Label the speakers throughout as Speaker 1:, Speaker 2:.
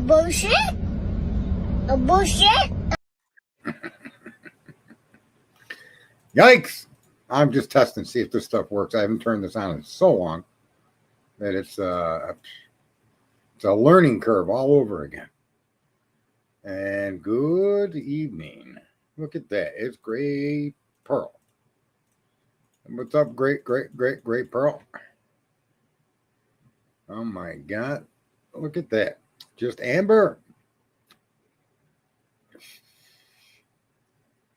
Speaker 1: bullshit? A bullshit?
Speaker 2: Yikes! I'm just testing to see if this stuff works. I haven't turned this on in so long that it's a learning curve all over again. And good evening. Look at that. It's Great Pearl. What's up, Great Pearl? Oh my God. Look at that. Just Amber.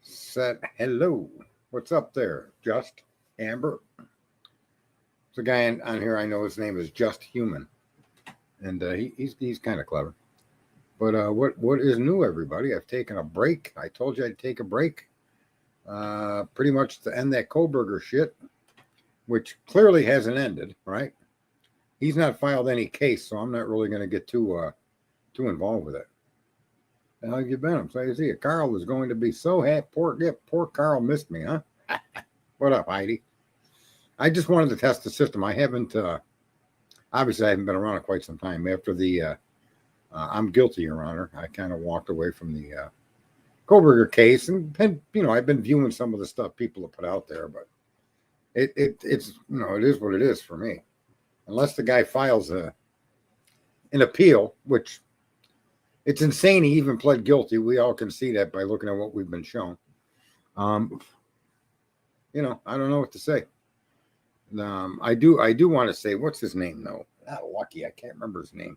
Speaker 2: Said hello. What's up there? Just Amber. There's a guy on here I know his name is Just Human. And he's kind of clever. But what is new, everybody? I've taken a break. I told you I'd take a break. Pretty much to end that Kohlberger shit, which clearly hasn't ended, right? He's not filed any case, so I'm not really going to get too involved with it. How you been? I'm sorry to see you. Carl was going to be so happy. Poor Carl missed me, huh? What up, Heidi? I just wanted to test the system. I haven't, obviously, I haven't been around in quite some time. After the I'm guilty, Your Honor, I kind of walked away from the Kohlberger case, and I've been viewing some of the stuff people have put out there, but it's it is what it is for me. Unless the guy files an appeal, which it's insane he even pled guilty. We all can see that by looking at what we've been shown. I don't know what to say. I do want to say, what's his name though? Not Lucky, I can't remember his name.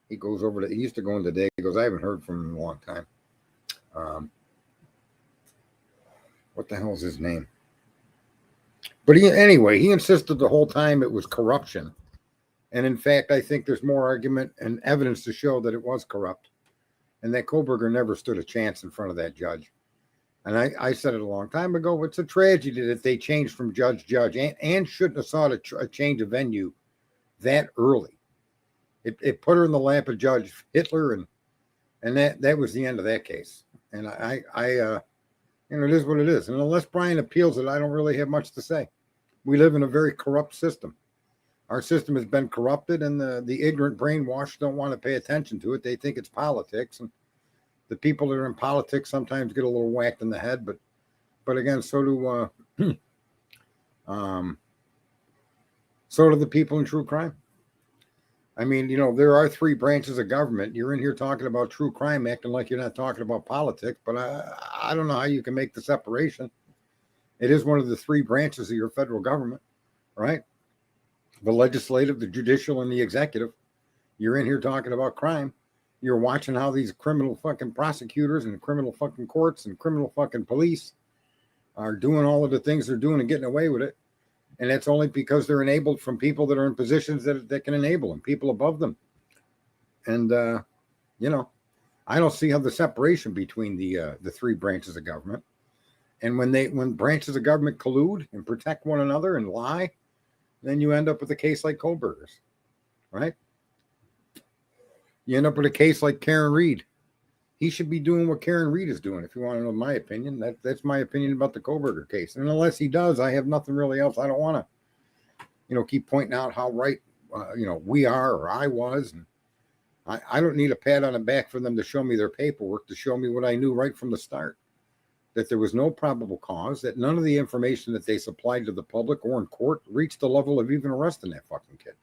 Speaker 2: He goes over to, he used to go in today. He goes, I haven't heard from him in a long time. What the hell is his name? But he insisted the whole time it was corruption. And in fact, I think there's more argument and evidence to show that it was corrupt. And that Kohlberger never stood a chance in front of that judge. And I said it a long time ago, it's a tragedy that they changed from judge, and shouldn't have sought a change of venue that early. It put her in the lap of Judge Hitler, and that was the end of that case. And it is what it is. And unless Brian appeals it, I don't really have much to say. We live in a very corrupt system. Our system has been corrupted, and the ignorant brainwashed don't want to pay attention to it. They think it's politics, and the people that are in politics sometimes get a little whacked in the head. But again, so do the people in true crime. I mean, there are three branches of government. You're in here talking about true crime, acting like you're not talking about politics, but I don't know how you can make the separation. It is one of the three branches of your federal government, right? The legislative, the judicial, and the executive. You're in here talking about crime. You're watching how these criminal fucking prosecutors and criminal fucking courts and criminal fucking police are doing all of the things they're doing and getting away with it. And that's only because they're enabled from people that are in positions that can enable them, people above them. And, I don't see how the separation between the three branches of government. And when branches of government collude and protect one another and lie, then you end up with a case like Kohlberger's, right? You end up with a case like Karen Reed. He should be doing what Karen Reed is doing. If you want to know my opinion, that's my opinion about the Kohlberger case. And unless he does, I have nothing really else. I don't want to, keep pointing out how right, we are, or I was. And I don't need a pat on the back for them to show me their paperwork, to show me what I knew right from the start, that there was no probable cause, that none of the information that they supplied to the public or in court reached the level of even arresting that fucking kid.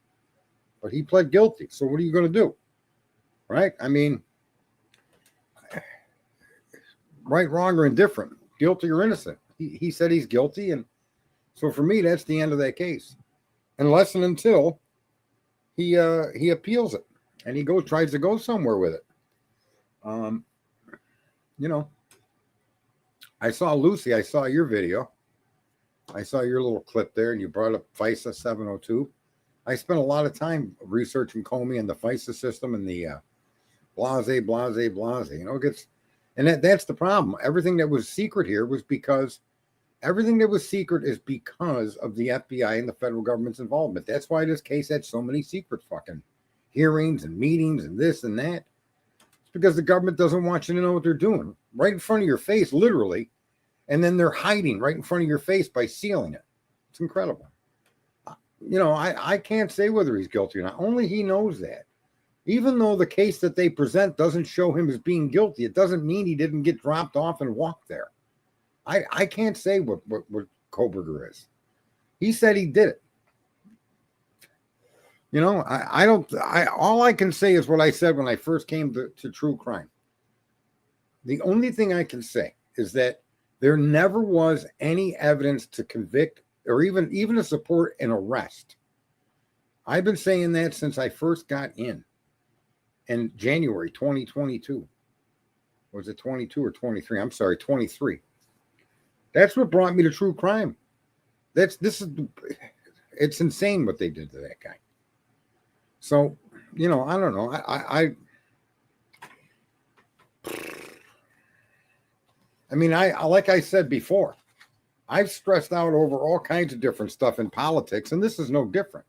Speaker 2: But he pled guilty. So what are you going to do? Right? I mean, right, wrong, or indifferent, guilty or innocent. He said he's guilty, and so for me, that's the end of that case. Unless and until he appeals it and he tries to go somewhere with it. I saw Lucy. I saw your video. I saw your little clip there, and you brought up FISA 702. I spent a lot of time researching Comey and the FISA system and the blase. And that's the problem. Everything that was secret here was because everything that was secret is because of the FBI and the federal government's involvement. That's why this case had so many secret fucking hearings and meetings and this and that. It's because the government doesn't want you to know what they're doing right in front of your face, literally. And then they're hiding right in front of your face by sealing it. It's incredible. I can't say whether he's guilty or not. Only he knows that. Even though the case that they present doesn't show him as being guilty, it doesn't mean he didn't get dropped off and walk there. I can't say what Kohberger is. He said he did it. You know, all I can say is what I said when I first came to true crime. The only thing I can say is that there never was any evidence to convict or even to support an arrest. I've been saying that since I first got in January 2022. Was it 22 or 23? I'm sorry, 23. That's what brought me to true crime. It's insane what they did to that guy. So, you know, I don't know. I mean, like I said before, I've stressed out over all kinds of different stuff in politics, and this is no different.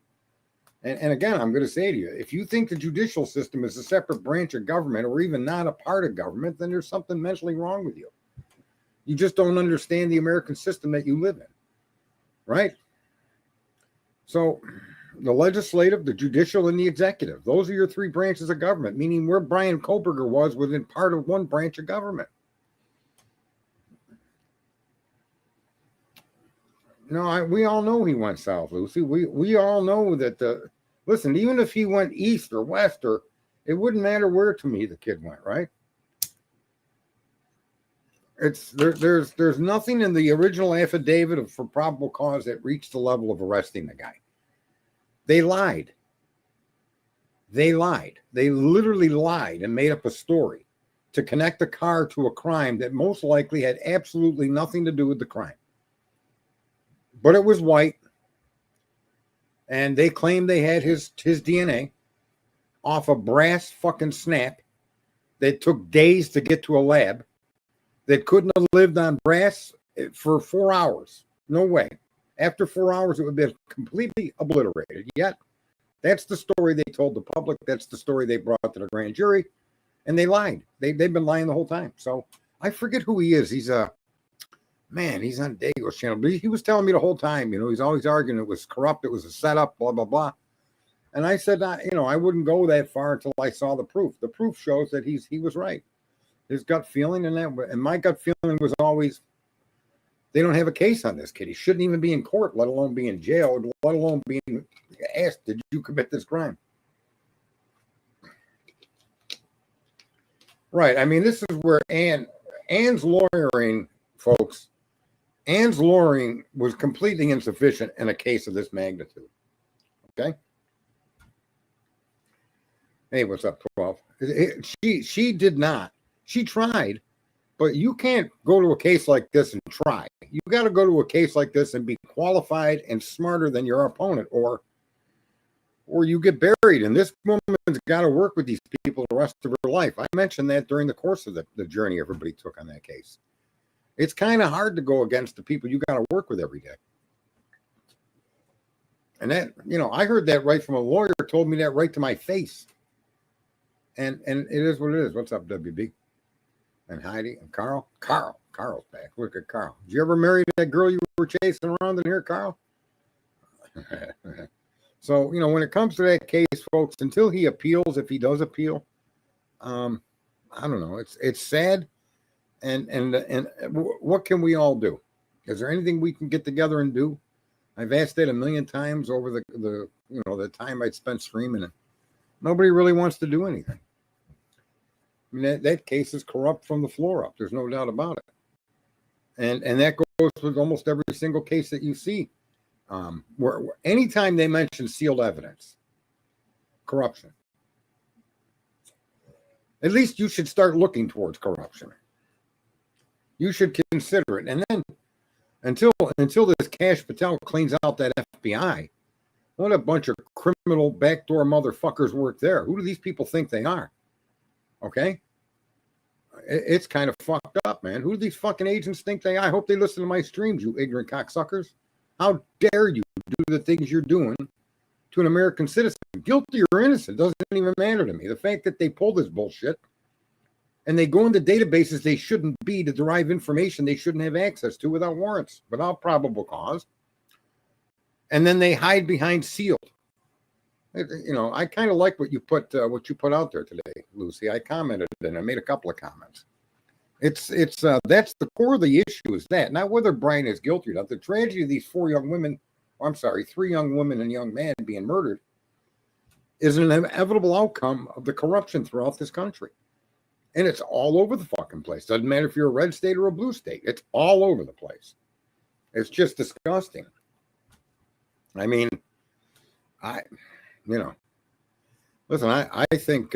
Speaker 2: And again, I'm going to say to you, if you think the judicial system is a separate branch of government or even not a part of government, then there's something mentally wrong with you. You just don't understand the American system that you live in, right? So the legislative, the judicial, and the executive, those are your three branches of government, meaning where Brian Kohberger was within part of one branch of government. No, we all know he went south, Lucy. We all know that. Listen, even if he went east or west, or it wouldn't matter where to me the kid went, right? There's nothing in the original affidavit for probable cause that reached the level of arresting the guy. They lied. They literally lied and made up a story to connect the car to a crime that most likely had absolutely nothing to do with the crime. But it was white, and they claimed they had his DNA off a brass fucking snap that took days to get to a lab that couldn't have lived on brass for 4 hours. No way. After 4 hours, it would have been completely obliterated. Yet, that's the story they told the public. That's the story they brought to the grand jury, and they lied. They've been lying the whole time. So I forget who he is. He's on Dago's channel. But he was telling me the whole time, you know, he's always arguing it was corrupt, it was a setup, blah, blah, blah. And I said, I wouldn't go that far until I saw the proof. The proof shows that he was right. His gut feeling and my gut feeling was always, they don't have a case on this kid. He shouldn't even be in court, let alone be in jail, let alone being asked, did you commit this crime? Right. I mean, this is where Ann's lawyering, folks. Ann's lawyering was completely insufficient in a case of this magnitude. Okay? Hey, what's up, 12? She did not. She tried, but you can't go to a case like this and try. You got to go to a case like this and be qualified and smarter than your opponent, or you get buried. And this woman's got to work with these people the rest of her life. I mentioned that during the course of the journey everybody took on that case. It's kind of hard to go against the people you got to work with every day. And that, you know, I heard that right from a lawyer, told me that right to my face. And it is what it is. What's up, WB? And Heidi and Carl? Carl's back. Look at Carl. Did you ever marry that girl you were chasing around in here, Carl? So, you know, when it comes to that case, folks, until he appeals, if he does appeal, I don't know. It's sad. And what can we all do? Is there anything we can get together and do? I've asked that a million times over the time I'd spent streaming, and nobody really wants to do anything. I mean, that case is corrupt from the floor up. There's no doubt about it. And that goes with almost every single case that you see. Where anytime they mention sealed evidence, corruption, at least you should start looking towards corruption. You should consider it. And then until this Cash Patel cleans out that FBI, what a bunch of criminal backdoor motherfuckers work there. Who do these people think they are? Okay? It's kind of fucked up, man. Who do these fucking agents think they are? I hope they listen to my streams, you ignorant cocksuckers. How dare you do the things you're doing to an American citizen? Guilty or innocent doesn't even matter to me. The fact that they pull this bullshit and they go into databases they shouldn't be to derive information they shouldn't have access to without warrants, without probable cause. And then they hide behind sealed. I kind of like what you put out there today, Lucy. I commented and I made a couple of comments. It's that's the core of the issue, is that not whether Brian is guilty or not. The tragedy of these three young women and young man being murdered is an inevitable outcome of the corruption throughout this country. And it's all over the fucking place. Doesn't matter if you're a red state or a blue state. It's all over the place. It's just disgusting. I mean, listen, I think,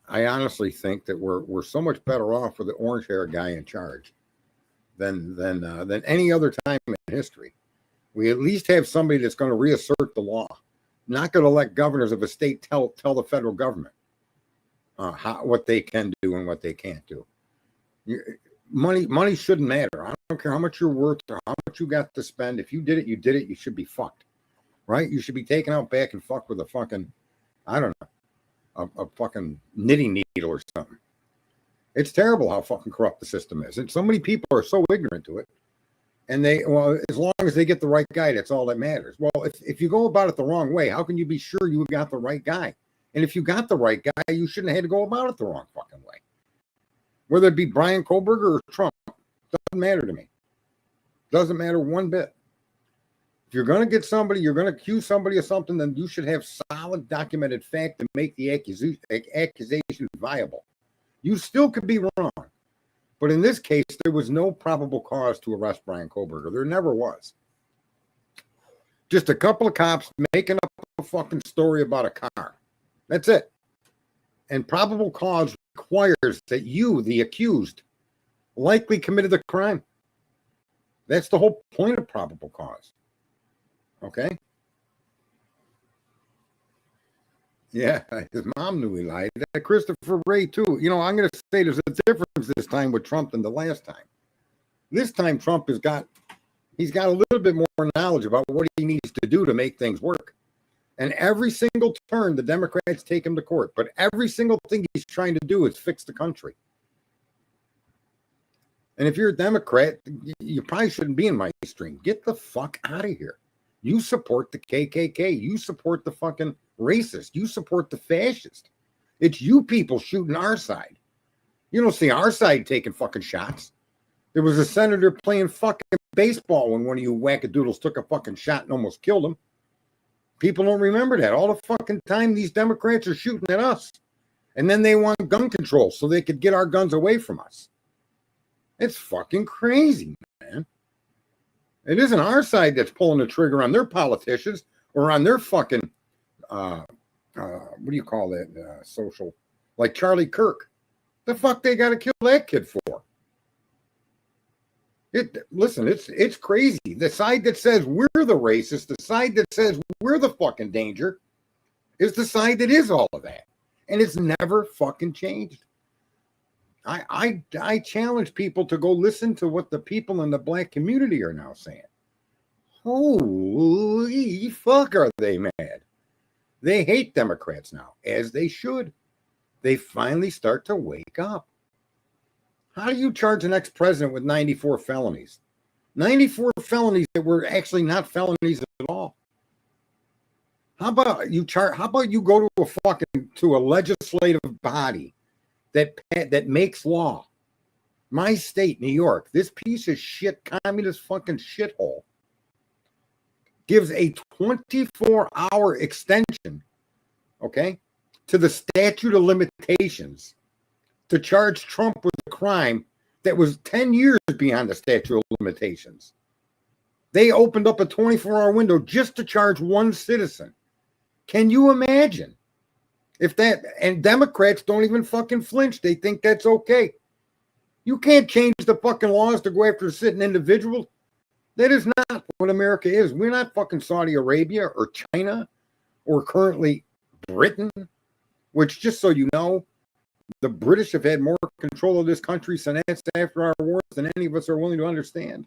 Speaker 2: I honestly think that we're so much better off with the orange hair guy in charge than any other time in history. We at least have somebody that's going to reassert the law, not going to let governors of a state tell the federal government what they can do and what they can't do. Money shouldn't matter. I don't care how much you're worth or how much you got to spend. If you did it, you did it. You should be fucked, right? You should be taken out back and fucked with a fucking, I don't know, a fucking knitting needle or something. It's terrible how fucking corrupt the system is. And so many people are so ignorant to it. And as long as they get the right guy, that's all that matters. Well, if you go about it the wrong way, how can you be sure you got the right guy? And if you got the right guy, you shouldn't have had to go about it the wrong fucking way. Whether it be Brian Kohlberger or Trump, doesn't matter to me. Doesn't matter one bit. If you're going to get somebody, you're going to accuse somebody of something, then you should have solid documented fact to make the accusation viable. You still could be wrong. But in this case, there was no probable cause to arrest Brian Kohlberger. There never was. Just a couple of cops making up a fucking story about a car. That's it. And probable cause requires that you, the accused, likely committed the crime. That's the whole point of probable cause. Okay? Yeah, his mom knew he lied. Christopher Wray, too. I'm going to say there's a difference this time with Trump than the last time. This time, Trump he's got a little bit more knowledge about what he needs to do to make things work. And every single turn, the Democrats take him to court. But every single thing he's trying to do is fix the country. And if you're a Democrat, you probably shouldn't be in my stream. Get the fuck out of here. You support the KKK. You support the fucking racist. You support the fascist. It's you people shooting our side. You don't see our side taking fucking shots. There was a senator playing fucking baseball when one of you wackadoodles took a fucking shot and almost killed him. People don't remember that. All the fucking time these Democrats are shooting at us. And then they want gun control so they could get our guns away from us. It's fucking crazy, man. It isn't our side that's pulling the trigger on their politicians or on their fucking, what do you call that, social, like Charlie Kirk. The fuck they got to kill that kid for? Listen, it's crazy. The side that says we're the racist, the side that says we're the fucking danger, is the side that is all of that. And it's never fucking changed. I challenge people to go listen to what the people in the black community are now saying. Holy fuck, are they mad? They hate Democrats now, as they should. They finally start to wake up. How do you charge an ex-president with 94 felonies? 94 felonies that were actually not felonies at all. How about you go to a legislative body that makes law? My state, New York, this piece of shit, communist fucking shithole, gives a 24-hour extension, okay, to the statute of limitations to charge Trump with a crime that was 10 years beyond the statute of limitations. They opened up a 24-hour window just to charge one citizen. Can you imagine? And Democrats don't even fucking flinch. They think that's okay. You can't change the fucking laws to go after a sitting individual. That is not what America is. We're not fucking Saudi Arabia or China or currently Britain, which, just so you know, the British have had more control of this country since after our wars than any of us are willing to understand.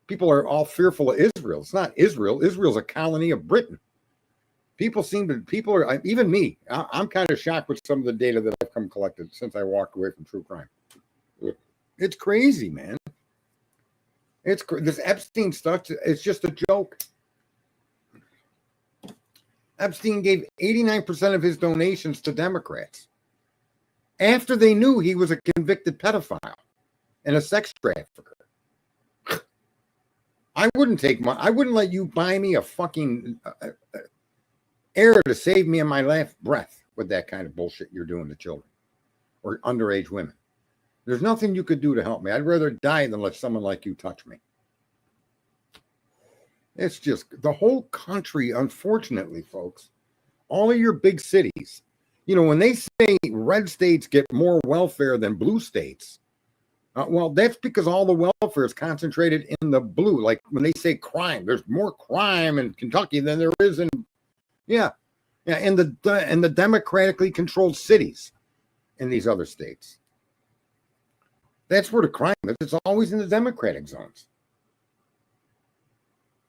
Speaker 2: People are all fearful of Israel. It's not Israel. Israel's a colony of Britain. Even me, I'm kind of shocked with some of the data that I've come collected since I walked away from true crime. It's crazy, man. This Epstein stuff, it's just a joke. Epstein gave 89% of his donations to Democrats after they knew he was a convicted pedophile and a sex trafficker. I wouldn't let you buy me a fucking air to save me in my last breath with that kind of bullshit you're doing to children or underage women. There's nothing you could do to help me. I'd rather die than let someone like you touch me. It's just the whole country, unfortunately, folks, all of your big cities, you know, when they say red states get more welfare than blue states, well, that's because all the welfare is concentrated in the blue. Like when they say crime, there's more crime in Kentucky than there is in, in the democratically controlled cities in these other states. That's where the crime is. It's always in the democratic zones.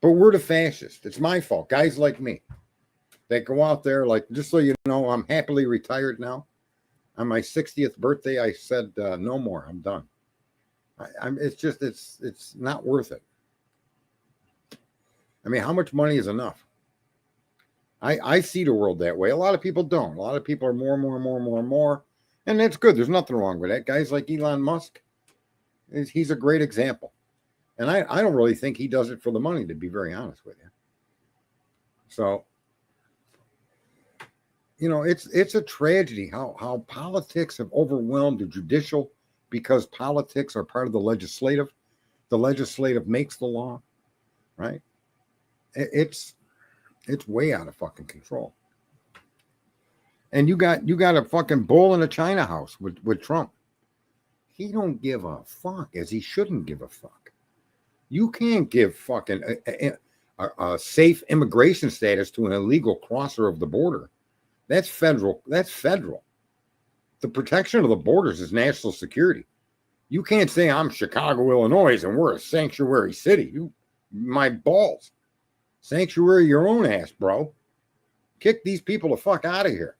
Speaker 2: But we're the fascists. It's my fault. Guys like me that go out there, like, just so you know, I'm happily retired now. On my 60th birthday, I said, no more. I'm done. It's not worth it. I mean, how much money is enough? I see the world that way. A lot of people don't. A lot of people are more. And that's good. There's nothing wrong with that. Guys like Elon Musk, he's a great example. And I don't really think he does it for the money, to be very honest with you. So, you know, it's a tragedy how politics have overwhelmed the judicial, because politics are part of the legislative. The legislative makes the law, right? It's way out of fucking control. And you got a fucking bull in a China house with Trump. He don't give a fuck, as he shouldn't give a fuck. You can't give fucking a safe immigration status to an illegal crosser of the border. That's federal. The protection of the borders is national security. You can't say I'm Chicago, Illinois, and we're a sanctuary city. My balls. Sanctuary your own ass, bro. Kick these people the fuck out of here.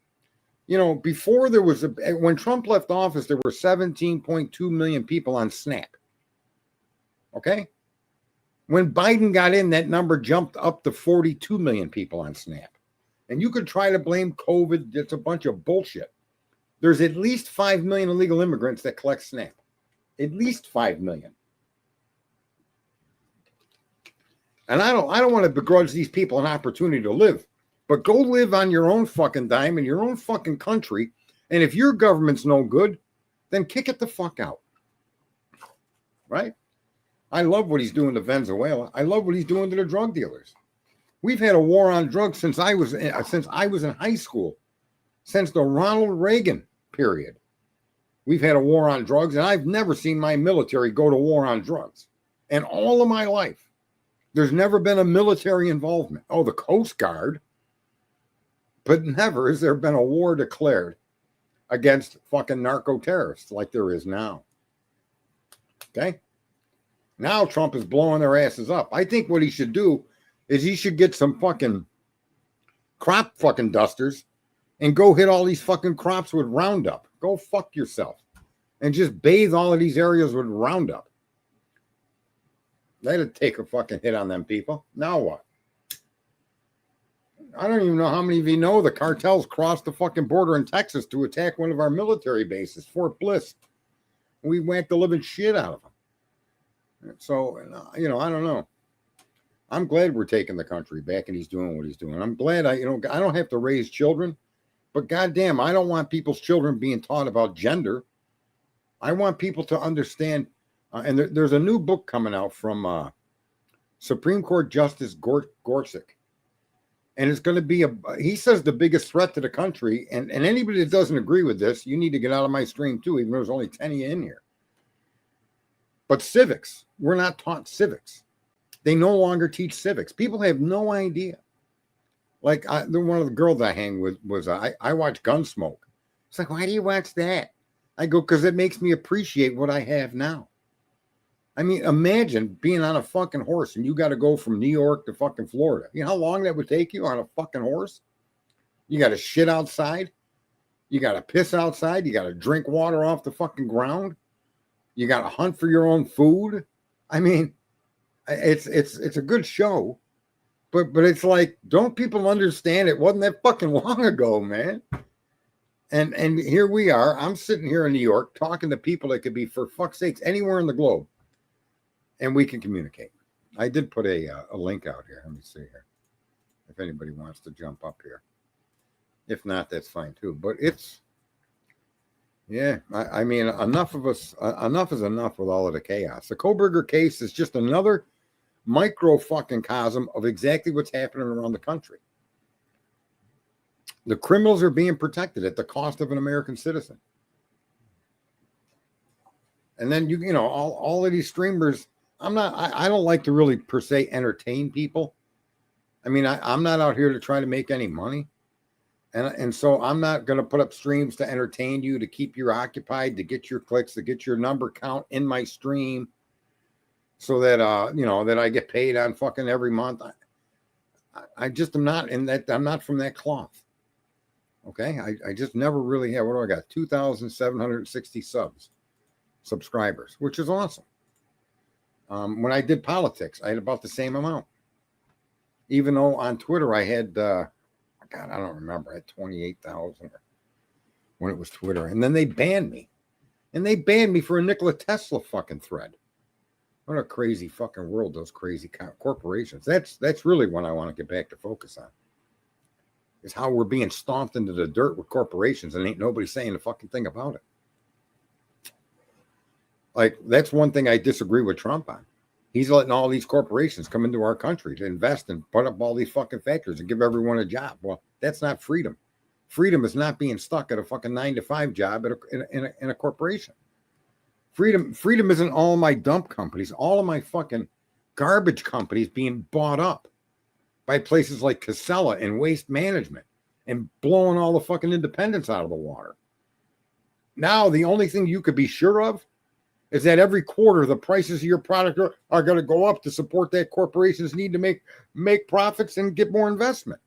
Speaker 2: You know, before when Trump left office, there were 17.2 million people on SNAP. Okay? When Biden got in, that number jumped up to 42 million people on SNAP. And you could try to blame COVID. It's a bunch of bullshit. There's at least 5 million illegal immigrants that collect SNAP. At least 5 million. And I don't want to begrudge these people an opportunity to live, but go live on your own fucking dime in your own fucking country. And if your government's no good, then kick it the fuck out. Right? I love what he's doing to Venezuela. I love what he's doing to the drug dealers. We've had a war on drugs since I was in high school, since the Ronald Reagan period. We've had a war on drugs, and I've never seen my military go to war on drugs. And all of my life, there's never been a military involvement. Oh, the Coast Guard. But never has there been a war declared against fucking narco-terrorists like there is now. Okay? Now Trump is blowing their asses up. I think what he should do is he should get some fucking crop fucking dusters and go hit all these fucking crops with Roundup. Go fuck yourself. And just bathe all of these areas with Roundup. That'd take a fucking hit on them people. Now what? I don't even know how many of you know the cartels crossed the fucking border in Texas to attack one of our military bases, Fort Bliss. We whacked the living shit out of them. So, you know, I don't know. I'm glad we're taking the country back and he's doing what he's doing. I'm glad I don't have to raise children, but goddamn, I don't want people's children being taught about gender. I want people to understand. And there's a new book coming out from Supreme Court Justice Gorsuch. And it's going to be he says the biggest threat to the country. And anybody that doesn't agree with this, you need to get out of my stream too, even though there's only 10 of you in here. But civics, we're not taught civics. They no longer teach civics. People have no idea. Like one of the girls I hang with was, I watch Gunsmoke. It's like, why do you watch that? I go, because it makes me appreciate what I have now. I mean, imagine being on a fucking horse and you got to go from New York to fucking Florida. You know how long that would take you on a fucking horse? You got to shit outside. You got to piss outside. You got to drink water off the fucking ground. You got to hunt for your own food. I mean, it's a good show, but it's like, don't people understand it wasn't that fucking long ago, man? And here we are. I'm sitting here in New York talking to people that could be, for fuck's sakes, anywhere in the globe, and we can communicate. I did put a link out here. Let me see here. If anybody wants to jump up here. If not, that's fine too. But it's, yeah, I mean, enough is enough with all of the chaos. The Koberger case is just another micro fucking cosm of exactly what's happening around the country. The criminals are being protected at the cost of an American citizen. And then you know, all of these streamers, I don't like to really per se entertain people. I mean, I'm not out here to try to make any money. And so I'm not going to put up streams to entertain you, to keep you occupied, to get your clicks, to get your number count in my stream, so that you know, that I get paid on fucking every month. I just am not in that. I'm not from that cloth. Okay, I just never really have. What do I got? 2,760 subscribers, which is awesome. When I did politics, I had about the same amount. Even though on Twitter I had, God, I don't remember, I had 28,000 when it was Twitter, and then they banned me, and they banned me for a Nikola Tesla fucking thread. What a crazy fucking world, those crazy corporations. That's really what I want to get back to focus on. Is how we're being stomped into the dirt with corporations, and ain't nobody saying a fucking thing about it. Like, that's one thing I disagree with Trump on. He's letting all these corporations come into our country to invest and put up all these fucking factories and give everyone a job. Well, that's not freedom. Freedom is not being stuck at a fucking 9-to-5 job in a corporation. Freedom isn't all my dump companies, all of my fucking garbage companies being bought up by places like Casella and Waste Management and blowing all the fucking independents out of the water. Now, the only thing you could be sure of is that every quarter the prices of your product are going to go up to support that corporation's need to make profits and get more investment.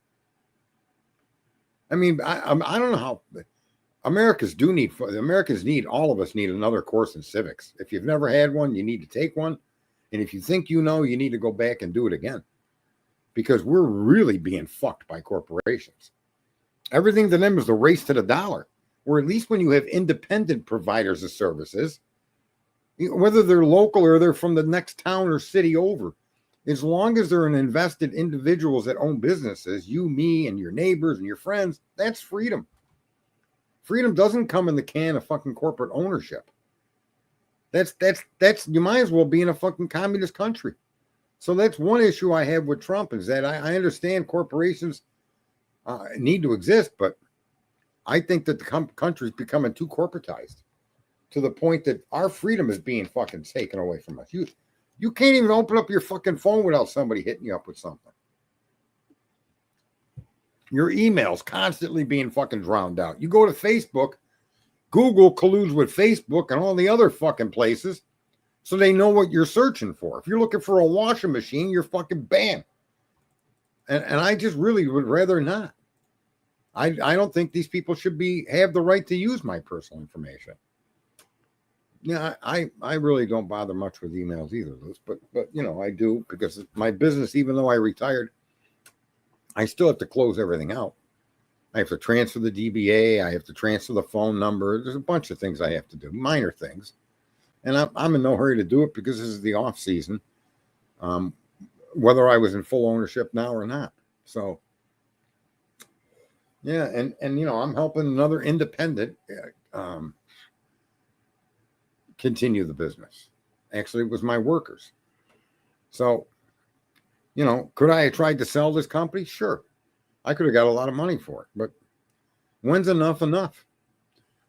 Speaker 2: I mean, I don't know how Americans need, all of us need another course in civics. If you've never had one, you need to take one. And if you think you know, you need to go back and do it again. Because we're really being fucked by corporations. Everything to them is the race to the dollar. Or at least when you have independent providers of services, whether they're local or they're from the next town or city over, as long as they're invested individuals that own businesses, you, me, and your neighbors and your friends, that's freedom. Freedom doesn't come in the can of fucking corporate ownership. That's you might as well be in a fucking communist country. So that's one issue I have with Trump, is that I understand corporations need to exist, but I think that the country's becoming too corporatized to the point that our freedom is being fucking taken away from us. You can't even open up your fucking phone without somebody hitting you up with something. Your email's constantly being fucking drowned out. You go to Facebook, Google colludes with Facebook and all the other fucking places, so they know what you're searching for. If you're looking for a washing machine, you're fucking banned. And I just really would rather not. I don't think these people should have the right to use my personal information. Yeah, I really don't bother much with emails either, Liz, but you know, I do, because my business, even though I retired, I still have to close everything out. I have to transfer the DBA. I have to transfer the phone number. There's a bunch of things I have to do, minor things. And I'm in no hurry to do it because this is the off season, whether I was in full ownership now or not. So, yeah, and you know, I'm helping another independent continue the business. Actually, it was my workers. So, you know, could I have tried to sell this company? Sure. I could have got a lot of money for it. But when's enough?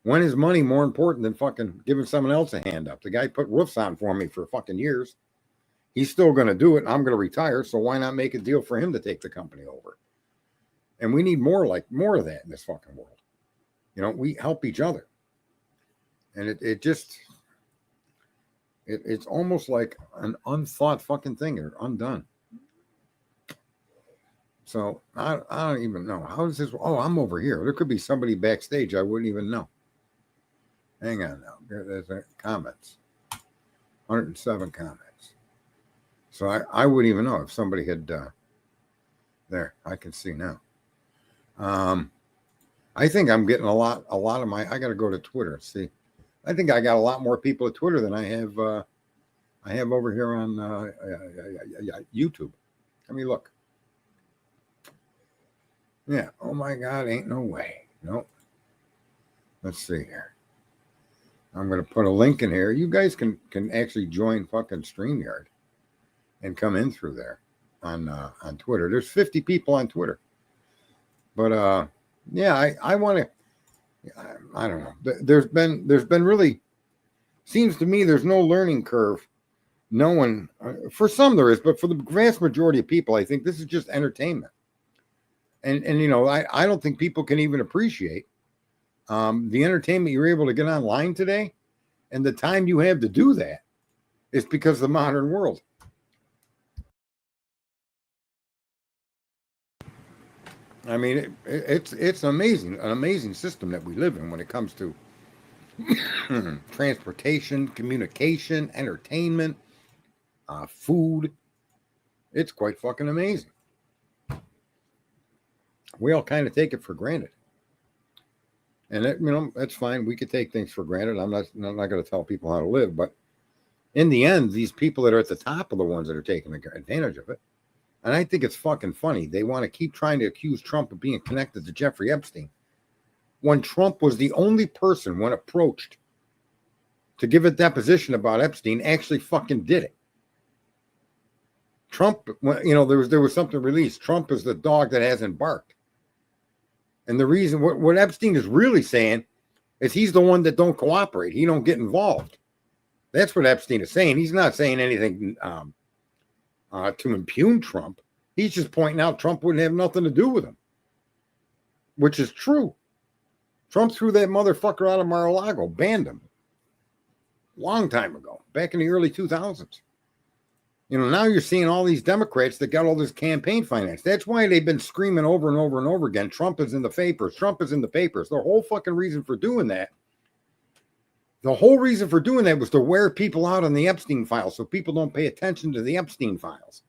Speaker 2: When is money more important than fucking giving someone else a hand up? The guy put roofs on for me for fucking years. He's still going to do it, and I'm going to retire, so why not make a deal for him to take the company over? And we need more of that in this fucking world. You know, we help each other. And it's almost like an unthought fucking thing, or undone. So I don't even know. How is this? Oh, I'm over here. There could be somebody backstage I wouldn't even know. Hang on now. There's comments. 107 comments. So I wouldn't even know if somebody had There, I can see now. I think I'm getting a lot of my. I got to go to Twitter. See, I think I got a lot more people at Twitter than I have over here on YouTube. Let me look. Yeah. Oh my God, ain't no way. Nope. Let's see here. I'm going to put a link in here. You guys can actually join fucking StreamYard and come in through there on Twitter. There's 50 people on Twitter. But yeah, I want to. I don't know. There's been really, seems to me there's no learning curve. No one, for some there is, but for the vast majority of people, I think this is just entertainment. And you know, I don't think people can even appreciate the entertainment you're able to get online today, and the time you have to do that is because of the modern world. I mean, it's amazing, an amazing system that we live in when it comes to transportation, communication, entertainment, food. It's quite fucking amazing. We all kind of take it for granted, and it, you know, that's fine. We could take things for granted. I'm not going to tell people how to live, but in the end, these people that are at the top are the ones that are taking advantage of it. And I think it's fucking funny. They want to keep trying to accuse Trump of being connected to Jeffrey Epstein, when Trump was the only person, when approached to give a deposition about Epstein, actually fucking did it. Trump, you know, there was something released. Trump is the dog that hasn't barked. And the reason, what Epstein is really saying is he's the one that don't cooperate. He don't get involved. That's what Epstein is saying. He's not saying anything to impugn Trump. He's just pointing out Trump wouldn't have nothing to do with him, which is true. Trump threw that motherfucker out of Mar-a-Lago, banned him long time ago, back in the early 2000s. You know, now you're seeing all these Democrats that got all this campaign finance. That's why they've been screaming over and over and over again, Trump is in the papers, Trump is in the papers. The whole fucking reason for doing that, was to wear people out on the Epstein files so people don't pay attention to the Epstein files.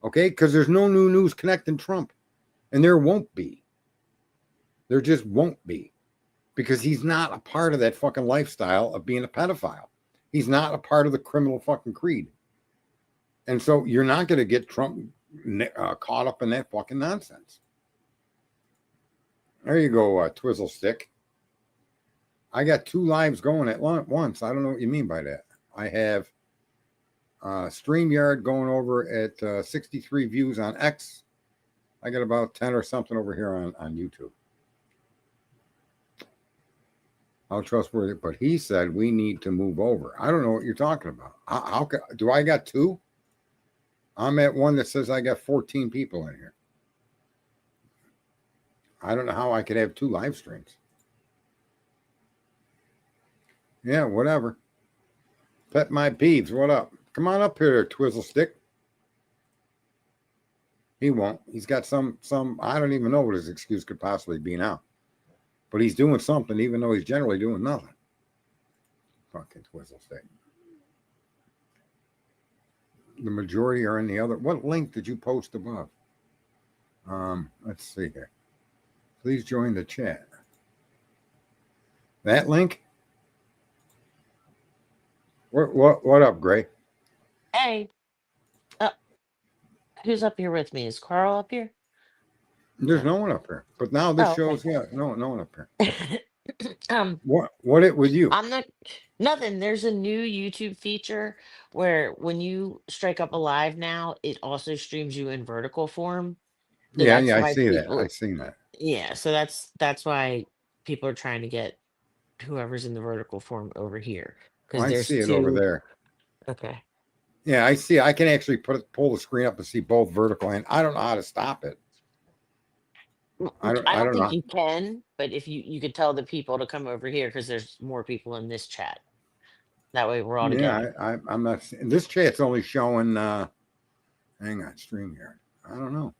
Speaker 2: Okay? Because there's no new news connecting Trump. And there won't be. There just won't be. Because he's not a part of that fucking lifestyle of being a pedophile. He's not a part of the criminal fucking creed. And so you're not going to get Trump caught up in that fucking nonsense. There you go, Twizzle Stick. I got 2 lives going at once. I don't know what you mean by that. I have StreamYard going over at 63 views on X. I got about 10 or something over here on YouTube. How trustworthy, but he said we need to move over. I don't know what you're talking about. How do I got 2? I'm at one that says I got 14 people in here. I don't know how I could have 2 live streams. Yeah, whatever. Pet my peeves. What up? Come on up here, Twizzle Stick. He won't. He's got some. I don't even know what his excuse could possibly be now. But he's doing something, even though he's generally doing nothing. Fucking Twizzle Stick. The majority are in the other. What link did you post above? Let's see here. Please join the chat. That link? What up, Gray?
Speaker 3: Hey, who's up here with me? Is Carl up here?
Speaker 2: There's no one up here. But now this
Speaker 3: Oh,
Speaker 2: shows,
Speaker 3: okay.
Speaker 2: yeah, no one up here.
Speaker 3: um,
Speaker 2: What it with you?
Speaker 3: I'm not nothing. There's a new YouTube feature where when you strike up a live now, it also streams you in vertical form. So
Speaker 2: Yeah,
Speaker 3: that's
Speaker 2: I
Speaker 3: why
Speaker 2: see that.
Speaker 3: people,
Speaker 2: I seen that.
Speaker 3: yeah. So that's why people are trying to get whoever's in the vertical form over here because
Speaker 2: I
Speaker 3: there's
Speaker 2: see it over
Speaker 3: 2.
Speaker 2: there.
Speaker 3: Okay.
Speaker 2: Yeah, I see. I can actually pull the screen up and see both vertical, and I don't know how to stop it. I
Speaker 3: I don't
Speaker 2: don't
Speaker 3: think
Speaker 2: know.
Speaker 3: you can, but if you could tell the people to come over here because there's more people in this chat. That way we're all
Speaker 2: Yeah,
Speaker 3: together.
Speaker 2: I'm not. This chat's only showing. Hang on, StreamYard. I don't know.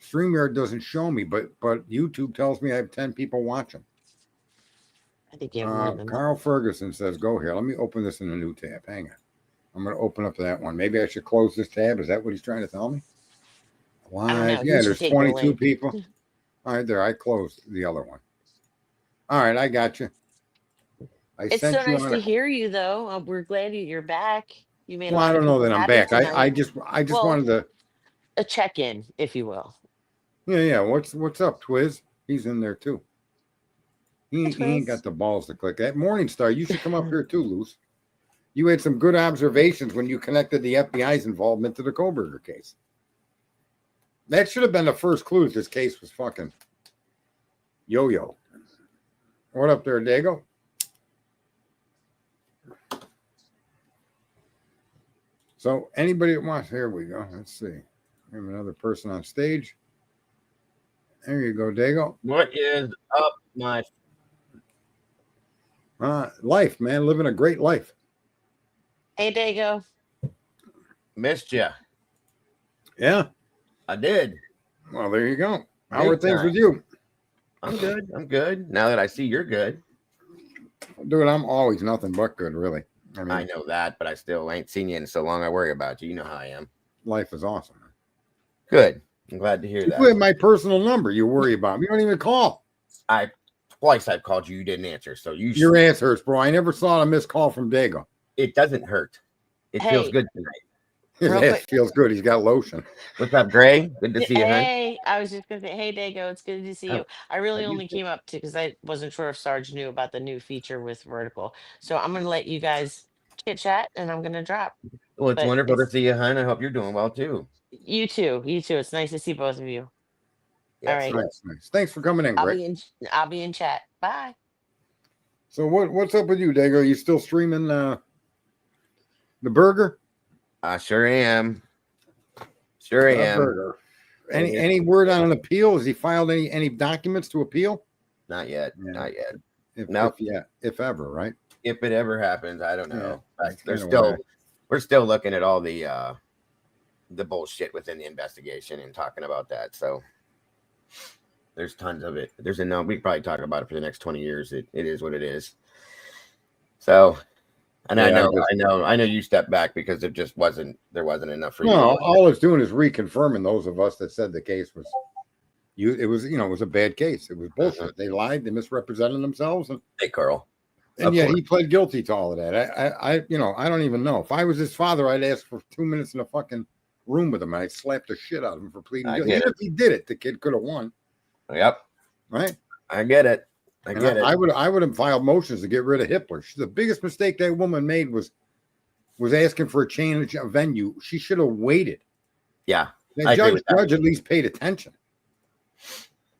Speaker 2: StreamYard doesn't show me, but YouTube tells me I have 10 people watching.
Speaker 3: I think you have more than that.
Speaker 2: Carl Ferguson says, "Go here." Let me open this in a new tab. Hang on. I'm going to open up that one. Maybe I should close this tab. Is that what he's trying to tell me?
Speaker 3: I don't
Speaker 2: Live.
Speaker 3: know. He
Speaker 2: Yeah,
Speaker 3: should
Speaker 2: there's
Speaker 3: take the
Speaker 2: 22
Speaker 3: link.
Speaker 2: people. All right, there. I closed the other one. All right, I got you. I
Speaker 3: It's so
Speaker 2: sent you
Speaker 3: nice
Speaker 2: on
Speaker 3: to
Speaker 2: a.
Speaker 3: hear you, though. We're glad you're back. You made a
Speaker 2: Well, I
Speaker 3: lot of
Speaker 2: don't know
Speaker 3: people
Speaker 2: that I'm
Speaker 3: happy
Speaker 2: back. I
Speaker 3: tonight.
Speaker 2: just
Speaker 3: Well,
Speaker 2: wanted to.
Speaker 3: a check-in, if you will.
Speaker 2: Yeah. What's up, Twiz? He's in there too.
Speaker 3: Hi,
Speaker 2: He ain't got
Speaker 3: Twiz.
Speaker 2: the balls to click that. Morningstar, you should come up here too, Luce. You had some good observations when you connected the FBI's involvement to the Koberger case. That should have been the first clue that this case was fucking yo-yo. What up there, Dago? So anybody that wants, here we go. Let's see. We have another person on stage. There you go, Dago.
Speaker 4: What is up, my
Speaker 2: Life, man, living a great life.
Speaker 3: Hey, Dago.
Speaker 4: missed you?
Speaker 2: Yeah.
Speaker 4: I did.
Speaker 2: Well, there you go. How
Speaker 4: Big
Speaker 2: are things
Speaker 4: time.
Speaker 2: with you?
Speaker 4: I'm good. I'm good. Now that I see you're good,
Speaker 2: Dude, I'm always nothing but good, really. I mean,
Speaker 4: I know that, but I still ain't seen you in so long. I worry about you. You know how I am.
Speaker 2: life is awesome.
Speaker 4: Good. I'm glad to hear
Speaker 2: You
Speaker 4: that.
Speaker 2: have my personal number. You worry about me. You don't even call.
Speaker 4: Twice I've called you. You didn't answer. So
Speaker 2: Your ass hurts, bro. I never saw a missed call from Dago.
Speaker 4: It doesn't hurt. It feels
Speaker 3: Hey,
Speaker 4: good tonight.
Speaker 2: His
Speaker 3: real
Speaker 2: ass
Speaker 3: quick.
Speaker 2: feels good. He's got lotion.
Speaker 4: What's up, Gray? Good to see you, hon.
Speaker 3: Hey, I was just gonna say, hey, Dago, it's good to see you. I really
Speaker 4: Have you
Speaker 3: only came up to because I wasn't sure if Sarge knew about the new feature with Vertical. So I'm gonna let you guys chit chat, and I'm gonna drop.
Speaker 4: Well, it's
Speaker 3: But
Speaker 4: wonderful to
Speaker 3: it's
Speaker 4: see you, hon. I hope you're doing well too.
Speaker 3: you too. You too. It's nice to see both of you. All
Speaker 4: Yes,
Speaker 3: right.
Speaker 4: yes.
Speaker 2: Nice. Thanks for coming in,
Speaker 3: I'll
Speaker 2: Greg.
Speaker 3: be in. I'll be in chat. Bye.
Speaker 2: So what's up with you, Dago? You still streaming the burger?
Speaker 4: I sure am. Sure
Speaker 2: The
Speaker 4: am.
Speaker 2: burger. Any word on an appeal? Has he filed any documents to appeal?
Speaker 4: Not yet.
Speaker 2: Yeah.
Speaker 4: Not yet.
Speaker 2: Nope. If ever, right?
Speaker 4: If it ever happens, I don't
Speaker 2: Yeah,
Speaker 4: know.
Speaker 2: that's
Speaker 4: There's
Speaker 2: kinda
Speaker 4: still
Speaker 2: whack.
Speaker 4: we're still looking at all the bullshit within the investigation and talking about that. So there's tons of it. There's a we could probably talk about it for the next 20 years. It is what it is. So, and
Speaker 2: Yeah,
Speaker 4: I know you stepped back because there wasn't enough for you.
Speaker 2: No, all it's doing is reconfirming those of us that said the case was it was a bad case. It was bullshit. They lied, they misrepresented themselves,
Speaker 4: Hey, Carl.
Speaker 2: and yet he pled guilty to all of that. I don't even know. If I was his father, I'd ask for 2 minutes in a fucking room with him, and I'd slap the shit out of him for pleading guilty. Even if he did it, the kid could have won.
Speaker 4: Yep.
Speaker 2: Right.
Speaker 4: I get it. I
Speaker 2: would have filed motions to get rid of Hitler. The biggest mistake that woman made was asking for a change of venue. She should have waited.
Speaker 4: Yeah.
Speaker 2: The judge at least paid attention.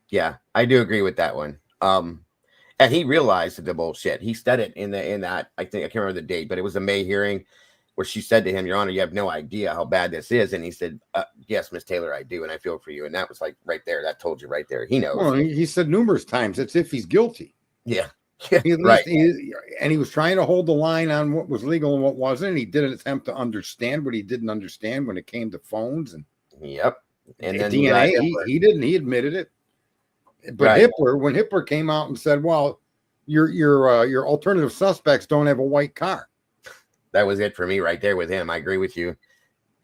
Speaker 4: Yeah, I do agree with that one. And he realized the bullshit. He said it in that I can't remember the date, but it was a May hearing where she said to him, "Your Honor, you have no idea how bad this is." And he said, "Yes, Miss Taylor, I do, and I feel for you." And that was like right there. That told you right there. He knows.
Speaker 2: Well, he said numerous times it's if he's guilty.
Speaker 4: Yeah,
Speaker 2: right. And he was trying to hold the line on what was legal and what wasn't. And he did an attempt to understand what he didn't understand when it came to phones and
Speaker 4: and then
Speaker 2: DNA. He didn't. He admitted it. But Hitler, when Hitler came out and said, "Well, your alternative suspects don't have a white car,"
Speaker 4: that was it for me right there with him. I agree with you.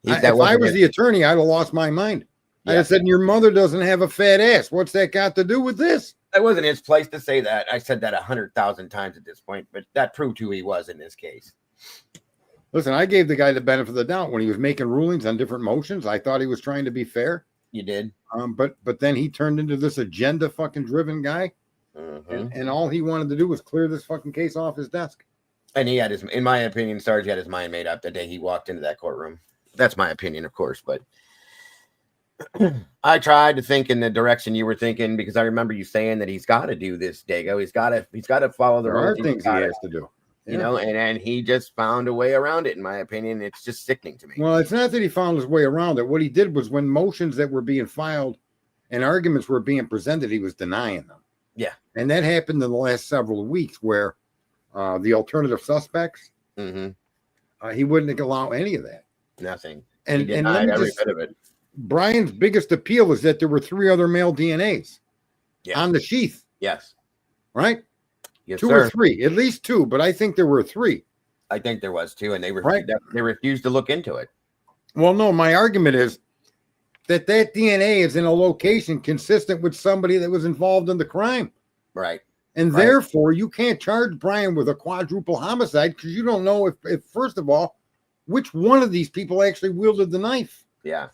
Speaker 2: If I was the attorney, I'd have lost my mind. I said, "Your mother doesn't have a fat ass. What's that got to do with this?"
Speaker 4: That wasn't his place to say that. I said that 100,000 times at this point, but that proved who he was in this case.
Speaker 2: Listen, I gave the guy the benefit of the doubt when he was making rulings on different motions. I thought he was trying to be fair.
Speaker 4: You did.
Speaker 2: But then he turned into this agenda fucking driven guy. And all he wanted to do was clear this fucking case off his desk.
Speaker 4: And he had in my opinion, Sarge had his mind made up the day he walked into that courtroom. That's my opinion, of course, but I tried to think in the direction you were thinking because I remember you saying that he's got to do this, Dago. He's got to follow the rules.
Speaker 2: There are things he has to do.
Speaker 4: You know, and he just found a way around it, in my opinion. It's just sickening to me.
Speaker 2: Well, it's not that he found his way around it. What he did was when motions that were being filed and arguments were being presented, he was denying them.
Speaker 4: Yeah.
Speaker 2: And that happened in the last several weeks where the alternative suspects, he wouldn't allow any of that.
Speaker 4: Nothing.
Speaker 2: And
Speaker 4: he denied every bit of it.
Speaker 2: Brian's biggest appeal is that there were 3 other male DNAs on the sheath.
Speaker 4: Yes.
Speaker 2: Right?
Speaker 4: Yes,
Speaker 2: 2 or 3, at least 2, but I think there were 3.
Speaker 4: I think there was 2, and they refused to look into it.
Speaker 2: Well, no, my argument is that DNA is in a location consistent with somebody that was involved in the crime.
Speaker 4: Right.
Speaker 2: And
Speaker 4: Right.
Speaker 2: therefore, you can't charge Brian with a quadruple homicide because you don't know if, first of all, which one of these people actually wielded the knife.
Speaker 4: Yeah.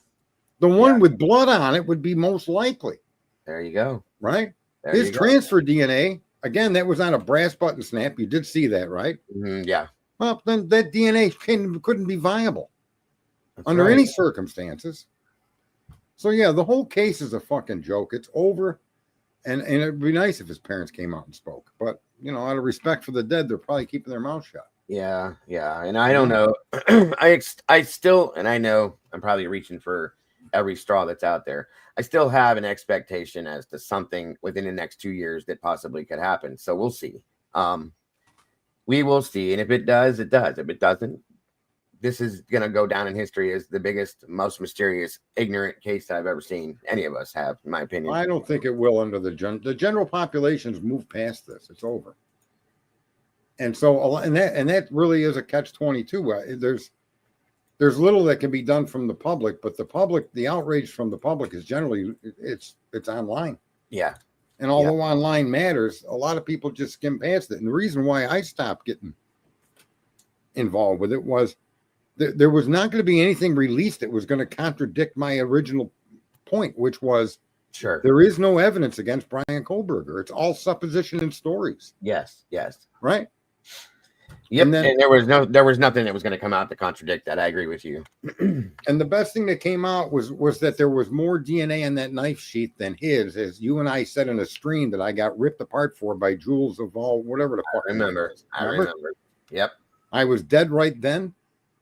Speaker 2: The one with blood on it would be most likely.
Speaker 4: There you go.
Speaker 2: Right?
Speaker 4: There
Speaker 2: His
Speaker 4: you go.
Speaker 2: transfer DNA, again, that was on a brass button snap. You did see that, right?
Speaker 4: Yeah.
Speaker 2: Well, then that DNA couldn't be viable
Speaker 4: That's
Speaker 2: under
Speaker 4: right.
Speaker 2: any circumstances. So, yeah, the whole case is a fucking joke. It's over. And it'd be nice if his parents came out and spoke. But, you know, out of respect for the dead, they're probably keeping their mouth shut.
Speaker 4: Yeah. Yeah. And I don't know. I still, and I know I'm probably reaching for every straw that's out there. I still have an expectation as to something within the next 2 years that possibly could happen. So we'll see. We will see. And if it does, it does. If it doesn't, this is going to go down in history as the biggest, most mysterious, ignorant case that I've ever seen any of us have, in my opinion.
Speaker 2: I don't think it will under the general population's moved past this. It's over. And so, and that really is a catch-22. There's little that can be done from the public, but the outrage from the public is generally, it's online.
Speaker 4: Yeah.
Speaker 2: And although online matters, a lot of people just skim past it. And the reason why I stopped getting involved with it was there was not going to be anything released that was going to contradict my original point, which was there is no evidence against Brian Kohlberger. It's all supposition and stories.
Speaker 4: Yes. Yes.
Speaker 2: Right.
Speaker 4: Yep. And there was nothing that was going to come out to contradict that. I agree with you.
Speaker 2: And the best thing that came out was that there was more DNA on that knife sheath than his, as you and I said in a stream that I got ripped apart for by Jules of all whatever the fuck.
Speaker 4: I remember. Yep.
Speaker 2: I was dead right then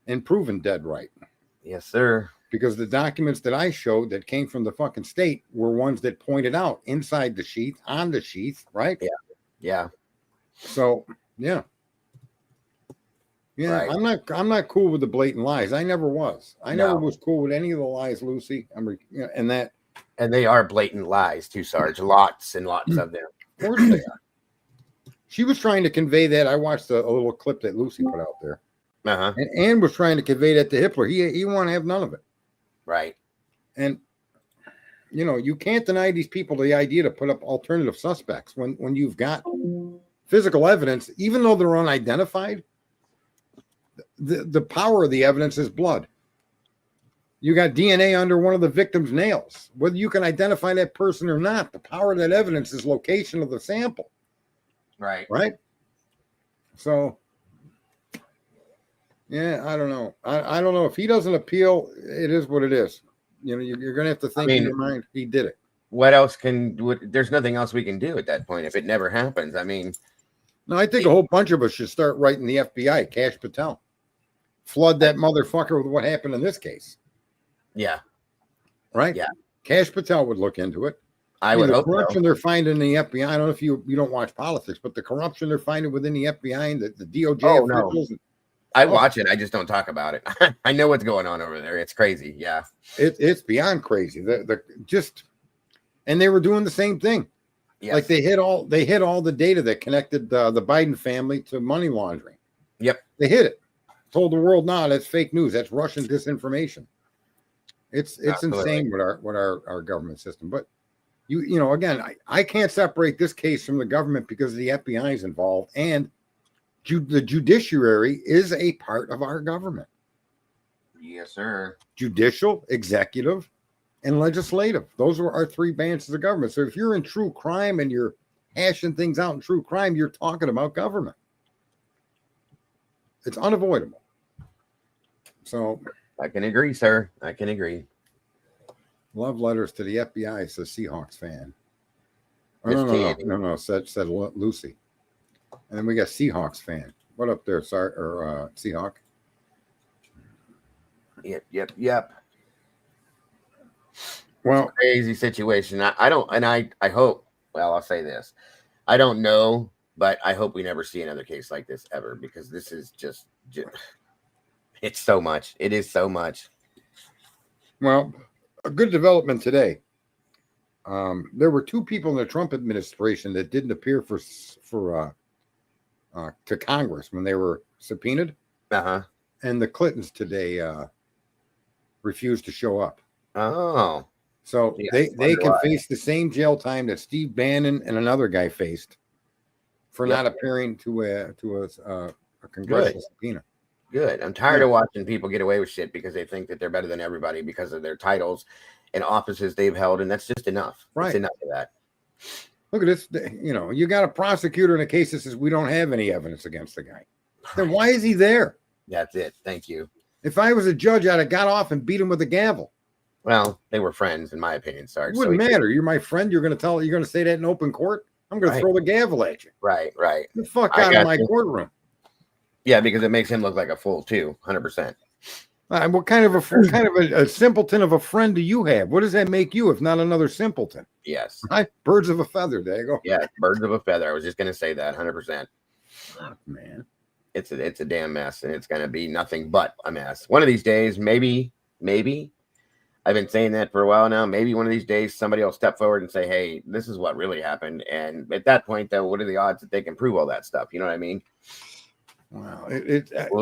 Speaker 2: and proven dead right.
Speaker 4: Yes, sir.
Speaker 2: Because the documents that I showed that came from the fucking state were ones that pointed out inside the sheath, on the sheath, right?
Speaker 4: Yeah. Yeah.
Speaker 2: So, yeah. Yeah,
Speaker 4: right.
Speaker 2: I'm not cool with the blatant lies. I never was. I never was cool with any of the lies, Lucy. And
Speaker 4: they are blatant lies too, Sarge. Lots and lots of them.
Speaker 2: Of course they are. She was trying to convey that. I watched a little clip that Lucy put out there.
Speaker 4: Uh-huh.
Speaker 2: And Ann was trying to convey that to Hitler. He wanted to have none of it.
Speaker 4: Right.
Speaker 2: And you know, you can't deny these people the idea to put up alternative suspects when you've got physical evidence, even though they're unidentified. The power of the evidence is blood. You got DNA under one of the victim's nails. Whether you can identify that person or not, the power of that evidence is location of the sample.
Speaker 4: Right.
Speaker 2: Right. So, yeah, I don't know. I don't know if he doesn't appeal. It is what it is. You know, you're going to have to think in your mind. He did it.
Speaker 4: What else there's nothing else we can do at that point if it never happens. I mean,
Speaker 2: no, I think a whole bunch of us should start writing the FBI, Cash Patel. Flood that motherfucker with what happened in this case.
Speaker 4: Yeah.
Speaker 2: Right?
Speaker 4: Yeah.
Speaker 2: Cash Patel would look into it.
Speaker 4: I would hope
Speaker 2: the corruption
Speaker 4: so.
Speaker 2: They're finding in the FBI. I don't know if you don't watch politics, but the corruption they're finding within the FBI and the DOJ officials.
Speaker 4: No. I watch it. I just don't talk about it. I know what's going on over there. It's crazy. Yeah.
Speaker 2: It's beyond crazy. And they were doing the same thing.
Speaker 4: Yes.
Speaker 2: Like they hit all the data that connected the Biden family to money laundering.
Speaker 4: Yep.
Speaker 2: They hit it. Told the world, no, that's fake news. That's Russian disinformation. It's insane what our government system. But you know, again, I can't separate this case from the government because the FBI is involved, and the judiciary is a part of our government.
Speaker 4: Yes, sir.
Speaker 2: Judicial, executive, and legislative. Those are our three branches of government. So if you're in true crime and you're hashing things out in true crime, you're talking about government. It's unavoidable. So
Speaker 4: I can agree, sir. I can agree.
Speaker 2: Love letters to the FBI, says Seahawks fan. Oh, no, said Lucy. And then we got Seahawks fan. What up there, Seahawk?
Speaker 4: Yep.
Speaker 2: Well,
Speaker 4: crazy situation. I hope, well, I'll say this. I don't know, but I hope we never see another case like this ever, because this is just it's so much. It is so much. Well,
Speaker 2: a good development today. There were two people in the Trump administration that didn't appear to Congress when they were subpoenaed.
Speaker 4: Uh-huh.
Speaker 2: And the Clintons today refused to show up.
Speaker 4: Oh,
Speaker 2: So
Speaker 4: yeah.
Speaker 2: they can face the same jail time that Steve Bannon and another guy faced for not appearing to a congressional subpoena.
Speaker 4: Good. I'm tired of watching people get away with shit because they think that they're better than everybody because of their titles and offices they've held, and that's just enough.
Speaker 2: Right.
Speaker 4: It's enough of that.
Speaker 2: Look at this. You know, you got a prosecutor in a case that says we don't have any evidence against the guy. Then why is he there?
Speaker 4: That's it. Thank you.
Speaker 2: If I was a judge, I'd have got off and beat him with a gavel.
Speaker 4: Well, they were friends, in my opinion, Sarge.
Speaker 2: It wouldn't matter. You're my friend. You're going to say that in open court. I'm going to throw the gavel at you.
Speaker 4: Right.
Speaker 2: Get the fuck out of my courtroom.
Speaker 4: Yeah, because it makes him look like a fool too. 100%.
Speaker 2: What kind of a simpleton of a friend do you have? What does that make you if not another simpleton?
Speaker 4: Yes.
Speaker 2: Right? Birds of a feather. There you go.
Speaker 4: Yeah, birds of a feather. I was just going to say that 100%.
Speaker 2: Fuck, man.
Speaker 4: It's a damn mess, and it's going to be nothing but a mess. One of these days, maybe, I've been saying that for a while now. Maybe one of these days somebody will step forward and say, hey, this is what really happened. And at that point, though, what are the odds that they can prove all that stuff? You know what I mean?
Speaker 2: Wow.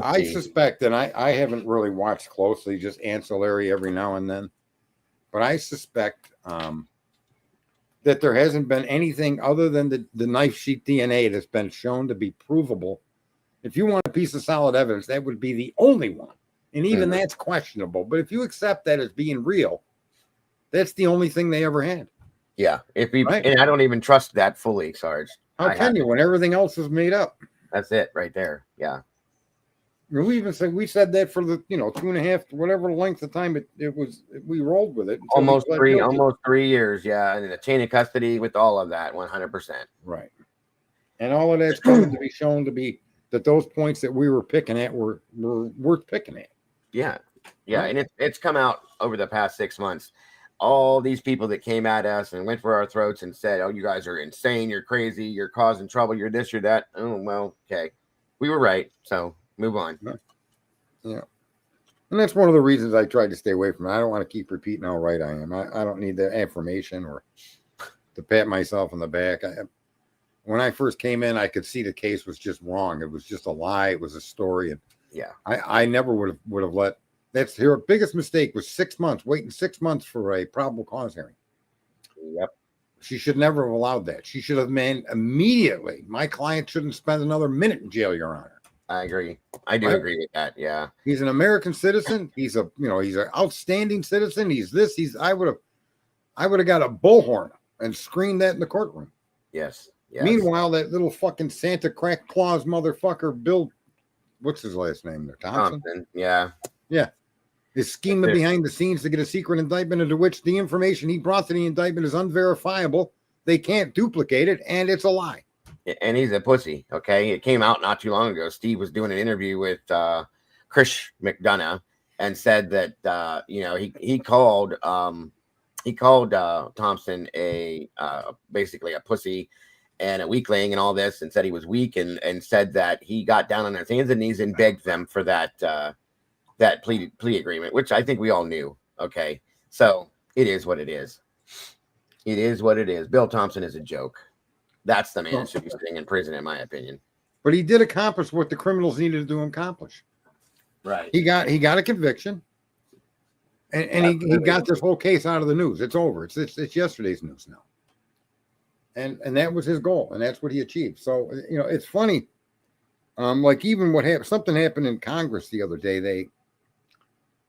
Speaker 2: I suspect, and I haven't really watched closely, just ancillary every now and then, but I suspect that there hasn't been anything other than the knife sheath DNA that's been shown to be provable. If you want a piece of solid evidence, that would be the only one. And even that's questionable. But if you accept that as being real, that's the only thing they ever had.
Speaker 4: Yeah. And I don't even trust that fully, Sarge.
Speaker 2: How can you when everything else is made up?
Speaker 4: That's it right there. Yeah.
Speaker 2: We said that for the 2.5 whatever length of time we rolled with it.
Speaker 4: Almost 3 years, yeah. And the chain of custody with all of that, 100%.
Speaker 2: Right. And all of that's going to be shown to be that those points that we were picking at were worth picking at.
Speaker 4: Yeah. Yeah. Right. And it's come out over the past 6 months. All these people that came at us and went for our throats and said, oh, you guys are insane. You're crazy. You're causing trouble. You're this, you're that. Oh, well, okay. We were right. So move on.
Speaker 2: Yeah. And that's one of the reasons I tried to stay away from it. I don't want to keep repeating how right I am. I don't need the affirmation or to pat myself on the back. When I first came in, I could see the case was just wrong. It was just a lie. It was a story. And
Speaker 4: yeah,
Speaker 2: I never would have let. That's her biggest mistake was 6 months, waiting 6 months for a probable cause hearing.
Speaker 4: Yep.
Speaker 2: She should never have allowed that. She should have been immediately. My client shouldn't spend another minute in jail, Your Honor.
Speaker 4: I agree. I do agree with that. Yeah.
Speaker 2: He's an American citizen. He's an outstanding citizen. I would have got a bullhorn and screamed that in the courtroom.
Speaker 4: Yes.
Speaker 2: Meanwhile, that little fucking Santa crack claws motherfucker, Bill, what's his last name there? Thompson?
Speaker 4: Yeah.
Speaker 2: Is scheming behind the scenes to get a secret indictment into which the information he brought to the indictment is unverifiable. They can't duplicate it, and it's a lie.
Speaker 4: And he's a pussy, okay? It came out not too long ago. Steve was doing an interview with Chris McDonough and said that he called Thompson basically a pussy and a weakling and all this, and said he was weak, and said that he got down on his hands and knees and begged them for that plea agreement, which I think we all knew. Okay, so it is what it is. It is what it is. Bill Thompson is a joke. That's the man that should be sitting in prison, in my opinion.
Speaker 2: But he did accomplish what the criminals needed to accomplish.
Speaker 4: Right.
Speaker 2: He got a conviction, and he got this whole case out of the news. It's over. It's yesterday's news now. And that was his goal, and that's what he achieved. So it's funny. Like even something happened in Congress the other day.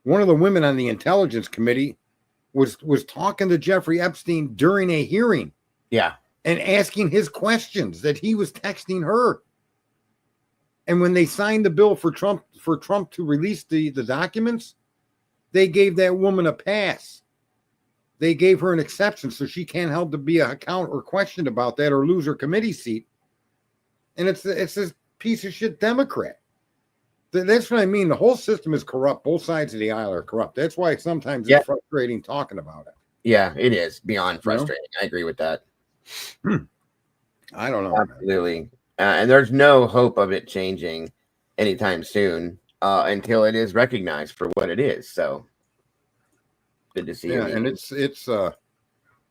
Speaker 2: One of the women on the Intelligence Committee was talking to Jeffrey Epstein during a hearing.
Speaker 4: Yeah.
Speaker 2: And asking his questions that he was texting her. And when they signed the bill for Trump to release the documents, they gave that woman a pass. They gave her an exception so she can't help to be account or questioned about that or lose her committee seat. And it's this piece of shit Democrat. That's what I mean. The whole system is corrupt. Both sides of the aisle are corrupt. That's why sometimes it's frustrating talking about it.
Speaker 4: Yeah, it is beyond frustrating. I agree with that.
Speaker 2: I don't know.
Speaker 4: Absolutely. And there's no hope of it changing anytime soon until it is recognized for what it is. So good to see you.
Speaker 2: And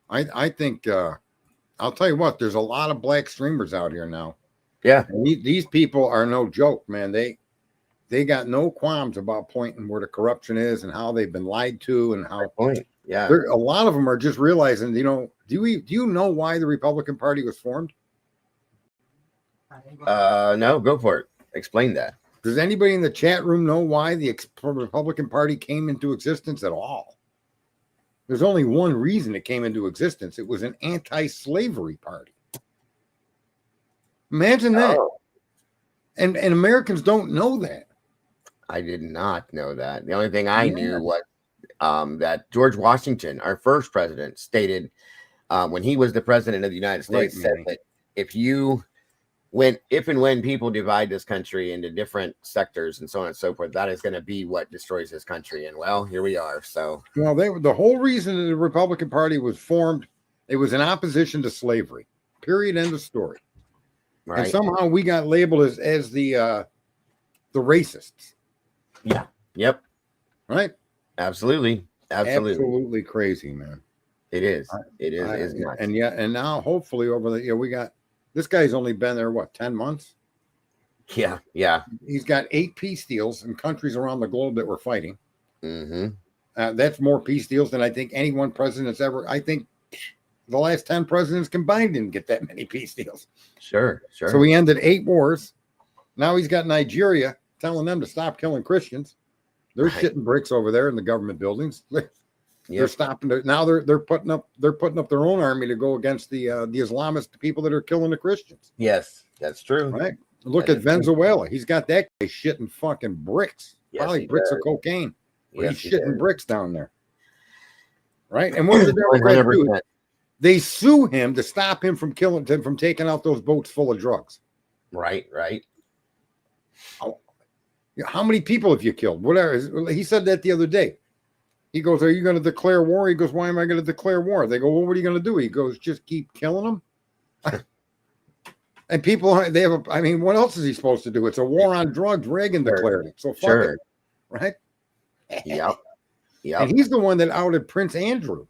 Speaker 2: I think I'll tell you what, there's a lot of black streamers out here now.
Speaker 4: Yeah.
Speaker 2: And these people are no joke, man. They got no qualms about pointing where the corruption is and how they've been lied to and how
Speaker 4: Yeah.
Speaker 2: A lot of them are just realizing, do you know why the Republican Party was formed?
Speaker 4: No, go for it. Explain that.
Speaker 2: Does anybody in the chat room know why the Republican Party came into existence at all? There's only one reason it came into existence. It was an anti-slavery party. Imagine that.
Speaker 4: Oh.
Speaker 2: And Americans don't know that.
Speaker 4: I did not know that. The only thing I knew was that George Washington, our first president, stated when he was the president of the United States, said that if and when people divide this country into different sectors and so on and so forth, that is going to be what destroys this country. And well, here we are. So,
Speaker 2: well, the whole reason the Republican Party was formed, it was in opposition to slavery. Period. End of story. Right. And somehow we got labeled as the racists.
Speaker 4: Yeah. Yep.
Speaker 2: Right.
Speaker 4: Absolutely.
Speaker 2: Absolutely crazy, man.
Speaker 4: It is. It is.
Speaker 2: And now hopefully we got. This guy's only been there, 10 months?
Speaker 4: Yeah, yeah.
Speaker 2: He's got 8 peace deals in countries around the globe that we're fighting.
Speaker 4: Mm-hmm.
Speaker 2: That's more peace deals than I think any one president's ever. I think the last 10 presidents combined didn't get that many peace deals.
Speaker 4: Sure.
Speaker 2: So he ended 8 wars. Now he's got Nigeria telling them to stop killing Christians. They're shitting bricks over there in the government buildings. They're stopping it now. They're putting up their own army to go against the Islamist people that are killing the Christians.
Speaker 4: Yes, that's true.
Speaker 2: Right. Look at Venezuela. True. He's got that guy shitting fucking bricks.
Speaker 4: Yes,
Speaker 2: probably bricks of cocaine.
Speaker 4: Yes,
Speaker 2: he's shitting bricks down there. Right. And what does the Democrats do? They sue him to stop him from taking out those boats full of drugs.
Speaker 4: Right.
Speaker 2: How many people have you killed? Whatever. He said that the other day. He goes, are you going to declare war? He goes, why am I going to declare war? They go, well, what are you going to do? He goes, just keep killing them. And people, what else is he supposed to do? It's a war on drugs. Reagan declared it. So fuck it. Right?
Speaker 4: Yep.
Speaker 2: And he's the one that outed Prince Andrew.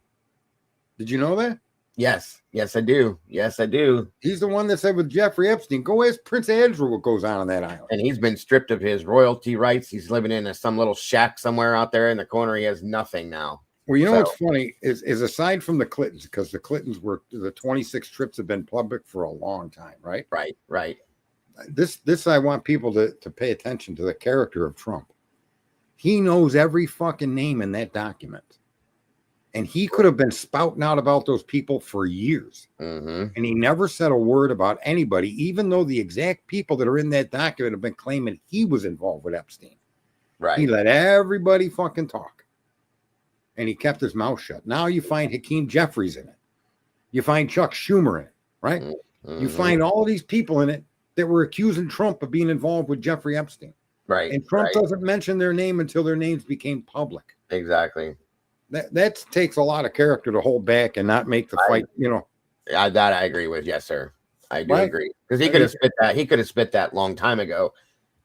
Speaker 2: Did you know that?
Speaker 4: Yes, I do.
Speaker 2: He's the one that said with Jeffrey Epstein, go ask Prince Andrew what goes on that island.
Speaker 4: And he's been stripped of his royalty rights. He's living in some little shack somewhere out there in the corner. He has nothing now.
Speaker 2: Well, what's funny is aside from the Clintons, because the Clintons the 26 trips have been public for a long time, right?
Speaker 4: Right.
Speaker 2: This I want people to pay attention to the character of Trump. He knows every fucking name in that document. And he could have been spouting out about those people for years.
Speaker 4: Mm-hmm.
Speaker 2: And he never said a word about anybody, even though the exact people that are in that document have been claiming he was involved with Epstein.
Speaker 4: Right.
Speaker 2: He let everybody fucking talk. And he kept his mouth shut. Now you find Hakeem Jeffries in it. You find Chuck Schumer in it, right?
Speaker 4: Mm-hmm.
Speaker 2: You find all these people in it that were accusing Trump of being involved with Jeffrey Epstein.
Speaker 4: Right.
Speaker 2: And Trump doesn't mention their name until their names became public.
Speaker 4: Exactly.
Speaker 2: That takes a lot of character to hold back and not make the fight,
Speaker 4: That I agree with. Yes, sir. I do agree. Because he could have spit that. He could have spit that long time ago,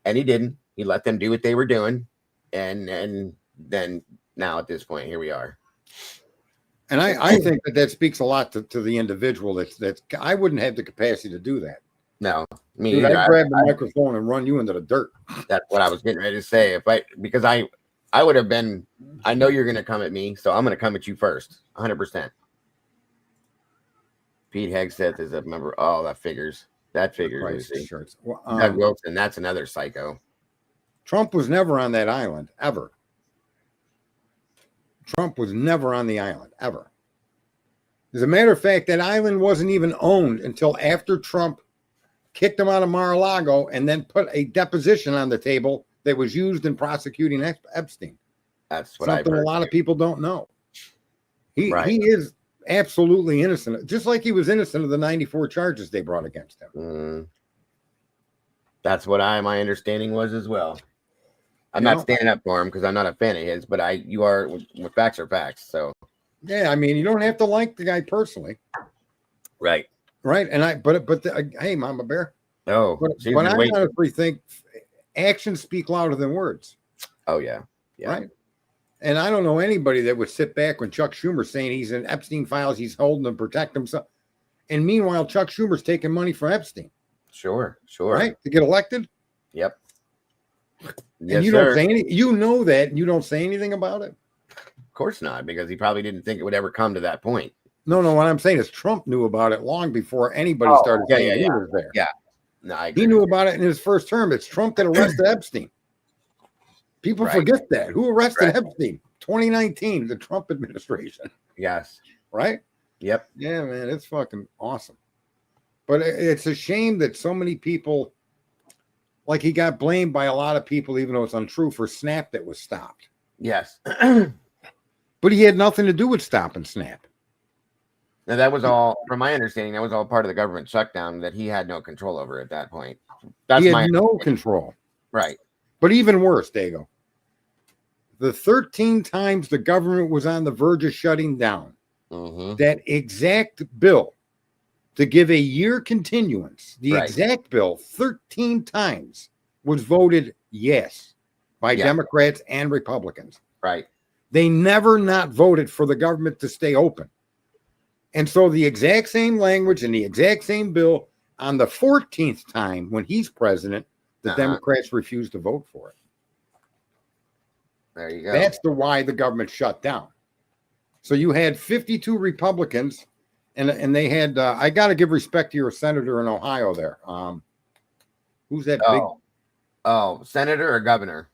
Speaker 4: and he didn't. He let them do what they were doing, and then now at this point, here we are.
Speaker 2: And I think that speaks a lot to the individual. That's I wouldn't have the capacity to do that.
Speaker 4: No, me
Speaker 2: Dude,
Speaker 4: either.
Speaker 2: I'd grab the microphone and run you into the dirt.
Speaker 4: That's what I was getting ready to say. Because I would have been, I know you're going to come at me, so I'm going to come at you first, 100%. Pete Hegseth is a member. Oh, that figures. That figures.
Speaker 2: Well,
Speaker 4: Doug Wilson, that's another psycho.
Speaker 2: Trump was never on that island, ever. Trump was never on the island, ever. As a matter of fact, that island wasn't even owned until after Trump kicked him out of Mar-a-Lago and then put a deposition on the table that was used in prosecuting Epstein.
Speaker 4: That's what
Speaker 2: something a lot of people don't know. He is absolutely innocent, just like he was innocent of the 94 charges they brought against him.
Speaker 4: That's what my understanding was as well. I'm not standing up for him because I'm not a fan of his, but you are. With facts are facts. So
Speaker 2: yeah, I mean, you don't have to like the guy personally,
Speaker 4: right?
Speaker 2: And hey, Mama Bear.
Speaker 4: Oh,
Speaker 2: but I honestly think actions speak louder than words.
Speaker 4: Oh yeah,
Speaker 2: right. And I don't know anybody that would sit back when Chuck Schumer's saying he's in Epstein files, he's holding to protect himself, and meanwhile Chuck Schumer's taking money from Epstein.
Speaker 4: Sure,
Speaker 2: right, to get elected.
Speaker 4: Yep.
Speaker 2: And you don't say anything. You know that, and you don't say anything about it.
Speaker 4: Of course not, because he probably didn't think it would ever come to that point.
Speaker 2: No, what I'm saying is Trump knew about it long before anybody
Speaker 4: Oh,
Speaker 2: started
Speaker 4: yeah,
Speaker 2: saying
Speaker 4: yeah,
Speaker 2: he
Speaker 4: yeah.
Speaker 2: was there.
Speaker 4: Yeah. No, I agree.
Speaker 2: He knew about it in his first term. It's Trump that arrested Epstein. People
Speaker 4: Right.
Speaker 2: forget that. Who arrested
Speaker 4: Right.
Speaker 2: Epstein? 2019, the Trump administration.
Speaker 4: Yes.
Speaker 2: Right?
Speaker 4: Yep.
Speaker 2: Yeah, man, it's fucking awesome. But it's a shame that so many people, like he got blamed by a lot of people, even though it's untrue, for Snap that was stopped.
Speaker 4: Yes.
Speaker 2: But he had nothing to do with stopping Snap.
Speaker 4: Now, that was all, from my understanding, that was all part of the government shutdown that he had no control over at that point. That's
Speaker 2: He had no control.
Speaker 4: Right.
Speaker 2: But even worse, Dago, the 13 times the government was on the verge of shutting down, that exact bill to give a year continuance, the exact bill 13 times was voted yes by Democrats and Republicans.
Speaker 4: Right.
Speaker 2: They never not voted for the government to stay open. And so the exact same language and the exact same bill on the 14th time when he's president, the Democrats refused to vote for it.
Speaker 4: There you go.
Speaker 2: That's why the government shut down. So you had 52 Republicans, and they had. I got to give respect to your senator in Ohio there. Who's that big?
Speaker 4: Oh, senator or governor?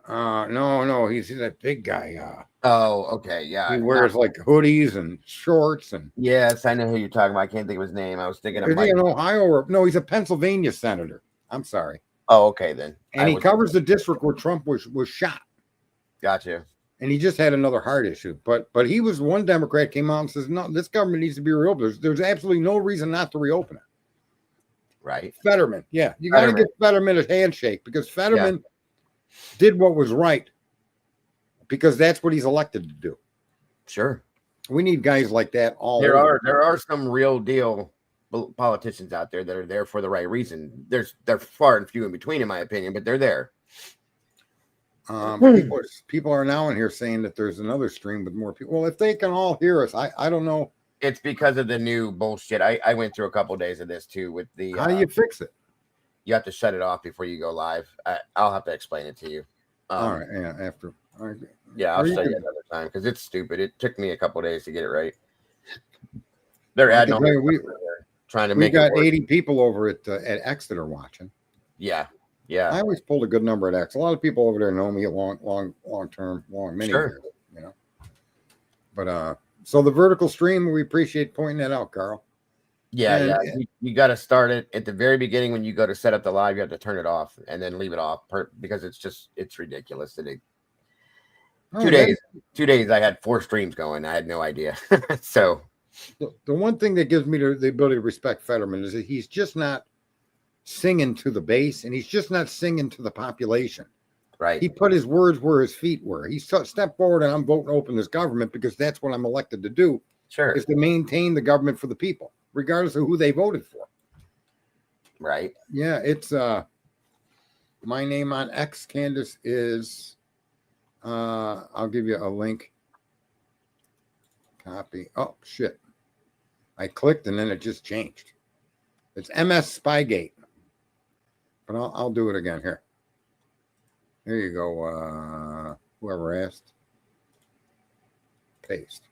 Speaker 2: No, he's that big guy.
Speaker 4: Okay, yeah.
Speaker 2: He wears like hoodies and shorts and.
Speaker 4: Yes, I know who you're talking about. I can't think of his name. I was thinking of.
Speaker 2: Is he in Ohio or no? He's a Pennsylvania senator. I'm sorry.
Speaker 4: Oh, okay then.
Speaker 2: And he covers the district where Trump was shot.
Speaker 4: Gotcha.
Speaker 2: And he just had another heart issue. But he was one Democrat came out and says, no, this government needs to be reopened. There's absolutely no reason not to reopen it.
Speaker 4: Right.
Speaker 2: Fetterman. Yeah. You got to give Fetterman a handshake because Fetterman did what was right because that's what he's elected to do.
Speaker 4: Sure.
Speaker 2: We need guys like that all
Speaker 4: there
Speaker 2: over.
Speaker 4: There are some real deal politicians out there that are there for the right reason. They're far and few in between, in my opinion, but they're there.
Speaker 2: People are now in here saying that there's another stream with more people. Well, if they can all hear us, I don't know.
Speaker 4: It's because of the new bullshit. I went through a couple of days of this too with the.
Speaker 2: How do you fix it?
Speaker 4: You have to shut it off before you go live. I'll have to explain it to you.
Speaker 2: All right. Yeah. After. All right.
Speaker 4: Yeah, I'll show you another time because it's stupid. It took me a couple of days to get it right. They're adding on. Trying to make. We
Speaker 2: got 80 people over at Exeter watching.
Speaker 4: Yeah. Yeah.
Speaker 2: I always pulled a good number at X. A lot of people over there know me long term, many years, you know. But so the vertical stream, we appreciate pointing that out, Carl.
Speaker 4: Yeah, you got to start it at the very beginning when you go to set up the live. You have to turn it off and then leave it off because it's ridiculous. 2 days. 2 days. I had 4 streams going. I had no idea. So
Speaker 2: the one thing that gives me the ability to respect Fetterman is that he's just not singing to the base and he's just not singing to the population.
Speaker 4: Right.
Speaker 2: He put his words where his feet were. He stepped forward and I'm voting to open this government because that's what I'm elected to do.
Speaker 4: Sure.
Speaker 2: Is to maintain the government for the people, regardless of who they voted for.
Speaker 4: Right.
Speaker 2: Yeah, it's my name on X, Candace, is I'll give you a link. Copy. Oh shit. I clicked and then it just changed. It's MS Spygate. But I'll do it again here. There you go. Whoever asked. Paste.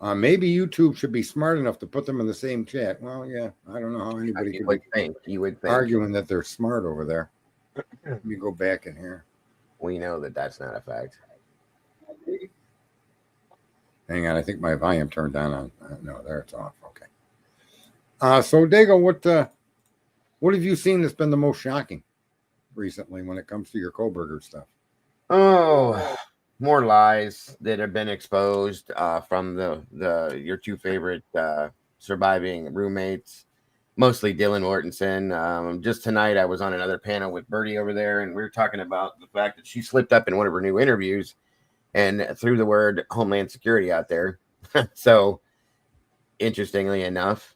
Speaker 2: Maybe YouTube should be smart enough to put them in the same chat. Well, yeah, I don't know how anybody could
Speaker 4: you would think
Speaker 2: arguing that they're smart over there. Let me go back in here.
Speaker 4: We know that that's not a fact.
Speaker 2: Hang on, I think my volume turned down on. No, there it's off. Okay. So Dago, what have you seen that's been the most shocking recently when it comes to your Koberger stuff?
Speaker 4: Oh, more lies that have been exposed from your 2 favorite surviving roommates, mostly Dylan Mortensen. Just tonight, I was on another panel with Bertie over there, and we were talking about the fact that she slipped up in one of her new interviews and threw the word Homeland Security out there. So, interestingly enough,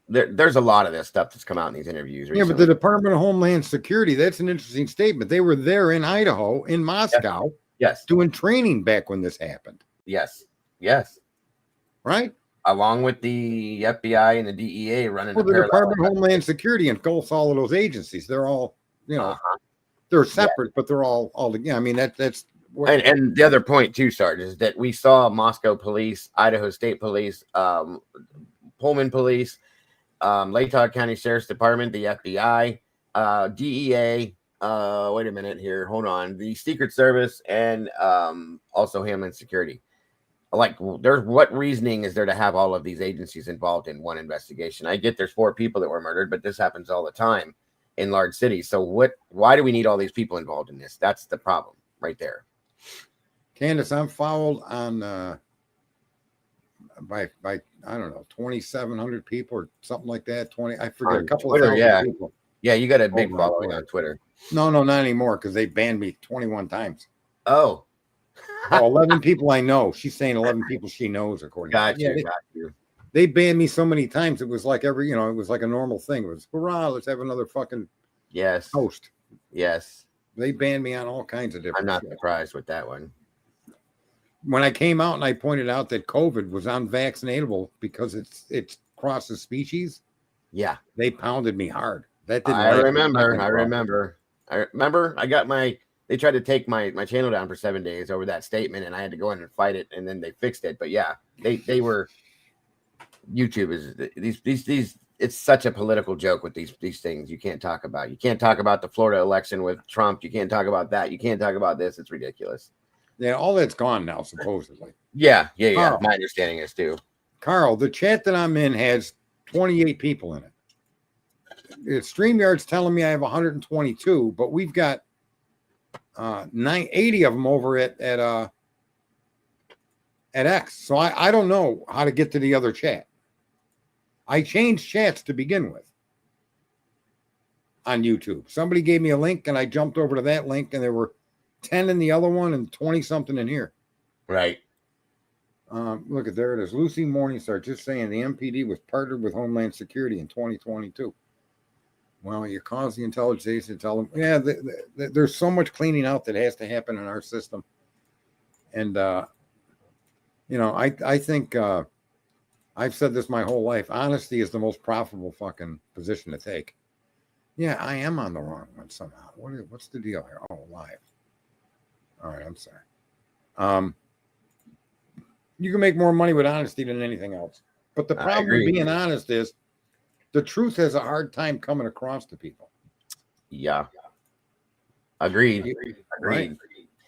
Speaker 4: there's a lot of this stuff that's come out in these interviews recently.
Speaker 2: Yeah, but the Department of Homeland Security, that's an interesting statement. They were there in Idaho, in Moscow,
Speaker 4: yes,
Speaker 2: doing training back when this happened.
Speaker 4: Yes.
Speaker 2: Right?
Speaker 4: Along with the FBI and the DEA running
Speaker 2: the Department of Homeland Security engulfs all of those agencies. They're all, they're separate, but they're all together. I mean, that's
Speaker 4: And the other point too, Sarge, is that we saw Moscow police, Idaho State Police, Pullman Police, Latah County Sheriff's Department, the FBI, DEA. Wait a minute here. Hold on. The Secret Service and also Homeland Security. Like, there's what reasoning is there to have all of these agencies involved in one investigation? I get there's 4 people that were murdered, but this happens all the time in large cities. So why do we need all these people involved in this? That's the problem right there.
Speaker 2: Candace, I'm followed on by I don't know 2,700 people or something like that. I forget,
Speaker 4: On
Speaker 2: a couple
Speaker 4: Twitter,
Speaker 2: of
Speaker 4: yeah.
Speaker 2: thousand people.
Speaker 4: Yeah, you got a big
Speaker 2: Oh,
Speaker 4: following on Twitter.
Speaker 2: No, not anymore because they banned me 21 times.
Speaker 4: Oh.
Speaker 2: Well, 11 people I know. She's saying 11 people she knows, according
Speaker 4: Got
Speaker 2: to
Speaker 4: you. Got you.
Speaker 2: They banned me so many times. It was like it was like a normal thing. It was, hurrah, let's have another fucking host.
Speaker 4: Yes.
Speaker 2: They banned me on all kinds of different
Speaker 4: I'm not
Speaker 2: shit.
Speaker 4: surprised with that one.
Speaker 2: When I came out and I pointed out that COVID was unvaccinatable because it crosses species,
Speaker 4: yeah,
Speaker 2: they pounded me hard. That didn't
Speaker 4: I
Speaker 2: last.
Speaker 4: remember. I got they tried to take my channel down for 7 days over that statement, and I had to go in and fight it, and then they fixed it. But yeah, they were YouTube is these it's such a political joke with these things you can't talk about. You can't talk about the Florida election with Trump. You can't talk about that. You can't talk about this. It's ridiculous.
Speaker 2: Yeah, all that's gone now, supposedly.
Speaker 4: Yeah.
Speaker 2: Carl.
Speaker 4: My understanding is too.
Speaker 2: Carl, the chat that I'm in has 28 people in it. StreamYard's telling me I have 122, but we've got 980 of them over at X. So I don't know how to get to the other chat. I changed chats to begin with on YouTube. Somebody gave me a link and I jumped over to that link, and there were 10 in the other one and 20 something in here.
Speaker 4: Right.
Speaker 2: Look at, there it is. Lucy Morningstar just saying the MPD was partnered with Homeland Security in 2022. Well, you cause the intelligence agency to tell them, yeah, there's so much cleaning out that has to happen in our system. And, I think I've said this my whole life. Honesty is the most profitable fucking position to take. Yeah, I am on the wrong one somehow. What's the deal here? Oh, live. All right, I'm sorry. You can make more money with honesty than anything else. But the problem with being honest is the truth has a hard time coming across to people.
Speaker 4: Yeah. Agreed.
Speaker 2: Right?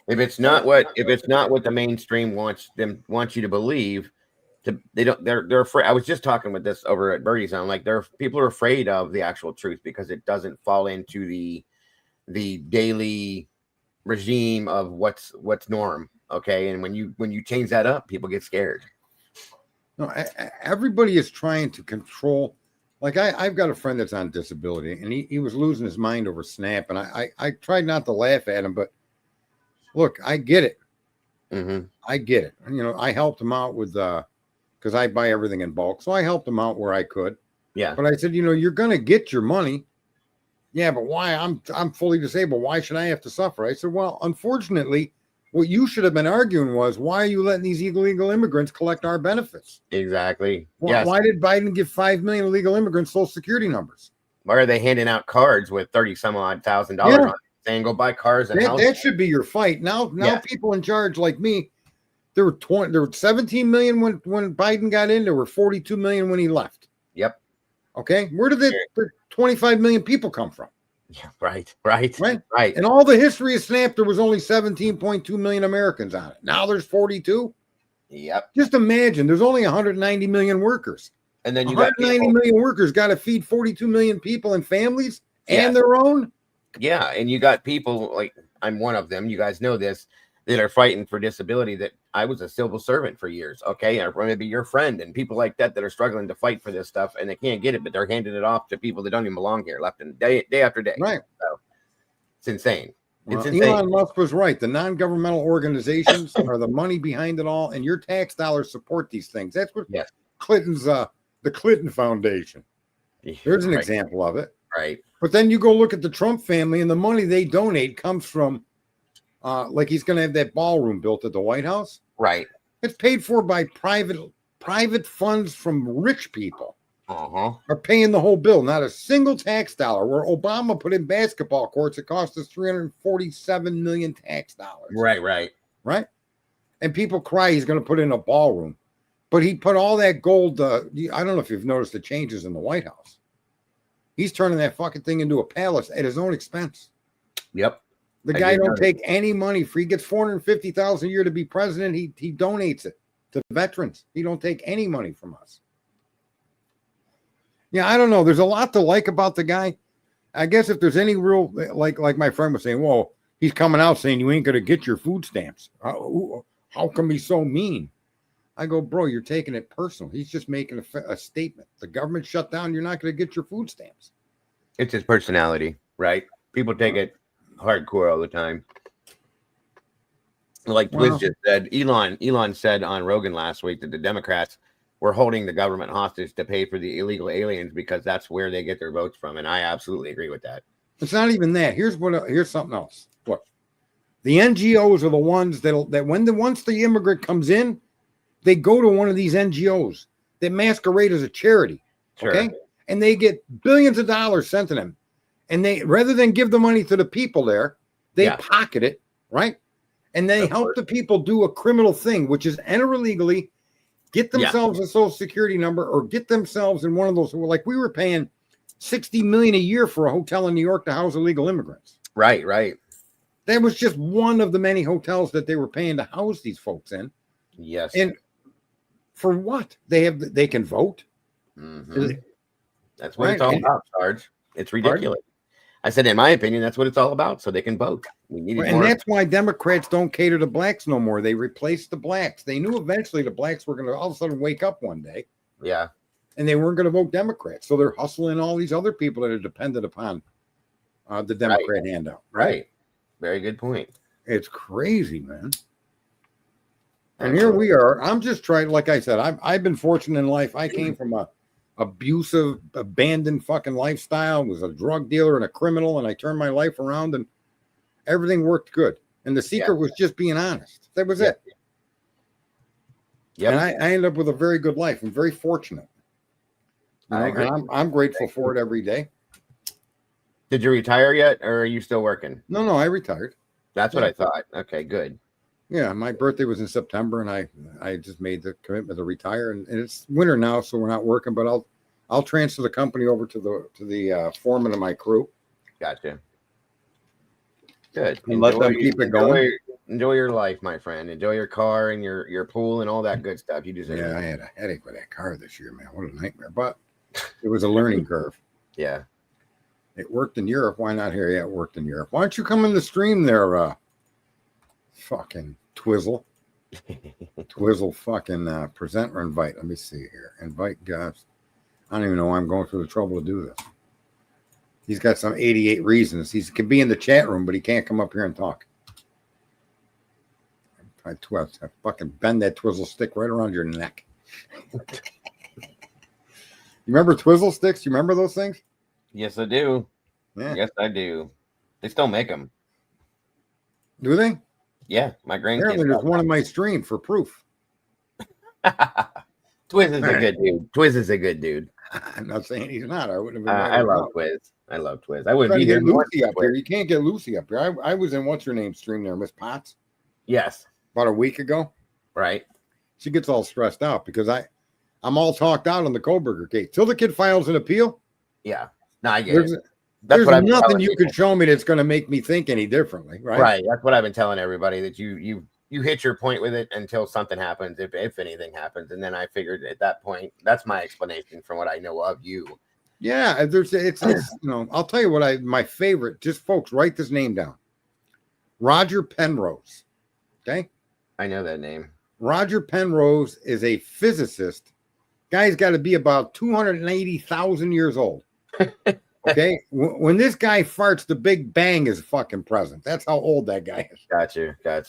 Speaker 4: If it's not what the mainstream wants you to believe, they're afraid. I was just talking with this over at Birdie's Zone. Like, people are afraid of the actual truth because it doesn't fall into the daily regime of what's norm. Okay. And when you change that up, people get scared.
Speaker 2: No, everybody is trying to control. Like, I've got a friend that's on disability, and he was losing his mind over Snap, and I tried not to laugh at him, but look, I get it.
Speaker 4: Mm-hmm.
Speaker 2: I get it. I helped him out with because I buy everything in bulk, so I helped him out where I could.
Speaker 4: Yeah.
Speaker 2: But I said, you're gonna get your money. Yeah, but why? I'm fully disabled. Why should I have to suffer? I said, well, unfortunately, what you should have been arguing was, why are you letting these illegal immigrants collect our benefits?
Speaker 4: Exactly.
Speaker 2: Yes. Why did Biden give 5 million illegal immigrants Social Security numbers?
Speaker 4: Why are they handing out cards with $30,000 on it, saying go buy cars and houses?
Speaker 2: That should be your fight. Now people in charge like me, there were 17 million when Biden got in. There were 42 million when he left.
Speaker 4: Yep.
Speaker 2: Okay. Where did the 25 million people come from?
Speaker 4: Yeah, right.
Speaker 2: And all the history of Snap, there was only 17.2 million Americans on it. Now there's 42.
Speaker 4: Yep.
Speaker 2: Just imagine, there's only 190 million workers.
Speaker 4: And then you
Speaker 2: 190 million workers got to feed 42 million people and families and their own.
Speaker 4: Yeah, and you got people like, I'm one of them. You guys know this, that are fighting for disability. That I was a civil servant for years. Okay, or maybe your friend and people like that are struggling to fight for this stuff, and they can't get it, but they're handing it off to people that don't even belong here, left and day after day. Right. So it's insane. It's insane.
Speaker 2: Elon Musk was right. The non-governmental organizations are the money behind it all, and your tax dollars support these things. That's what Clinton's the Clinton Foundation. There's an example of it.
Speaker 4: Right.
Speaker 2: But then you go look at the Trump family, and the money they donate comes from, like, he's going to have that ballroom built at the White House.
Speaker 4: Right.
Speaker 2: It's paid for by private funds from rich people. are paying the whole bill. Not a single tax dollar. Where Obama put in basketball courts, it cost us 347 million tax dollars.
Speaker 4: Right.
Speaker 2: And people cry he's going to put in a ballroom. But he put all that gold. I don't know if you've noticed the changes in the White House. He's turning that fucking thing into a palace at his own expense.
Speaker 4: Yep.
Speaker 2: The guy don't take any money for. He gets $450,000 a year to be president. He donates it to veterans. He don't take any money from us. Yeah, I don't know. There's a lot to like about the guy. I guess if there's any real, like my friend was saying, well, he's coming out saying you ain't gonna get your food stamps. How come he's so mean? I go, bro, you're taking it personal. He's just making a statement. The government shut down. You're not going to get your food stamps.
Speaker 4: It's his personality, right? People take it hardcore all the time. Like Twiz just said, Elon said on Rogan last week that the Democrats were holding the government hostage to pay for the illegal aliens because that's where they get their votes from. And I absolutely agree with that.
Speaker 2: It's not even that. Here's something else. Look, the NGOs are the ones that once the immigrant comes in, they go to one of these NGOs that masquerade as a charity, okay? And they get billions of dollars sent to them. And they, rather than give the money to the people there, they pocket it, right? And they help the people do a criminal thing, which is enter illegally, get themselves a social security number, or get themselves in one of those, like we were paying $60 million a year for a hotel in New York to house illegal immigrants.
Speaker 4: Right.
Speaker 2: That was just one of the many hotels that they were paying to house these folks in.
Speaker 4: Yes.
Speaker 2: And for what? They can vote.
Speaker 4: Mm-hmm. That's what it's all about, Sarge. It's ridiculous. I said, in my opinion, that's what it's all about. So they can vote. We need more.
Speaker 2: And that's why Democrats don't cater to blacks no more. They replaced the blacks. They knew eventually the blacks were going to all of a sudden wake up one day.
Speaker 4: Yeah.
Speaker 2: And they weren't going to vote Democrats. So they're hustling all these other people that are dependent upon the Democrat handout.
Speaker 4: Right. Very good point.
Speaker 2: It's crazy, man. And here we are. I'm just trying, like I said, I've been fortunate in life. I came from a abusive, abandoned fucking lifestyle, was a drug dealer and a criminal, and I turned my life around and everything worked good. And the secret was just being honest. That was it. And I ended up with a very good life. I'm very fortunate. I agree. And I'm grateful for it every day.
Speaker 4: Did you retire yet, or are you still working?
Speaker 2: No, I retired.
Speaker 4: That's what I thought. Okay, good.
Speaker 2: Yeah, my birthday was in September, and I just made the commitment to retire. And it's winter now, so we're not working. But I'll transfer the company over to the foreman of my crew.
Speaker 4: Gotcha. Good.
Speaker 2: And let them keep it going.
Speaker 4: Enjoy your life, my friend. Enjoy your car and your pool and all that good stuff. You deserve it.
Speaker 2: I had a headache with that car this year, man. What a nightmare! But it was a learning curve.
Speaker 4: Yeah.
Speaker 2: It worked in Europe. Why not here? Yeah, it worked in Europe. Why don't you come in the stream there, fucking Twizzle? Twizzle fucking present or invite. Let me see here. Invite guys. I don't even know why I'm going through the trouble to do this. He's got some 88 reasons. He can be in the chat room, but he can't come up here and talk. I fucking bend that Twizzle stick right around your neck. You remember Twizzle sticks? You remember those things?
Speaker 4: Yes, I do.
Speaker 2: Yeah.
Speaker 4: Yes, I do. They still make them.
Speaker 2: Do they?
Speaker 4: Yeah, my grandkids.
Speaker 2: Apparently, there's one in my stream for proof.
Speaker 4: Twiz is a good dude. Twiz is a good dude.
Speaker 2: I'm not saying he's not. I wouldn't have been.
Speaker 4: I love Twiz. I love Twiz. I wouldn't be
Speaker 2: here.
Speaker 4: here.
Speaker 2: Lucy up here. You can't get Lucy up here. I was in what's her name stream there, Miss Potts.
Speaker 4: Yes.
Speaker 2: About a week ago.
Speaker 4: Right.
Speaker 2: She gets all stressed out because I'm all talked out on the Kohlberger case. Till the kid files an appeal.
Speaker 4: Yeah. No, I get it.
Speaker 2: There's nothing you could show me that's going to make me think any differently, right?
Speaker 4: Right. That's what I've been telling everybody, that you hit your point with it until something happens, if anything happens, and then I figured at that point, that's my explanation from what I know of you.
Speaker 2: Yeah, it's I'll tell you what my favorite. Just folks, write this name down. Roger Penrose. Okay,
Speaker 4: I know that name.
Speaker 2: Roger Penrose is a physicist. Guy's got to be about 280,000 years old. Okay, when this guy farts, the Big Bang is fucking present. That's how old that guy is.
Speaker 4: Got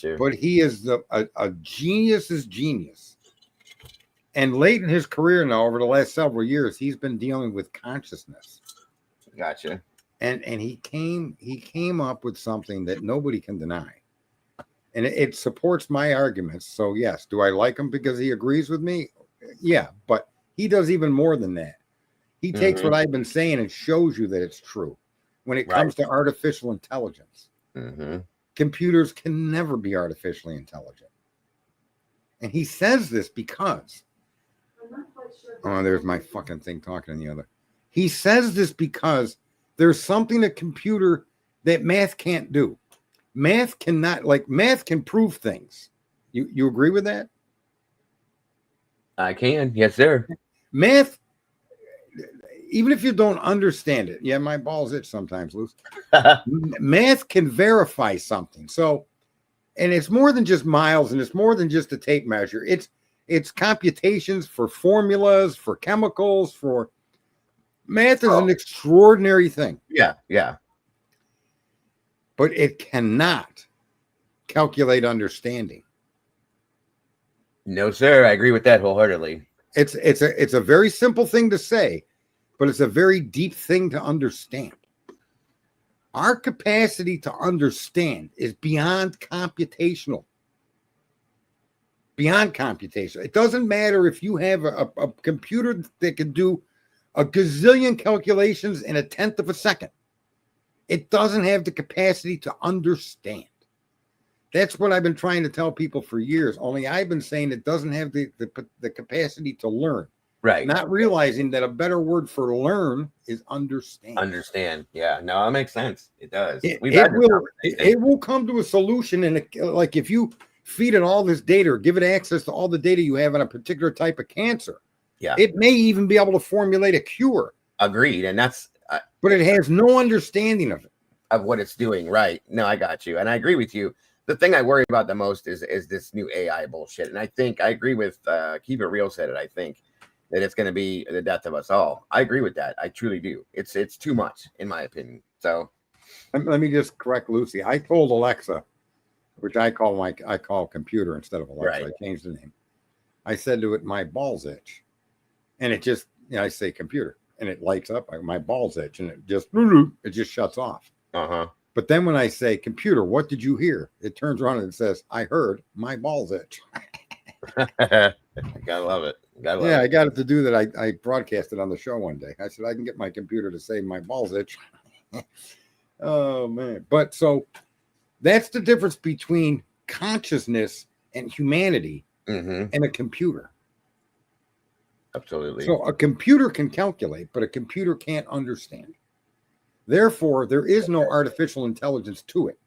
Speaker 4: you.
Speaker 2: But he is a genius's genius. And late in his career now, over the last several years, he's been dealing with consciousness.
Speaker 4: Gotcha.
Speaker 2: And he came up with something that nobody can deny. And it supports my arguments. So yes, do I like him because he agrees with me? Yeah, but he does even more than that. He takes what I've been saying and shows you that it's true. When it comes to artificial intelligence, computers can never be artificially intelligent. And he says this because, oh, there's my fucking thing talking to the other. He says this because there's something a computer that math can't do. Math cannot, like math can prove things. You agree with that?
Speaker 4: I can. Yes, sir.
Speaker 2: Math, even if you don't understand it, yeah, my balls itch sometimes, Luce. Math can verify something. So, and it's more than just miles, and it's more than just a tape measure. It's computations for formulas, for chemicals, for math is an extraordinary thing.
Speaker 4: Yeah, yeah.
Speaker 2: But it cannot calculate understanding.
Speaker 4: No, sir. I agree with that wholeheartedly.
Speaker 2: It's a very simple thing to say, but it's a very deep thing to understand. Our capacity to understand is beyond computational. Beyond computation. It doesn't matter if you have a computer that can do a gazillion calculations in a tenth of a second. It doesn't have the capacity to understand. That's what I've been trying to tell people for years. Only I've been saying it doesn't have the capacity to learn.
Speaker 4: Right.
Speaker 2: Not realizing that a better word for learn is understand.
Speaker 4: Understand. Yeah. No, that makes sense. It does.
Speaker 2: It will come to a solution. And like if you feed it all this data or give it access to all the data you have on a particular type of cancer,
Speaker 4: yeah,
Speaker 2: it may even be able to formulate a cure.
Speaker 4: Agreed. And that's
Speaker 2: but it has no understanding of it.
Speaker 4: Of what it's doing. Right. No, I got you. And I agree with you. The thing I worry about the most is this new AI bullshit. And I think I agree with Keep It Real said it, I think, that it's going to be the death of us all. I agree with that. I truly do. It's too much, in my opinion. So
Speaker 2: let me just correct Lucy. I told Alexa, which I call computer instead of Alexa.
Speaker 4: Right.
Speaker 2: I changed the name. I said to it, my balls itch. And it just, I say computer and it lights up. My balls itch and it just shuts off. But then when I say computer, what did you hear? It turns around and it says, I heard my balls itch.
Speaker 4: Gotta love it.
Speaker 2: I got it to do that. I broadcasted on the show one day. I said, I can get my computer to say my balls itch. Oh, man. But so that's the difference between consciousness and humanity and a computer.
Speaker 4: Absolutely.
Speaker 2: So a computer can calculate, but a computer can't understand. Therefore, there is no artificial intelligence to it.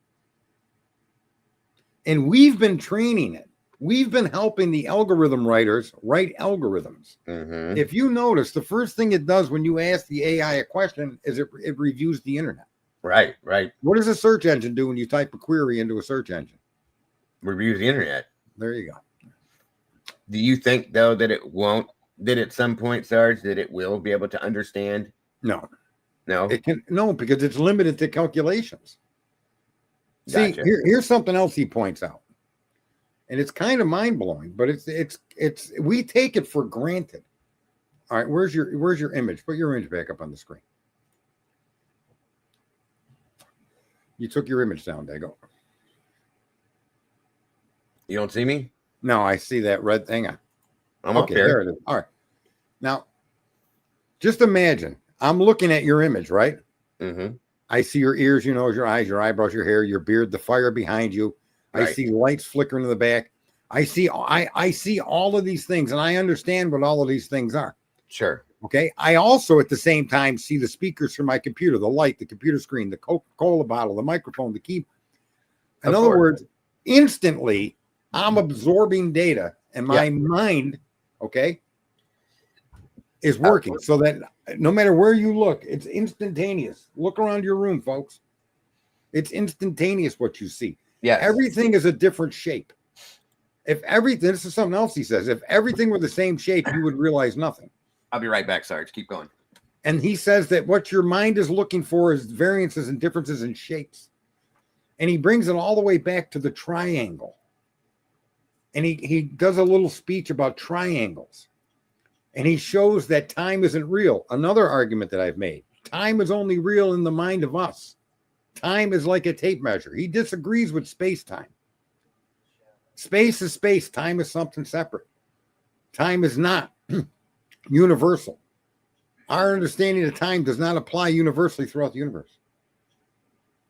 Speaker 2: And we've been training it. We've been helping the algorithm writers write algorithms. If you notice, the first thing it does when you ask the AI a question is it reviews the internet.
Speaker 4: Right, right.
Speaker 2: What does a search engine do when you type a query into a search engine?
Speaker 4: Reviews the internet.
Speaker 2: There you go.
Speaker 4: Do you think, though, that it won't, that at some point, Sarge, that it will be able to understand?
Speaker 2: No.
Speaker 4: No?
Speaker 2: It can, no, because it's limited to calculations.
Speaker 4: Gotcha.
Speaker 2: See, here's something else he points out. And it's kind of mind-blowing, but it's we take it for granted. All right, where's your image? Put your image back up on the screen. You took your image down, Dago.
Speaker 4: You don't see me?
Speaker 2: No, I see that red thing.
Speaker 4: I'm up there.
Speaker 2: There it is. All right. Now, just imagine I'm looking at your image, right? I see your ears, your nose, your eyes, your eyebrows, your hair, your beard, the fire behind you. Right. I see lights flickering in the back. I see all of these things, and I understand what all of these things are.
Speaker 4: Sure.
Speaker 2: Okay. I also, at the same time, see the speakers from my computer, the light, the computer screen, the Coca-Cola bottle, the microphone, the key. In other words, instantly, I'm absorbing data, and my mind, is working so that no matter where you look, it's instantaneous. Look around your room, folks. It's instantaneous what you see.
Speaker 4: Yeah.
Speaker 2: Everything is a different shape. If everything, this is something else he says, if everything were the same shape, you would realize nothing.
Speaker 4: I'll be right back, Sarge. Keep going.
Speaker 2: And he says that what your mind is looking for is variances and differences in shapes. And he brings it all the way back to the triangle. And he does a little speech about triangles. And he shows that time isn't real. Another argument that I've made. Time is only real in the mind of us. Time is like a tape measure. He disagrees with space-time. Space is space. Time is something separate. Time is not universal. Our understanding of time does not apply universally throughout the universe.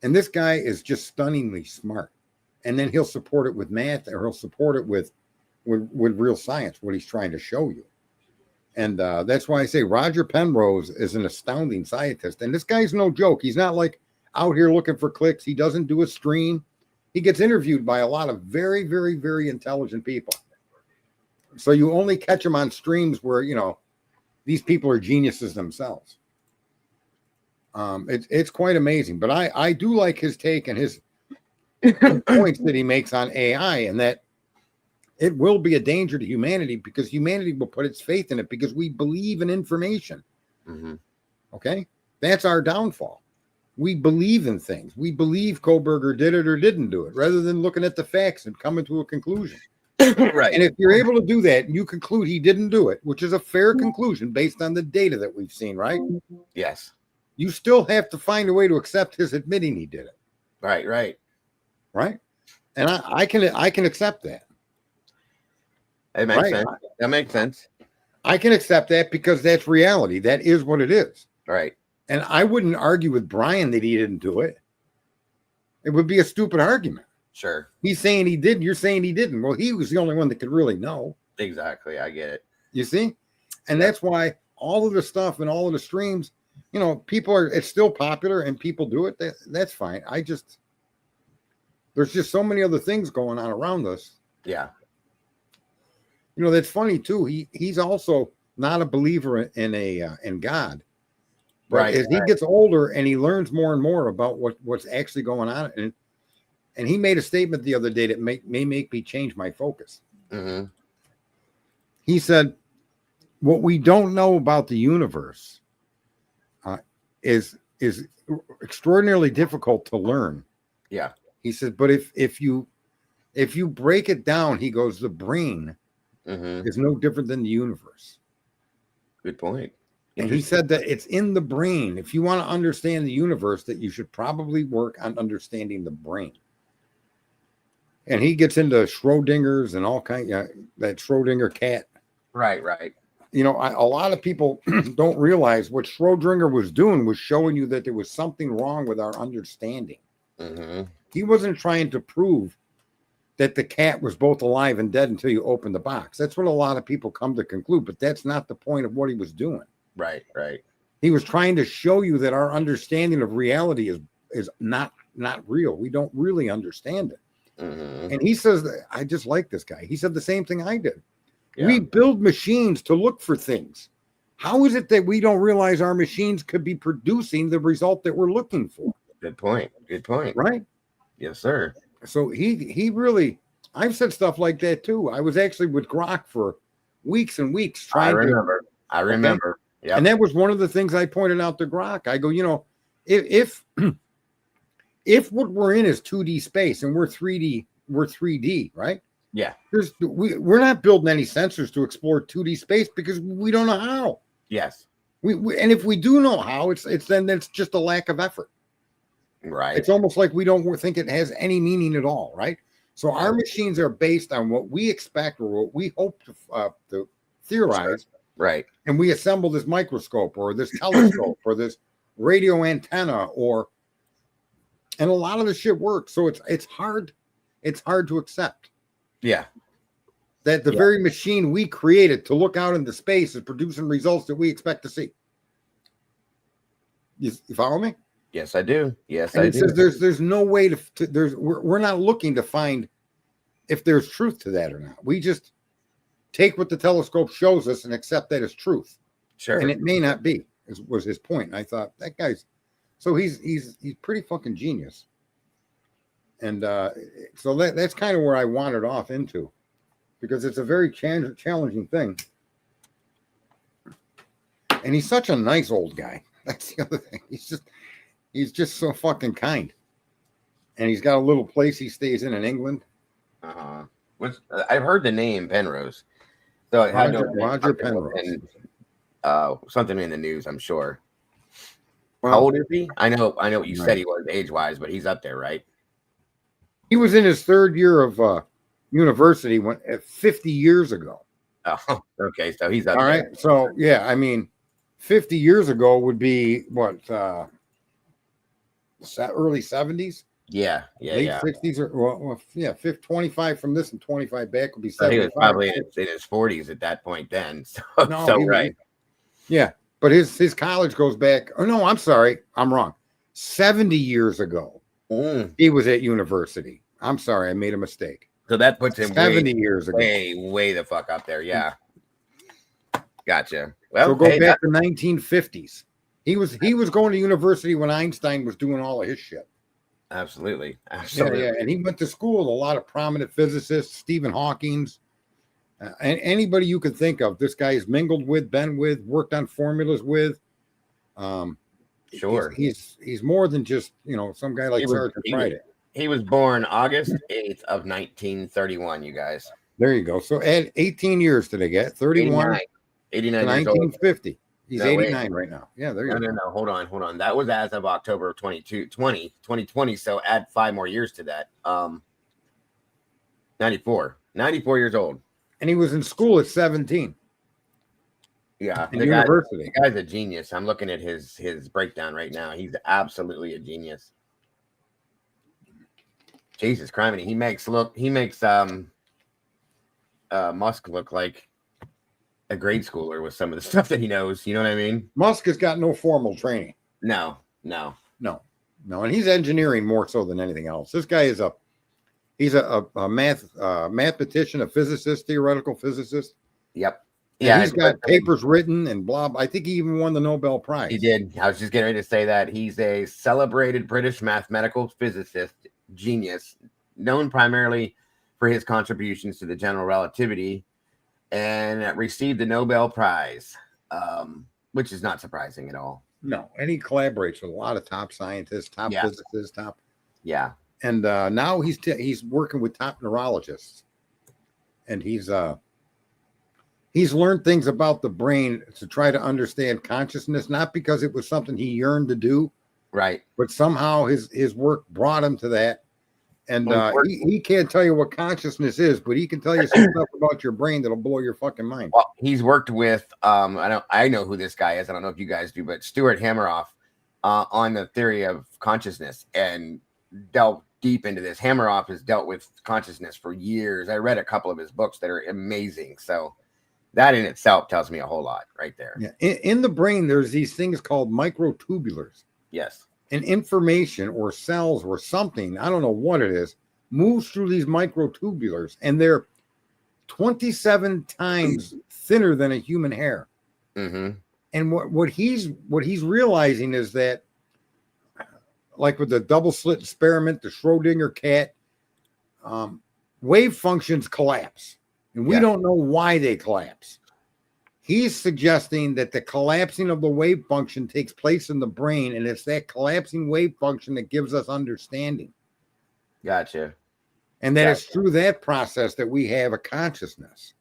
Speaker 2: And this guy is just stunningly smart. And then he'll support it with math, or he'll support it with real science, what he's trying to show you. And that's why I say Roger Penrose is an astounding scientist. And this guy's no joke. He's not like out here looking for clicks. He doesn't do a stream. He gets interviewed by a lot of very, very, very intelligent people. So you only catch him on streams where, you know, these people are geniuses themselves. It's quite amazing. But I do like his take and his points that he makes on AI, and that it will be a danger to humanity because humanity will put its faith in it because we believe in information.
Speaker 4: Mm-hmm.
Speaker 2: Okay? That's our downfall. We believe in things. We believe Koberger did it or didn't do it, rather than looking at the facts and coming to a conclusion.
Speaker 4: Right.
Speaker 2: And if you're able to do that and you conclude he didn't do it, which is a fair conclusion based on the data that we've seen, right?
Speaker 4: Yes.
Speaker 2: You still have to find a way to accept his admitting he did it.
Speaker 4: Right.
Speaker 2: Right? And I can accept that.
Speaker 4: It makes
Speaker 2: Right.
Speaker 4: sense. That makes sense.
Speaker 2: I can accept that because that's reality. That is what it is.
Speaker 4: Right.
Speaker 2: And I wouldn't argue with Brian that he didn't do it. It would be a stupid argument.
Speaker 4: Sure.
Speaker 2: He's saying he did. You're saying he didn't. Well, he was the only one that could really know.
Speaker 4: Exactly. I get it.
Speaker 2: You see? And that's why all of the stuff and all of the streams, you know, it's still popular and people do it. That's fine. There's just so many other things going on around us.
Speaker 4: Yeah.
Speaker 2: You know, that's funny too. He's also not a believer in God. But
Speaker 4: Right.
Speaker 2: as he gets older and he learns more and more about what's actually going on, and he made a statement the other day that may make me change my focus.
Speaker 4: Mm-hmm.
Speaker 2: He said, "What we don't know about the universe is extraordinarily difficult to learn."
Speaker 4: Yeah.
Speaker 2: He said, "But if you break it down," he goes, "the brain is no different than the universe."
Speaker 4: Good point.
Speaker 2: And he said that it's in the brain. If you want to understand the universe, that you should probably work on understanding the brain. And he gets into Schrodinger's and all kinds of that Schrodinger cat.
Speaker 4: Right.
Speaker 2: You know, a lot of people don't realize what Schrodinger was doing was showing you that there was something wrong with our understanding.
Speaker 4: Mm-hmm.
Speaker 2: He wasn't trying to prove that the cat was both alive and dead until you open the box. That's what a lot of people come to conclude, but that's not the point of what he was doing.
Speaker 4: Right.
Speaker 2: He was trying to show you that our understanding of reality is not real. We don't really understand it.
Speaker 4: Mm-hmm.
Speaker 2: And he says that, I just like this guy. He said the same thing I did.
Speaker 4: Yeah.
Speaker 2: We build machines to look for things. How is it that we don't realize our machines could be producing the result that we're looking for?
Speaker 4: Good point.
Speaker 2: Right?
Speaker 4: Yes, sir.
Speaker 2: So he really, I've said stuff like that too. I was actually with Grok for weeks and weeks trying to.
Speaker 4: I remember.
Speaker 2: Okay?
Speaker 4: Yeah.
Speaker 2: And that was one of the things I pointed out to Grok. I go, you know, if what we're in is 2D space and we're 3D, right?
Speaker 4: Yeah.
Speaker 2: We're not building any sensors to explore 2D space because we don't know how.
Speaker 4: Yes.
Speaker 2: And if we do know how, it's just a lack of effort.
Speaker 4: Right.
Speaker 2: It's almost like we don't think it has any meaning at all, right? So our machines are based on what we expect or what we hope to theorize.
Speaker 4: Sure. Right.
Speaker 2: And we assemble this microscope or this telescope or this radio antenna and a lot of the shit works. So it's hard to accept.
Speaker 4: Yeah.
Speaker 2: That the very machine we created to look out into space is producing results that we expect to see. You follow me?
Speaker 4: Yes, I do. Yes,
Speaker 2: and
Speaker 4: I
Speaker 2: it
Speaker 4: do.
Speaker 2: says there's no way we're not looking to find if there's truth to that or not. We just take what the telescope shows us and accept that as truth.
Speaker 4: Sure.
Speaker 2: And it may not be, was his point. And I thought that guy's he's pretty fucking genius. And so that's kind of where I wandered off into, because it's a very challenging thing. And he's such a nice old guy. That's the other thing. He's just so fucking kind. And he's got a little place he stays in England.
Speaker 4: I've heard the name Penrose. So it had
Speaker 2: Roger Penrose.
Speaker 4: And, something in the news, I'm sure.
Speaker 2: Well,
Speaker 4: how old is he? I know what you said he was age-wise, but he's up there, right?
Speaker 2: He was in his third year of university 50 years ago.
Speaker 4: Oh, okay. So he's up
Speaker 2: all
Speaker 4: there.
Speaker 2: right. So, yeah, I mean, 50 years ago would be what, early 70s,
Speaker 4: Yeah,
Speaker 2: late 60s, or yeah, 25 from this and 25 back would be
Speaker 4: So he was
Speaker 2: 75.
Speaker 4: probably in his 40s at that point then. So,
Speaker 2: No,
Speaker 4: so right.
Speaker 2: Yeah, but his college goes back. Oh no, I'm sorry, I'm wrong. 70 years ago, he was at university. I'm sorry, I made a mistake.
Speaker 4: So that puts him
Speaker 2: 70 years ago.
Speaker 4: way the fuck up there. Yeah. Gotcha. Well,
Speaker 2: So go back to 1950s. He was going to university when Einstein was doing all of his shit.
Speaker 4: Absolutely.
Speaker 2: Yeah, and he went to school with a lot of prominent physicists, Stephen Hawking's, and anybody you could think of. This guy has mingled with, been with, worked on formulas with.
Speaker 4: Sure.
Speaker 2: He's more than just, some guy like Sergeant Friday.
Speaker 4: He was born August 8th of 1931, you guys.
Speaker 2: There you go. So add 18 years to they get 31
Speaker 4: 89
Speaker 2: to 1950. He's 89 right now. Yeah, there you go.
Speaker 4: No. Hold on. That was as of October of 2020. So add 5 more years to that. 94 years old.
Speaker 2: And he was in school at 17.
Speaker 4: Yeah,
Speaker 2: in university.
Speaker 4: The guy's a genius. I'm looking at his breakdown right now. He's absolutely a genius. Jesus Christ, he makes Musk look like a grade schooler with some of the stuff that he knows. You know what I mean?
Speaker 2: Musk has got no formal training.
Speaker 4: No.
Speaker 2: And he's engineering more so than anything else. This guy is he's a mathematician, a physicist, theoretical physicist.
Speaker 4: Yep.
Speaker 2: Yeah, he's got papers written and blah. I think he even won the Nobel Prize.
Speaker 4: He did. I was just getting ready to say that. He's a celebrated British mathematical physicist genius, known primarily for his contributions to the general relativity, and received the Nobel Prize, which is not surprising at all.
Speaker 2: No, and he collaborates with a lot of top scientists, top physicists,
Speaker 4: Yeah.
Speaker 2: And now he's working with top neurologists, and he's learned things about the brain to try to understand consciousness, not because it was something he yearned to do,
Speaker 4: right?
Speaker 2: But somehow his work brought him to that. And he can't tell you what consciousness is, but he can tell you some stuff about your brain that'll blow your fucking mind.
Speaker 4: Well, he's worked with I know who this guy is. I don't know if you guys do, but Stuart Hameroff on the theory of consciousness and delved deep into this. Hameroff has dealt with consciousness for years. I read a couple of his books that are amazing. So that in itself tells me a whole lot right there.
Speaker 2: Yeah. In the brain, there's these things called microtubulars.
Speaker 4: Yes.
Speaker 2: And information or cells or something, I don't know what it is, moves through these microtubulars, and they're 27 times thinner than a human hair.
Speaker 4: Mm-hmm.
Speaker 2: And what he's realizing is that, like with the double slit experiment, the Schrodinger cat, wave functions collapse, and we don't know why they collapse. He's suggesting that the collapsing of the wave function takes place in the brain, and it's that collapsing wave function that gives us understanding.
Speaker 4: Gotcha.
Speaker 2: And that it's through that process that we have a consciousness.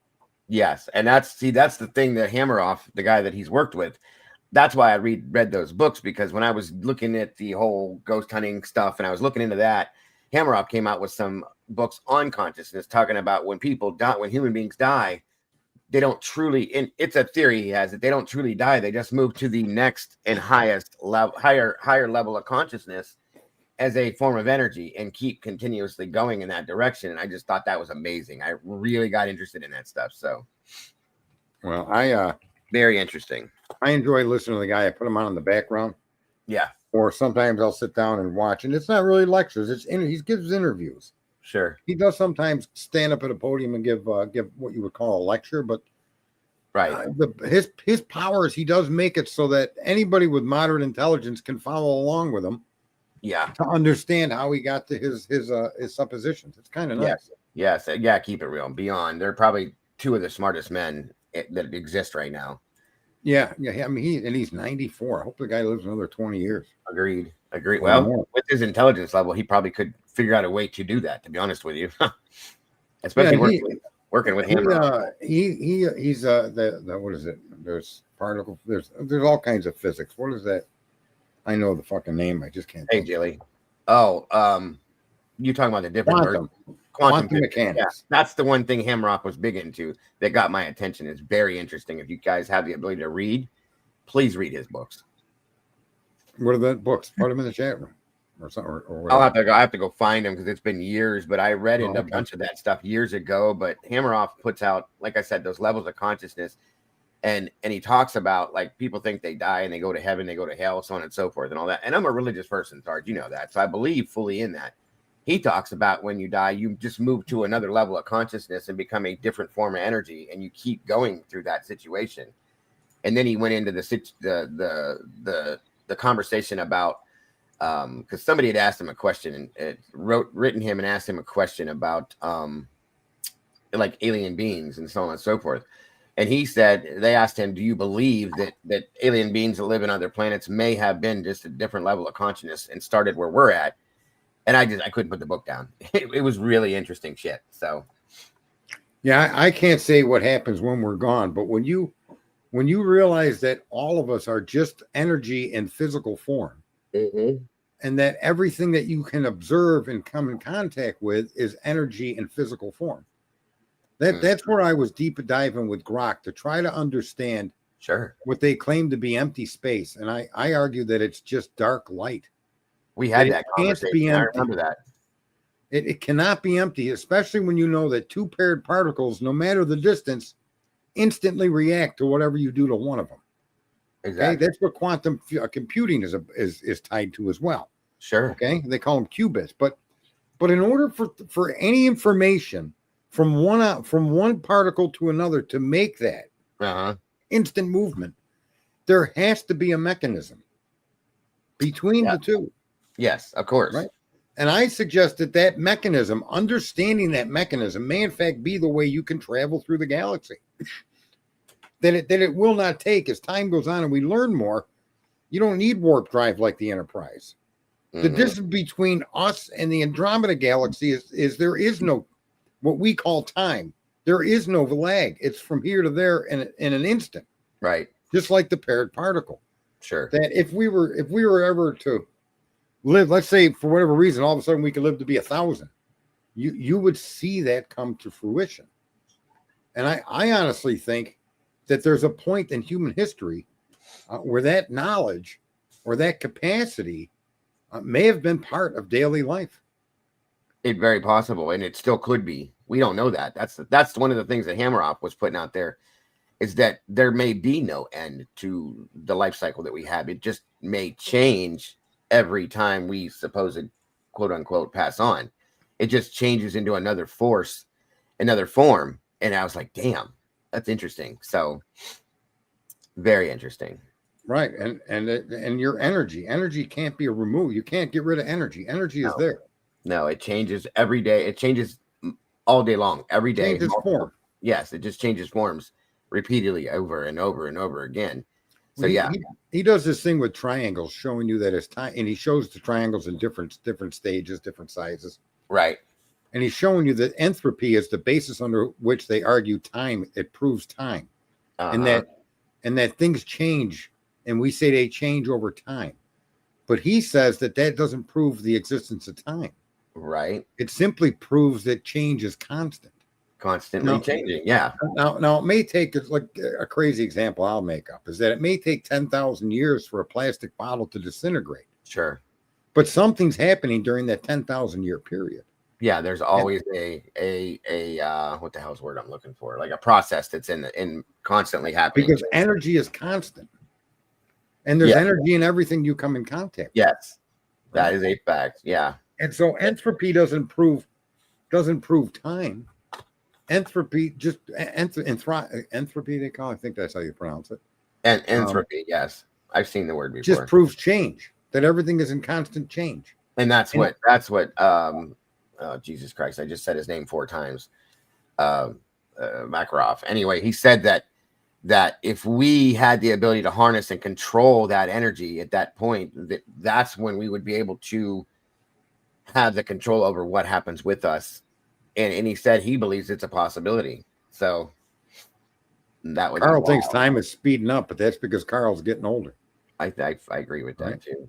Speaker 4: Yes, and that's the thing that Hameroff, the guy that he's worked with, that's why I read those books, because when I was looking at the whole ghost hunting stuff and I was looking into that, Hameroff came out with some books on consciousness, talking about when people die, when human beings die, they don't truly, and it's a theory he has, that they don't truly die. They just move to the next and highest level, higher level of consciousness as a form of energy and keep continuously going in that direction. And I just thought that was amazing. I really got interested in that stuff. So,
Speaker 2: well,
Speaker 4: very interesting.
Speaker 2: I enjoy listening to the guy. I put him on in the background.
Speaker 4: Yeah.
Speaker 2: Or sometimes I'll sit down and watch, and it's not really lectures. He gives interviews.
Speaker 4: Sure.
Speaker 2: He does sometimes stand up at a podium and give what you would call a lecture, but
Speaker 4: right.
Speaker 2: His powers, he does make it so that anybody with moderate intelligence can follow along with him.
Speaker 4: Yeah.
Speaker 2: To understand how he got to his suppositions. It's kind of nice.
Speaker 4: Yes. Yeah. Keep it real. Beyond, they're probably two of the smartest men that exist right now.
Speaker 2: Yeah. I mean, he's 94. I hope the guy lives another 20 years.
Speaker 4: Agreed. Well, with his intelligence level, he probably could figure out a way to do that, to be honest with you. Especially working with him.
Speaker 2: He's the what is it? There's particle. There's all kinds of physics. What is that? I know the fucking name. I just can't.
Speaker 4: Hey, Jilly. Oh, you talking about the different
Speaker 2: quantum mechanics.
Speaker 4: Yeah, that's the one thing Hameroff was big into that got my attention. It's very interesting. If you guys have the ability to read, please read his books.
Speaker 2: What are the books? Put them in the chat room or something. Or
Speaker 4: I
Speaker 2: whatever.
Speaker 4: have to go find them because it's been years. But I read into a
Speaker 2: Okay.
Speaker 4: bunch of that stuff years ago. But Hammeroff puts out, like I said, those levels of consciousness, and he talks about like people think they die and they go to heaven, they go to hell, so on and so forth, and all that. And I'm a religious person, Sarge, you know that, so I believe fully in that. He talks about when you die, you just move to another level of consciousness and become a different form of energy, and you keep going through that situation. And then he went into the conversation about because somebody had asked him a question and written him and asked him a question about like alien beings and so on and so forth. And he said, they asked him, do you believe that alien beings that live in other planets may have been just a different level of consciousness and started where we're at? And I couldn't put the book down. It was really interesting shit. So
Speaker 2: Yeah, I can't say what happens when we're gone, but when you realize that all of us are just energy in physical form, and that everything that you can observe and come in contact with is energy in physical form. That's where I was deep diving with Grok to try to understand what they claim to be empty space. And I argue that it's just dark light.
Speaker 4: We had that conversation. I remember that.
Speaker 2: It cannot be empty, especially when you know that two paired particles, no matter the distance, instantly react to whatever you do to one of them.
Speaker 4: Exactly.
Speaker 2: Okay, that's what quantum computing is tied to as well.
Speaker 4: Sure.
Speaker 2: Okay, they call them qubits. But in order for any information from one particle to another to make that instant movement, there has to be a mechanism between the two.
Speaker 4: Yes, of course.
Speaker 2: Right. And I suggest that mechanism, understanding that mechanism, may in fact be the way you can travel through the galaxy. That it will not take as time goes on and we learn more. You don't need warp drive like the Enterprise. The distance between us and the Andromeda galaxy is there is no what we call time. There is no lag. It's from here to there in an instant.
Speaker 4: Right.
Speaker 2: Just like the paired particle.
Speaker 4: Sure.
Speaker 2: That if we were ever to live, let's say for whatever reason, all of a sudden we could live to be 1,000, you would see that come to fruition. And I honestly think that there's a point in human history where that knowledge or that capacity may have been part of daily life.
Speaker 4: It's very possible, and it still could be. We don't know that. That's one of the things that Hammeroff was putting out there, is that there may be no end to the life cycle that we have. It just may change every time we suppose it, quote unquote, pass on. It just changes into another force, another form. And I was like, damn, that's interesting. So very interesting.
Speaker 2: Right. And your energy can't be removed. You can't get rid of energy. Energy is there.
Speaker 4: No, it changes every day. It changes all day long, every day.
Speaker 2: Changes form.
Speaker 4: Yes, it just changes forms repeatedly over and over and over again. So
Speaker 2: he does this thing with triangles, showing you that it's time, and he shows the triangles in different stages, different sizes.
Speaker 4: Right.
Speaker 2: And he's showing you that entropy is the basis under which they argue time. It proves time, and that things change, and we say they change over time. But he says that doesn't prove the existence of time.
Speaker 4: Right.
Speaker 2: It simply proves that change is constant.
Speaker 4: Constantly changing. Yeah.
Speaker 2: Now it may take, like a crazy example I'll make up, is that it may take 10,000 years for a plastic bottle to disintegrate.
Speaker 4: Sure.
Speaker 2: But something's happening during that 10,000 year period.
Speaker 4: Yeah, there's always a what the hell's the word I'm looking for? Like a process that's in constantly happening.
Speaker 2: Because energy is constant. And there's energy in everything you come in contact with.
Speaker 4: Yes. That is a fact. Yeah.
Speaker 2: And so entropy doesn't prove time. Entropy just entropy they call it. I think that's how you pronounce it.
Speaker 4: And entropy, yes. I've seen the word before.
Speaker 2: Just proves change, that everything is in constant change.
Speaker 4: And that's what oh, Jesus Christ, I just said his name 4 times. Makarov. Anyway, he said that if we had the ability to harness and control that energy at that point, that's when we would be able to have the control over what happens with us. And he said he believes it's a possibility. So that would
Speaker 2: Carl thinks time is speeding up, but that's because Carl's getting older.
Speaker 4: I agree with that too.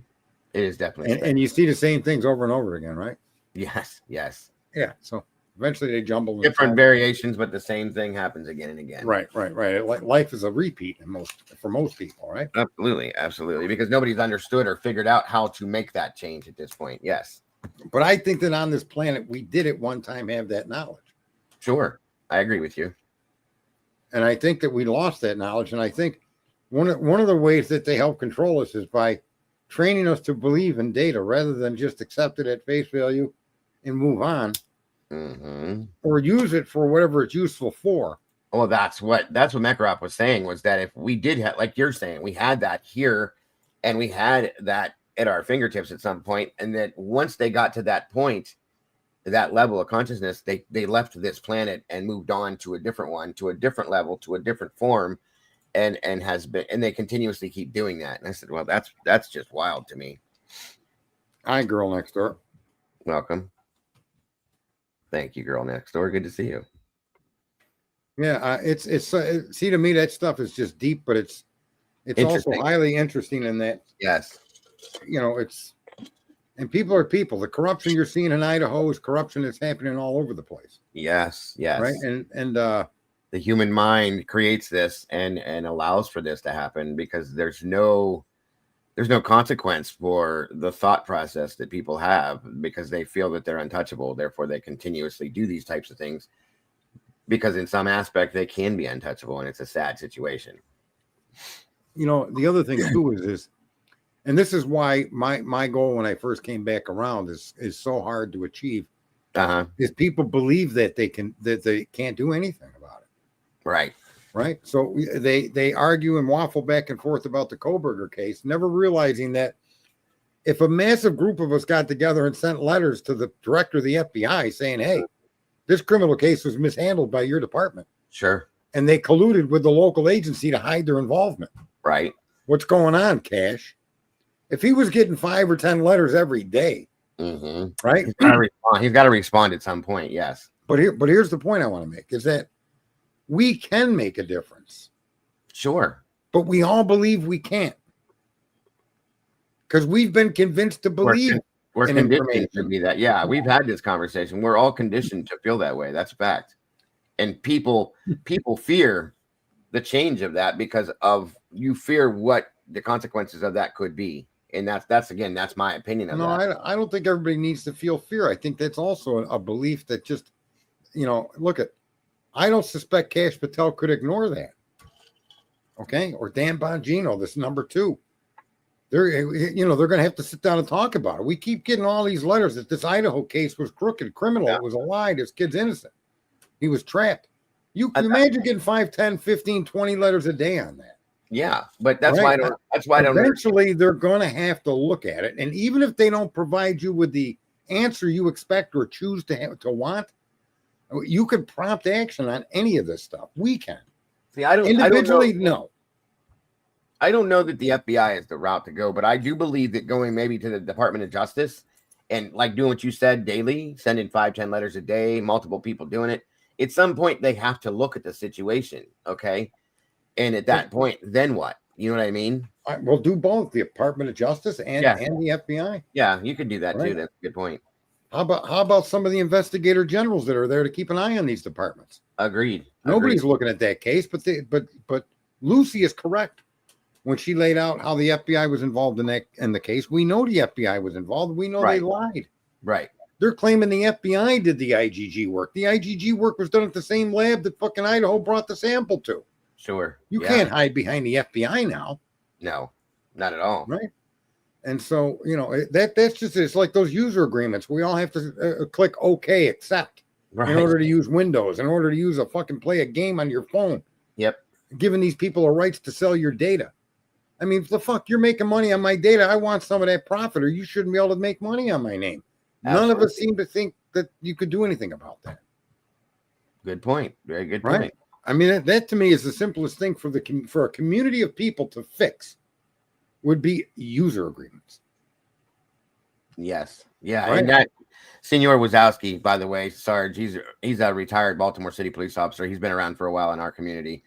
Speaker 4: It is definitely
Speaker 2: and you see the same things over and over again, right?
Speaker 4: Yes.
Speaker 2: Yeah. So Eventually they jumble.
Speaker 4: Different variations, but the same thing happens again and again.
Speaker 2: Right. Like life is a repeat for most people, right?
Speaker 4: Absolutely. Because nobody's understood or figured out how to make that change at this point. Yes.
Speaker 2: But I think that on this planet, we did at one time have that knowledge.
Speaker 4: Sure. I agree with you.
Speaker 2: And I think that we lost that knowledge. And I think one of the ways that they help control us is by training us to believe in data rather than just accept it at face value and move on, or use it for whatever it's useful for.
Speaker 4: Well, that's what Mekarov was saying, was that if we did have, like you're saying, we had that here and we had that at our fingertips at some point, and that once they got to that point, that level of consciousness, they left this planet and moved on to a different one, to a different level, to a different form, and they continuously keep doing that. And I said, well, that's just wild to me.
Speaker 2: Hi, girl next door.
Speaker 4: Welcome. Thank you, girl next door. Good to see you.
Speaker 2: Yeah, it's see, to me that stuff is just deep, but it's also highly interesting in that.
Speaker 4: Yes.
Speaker 2: And people are people. The corruption you're seeing in Idaho is corruption that's happening all over the place.
Speaker 4: Yes.
Speaker 2: Right. And
Speaker 4: the human mind creates this and allows for this to happen because there's no consequence for the thought process that people have, because they feel that they're untouchable. Therefore, they continuously do these types of things because in some aspect they can be untouchable, and it's a sad situation.
Speaker 2: The other thing too is and this is why my goal when I first came back around is so hard to achieve. Is people believe that they can't do anything about it. Right. So they argue and waffle back and forth about the Koberger case, never realizing that if a massive group of us got together and sent letters to the director of the FBI saying, hey, this criminal case was mishandled by your department.
Speaker 4: Sure.
Speaker 2: And they colluded with the local agency to hide their involvement.
Speaker 4: Right.
Speaker 2: What's going on, Cash? If he was getting 5 or 10 letters every day, right?
Speaker 4: He's got to respond at some point. Yes.
Speaker 2: But here's the point I want to make is that we can make a difference.
Speaker 4: Sure.
Speaker 2: But we all believe we can't. Because we've been convinced to believe.
Speaker 4: We're conditioned to be that. Yeah, we've had this conversation. We're all conditioned to feel that way. That's a fact. And people fear the change of that because of you fear what the consequences of that could be. And that's my opinion of that.
Speaker 2: I don't think everybody needs to feel fear. I think that's also a belief that just, I don't suspect Cash Patel could ignore that. Okay. Or Dan Bongino, this number 2. They're going to have to sit down and talk about it. We keep getting all these letters that this Idaho case was crooked, criminal. Yeah. It was a lie. This kid's innocent. He was trapped. You can imagine getting 5, 10, 15, 20 letters a day on that.
Speaker 4: Yeah, but that's why I don't.
Speaker 2: Eventually, they're going to have to look at it, and even if they don't provide you with the answer you expect or choose to want, you can prompt action on any of this stuff. We can.
Speaker 4: See, I don't
Speaker 2: individually. No,
Speaker 4: I don't know that the FBI is the route to go, but I do believe that going maybe to the Department of Justice and like doing what you said daily, sending 5, 10 letters a day, multiple people doing it. At some point, they have to look at the situation. Okay. And at that point, then what? You know what I mean?
Speaker 2: We'll do both, the Department of Justice and the FBI.
Speaker 4: Yeah, you could do that too. That's a good point.
Speaker 2: How about some of the investigator generals that are there to keep an eye on these departments?
Speaker 4: Agreed.
Speaker 2: Nobody's looking at that case, but Lucy is correct when she laid out how the FBI was involved in the case. We know the FBI was involved. We know they lied.
Speaker 4: Right.
Speaker 2: They're claiming the FBI did the IgG work. The IgG work was done at the same lab that fucking Idaho brought the sample to.
Speaker 4: Sure.
Speaker 2: You can't hide behind the FBI now.
Speaker 4: No, not at all.
Speaker 2: Right. And so, that's just, it's like those user agreements. We all have to click OK, accept in order to use Windows, in order to play a game on your phone.
Speaker 4: Yep.
Speaker 2: Giving these people a rights to sell your data. I mean, the fuck, you're making money on my data. I want some of that profit, or you shouldn't be able to make money on my name. Absolutely. None of us seem to think that you could do anything about that.
Speaker 4: Good point. Very good point.
Speaker 2: Right? I mean, that to me is the simplest thing for a community of people to fix would be user agreements.
Speaker 4: Yes. Yeah. Right? And that Senor Wazowski, by the way, Sarge, he's a retired Baltimore City police officer. He's been around for a while in our community.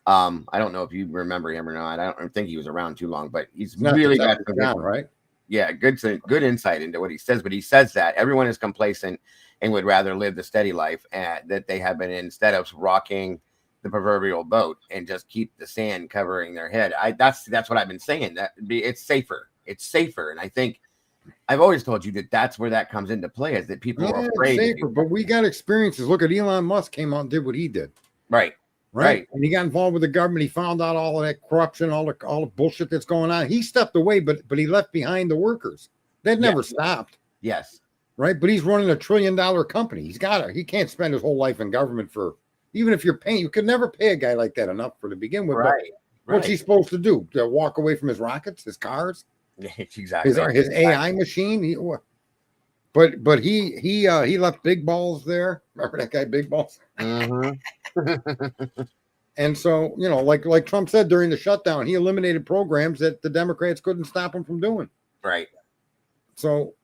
Speaker 4: I don't know if you remember him or not. I don't think he was around too long, but he's really got some
Speaker 2: down, right?
Speaker 4: Yeah, good insight into what he says. But he says that everyone is complacent and would rather live the steady life that they have been in, instead of rocking the proverbial boat and just keep the sand covering their head. That's what I've been saying. It's safer. It's safer, and I think I've always told you that's where that comes into play, is that people are afraid.
Speaker 2: It's safer, but we got experiences. Look at Elon Musk came out and did what he did.
Speaker 4: Right.
Speaker 2: And he got involved with the government. He found out all of that corruption, all the bullshit that's going on. He stepped away, but he left behind the workers. That never stopped.
Speaker 4: Yes.
Speaker 2: Right. But he's running $1 trillion company. He can't spend his whole life in government even if you're paying. You could never pay a guy like that enough to begin with.
Speaker 4: Right.
Speaker 2: What's he supposed to do? To walk away from his rockets, his cars?
Speaker 4: Exactly.
Speaker 2: His AI machine? But he left Big Balls there. Remember that guy, Big Balls?
Speaker 4: Mm-hmm.
Speaker 2: And so, like Trump said during the shutdown, he eliminated programs that the Democrats couldn't stop him from doing.
Speaker 4: Right.
Speaker 2: So,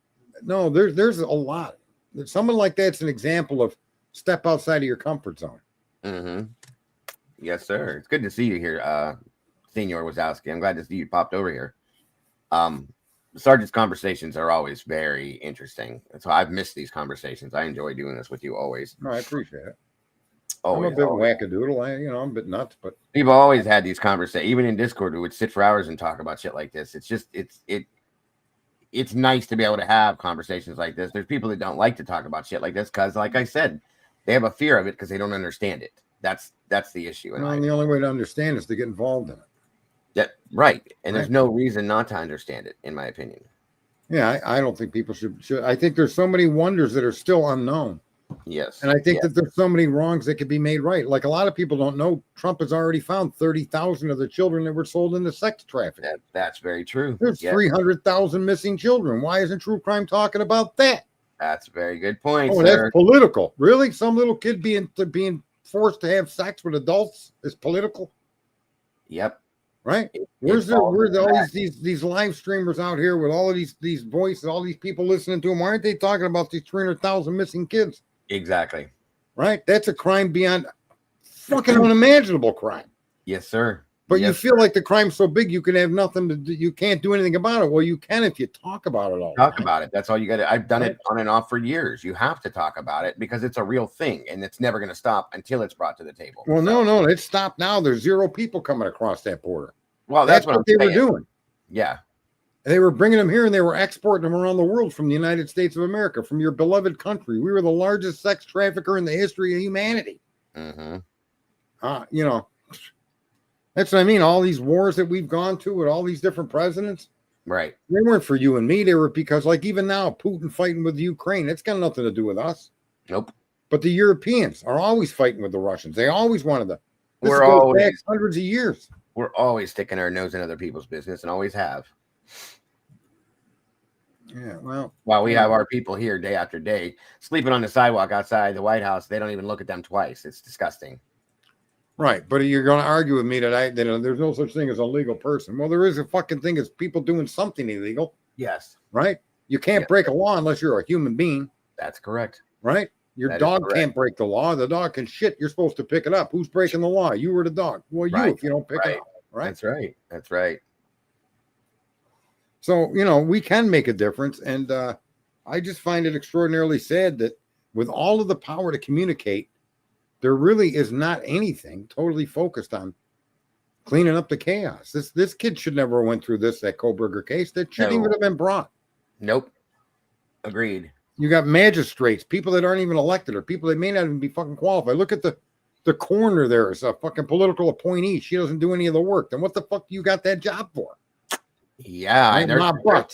Speaker 2: no, there's a lot. Someone like that's an example of step outside of your comfort zone.
Speaker 4: Mm-hmm. Yes, sir. It's good to see you here, Senior Wazowski. I'm glad to see you popped over here. Sergeant's conversations are always very interesting. So I've missed these conversations. I enjoy doing this with you always.
Speaker 2: No, I appreciate it.
Speaker 4: Always,
Speaker 2: I'm a bit wackadoodle. I'm a bit nuts, but
Speaker 4: we've always had these conversations. Even in Discord, we would sit for hours and talk about shit like this. It's just it's nice to be able to have conversations like this. There's people that don't like to talk about shit like this because, like I said, they have a fear of it because they don't understand it. That's the issue.
Speaker 2: And the only way to understand is to get involved in it.
Speaker 4: Yeah, right. And there's no reason not to understand it, in my opinion.
Speaker 2: Yeah, I don't think people should. I think there's so many wonders that are still unknown.
Speaker 4: Yes.
Speaker 2: And I think that there's so many wrongs that could be made right. Like a lot of people don't know, Trump has already found 30,000 of the children that were sold into sex trafficking.
Speaker 4: That's very true.
Speaker 2: There's 300,000 missing children. Why isn't True Crime talking about that?
Speaker 4: That's a very good point.
Speaker 2: Oh,
Speaker 4: sir.
Speaker 2: That's political. Really? Some little kid being forced to have sex with adults is political?
Speaker 4: Yep.
Speaker 2: Right? Where's all these live streamers out here with all of these voices, all these people listening to them? Why aren't they talking about these 300,000 missing kids?
Speaker 4: Exactly.
Speaker 2: Right? That's a crime beyond fucking unimaginable crime.
Speaker 4: Yes, sir.
Speaker 2: But you feel like the crime's so big you can have nothing to do, you can't do anything about it. Well, you can if you talk about it all.
Speaker 4: Talk about it. That's all you got to. I've done it on and off for years. You have to talk about it because it's a real thing and it's never going to stop until it's brought to the table.
Speaker 2: Well, no, it's stopped now. There's 0 people coming across that border.
Speaker 4: Well, that's what
Speaker 2: they were doing.
Speaker 4: Yeah.
Speaker 2: They were bringing them here and they were exporting them around the world from the United States of America, from your beloved country. We were the largest sex trafficker in the history of humanity.
Speaker 4: Mm-hmm.
Speaker 2: That's what I mean. All these wars that we've gone to with all these different presidents.
Speaker 4: Right.
Speaker 2: They weren't for you and me. They were because, like, even now, Putin fighting with Ukraine, that's got nothing to do with us.
Speaker 4: Nope.
Speaker 2: But the Europeans are always fighting with the Russians. They always wanted to.
Speaker 4: We're always
Speaker 2: back hundreds of years.
Speaker 4: We're always sticking our nose in other people's business and always have.
Speaker 2: Yeah, well.
Speaker 4: While we have our people here day after day sleeping on the sidewalk outside the White House, they don't even look at them twice. It's disgusting.
Speaker 2: Right, but you're going to argue with me that there's no such thing as a legal person. Well, there is a fucking thing as people doing something illegal.
Speaker 4: Yes.
Speaker 2: Right? You can't break a law unless you're a human being.
Speaker 4: That's correct.
Speaker 2: Right? Your dog can't break the law. The dog can shit. You're supposed to pick it up. Who's breaking the law? You or the dog? Well, you if you don't pick it up. Right?
Speaker 4: That's right. That's right.
Speaker 2: So, we can make a difference. And I just find it extraordinarily sad that with all of the power to communicate, there really is not anything totally focused on cleaning up the chaos. This kid should never have went through that Koberger case. That shouldn't even have been brought.
Speaker 4: Nope. Agreed.
Speaker 2: You got magistrates, people that aren't even elected, or people that may not even be fucking qualified. Look at the coroner there is a fucking political appointee. She doesn't do any of the work. Then what the fuck do you got that job for?
Speaker 4: Yeah.
Speaker 2: There's,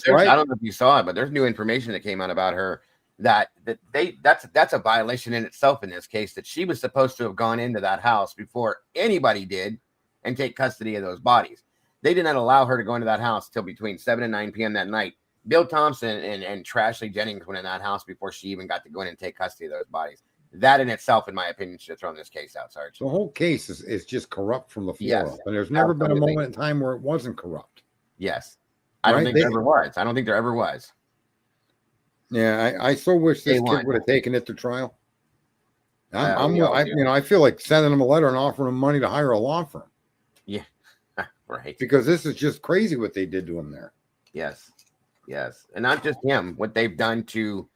Speaker 4: right? I don't know if you saw it, but there's new information that came out about her that's a violation in itself in this case, that she was supposed to have gone into that house before anybody did and take custody of those bodies. They did not allow her to go into that house till between 7 and 9 p.m. that night. Bill Thompson and Trashley Jennings went in that house before she even got to go in and take custody of those bodies. That in itself, in my opinion, should have thrown this case out, Sarge.
Speaker 2: The whole case is just corrupt from the floor up. And there's never been a moment in time where it wasn't corrupt.
Speaker 4: Yes. I don't think there ever was. I don't think there ever was.
Speaker 2: Yeah, I so wish this kid would have taken it to trial. I feel like sending him a letter and offering him money to hire a law firm.
Speaker 4: Yeah, right.
Speaker 2: Because this is just crazy what they did to him there.
Speaker 4: Yes. Yes. And not just him, what they've done to,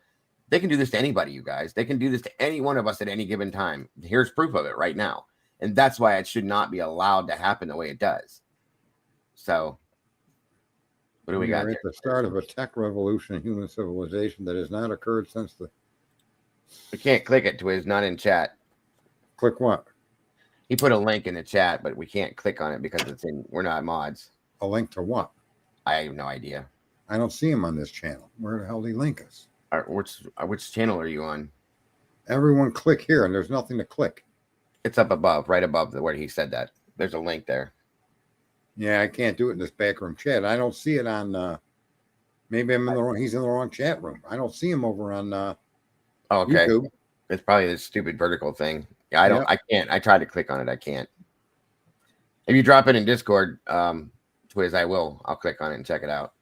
Speaker 4: they can do this to anybody, you guys. They can do this to any one of us at any given time. Here's proof of it right now. And that's why it should not be allowed to happen the way it does. So, what do we got?
Speaker 2: We're at the start of a tech revolution in human civilization that has not occurred since the.
Speaker 4: We can't click it to his not in chat.
Speaker 2: Click what?
Speaker 4: He put a link in the chat, but we can't click on it because it's in. We're not mods.
Speaker 2: A link to what?
Speaker 4: I have no idea.
Speaker 2: I don't see him on this channel. Where the hell did he link us?
Speaker 4: Which channel are you on?
Speaker 2: Everyone click here, and there's nothing to click.
Speaker 4: It's up above, right above where he said that. There's a link there.
Speaker 2: Yeah, I can't do it in this backroom chat. I don't see it on. Maybe I'm in the wrong. He's in the wrong chat room. I don't see him over on.
Speaker 4: Okay,
Speaker 2: YouTube.
Speaker 4: it's probably this stupid vertical thing. Yeah, I don't.
Speaker 2: Yep.
Speaker 4: I can't. I tried to click on it. I can't. If you drop it in Discord, Twiz, I will. I'll click on it and check it out.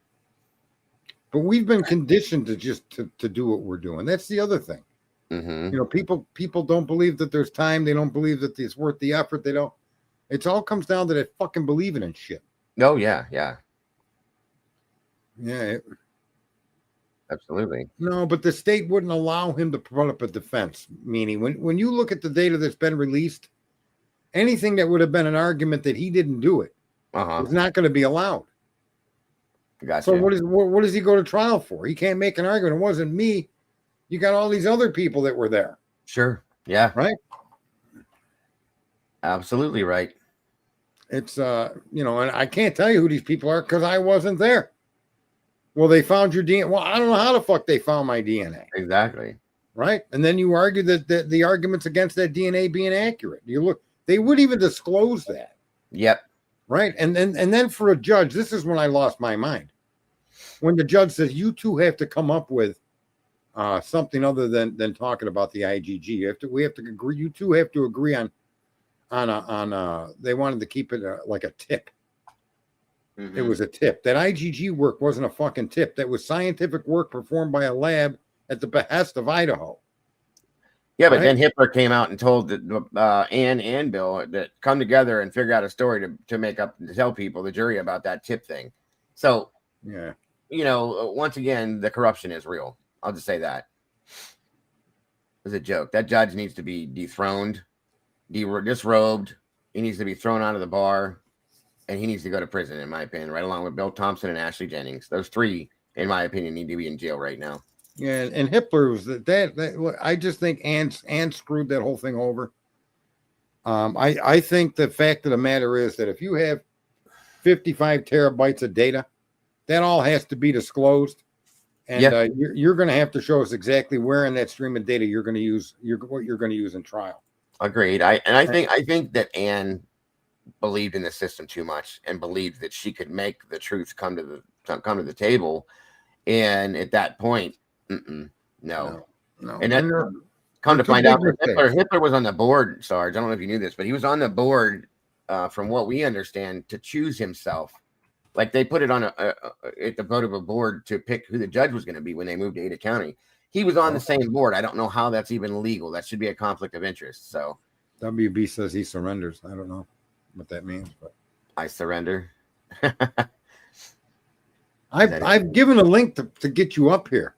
Speaker 2: But we've been conditioned to just to do what we're doing. That's the other thing.
Speaker 4: Mm-hmm.
Speaker 2: You know, people don't believe that there's time. They don't believe that it's worth the effort. They don't. It all comes down to that fucking believing in shit.
Speaker 4: Oh yeah, yeah,
Speaker 2: Yeah.
Speaker 4: absolutely.
Speaker 2: No, but the state wouldn't allow him to put up a defense. Meaning, when you look at the data that's been released, anything that would have been an argument that he didn't do it is not going to be allowed.
Speaker 4: Gotcha.
Speaker 2: So what does he go to trial for? He can't make an argument. It wasn't me. You got all these other people that were there.
Speaker 4: Sure. Yeah.
Speaker 2: Right.
Speaker 4: Absolutely right.
Speaker 2: It's and I can't tell you who these people are because I wasn't there. Well, they found your DNA. Well, I don't know how the fuck they found my DNA.
Speaker 4: Exactly.
Speaker 2: Right. And then you argue that the arguments against that DNA being accurate. You look, they would even disclose that.
Speaker 4: Yep.
Speaker 2: Right. And then for a judge, this is when I lost my mind. When the judge says you two have to come up with something other than talking about the IgG. We have to agree. You two have to agree on they wanted to keep it like a tip. Mm-hmm. It was a tip. That IgG work wasn't a fucking tip. That was scientific work performed by a lab at the behest of Idaho.
Speaker 4: Yeah, but then Hitler came out and told that Ann and Bill that come together and figure out a story to tell people, the jury, about that tip thing. So,
Speaker 2: yeah,
Speaker 4: once again, the corruption is real. I'll just say that. It's a joke. That judge needs to be dethroned, disrobed. He needs to be thrown out of the bar, and he needs to go to prison, in my opinion, right along with Bill Thompson and Ashley Jennings. Those three, in my opinion, need to be in jail right now.
Speaker 2: Yeah, and Hitler was that. I just think Ann screwed that whole thing over. I think the fact of the matter is that if you have 55 terabytes of data, that all has to be disclosed, and you're going to have to show us exactly where in that stream of data you're going to use what you're going to use in trial. Agreed.
Speaker 4: I think that Ann believed in the system too much and believed that she could make the truth come to the table, and at that point. No. And then come to find out, Hitler was on the board, Sarge. I don't know if you knew this, but he was on the board, from what we understand, to choose himself. Like they put it on at the vote of a board to pick who the judge was going to be when they moved to Ada County. He was on the same board. I don't know how that's even legal. That should be a conflict of interest. So
Speaker 2: WB says he surrenders. I don't know what that means, but
Speaker 4: I surrender.
Speaker 2: I've given a link to get you up here.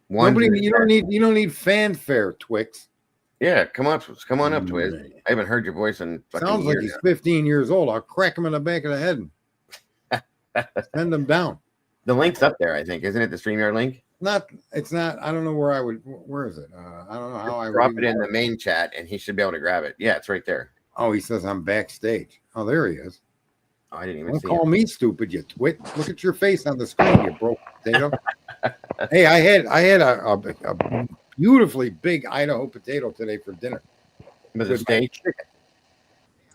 Speaker 2: You don't need fanfare, Twix.
Speaker 4: Yeah, come on up, Twiz. I haven't heard your voice in
Speaker 2: sounds like he's 15 years old. I'll crack him in the back of the head and send him down.
Speaker 4: The link's up there, I think, isn't it? The StreamYard link?
Speaker 2: It's not. I don't know where I would. Where is it? I don't know how I would
Speaker 4: drop it in the main chat, and he should be able to grab it. Yeah, it's right there.
Speaker 2: Oh, he says I'm backstage. Oh, there he is.
Speaker 4: Oh, I didn't even
Speaker 2: don't
Speaker 4: see
Speaker 2: call
Speaker 4: him.
Speaker 2: Me stupid, you twit. Look at your face on the screen, you broke potato. Hey, I had a beautifully big Idaho potato today for dinner.
Speaker 4: Was it steak?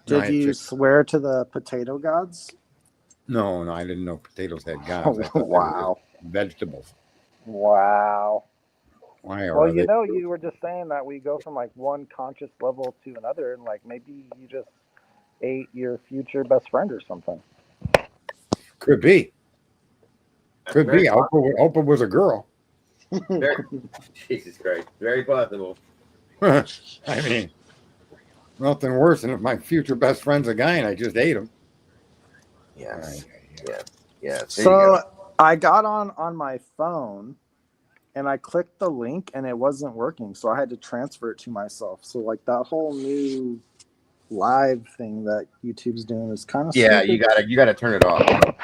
Speaker 5: Did you swear to the potato gods?
Speaker 2: No, I didn't know potatoes had gods.
Speaker 5: Wow.
Speaker 2: Vegetables.
Speaker 5: Wow.
Speaker 2: Why are
Speaker 5: well,
Speaker 2: they?
Speaker 5: You were just saying that we go from like one conscious level to another, and like maybe you just ate your future best friend or something.
Speaker 2: Could be. Could be. I hope it was a girl.
Speaker 4: Jesus Christ. Very possible.
Speaker 2: I mean, nothing worse than if my future best friend's a guy and I just ate him.
Speaker 4: Yes. Yeah.
Speaker 5: So I got on my phone and I clicked the link and it wasn't working, so I had to transfer it to myself. So like that whole new live thing that YouTube's doing is kind of
Speaker 4: Yeah,
Speaker 5: stupid.
Speaker 4: you gotta turn it off.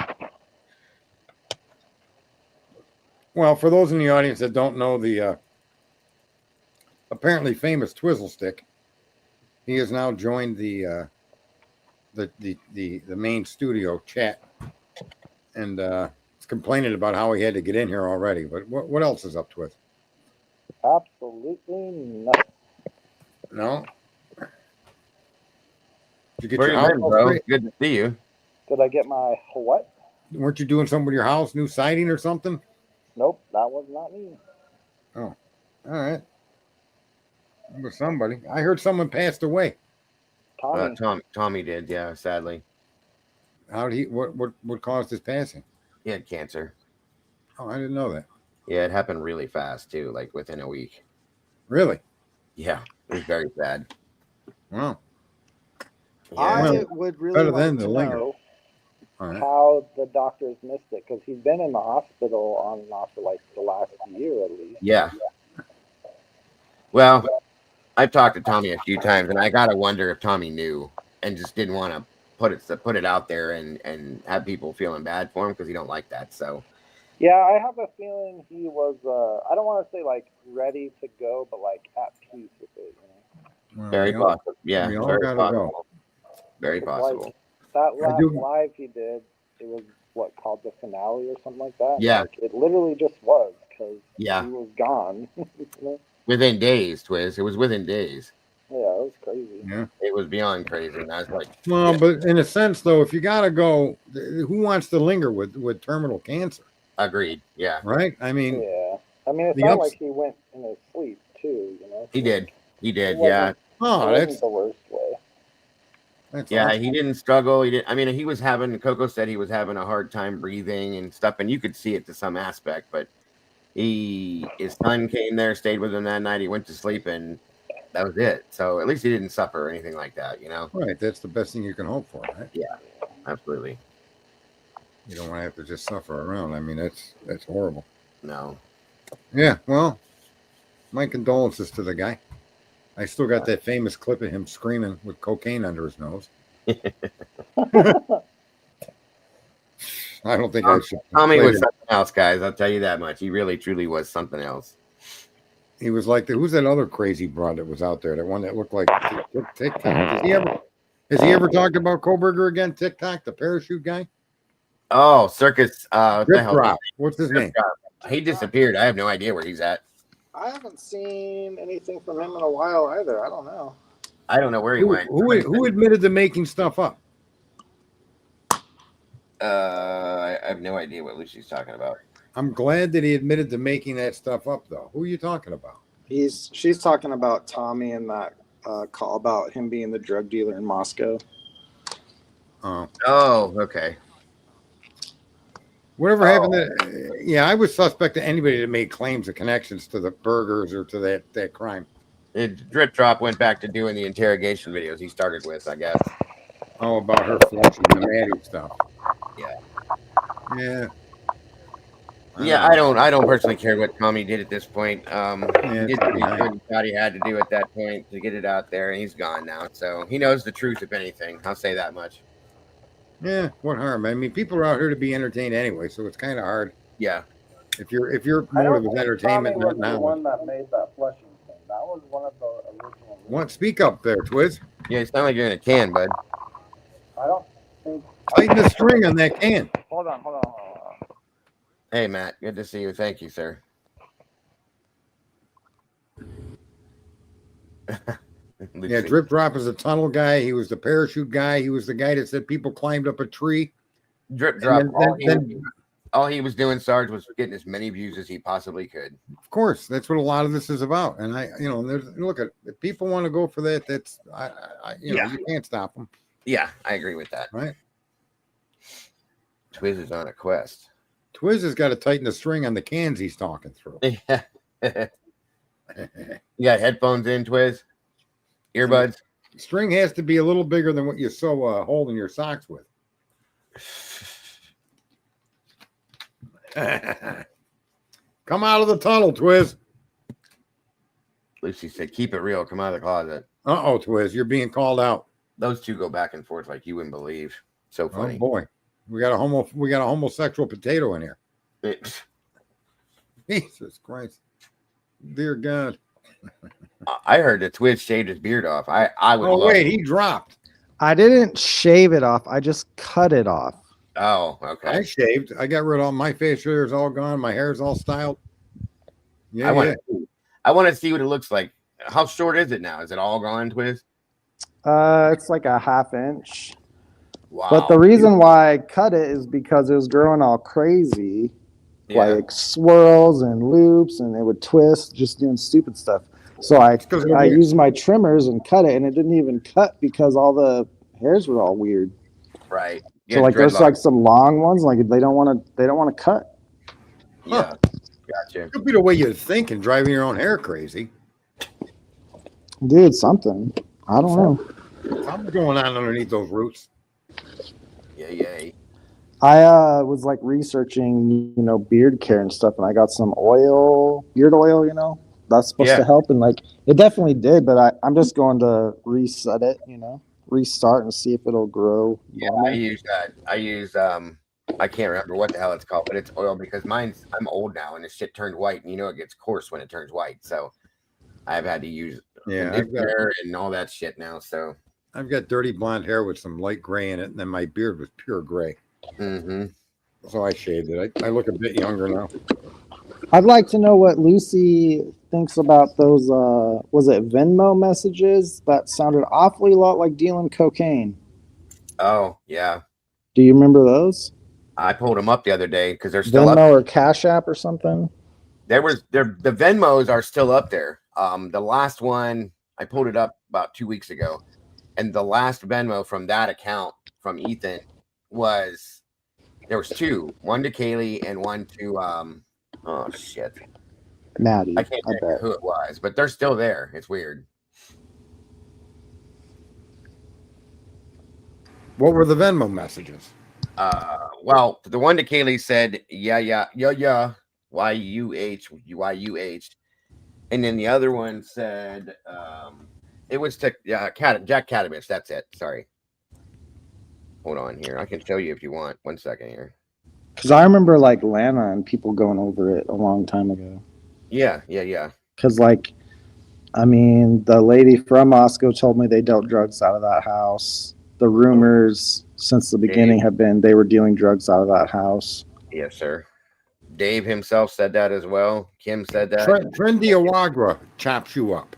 Speaker 2: Well, for those in the audience that don't know the apparently famous Twizzle Stick, he has now joined the main studio chat, and is complaining about how he had to get in here already. But what else is up, Twiz?
Speaker 5: Absolutely nothing.
Speaker 2: No. Did you get
Speaker 4: Where
Speaker 2: your
Speaker 4: you
Speaker 2: house
Speaker 4: been,
Speaker 2: all
Speaker 4: bro?
Speaker 2: straight?
Speaker 4: Good to see you.
Speaker 5: Did I get my what?
Speaker 2: Weren't you doing something with your house, new siding or something?
Speaker 5: Nope, that was not me.
Speaker 2: Oh, all right. It was somebody. I heard someone passed away.
Speaker 5: Tommy.
Speaker 4: Tommy did, yeah, sadly.
Speaker 2: How did he? What caused his passing?
Speaker 4: He had cancer.
Speaker 2: Oh, I didn't know that.
Speaker 4: Yeah, it happened really fast too, like within a week.
Speaker 2: Really?
Speaker 4: Yeah, it was very sad.
Speaker 2: Wow.
Speaker 4: Yeah,
Speaker 5: I would really
Speaker 2: better than
Speaker 5: like
Speaker 2: the
Speaker 5: to
Speaker 2: linger.
Speaker 5: know
Speaker 2: All right.
Speaker 5: how the doctors missed it, because he's been in the hospital on and off for like the last year at least.
Speaker 4: yeah. Well, I've talked to Tommy a few times, and I gotta wonder if Tommy knew and just didn't want to put it out there and have people feeling bad for him because he don't like that. So
Speaker 5: Yeah, I have a feeling he was, I don't want to say like ready to go, but like at peace with it, you know?
Speaker 2: Well,
Speaker 4: very possible. Yeah,
Speaker 2: we all
Speaker 4: very
Speaker 2: gotta
Speaker 4: possible.
Speaker 2: go.
Speaker 4: Very
Speaker 5: It's
Speaker 4: possible.
Speaker 5: like that
Speaker 2: I
Speaker 5: last
Speaker 2: do.
Speaker 5: live he did, it was what called the finale or something like that.
Speaker 4: Yeah.
Speaker 5: Like, it literally just was, because
Speaker 4: Yeah.
Speaker 5: he was gone. You know?
Speaker 4: Within days, Twiz. It was within days.
Speaker 5: Yeah, it was crazy.
Speaker 2: Yeah.
Speaker 4: It was beyond crazy. And I was like,
Speaker 2: Well,
Speaker 4: yeah,
Speaker 2: but in a sense, though, if you gotta go, who wants to linger with terminal cancer,
Speaker 4: agreed. Yeah,
Speaker 2: right? I mean,
Speaker 5: Yeah. I mean, it
Speaker 2: the
Speaker 5: sounded
Speaker 2: ups.
Speaker 5: like he went in his sleep, too, you know?
Speaker 4: he did. He
Speaker 5: It
Speaker 4: did.
Speaker 5: wasn't,
Speaker 4: Yeah.
Speaker 5: it
Speaker 2: Oh,
Speaker 5: wasn't the worst way.
Speaker 2: that's
Speaker 4: Yeah,
Speaker 2: awesome.
Speaker 4: he didn't struggle. He didn't. I mean, he was having. Coco said he was having a hard time breathing and stuff, and you could see it to some aspect. But his son came there, stayed with him that night. He went to sleep, and that was it. So at least he didn't suffer or anything like that. You know?
Speaker 2: Right. That's the best thing you can hope for, right?
Speaker 4: Yeah, absolutely.
Speaker 2: You don't want to have to just suffer around. I mean, that's horrible.
Speaker 4: No.
Speaker 2: Yeah. Well, my condolences to the guy. I still got that famous clip of him screaming with cocaine under his nose. I don't think I should.
Speaker 4: Tommy
Speaker 2: play
Speaker 4: was
Speaker 2: it.
Speaker 4: something else, guys. I'll tell you that much. He really, truly was something else.
Speaker 2: He was like who's that other crazy broad that was out there? That one that looked like TikTok. Has he ever talked about Koberger again? TikTok, the parachute guy.
Speaker 4: Oh, Circus. What the
Speaker 2: Rip
Speaker 4: hell?
Speaker 2: Drop. What's his name?
Speaker 4: He disappeared. I have no idea where he's at.
Speaker 5: I haven't seen anything from him in a while either. I don't know.
Speaker 4: I don't know where he went.
Speaker 2: Who admitted to making stuff up?
Speaker 4: I have no idea what Lucy's talking about.
Speaker 2: I'm glad that he admitted to making that stuff up, though. Who are you talking about?
Speaker 5: She's talking about Tommy and that call about him being the drug dealer in Moscow.
Speaker 4: Oh, okay.
Speaker 2: Whatever happened to, yeah, I was suspect to anybody that made claims of connections to the burgers or to that crime.
Speaker 4: Drip Drop went back to doing the interrogation videos he started with, I guess.
Speaker 2: Oh, about her flushing the Maddie stuff.
Speaker 4: Yeah.
Speaker 2: Yeah.
Speaker 4: Yeah, I don't personally care what Tommy did at this point.
Speaker 2: Yeah,
Speaker 4: He did what he thought he had to do at that point to get it out there, and he's gone now. So he knows the truth, if anything. I'll say that much.
Speaker 2: Yeah, what harm? I mean, people are out here to be entertained anyway, so it's kind of hard.
Speaker 4: Yeah.
Speaker 2: If your motive is entertainment,
Speaker 5: Tommy was
Speaker 2: not
Speaker 5: the
Speaker 2: now.
Speaker 5: one that made that flushing thing. That was one of the original.
Speaker 2: What? Speak up there, Twiz.
Speaker 4: Yeah, you sound like you're in a can, bud.
Speaker 5: I don't think.
Speaker 2: Tighten the string on that can.
Speaker 5: Hold on.
Speaker 4: Hey, Matt. Good to see you. Thank you, sir.
Speaker 2: Yeah, Drip Drop is a tunnel guy. He was the parachute guy. He was the guy that said people climbed up a tree.
Speaker 4: Drip Drop.
Speaker 2: Then,
Speaker 4: all he was doing, Sarge, was getting as many views as he possibly could.
Speaker 2: of course, that's what a lot of this is about. And look at if people want to go for that. That's you can't stop them.
Speaker 4: Yeah, I agree with that.
Speaker 2: Right?
Speaker 4: Twiz is on a quest.
Speaker 2: Twiz has got to tighten the string on the cans he's talking through.
Speaker 4: Yeah. You got headphones in, Twiz? Earbuds?
Speaker 2: String has to be a little bigger than what you sew a hole in your socks with. Come out of the tunnel, Twiz.
Speaker 4: Lucy said, "Keep it real. Come out of the closet."
Speaker 2: Uh-oh, Twiz, you're being called out.
Speaker 4: Those two go back and forth like you wouldn't believe. So funny.
Speaker 2: Oh boy. We got a homosexual potato in here. Jesus Christ. Dear God.
Speaker 4: I heard that Twitch shaved his beard off. I would.
Speaker 2: Oh
Speaker 4: love
Speaker 2: wait,
Speaker 4: it.
Speaker 2: he dropped.
Speaker 5: I didn't shave it off. I just cut it off.
Speaker 4: Oh,
Speaker 2: I
Speaker 4: okay.
Speaker 2: shaved. I got rid of all my facial hair is all gone. My hair's all styled. Yeah,
Speaker 4: I want to see what it looks like. How short is it now? Is it all gone, Twiz?
Speaker 5: It's like a 1/2 inch.
Speaker 4: Wow.
Speaker 5: But the reason why I cut it is because it was growing all crazy,
Speaker 4: Yeah.
Speaker 5: like swirls and loops, and it would twist, just doing stupid stuff. So I used my trimmers and cut it, and it didn't even cut because all the hairs were all weird.
Speaker 4: Right.
Speaker 5: So like there's like some long ones, like they don't want to cut.
Speaker 4: Yeah. Gotcha.
Speaker 2: Could be the way you think and driving your own hair crazy.
Speaker 5: Dude, something. I don't know.
Speaker 2: Something's going on underneath those roots.
Speaker 4: Yeah.
Speaker 5: I was like researching, beard care and stuff, and I got some beard oil, that's supposed to help, and like it definitely did, but I'm just going to reset it, restart and see if it'll grow.
Speaker 4: Yeah, I use that. I can't remember what the hell it's called, but it's oil because I'm old now and this shit turned white, and it gets coarse when it turns white. So I've had to use hair and all that shit now. So
Speaker 2: I've got dirty blonde hair with some light gray in it, and then my beard was pure gray.
Speaker 4: Mm-hmm.
Speaker 2: So I shaved it. I look a bit younger now.
Speaker 5: I'd like to know what Lucy thinks about those, was it Venmo messages that sounded awfully a lot like dealing cocaine?
Speaker 4: Oh, yeah.
Speaker 5: Do you remember those?
Speaker 4: I pulled them up the other day because they're still
Speaker 5: Venmo
Speaker 4: up.
Speaker 5: or Cash App or something?
Speaker 4: The Venmos are still up there. The last one, I pulled it up about 2 weeks ago. And the last Venmo from that account from Ethan there was two. One to Kaylee and one to, oh, shit.
Speaker 5: Maddie.
Speaker 4: I can't remember who it was, but they're still there. It's weird.
Speaker 2: What were the Venmo messages?
Speaker 4: Well, the one to Kaylee said, yeah, YUH. And then the other one said, it was to Jack Catabich. That's it. Sorry. Hold on here. I can show you if you want. 1 second here.
Speaker 5: Because I remember like Lana and people going over it a long time ago.
Speaker 4: Yeah.
Speaker 5: Because the lady from Moscow told me they dealt drugs out of that house. The rumors since the beginning have been they were dealing drugs out of that house.
Speaker 4: Yes, sir. Dave himself said that as well. Kim said that.
Speaker 2: Trendy Awagra chops you up.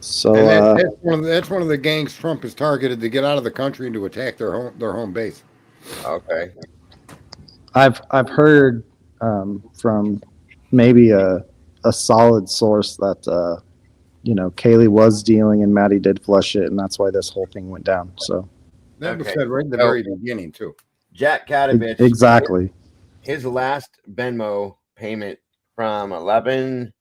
Speaker 5: So
Speaker 2: that's one of the gangs Trump has targeted to get out of the country and to attack their home base.
Speaker 4: Okay.
Speaker 5: I've heard from maybe a solid source that Kaylee was dealing and Maddie did flush it, and that's why this whole thing went down. So
Speaker 2: that was said right in the very beginning too.
Speaker 4: Jack Catabich.
Speaker 5: Exactly.
Speaker 4: His last Venmo payment from 11/12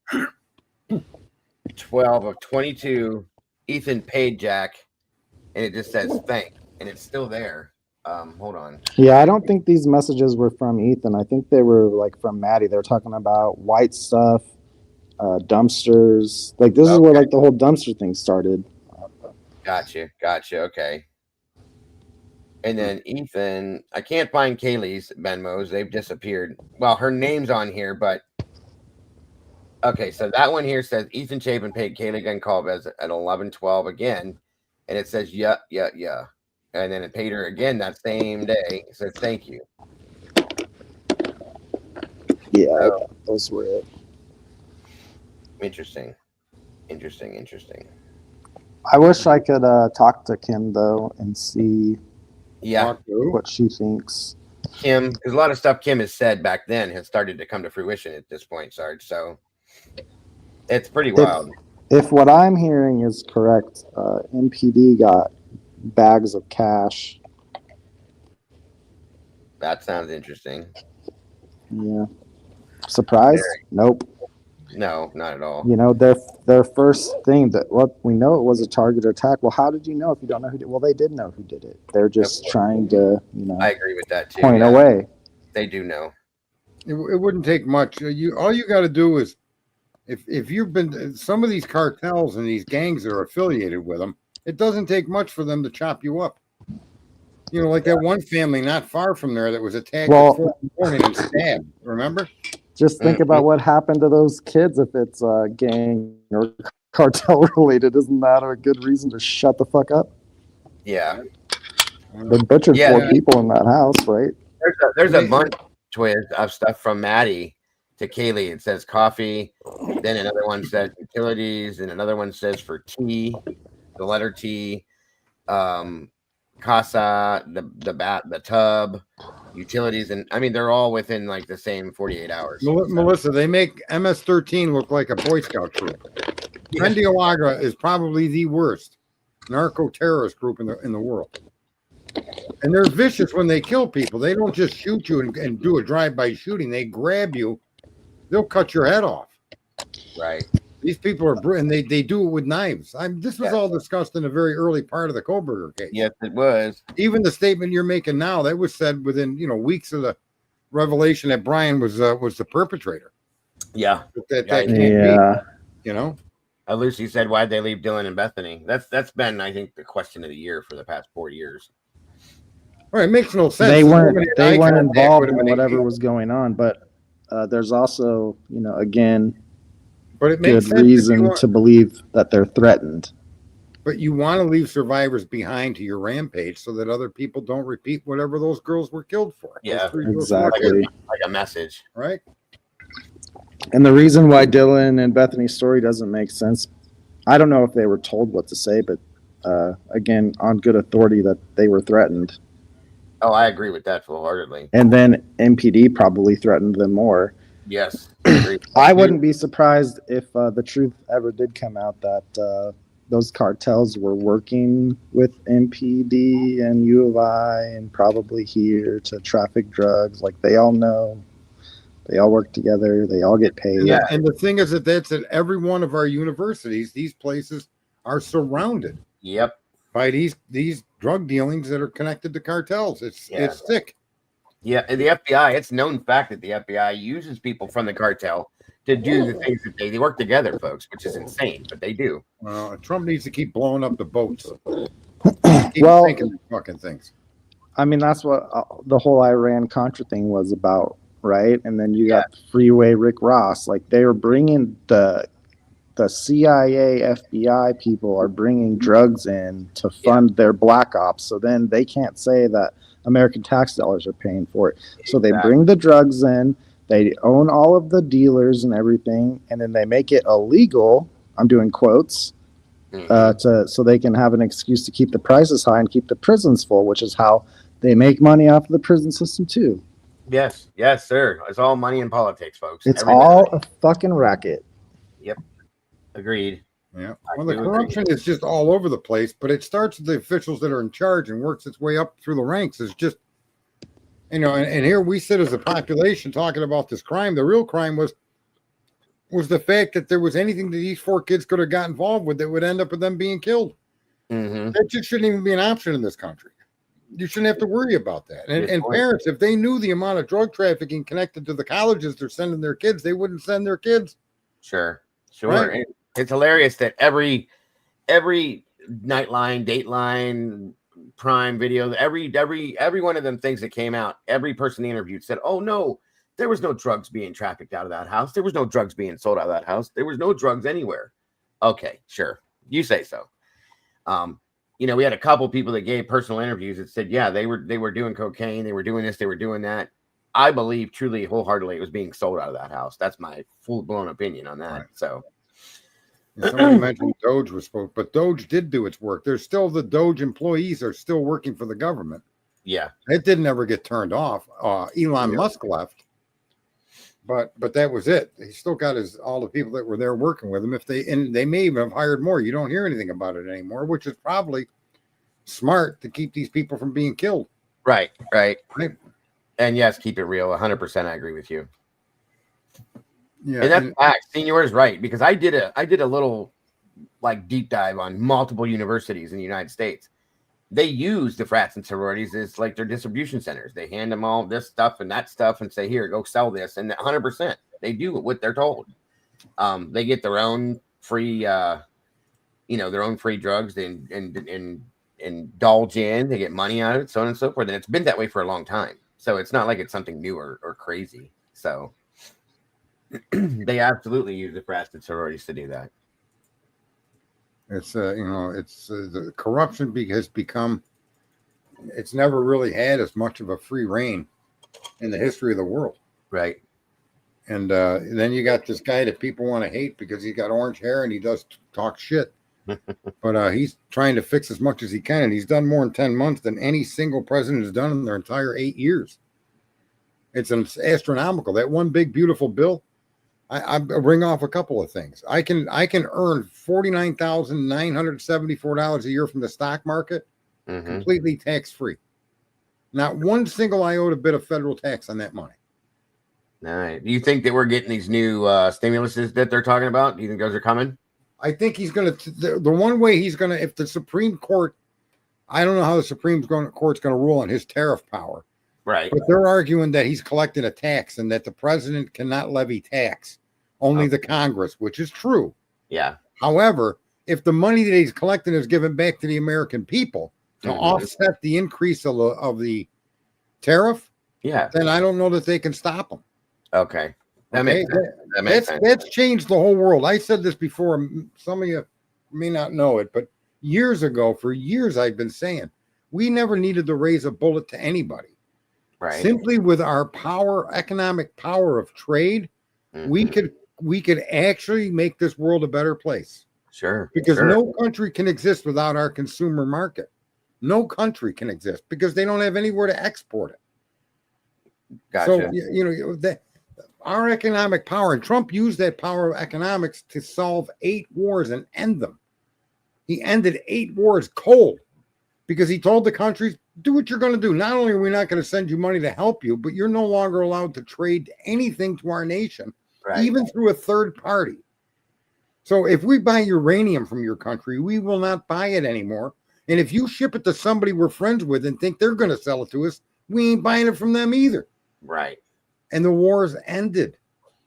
Speaker 4: of 22, Ethan paid Jack, and it just says thank, and it's still there. Hold on.
Speaker 5: Yeah, I don't think these messages were from Ethan. I think they were like from Maddie. They're talking about white stuff, dumpsters. Like this is where like the whole dumpster thing started.
Speaker 4: Gotcha. Okay. And then Ethan, I can't find Kaylee's Venmos. They've disappeared. Well, her name's on here, but okay. So that one here says Ethan Chapin paid Kaylee Goncalves at 11/12 again, and it says yeah. And then it paid her again that same day. It says thank you.
Speaker 5: Yeah, so, those were it.
Speaker 4: Interesting.
Speaker 5: I wish I could talk to Kim though and see what she thinks.
Speaker 4: Kim, because a lot of stuff Kim has said back then has started to come to fruition at this point, Sarge. So it's pretty wild.
Speaker 5: If what I'm hearing is correct, MPD got bags of cash.
Speaker 4: That sounds interesting.
Speaker 5: Yeah. Surprised? Nope.
Speaker 4: No, not at all.
Speaker 5: Their first thing that we know it was a targeted attack. Well, how did you know if you don't know who did it? Well, they did know who did it. They're just trying to,
Speaker 4: I agree with that too.
Speaker 5: Point away.
Speaker 4: They do know.
Speaker 2: It wouldn't take much. All you got to do is if you've been some of these cartels and these gangs that are affiliated with them, it doesn't take much for them to chop you up. You know, like that one family not far from there that was attacked at 4
Speaker 5: Well,
Speaker 2: in the morning and stabbed. Remember?
Speaker 5: just think
Speaker 4: Mhm.
Speaker 5: about what happened to those kids if it's gang or cartel related. Isn't that a good reason to shut the fuck up?
Speaker 4: Yeah.
Speaker 5: They butchered
Speaker 4: Yeah.
Speaker 5: four people in that house, right?
Speaker 4: There's a
Speaker 2: They-
Speaker 4: bunch Twiz of stuff from Maddie to Kaylee. It says coffee, then another one says utilities, and another one says for tea, the letter T, casa, the tub, utilities, and I mean they're all within like the same 48 hours.
Speaker 2: Melissa, they make MS-13 look like a Boy Scout troop.
Speaker 4: Yeah.
Speaker 2: Pendialaga is probably the worst narco terrorist group in the world. And they're vicious when they kill people. They don't just shoot you and do a drive-by shooting. They grab you. They'll cut your head off.
Speaker 4: Right.
Speaker 2: These people are and they do it with knives. This was
Speaker 4: Yes.
Speaker 2: all discussed in a very early part of the Koberger case.
Speaker 4: Yes, it was.
Speaker 2: Even the statement you're making now, that was said within weeks of the revelation that Brian was the perpetrator.
Speaker 4: Yeah.
Speaker 2: That
Speaker 4: Yeah,
Speaker 2: can't
Speaker 5: Yeah.
Speaker 2: be. You know.
Speaker 4: Lucy said, "Why'd they leave Dylan and Bethany?" That's been, I think, the question of the year for the past 4 years.
Speaker 2: Well, it makes no sense.
Speaker 5: They
Speaker 2: There's
Speaker 5: weren't
Speaker 2: nobody
Speaker 5: they
Speaker 2: eye
Speaker 5: weren't
Speaker 2: contact
Speaker 5: involved
Speaker 2: with them
Speaker 5: in
Speaker 2: and they
Speaker 5: whatever
Speaker 2: leave.
Speaker 5: was going on, but there's also, again,
Speaker 2: But it
Speaker 5: good
Speaker 2: makes sense if you
Speaker 5: reason
Speaker 2: want,
Speaker 5: to believe that they're threatened.
Speaker 2: but you want to leave survivors behind to your rampage so that other people don't repeat whatever those girls were killed for.
Speaker 4: Yeah,
Speaker 2: those four
Speaker 5: Exactly.
Speaker 2: kids,
Speaker 4: like a message.
Speaker 2: right?
Speaker 5: And the reason why Dylan and Bethany's story doesn't make sense, I don't know if they were told what to say, but again, on good authority that they were threatened.
Speaker 4: Oh, I agree with that full-heartedly.
Speaker 5: And then MPD probably threatened them more.
Speaker 4: Yes, I agree.
Speaker 5: I wouldn't be surprised if the truth ever did come out that those cartels were working with MPD and U of I and probably here to traffic drugs. Like they all know, they all work together, they all get paid.
Speaker 2: Yeah, and the thing is that's at every one of our universities. These places are surrounded
Speaker 4: Yep.
Speaker 2: by these drug dealings that are connected to cartels. It's sick.
Speaker 4: Yeah, and the FBI, it's known fact that the FBI uses people from the cartel to do the things that they work together, folks, which is insane, but they do.
Speaker 2: Trump needs to keep blowing up the boats. Keep
Speaker 5: Well,
Speaker 2: thinking these fucking things.
Speaker 5: I mean, that's what the whole Iran Contra thing was about, right? And then you got Freeway Rick Ross. Like they were bringing the CIA, FBI people are bringing drugs in to fund their black ops. So then they can't say that American tax dollars are paying for it. So they bring the drugs in, they own all of the dealers and everything, and then they make it illegal. I'm doing quotes. So they can have an excuse to keep the prices high and keep the prisons full, which is how they make money off of the prison system too.
Speaker 4: Yes, sir. It's all money in politics, folks.
Speaker 5: It's all a fucking racket.
Speaker 4: Yep. Agreed.
Speaker 2: Yeah. Well, the corruption is just all over the place, but it starts with the officials that are in charge and works its way up through the ranks. It's just, and here we sit as a population talking about this crime. The real crime was the fact that there was anything that these four kids could have got involved with that would end up with them being killed.
Speaker 4: Mm-hmm.
Speaker 2: That just shouldn't even be an option in this country. You shouldn't have to worry about that. And parents, if they knew the amount of drug trafficking connected to the colleges they're sending their kids, they wouldn't send their kids.
Speaker 4: Sure.
Speaker 2: Right?
Speaker 4: It's hilarious that every Nightline, Dateline, Prime Video, every one of them things that came out, every person they interviewed said, "Oh no, there was no drugs being trafficked out of that house. There was no drugs being sold out of that house. There was no drugs anywhere." Okay, sure, you say so. We had a couple people that gave personal interviews that said, "Yeah, they were doing cocaine, they were doing this, they were doing that." I believe truly, wholeheartedly, it was being sold out of that house. That's my full blown opinion on that. Right. So.
Speaker 2: Somebody mentioned Doge was supposed, but Doge did do its work. There's still the Doge employees are still working for the government.
Speaker 4: Yeah,
Speaker 2: it didn't ever get turned off. Elon Musk left, but that was it. He still got all the people that were there working with him. They may even have hired more. You don't hear anything about it anymore, which is probably smart to keep these people from being killed.
Speaker 4: Right. And yes, keep it real. 100%. I agree with you. Yeah, and that's fact. Senior is right, because I did a little like deep dive on multiple universities in the United States, they use the frats and sororities as like their distribution centers. They hand them all this stuff and that stuff and say, here, go sell this. And 100% they do what they're told. They get their own free, their own free drugs and indulge in. They get money out of it, so on and so forth. And it's been that way for a long time. So it's not like it's something new or crazy. So they absolutely use the frats and sororities to do that.
Speaker 2: It's the corruption has become. It's never really had as much of a free reign in the history of the world.
Speaker 4: Right.
Speaker 2: And then you got this guy that people want to hate because he's got orange hair and he does talk shit. But he's trying to fix as much as he can, and he's done more in 10 months than any single president has done in their entire 8 years. It's astronomical. That one big beautiful bill. I ring off a couple of things. I can earn $49,974 a year from the stock market, completely tax free. Not one single iota bit of federal tax on that money.
Speaker 4: All right. Do you think that we're getting these new stimuluses that they're talking about? Do you think those are coming?
Speaker 2: I think he's going to. The one way he's going to, if the Supreme Court, I don't know how the Supreme Court's going to rule on his tariff power.
Speaker 4: Right.
Speaker 2: But they're arguing that he's collecting a tax and that the president cannot levy tax. Only the Congress, which is true.
Speaker 4: Yeah.
Speaker 2: However, if the money that he's collecting is given back to the American people to offset the increase of the tariff, then I don't know that they can stop him.
Speaker 4: Okay. That makes sense.
Speaker 2: That's changed the whole world. I said this before. Some of you may not know it, but years ago, for years, I've been saying we never needed to raise a bullet to anybody.
Speaker 4: Right.
Speaker 2: Simply with our power, economic power of trade, we could actually make this world a better place.
Speaker 4: Sure.
Speaker 2: Because no country can exist without our consumer market. No country can exist because they don't have anywhere to export it.
Speaker 4: Gotcha.
Speaker 2: So, our economic power, and Trump used that power of economics to solve 8 wars and end them. He ended 8 wars cold because he told the countries, do what you're going to do. Not only are we not going to send you money to help you, but you're no longer allowed to trade anything to our nation. Right. Even through a third party. So if we buy uranium from your country, we will not buy it anymore. And if you ship it to somebody we're friends with and think they're going to sell it to us, we ain't buying it from them either.
Speaker 4: Right.
Speaker 2: And the wars ended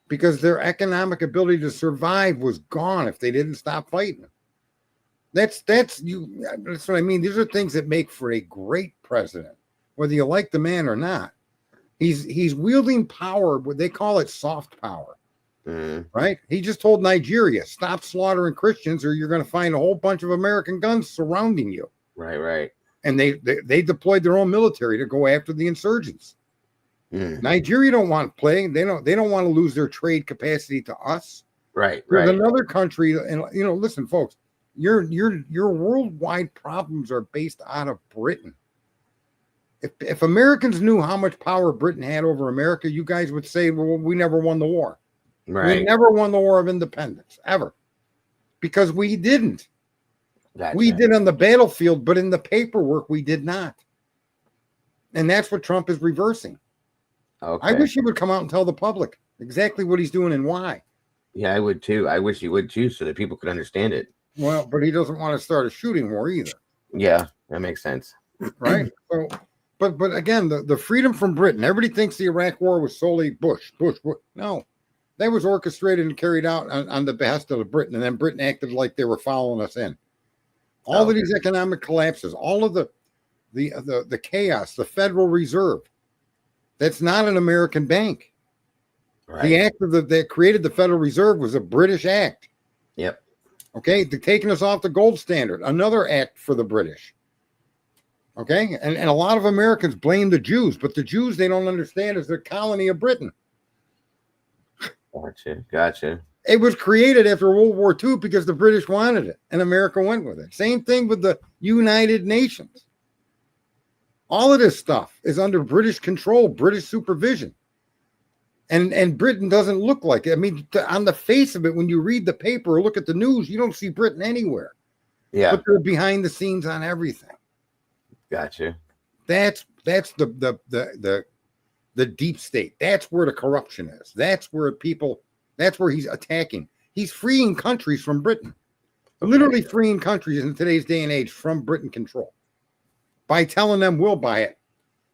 Speaker 2: because their economic ability to survive was gone if they didn't stop fighting. That's what I mean. These are things that make for a great president, whether you like the man or not. He's wielding power, what they call it soft power. Right? He just told Nigeria, stop slaughtering Christians or you're going to find a whole bunch of American guns surrounding you.
Speaker 4: Right.
Speaker 2: And they deployed their own military to go after the insurgents. Nigeria don't want plague. They don't want to lose their trade capacity to us.
Speaker 4: Right.
Speaker 2: There's another country, and listen, folks, your worldwide problems are based out of Britain. If Americans knew how much power Britain had over America, you guys would say, well, we never won the war. Right. We never won the War of Independence, ever. Because we didn't. Gotcha. We did on the battlefield, but in the paperwork, we did not. And that's what Trump is reversing. Okay. I wish he would come out and tell the public exactly what he's doing and why.
Speaker 4: Yeah, I would too. I wish he would too, so that people could understand it.
Speaker 2: Well, but he doesn't want to start a shooting war either.
Speaker 4: Yeah, that makes sense.
Speaker 2: Right? So, but again, the freedom from Britain, everybody thinks the Iraq war was solely Bush. No. That was orchestrated and carried out on the behest of Britain, and then Britain acted like they were following us in. All of these economic collapses, all of the chaos, the Federal Reserve, that's not an American bank. Right. The act that created the Federal Reserve was a British act.
Speaker 4: Yep.
Speaker 2: Okay, they're taking us off the gold standard, another act for the British. Okay, and a lot of Americans blame the Jews, but the Jews, they don't understand, is they're colony of Britain.
Speaker 4: Gotcha.
Speaker 2: It was created after World War II because the British wanted it and America went with it. Same thing with the United Nations. All of this stuff is under British control, British supervision. And Britain doesn't look like it. I mean, on the face of it, when you read the paper or look at the news, you don't see Britain anywhere. Yeah. But they're behind the scenes on everything.
Speaker 4: Gotcha.
Speaker 2: That's the deep state. That's where the corruption is. That's where he's attacking. He's freeing countries from Britain. Literally freeing countries in today's day and age from Britain control. by telling them we'll buy it.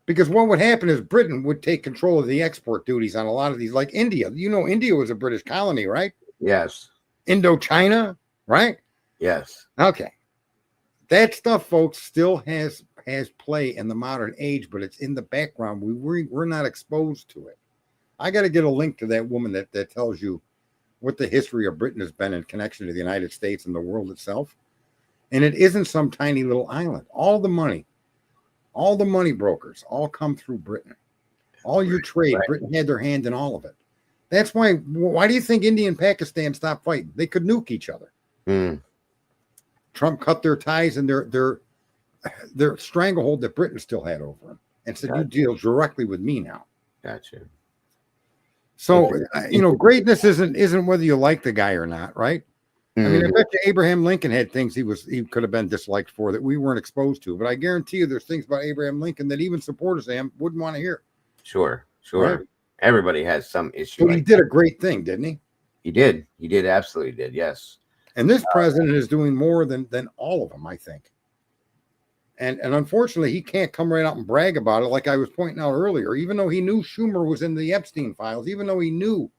Speaker 2: Because what would happen is Britain would take control of the export duties on a lot of these, like India. You know, India was a British colony, right?
Speaker 4: Yes.
Speaker 2: Indochina, right?
Speaker 4: Yes.
Speaker 2: Okay. That stuff, folks, still has play in the modern age, but it's in the background. We're not exposed to it. I got to get a link to that woman that tells you what the history of Britain has been in connection to the United States and the world itself. And it isn't some tiny little island. All the money brokers all come through Britain. All your trade,
Speaker 4: Right.
Speaker 2: Britain had their hand in all of it. That's why do you think India and Pakistan stopped fighting? They could nuke each other.
Speaker 4: Mm.
Speaker 2: Trump cut their ties and their stranglehold that Britain still had over them and said,
Speaker 4: Gotcha.
Speaker 2: you deal directly with me now.
Speaker 4: Gotcha.
Speaker 2: So, greatness isn't whether you like the guy or not, right? I mean, I bet you Abraham Lincoln had things he could have been disliked for that we weren't exposed to. But I guarantee you there's things about Abraham Lincoln that even supporters of him wouldn't want to hear.
Speaker 4: Sure.
Speaker 2: Right.
Speaker 4: Everybody has some issue.
Speaker 2: But he did a great thing, didn't he?
Speaker 4: He did. He did. Absolutely did. Yes.
Speaker 2: And this president is doing more than all of them, I think. And unfortunately, he can't come right out and brag about it like I was pointing out earlier, even though he knew Schumer was in the Epstein files, even though he knew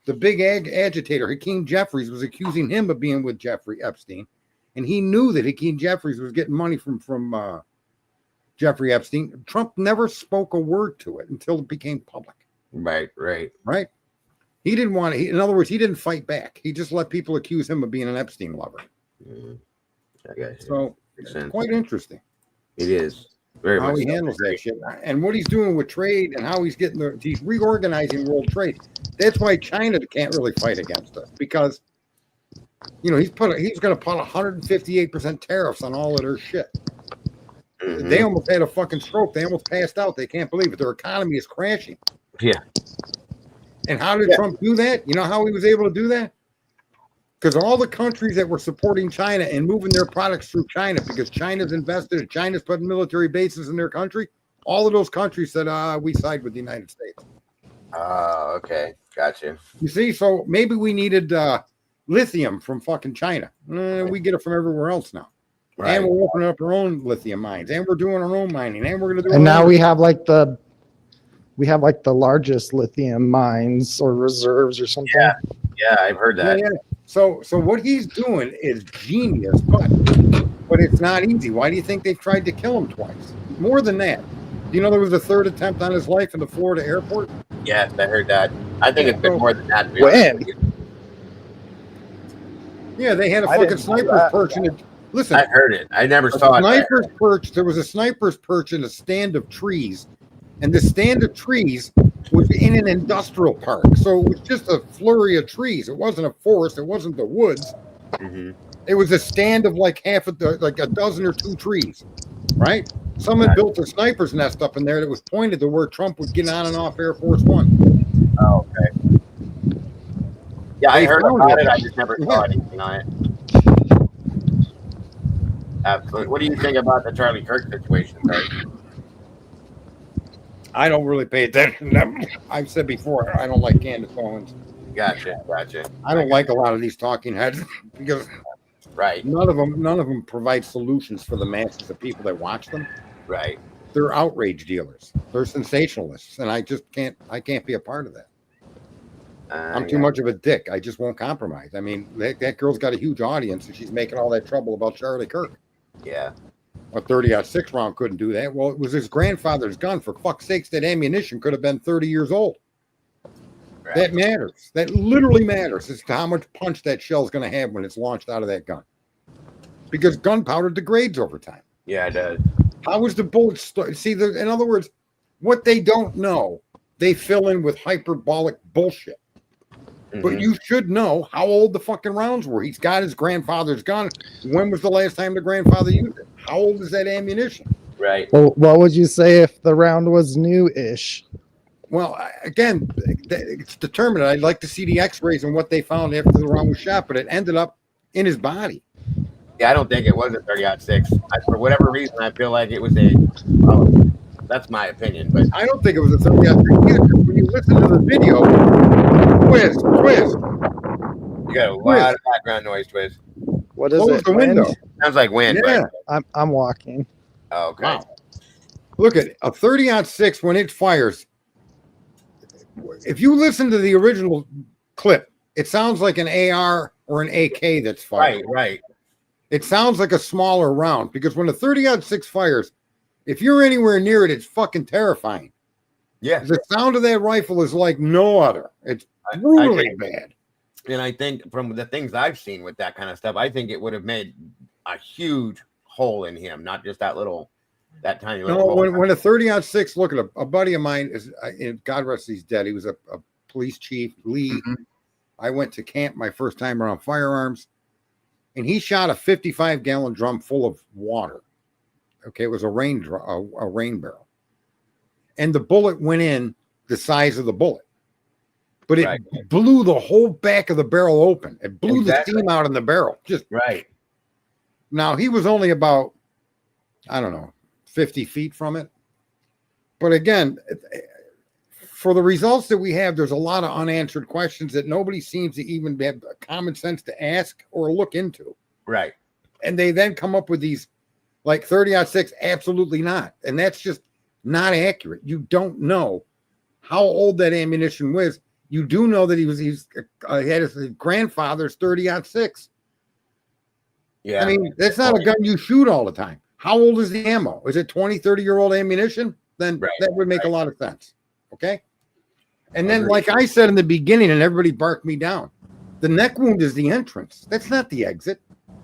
Speaker 2: the big agitator, Hakeem Jeffries, was accusing him of being with Jeffrey Epstein. And he knew that Hakeem Jeffries was getting money from Jeffrey Epstein. Trump never spoke a word to it until it became public.
Speaker 4: Right.
Speaker 2: He didn't want to, in other words, he didn't fight back. He just let people accuse him of being an Epstein lover.
Speaker 4: I got you.
Speaker 2: So it's quite interesting.
Speaker 4: It is. Very
Speaker 2: how
Speaker 4: much
Speaker 2: he
Speaker 4: so.
Speaker 2: handles that shit and what he's doing with trade and how he's he's reorganizing world trade. That's why China can't really fight against us because, he's going to put 158% tariffs on all of their shit.
Speaker 4: Mhm.
Speaker 2: They almost had a fucking stroke. They almost passed out. They can't believe it. Their economy is crashing.
Speaker 4: Yeah.
Speaker 2: And how did Trump do that? You know how he was able to do that? Because all the countries that were supporting China and moving their products through China, because China's invested, China's putting military bases in their country, all of those countries said, we side with the United States.
Speaker 4: Oh, okay. Gotcha.
Speaker 2: You see, so maybe we needed lithium from fucking China. We get it from everywhere else now.
Speaker 4: Right.
Speaker 2: And we're opening up our own lithium mines, and we're doing our own mining, and we're going to do.
Speaker 5: And now we have like the largest lithium mines or reserves or something.
Speaker 4: Yeah, I've heard that.
Speaker 2: Yeah. So what he's doing is genius, but it's not easy. Why do you think they've tried to kill him twice? More than that. Do you know there was a third attempt on his life in the Florida airport?
Speaker 4: Yes, I heard that. I think it's been more than that.
Speaker 5: When?
Speaker 2: Yeah, they had a
Speaker 5: I
Speaker 2: fucking
Speaker 5: didn't know
Speaker 2: sniper's
Speaker 5: that.
Speaker 2: perch in it. Listen,
Speaker 4: I heard it. I never saw it.
Speaker 2: sniper's perch. There was a sniper's perch in a stand of trees, and the stand of trees was in an industrial park. So it was just a flurry of trees. It wasn't a forest. It wasn't the woods.
Speaker 4: Mm-hmm.
Speaker 2: It was a stand of like a dozen or two trees, right? Someone built a sniper's nest up in there that was pointed to where Trump would get on and off Air Force One.
Speaker 4: Oh, okay. Yeah, I heard
Speaker 2: found
Speaker 4: about
Speaker 2: it.
Speaker 4: it. I just never saw anything on it. Absolutely. What do you think about the Charlie Kirk situation, Sorry?
Speaker 2: I don't really pay attention to them. I've said before, I don't like Candace Owens.
Speaker 4: Gotcha.
Speaker 2: I don't like a lot of these talking heads because
Speaker 4: Right.
Speaker 2: none of them provide solutions for the masses of people that watch them.
Speaker 4: Right.
Speaker 2: They're outrage dealers. They're sensationalists, and I can't be a part of that. I'm too much of a dick. I just won't compromise. I mean, that girl's got a huge audience, and she's making all that trouble about Charlie Kirk.
Speaker 4: Yeah.
Speaker 2: A 30-06 round couldn't do that. Well, it was his grandfather's gun. For fuck's sakes, that ammunition could have been 30 years old.
Speaker 4: Right.
Speaker 2: That matters. That literally matters as to how much punch that shell's going to have when it's launched out of that gun. Because gunpowder degrades over time.
Speaker 4: Yeah, it does.
Speaker 2: How is the bullet? See, in other words, what they don't know, they fill in with hyperbolic bullshit.
Speaker 4: Mm-hmm.
Speaker 2: But you should know how old the fucking rounds were. He's got his grandfather's gun. When was the last time the grandfather used it? How old is that ammunition?
Speaker 4: Right.
Speaker 5: Well, what would you say if the round was new-ish?
Speaker 2: Well, again, it's determined. I'd like to see the x-rays and what they found after the round was shot, but it ended up in his body.
Speaker 4: Yeah, I don't think it was a 30-06. For whatever reason, I feel like it was that's my opinion. But
Speaker 2: I don't think it was a 30 either. When you listen to the video, Twiz.
Speaker 4: you got a lot of background noise, Twiz.
Speaker 5: What is
Speaker 2: Close
Speaker 5: it?
Speaker 2: the window.
Speaker 5: Wind?
Speaker 4: Sounds like wind.
Speaker 2: Yeah.
Speaker 4: Right?
Speaker 5: I'm walking.
Speaker 4: Okay.
Speaker 2: Wow. Look at a 30-06 when it fires. If you listen to the original clip, it sounds like an AR or an AK that's fired.
Speaker 4: Right.
Speaker 2: It sounds like a smaller round because when a 30-06 fires, if you're anywhere near it, it's fucking terrifying.
Speaker 4: Yeah.
Speaker 2: The sound of that rifle is like no other. It's
Speaker 4: I
Speaker 2: brutally
Speaker 4: think-
Speaker 2: bad.
Speaker 4: And I think from the things I've seen with that kind of stuff, I think it would have made a huge hole in him, not just that tiny little
Speaker 2: No,
Speaker 4: hole.
Speaker 2: when a 30-06, look at a buddy of mine is, God rest he's dead. He was a police chief, Lee.
Speaker 4: Mhm.
Speaker 2: I went to camp my first time around firearms, and he shot a 55-gallon drum full of water. Okay, it was a rain barrel, and the bullet went in the size of the bullet, but it
Speaker 4: Right.
Speaker 2: blew the whole back of the barrel open. It blew
Speaker 4: Exactly.
Speaker 2: the steam out in the barrel. Just
Speaker 4: Right.
Speaker 2: now, he was only about, I don't know, 50 feet from it. But again, for the results that we have, there's a lot of unanswered questions that nobody seems to even have common sense to ask or look into.
Speaker 4: Right.
Speaker 2: And they then come up with these like 30-06, absolutely not. And that's just not accurate. You don't know how old that ammunition was. You do know that he had his grandfather's 30-06.
Speaker 4: Yeah.
Speaker 2: I mean, that's not a gun you shoot all the time. How old is the ammo? Is it 20, 30-year-old ammunition? Then that would make a lot of sense. Okay. And then, like I said in the beginning, and everybody barked me down, the neck wound is the entrance. That's not the exit.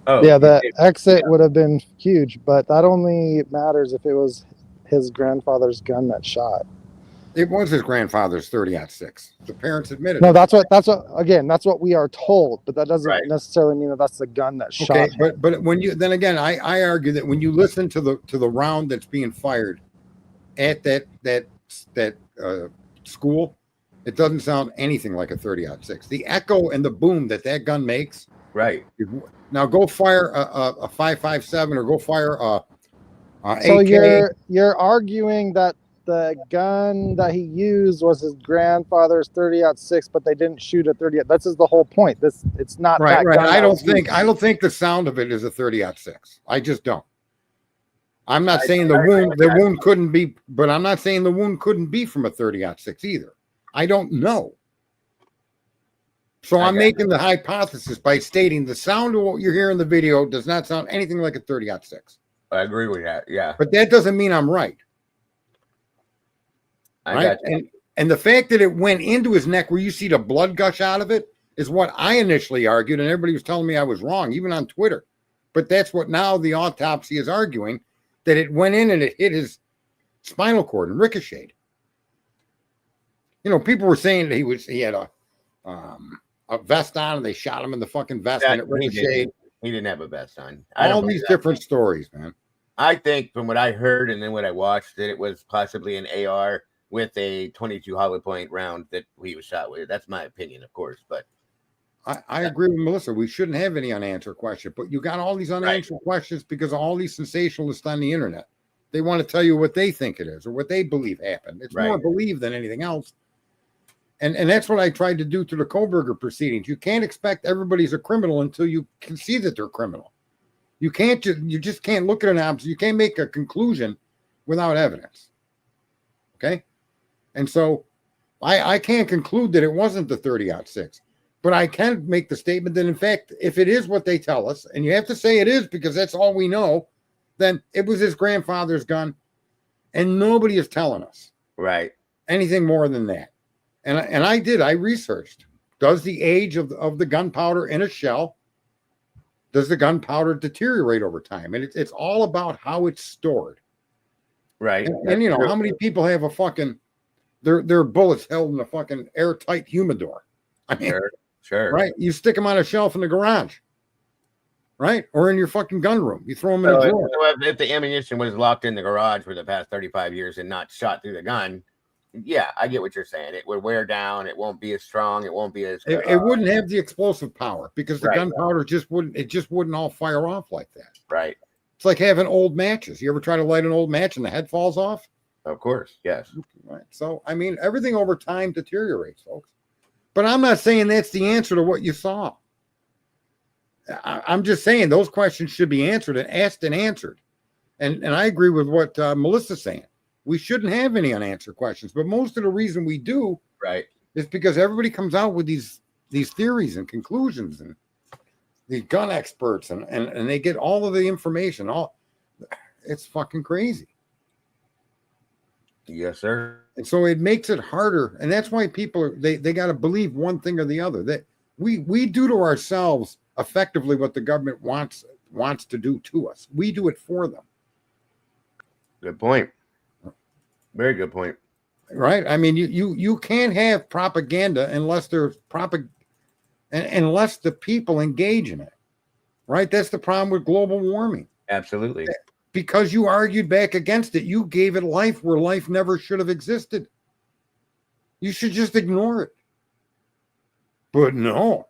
Speaker 4: Oh,
Speaker 5: Yeah, the exit would have been huge, but that only matters if it was his grandfather's gun that shot.
Speaker 2: It was his grandfather's 30-06. The parents admitted.
Speaker 5: No, that's what we are told, but that doesn't necessarily mean that that's the gun that shot.
Speaker 2: Okay, but when you then again, I argue that when you listen to the round that's being fired at that school, it doesn't sound anything like a 30-06. The echo and the boom that gun makes.
Speaker 4: Right.
Speaker 2: Now go fire a 5.57 or go fire a
Speaker 5: So
Speaker 2: AK.
Speaker 5: you're arguing that the gun that he used was his grandfather's 30-06, but they didn't shoot a 30. This is the whole point. It's not
Speaker 2: Right.
Speaker 5: that gun.
Speaker 2: I don't think the sound of it is a 30-06. I just don't. I'm not saying the wound couldn't be, but I'm not saying the wound couldn't be from a 30-06 either. I don't know. So I'm making the hypothesis by stating the sound of what you hear in the video does not sound anything like a 30-06.
Speaker 4: I agree with that. Yeah.
Speaker 2: But that doesn't mean I'm right. Right? And the fact that it went into his neck where you see the blood gush out of it is what I initially argued, and everybody was telling me I was wrong, even on Twitter. But that's what now the autopsy is arguing, that it went in and it hit his spinal cord and ricocheted. You know, people were saying that he had a vest on and they shot him in the fucking vest and it ricocheted.
Speaker 4: He didn't have a vest on.
Speaker 2: All these different stories, man.
Speaker 4: I think from what I heard and then what I watched, that it was possibly an AR with a 22 hollow point round that he was shot with. That's my opinion, of course, but
Speaker 2: I agree with Melissa. We shouldn't have any unanswered questions, but you got all these unanswered questions because of all these sensationalists on the internet. They want to tell you what they think it is or what they believe happened. It's more belief than anything else. And that's what I tried to do through the Koberger proceedings. You can't expect everybody's a criminal until you can see that they're criminal. You just can't look at an object. You can't make a conclusion without evidence. Okay. And so I can't conclude that it wasn't the 30-06, but I can make the statement that in fact, if it is what they tell us, and you have to say it is because that's all we know, then it was his grandfather's gun and nobody is telling us anything more than that. And I researched, does the age of the gunpowder in a shell, does the gunpowder deteriorate over time? And it's all about how it's stored.
Speaker 4: Right.
Speaker 2: And you know, how many people have a fucking, their bullets held in a fucking airtight humidor? I mean,
Speaker 4: sure.
Speaker 2: Right. You stick them on a shelf in the garage. Right. Or in your fucking gun room. You throw them in a drawer.
Speaker 4: If the ammunition was locked in the garage for the past 35 years and not shot through the gun, yeah, I get what you're saying. It would wear down. It won't be as strong. It won't be as.
Speaker 2: It wouldn't have the explosive power because the gunpowder just wouldn't all fire off like that.
Speaker 4: Right.
Speaker 2: It's like having old matches. You ever try to light an old match and the head falls off?
Speaker 4: Of course, yes.
Speaker 2: Right. So I mean, everything over time deteriorates, folks. But I'm not saying that's the answer to what you saw. I'm just saying those questions should be answered and asked and answered. And I agree with what Melissa's saying. We shouldn't have any unanswered questions, but most of the reason we do
Speaker 4: Right.
Speaker 2: is because everybody comes out with these theories and conclusions, and these gun experts, and they get all of the information. It's fucking crazy.
Speaker 4: Yes, sir.
Speaker 2: And so it makes it harder, and that's why people they got to believe one thing or the other. That we do to ourselves effectively what the government wants to do to us. We do it for them.
Speaker 4: Good point. Very good point.
Speaker 2: Right? I mean, you can't have propaganda unless there's unless the people engage in it. Right? That's the problem with global warming.
Speaker 4: Absolutely.
Speaker 2: Because you argued back against it, you gave it life where life never should have existed. You should just ignore it. But no.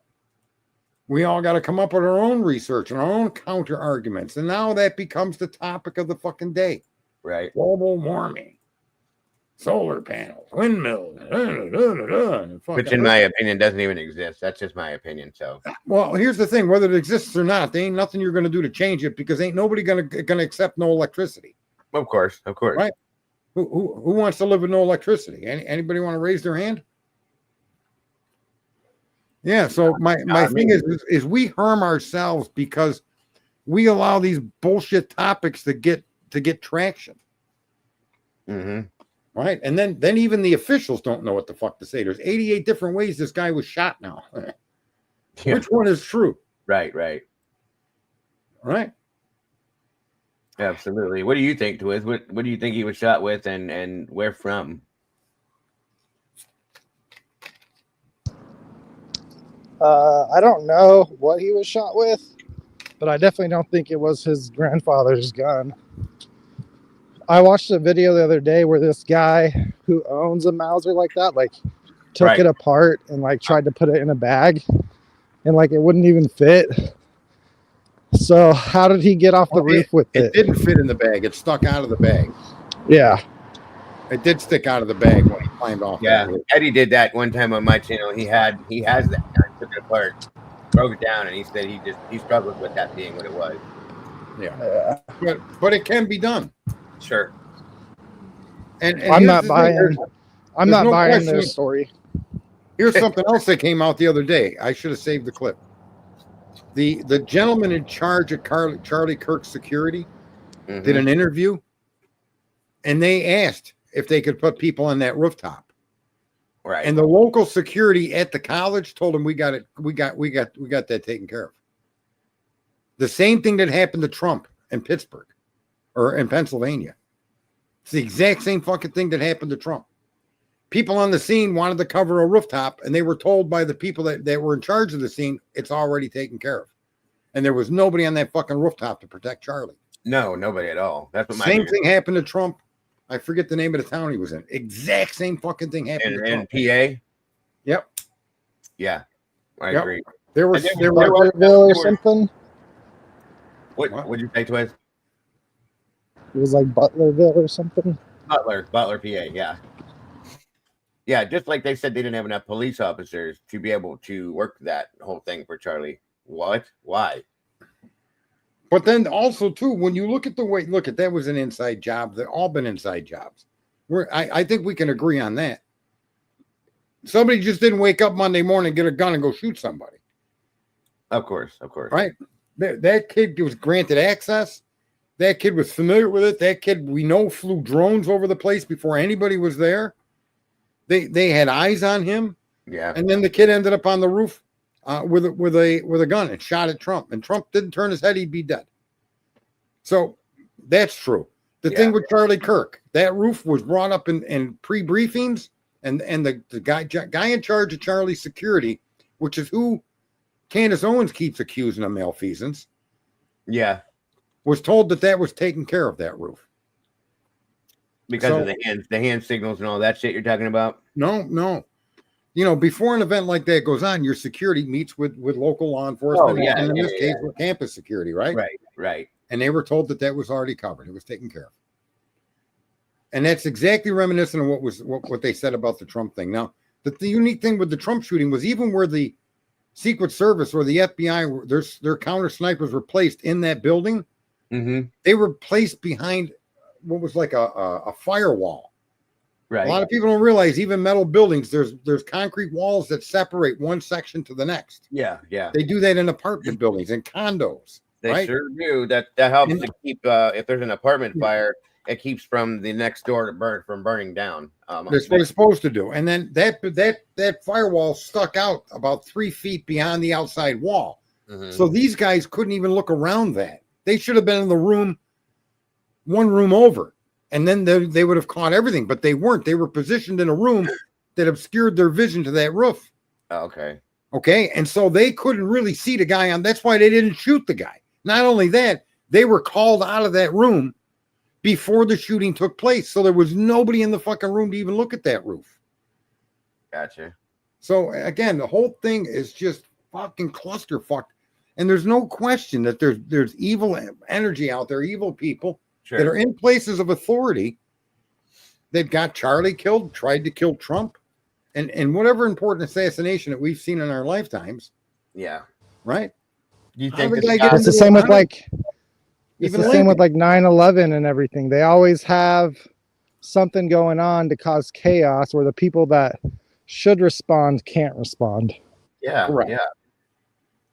Speaker 2: We all got to come up with our own research and our own counter arguments. And now that becomes the topic of the fucking day.
Speaker 4: Right.
Speaker 2: Global warming. Solar panels, windmills,
Speaker 4: which in my opinion doesn't even exist. That's just my opinion. So,
Speaker 2: well, here's the thing: whether it exists or not, there ain't nothing you're going to do to change it, because ain't nobody going to accept no electricity.
Speaker 4: Of course, right?
Speaker 2: Who wants to live with no electricity? Anybody want to raise their hand? Yeah. So my thing is we harm ourselves because we allow these bullshit topics to get traction.
Speaker 4: Mm-hmm.
Speaker 2: Right. And then even the officials don't know what the fuck to say. There's 88 different ways this guy was shot now.
Speaker 4: Yeah.
Speaker 2: Which one is true?
Speaker 4: Right. Absolutely. What do you think, Twiz? What do you think he was shot with, and where from?
Speaker 5: I don't know what he was shot with, but I definitely don't think it was his grandfather's gun. I watched a video the other day where this guy who owns a Mauser like that, like, took it apart and like tried to put it in a bag, and like it wouldn't even fit. So how did he get off the roof with it?
Speaker 2: It didn't fit in the bag. It stuck out of the bag.
Speaker 5: Yeah.
Speaker 2: It did stick out of the bag when he climbed off.
Speaker 4: Yeah, Eddie did that one time on my channel. He has that gun, took it apart, broke it down, and he said he struggled with that being what it was.
Speaker 2: Yeah. But it can be done.
Speaker 4: Sure.
Speaker 2: And
Speaker 5: I'm not buying this story.
Speaker 2: Here's something else that came out the other day. I should have saved the clip. The gentleman in charge of Charlie Kirk's security did an interview, and they asked if they could put people on that rooftop.
Speaker 4: Right.
Speaker 2: And the local security at the college told him, we got that taken care of. The same thing that happened to Trump in Pittsburgh or in Pennsylvania. It's the exact same fucking thing that happened to Trump. People on the scene wanted to cover a rooftop, and they were told by the people that were in charge of the scene, it's already taken care of. And there was nobody on that fucking rooftop to protect Charlie.
Speaker 4: No, nobody at all. That's what
Speaker 2: same thing happened to Trump. I forget the name of the town he was in. Exact same fucking thing happened to Trump.
Speaker 4: PA?
Speaker 2: Yep.
Speaker 4: Yeah, I agree.
Speaker 2: There was
Speaker 5: Butlerville or something.
Speaker 4: What did you say, Twiz?
Speaker 5: It was like Butlerville or something.
Speaker 4: Butler, PA. Yeah. Yeah, just like they said they didn't have enough police officers to be able to work that whole thing for Charlie. What? Why?
Speaker 2: But then also, too, when you look at that was an inside job. They've all been inside jobs. I think we can agree on that. Somebody just didn't wake up Monday morning, get a gun, and go shoot somebody.
Speaker 4: Of course.
Speaker 2: Right? That kid was granted access. That kid was familiar with it. That kid, we know, flew drones over the place before anybody was there. They had eyes on him.
Speaker 4: Yeah.
Speaker 2: And then the kid ended up on the roof with a gun and shot at Trump. And Trump didn't turn his head; he'd be dead. So that's true. The thing with Charlie Kirk, that roof was brought up in pre-briefings, and the guy in charge of Charlie's security, which is who Candace Owens keeps accusing of malfeasance.
Speaker 4: Yeah.
Speaker 2: Was told that was taken care of, that roof.
Speaker 4: Because of the hand signals and all that shit you're talking about?
Speaker 2: No. You know, before an event like that goes on, your security meets with local law enforcement, and in this case, with campus security, right?
Speaker 4: Right.
Speaker 2: And they were told that was already covered. It was taken care of. And that's exactly reminiscent of what they said about the Trump thing. Now, the unique thing with the Trump shooting was even where the Secret Service or the FBI, their counter snipers were placed in that building,
Speaker 4: Mm-hmm.
Speaker 2: They were placed behind what was like a firewall.
Speaker 4: Right.
Speaker 2: A lot of people don't realize even metal buildings, there's concrete walls that separate one section to the next.
Speaker 4: Yeah. Yeah.
Speaker 2: They do that in apartment buildings and condos.
Speaker 4: They
Speaker 2: right?
Speaker 4: sure do. That helps
Speaker 2: And-
Speaker 4: to keep if there's an apartment
Speaker 2: Yeah.
Speaker 4: fire, it keeps from the next door to burning down.
Speaker 2: That's what it's supposed to do. And then that firewall stuck out about 3 feet beyond the outside wall.
Speaker 4: Mhm.
Speaker 2: So these guys couldn't even look around that. They should have been in the room, one room over, and then they would have caught everything. But they weren't. They were positioned in a room that obscured their vision to that roof.
Speaker 4: Okay.
Speaker 2: Okay, and so they couldn't really see the guy on. That's why they didn't shoot the guy. Not only that, they were called out of that room before the shooting took place. So there was nobody in the fucking room to even look at that roof.
Speaker 4: Gotcha.
Speaker 2: So again, the whole thing is just fucking clusterfuck. And there's no question that there's evil energy out there, evil people
Speaker 4: Sure.
Speaker 2: that are in places of authority that got Charlie killed, tried to kill Trump, and whatever important assassination that we've seen in our lifetimes,
Speaker 4: Yeah.
Speaker 2: right?
Speaker 4: Do you
Speaker 2: How
Speaker 4: think
Speaker 2: the
Speaker 4: this
Speaker 2: guy
Speaker 4: guy-
Speaker 2: get
Speaker 6: It's the
Speaker 2: into
Speaker 6: same with
Speaker 2: how-
Speaker 6: like it's
Speaker 2: Even
Speaker 6: the same with
Speaker 2: Lincoln.
Speaker 6: like 9/11 and everything. They always have something going on to cause chaos where the people that should respond can't respond.
Speaker 4: Yeah.
Speaker 2: Correct.
Speaker 4: Yeah.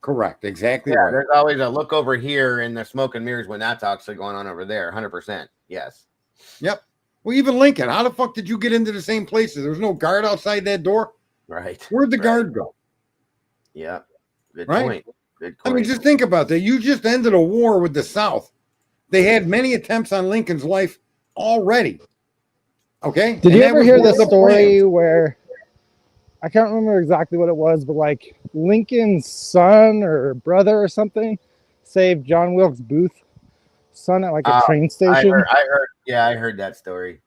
Speaker 2: Correct, exactly
Speaker 4: Yeah.
Speaker 2: right.
Speaker 4: There's always a look over here in the smoke and mirrors when that's actually going on over there. 100%. Yes.
Speaker 2: Yep. Well, even Lincoln, how the fuck did you get into the same places? There was no guard outside that door.
Speaker 4: Right.
Speaker 2: Where'd the
Speaker 4: Right.
Speaker 2: guard go?
Speaker 4: Yeah. Good
Speaker 2: Right?
Speaker 4: point. Good
Speaker 2: I
Speaker 4: point.
Speaker 2: mean, just think about that. You just ended a war with the South. They had many attempts on Lincoln's life already. Okay.
Speaker 6: Did
Speaker 2: And
Speaker 6: you
Speaker 2: that
Speaker 6: ever
Speaker 2: was
Speaker 6: hear
Speaker 2: one
Speaker 6: the
Speaker 2: of the
Speaker 6: story
Speaker 2: plans.
Speaker 6: where I can't remember exactly what it was, but like Lincoln's son or brother or something saved John Wilkes Booth's son at like a train
Speaker 4: I
Speaker 6: station?
Speaker 4: heard. Yeah, I heard that story.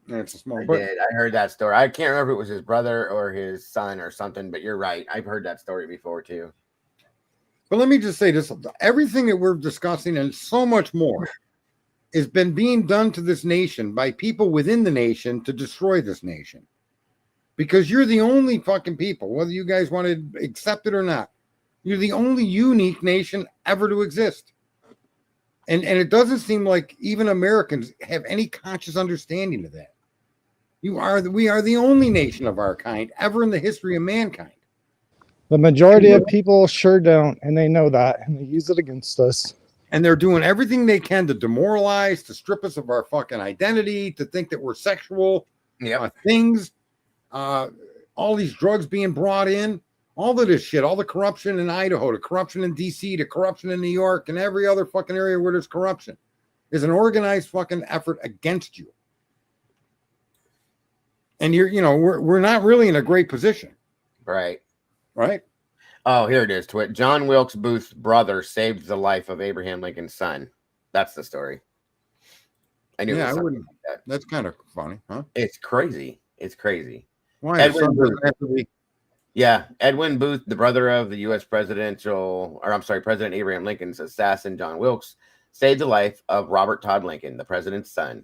Speaker 2: Yeah, it's a small,
Speaker 4: I
Speaker 2: but
Speaker 4: did. I heard that story. I can't remember if it was his brother or his son or something, but you're right. I've heard that story before too.
Speaker 2: But let me just say this: everything that we're discussing and so much more has been being done to this nation by people within the nation to destroy this nation. Because you're the only fucking people, whether you guys want to accept it or not, you're the only unique nation ever to exist. And it doesn't seem like even Americans have any conscious understanding of that. We are the only nation of our kind ever in the history of mankind.
Speaker 6: The majority of people sure don't, and they know that, and they use it against us.
Speaker 2: And they're doing everything they can to demoralize, to strip us of our fucking identity, to think that we're sexual things. All these drugs being brought in, all of this shit, all the corruption in Idaho, the corruption in DC, the corruption in New York, and every other fucking area where there's corruption is an organized fucking effort against you. And we're not really in a great position.
Speaker 4: Right.
Speaker 2: Right.
Speaker 4: Oh, here it is. Twit. John Wilkes Booth's brother saved the life of Abraham Lincoln's son. That's the story. I knew.
Speaker 2: Yeah,
Speaker 4: it
Speaker 2: I
Speaker 4: was something
Speaker 2: wouldn't.
Speaker 4: like that.
Speaker 2: That's kind of funny, huh?
Speaker 4: It's crazy. It's crazy.
Speaker 2: Why?
Speaker 4: Edwin
Speaker 2: Son
Speaker 4: Booth.
Speaker 2: doesn't have to be.
Speaker 4: Yeah, Edwin Booth, the brother of the U.S. President Abraham Lincoln's assassin, John Wilkes, saved the life of Robert Todd Lincoln, the president's son.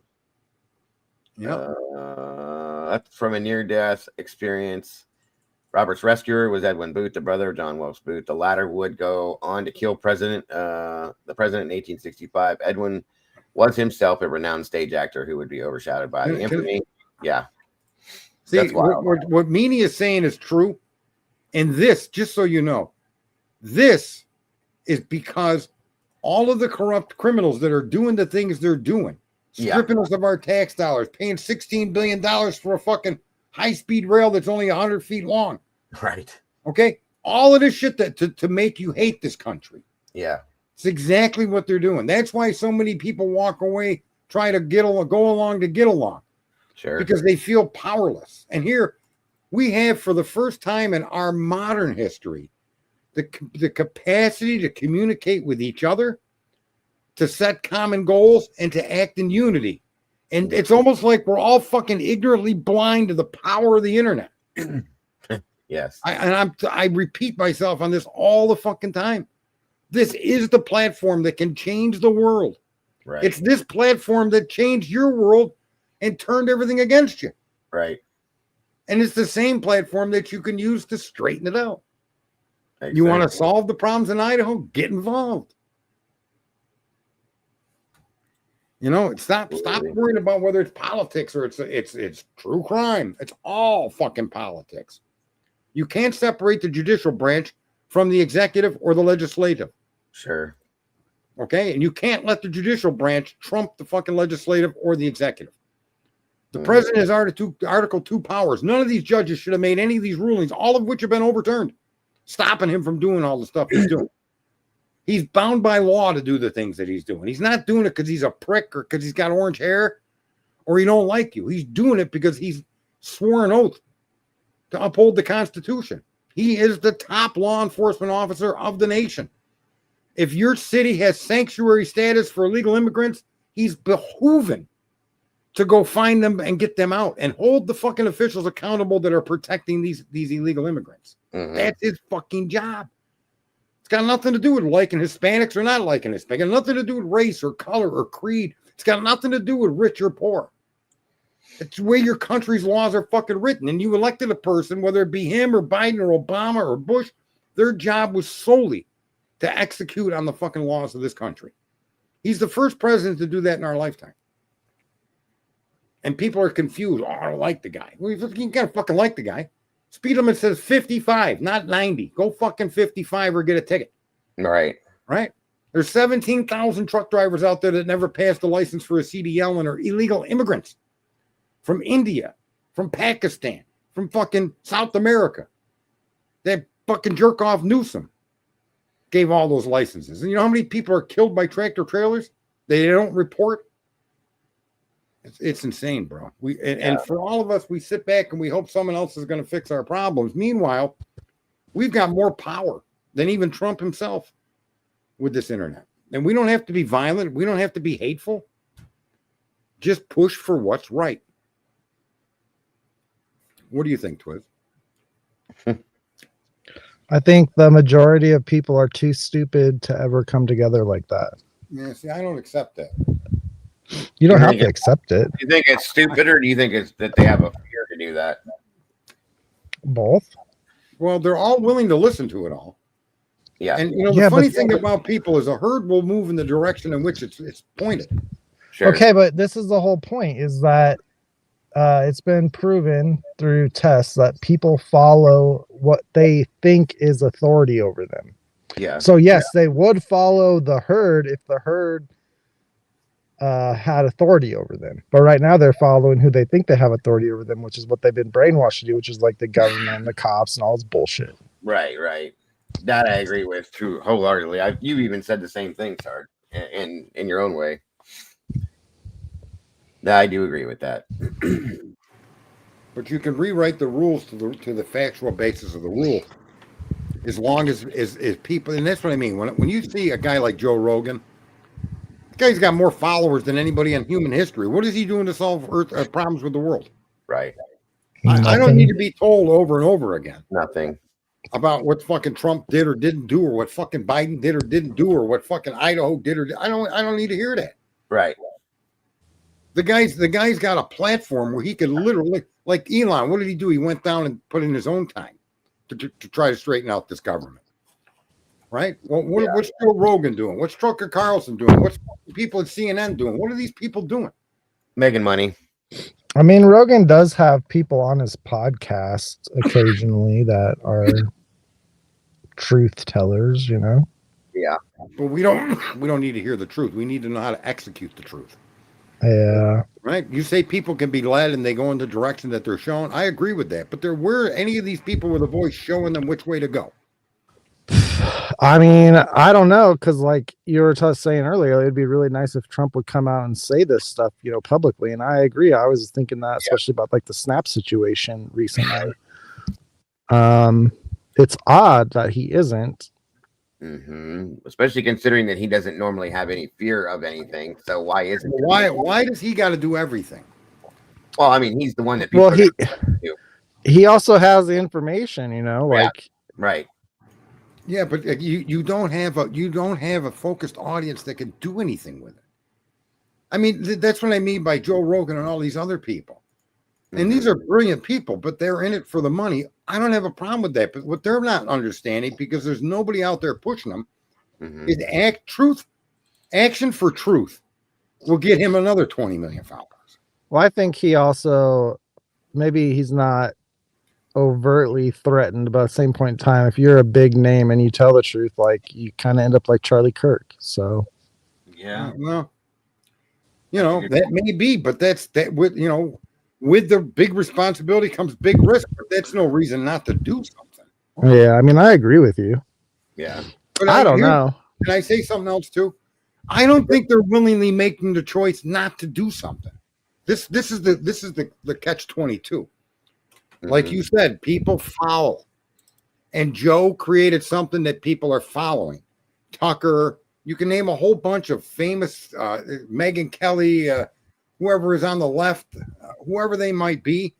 Speaker 2: Yeah.
Speaker 4: From a near-death experience. Robert's rescuer was Edwin Booth, the brother of John Wilkes Booth. The latter would go on to kill the president in 1865. Edwin was himself a renowned stage actor who would be overshadowed by the infamy. Yeah.
Speaker 2: See,
Speaker 4: That's wild.
Speaker 2: what Meanie is saying is true. And this, just so you know, this is because all of the corrupt criminals that are doing the things they're doing, stripping us of our tax dollars, paying $16 billion for a fucking high-speed rail that's only 100 feet long.
Speaker 4: Right.
Speaker 2: Okay? All of this shit to make you hate this country.
Speaker 4: Yeah.
Speaker 2: It's exactly what they're doing. That's why so many people walk away, try to go along to get along.
Speaker 4: Sure.
Speaker 2: Because they feel powerless. And here we have, for the first time in our modern history, the capacity to communicate with each other, to set common goals, and to act in unity. And it's almost like we're all fucking ignorantly blind to the power of the internet.
Speaker 4: Yes.
Speaker 2: I repeat myself on this all the fucking time. This is the platform that can change the world.
Speaker 4: Right.
Speaker 2: It's this platform that changed your world and turned everything against you.
Speaker 4: Right.
Speaker 2: And it's the same platform that you can use to straighten it out.
Speaker 4: Exactly.
Speaker 2: You want to solve the problems in Idaho? Get involved. You know, stop
Speaker 4: Absolutely.
Speaker 2: worrying about whether it's politics or it's true crime. It's all fucking politics. You can't separate the judicial branch from the executive or the legislative.
Speaker 4: Sure.
Speaker 2: Okay, and you can't let the judicial branch trump the fucking legislative or the executive. The
Speaker 4: Mm.
Speaker 2: president has Article 2 powers. None of these judges should have made any of these rulings, all of which have been overturned, stopping him from doing all the stuff he's doing. He's bound by law to do the things that he's doing. He's not doing it because he's a prick or because he's got orange hair or he don't like you. He's doing it because he's sworn an oath to uphold the Constitution. He is the top law enforcement officer of the nation. If your city has sanctuary status for illegal immigrants, he's behooven to go find them and get them out and hold the fucking officials accountable that are protecting these illegal immigrants.
Speaker 4: Mhm.
Speaker 2: That's his fucking job. It's got nothing to do with liking Hispanics or not liking Hispanics. It's got nothing to do with race or color or creed. It's got nothing to do with rich or poor. It's the way your country's laws are fucking written. And you elected a person, whether it be him or Biden or Obama or Bush, their job was solely to execute on the fucking laws of this country. He's the first president to do that in our lifetime. And people are confused. Oh, I don't like the guy. Well, you gotta fucking like the guy. Speed limit says 55, not 90. Go fucking 55 or get a ticket.
Speaker 4: Right.
Speaker 2: Right? There's 17,000 truck drivers out there that never passed a license for a CDL and are illegal immigrants from India, from Pakistan, from fucking South America. That fucking jerk off Newsom gave all those licenses. And you know how many people are killed by tractor trailers? They don't report. It's insane, bro. And for all of us, we sit back and we hope someone else is going to fix our problems. Meanwhile, we've got more power than even Trump himself with this internet. And we don't have to be violent. We don't have to be hateful. Just push for what's right. What do you think, Twiz?
Speaker 6: I think the majority of people are too stupid to ever come together like that.
Speaker 2: Yeah, see, I don't accept that.
Speaker 6: You don't
Speaker 4: You
Speaker 6: have
Speaker 4: think
Speaker 6: to accept it.
Speaker 4: Do you think it's stupid, or do you think it's that they have a fear to do that?
Speaker 6: Both.
Speaker 2: Well, they're all willing to listen to it all.
Speaker 4: Yeah.
Speaker 2: And you know, the
Speaker 6: Yeah,
Speaker 2: funny
Speaker 6: but-
Speaker 2: thing about people is a herd will move in the direction in which it's pointed.
Speaker 4: Sure.
Speaker 6: Okay, but this is the whole point: is that it's been proven through tests that people follow what they think is authority over them.
Speaker 4: Yeah.
Speaker 6: So yes, they would follow the herd if the herd had authority over them. But right now they're following who they think they have authority over them, which is what they've been brainwashed to do, which is like the government, the cops, and all this bullshit.
Speaker 4: Right. Right. That I agree with too wholeheartedly. You even said the same thing, Sard, in your own way. I do agree with that.
Speaker 2: But you can rewrite the rules to the factual basis of the rule, as long as people. And that's what I mean. When you see a guy like Joe Rogan, the guy's got more followers than anybody in human history. What is he doing to solve problems with the world?
Speaker 4: Right.
Speaker 2: I don't need to be told over and over again
Speaker 4: Nothing.
Speaker 2: about what fucking Trump did or didn't do, or what fucking Biden did or didn't do, or what fucking Idaho did or did. I don't need to hear that.
Speaker 4: Right.
Speaker 2: The guy's got a platform where he could literally, like Elon, what did he do? He went down and put in his own time to try to straighten out this government. Right? Well, what's Joe Rogan doing? What's Tucker Carlson doing? What's people at CNN doing? What are these people doing?
Speaker 4: Making money.
Speaker 6: I mean, Rogan does have people on his podcast occasionally that are truth tellers, you know?
Speaker 4: Yeah.
Speaker 2: But we don't need to hear the truth. We need to know how to execute the truth.
Speaker 6: Yeah.
Speaker 2: Right? You say people can be led and they go in the direction that they're shown. I agree with that. But where any of these people with a voice showing them which way to go?
Speaker 6: I mean, I don't know, because like you were saying earlier, it'd be really nice if Trump would come out and say this stuff, you know, publicly. And I agree. I was thinking that, especially about like the Snap situation recently. It's odd that he isn't.
Speaker 4: Mm-hmm. Especially considering that he doesn't normally have any fear of anything. So why isn't he?
Speaker 2: Why does he got to do everything?
Speaker 4: Well, I mean, he's the one that people
Speaker 6: Well, he also has the information, you know, like
Speaker 4: right.
Speaker 2: Yeah, but you don't have a focused audience that can do anything with it. I mean, that's what I mean by Joe Rogan and all these other people. And these are brilliant people, but they're in it for the money. I don't have a problem with that. But what they're not understanding, because there's nobody out there pushing them, is action for truth will get him another 20 million followers.
Speaker 6: Well, I think he also maybe he's not overtly threatened, but at the same point in time, if you're a big name and you tell the truth, like you kind of end up like Charlie Kirk. So
Speaker 4: Yeah.
Speaker 2: Well, that may be, but that with with the big responsibility comes big risk. But that's no reason not to do something.
Speaker 6: yeah, I mean, I agree with you.
Speaker 4: Yeah.
Speaker 2: But
Speaker 6: I don't know.
Speaker 2: Can I say something else too? I don't think they're willingly making the choice not to do something. This is the catch-22. Like you said, people follow, and Joe created something that people are following. Tucker, you can name a whole bunch of famous Megyn Kelly, whoever is on the left, whoever they might be.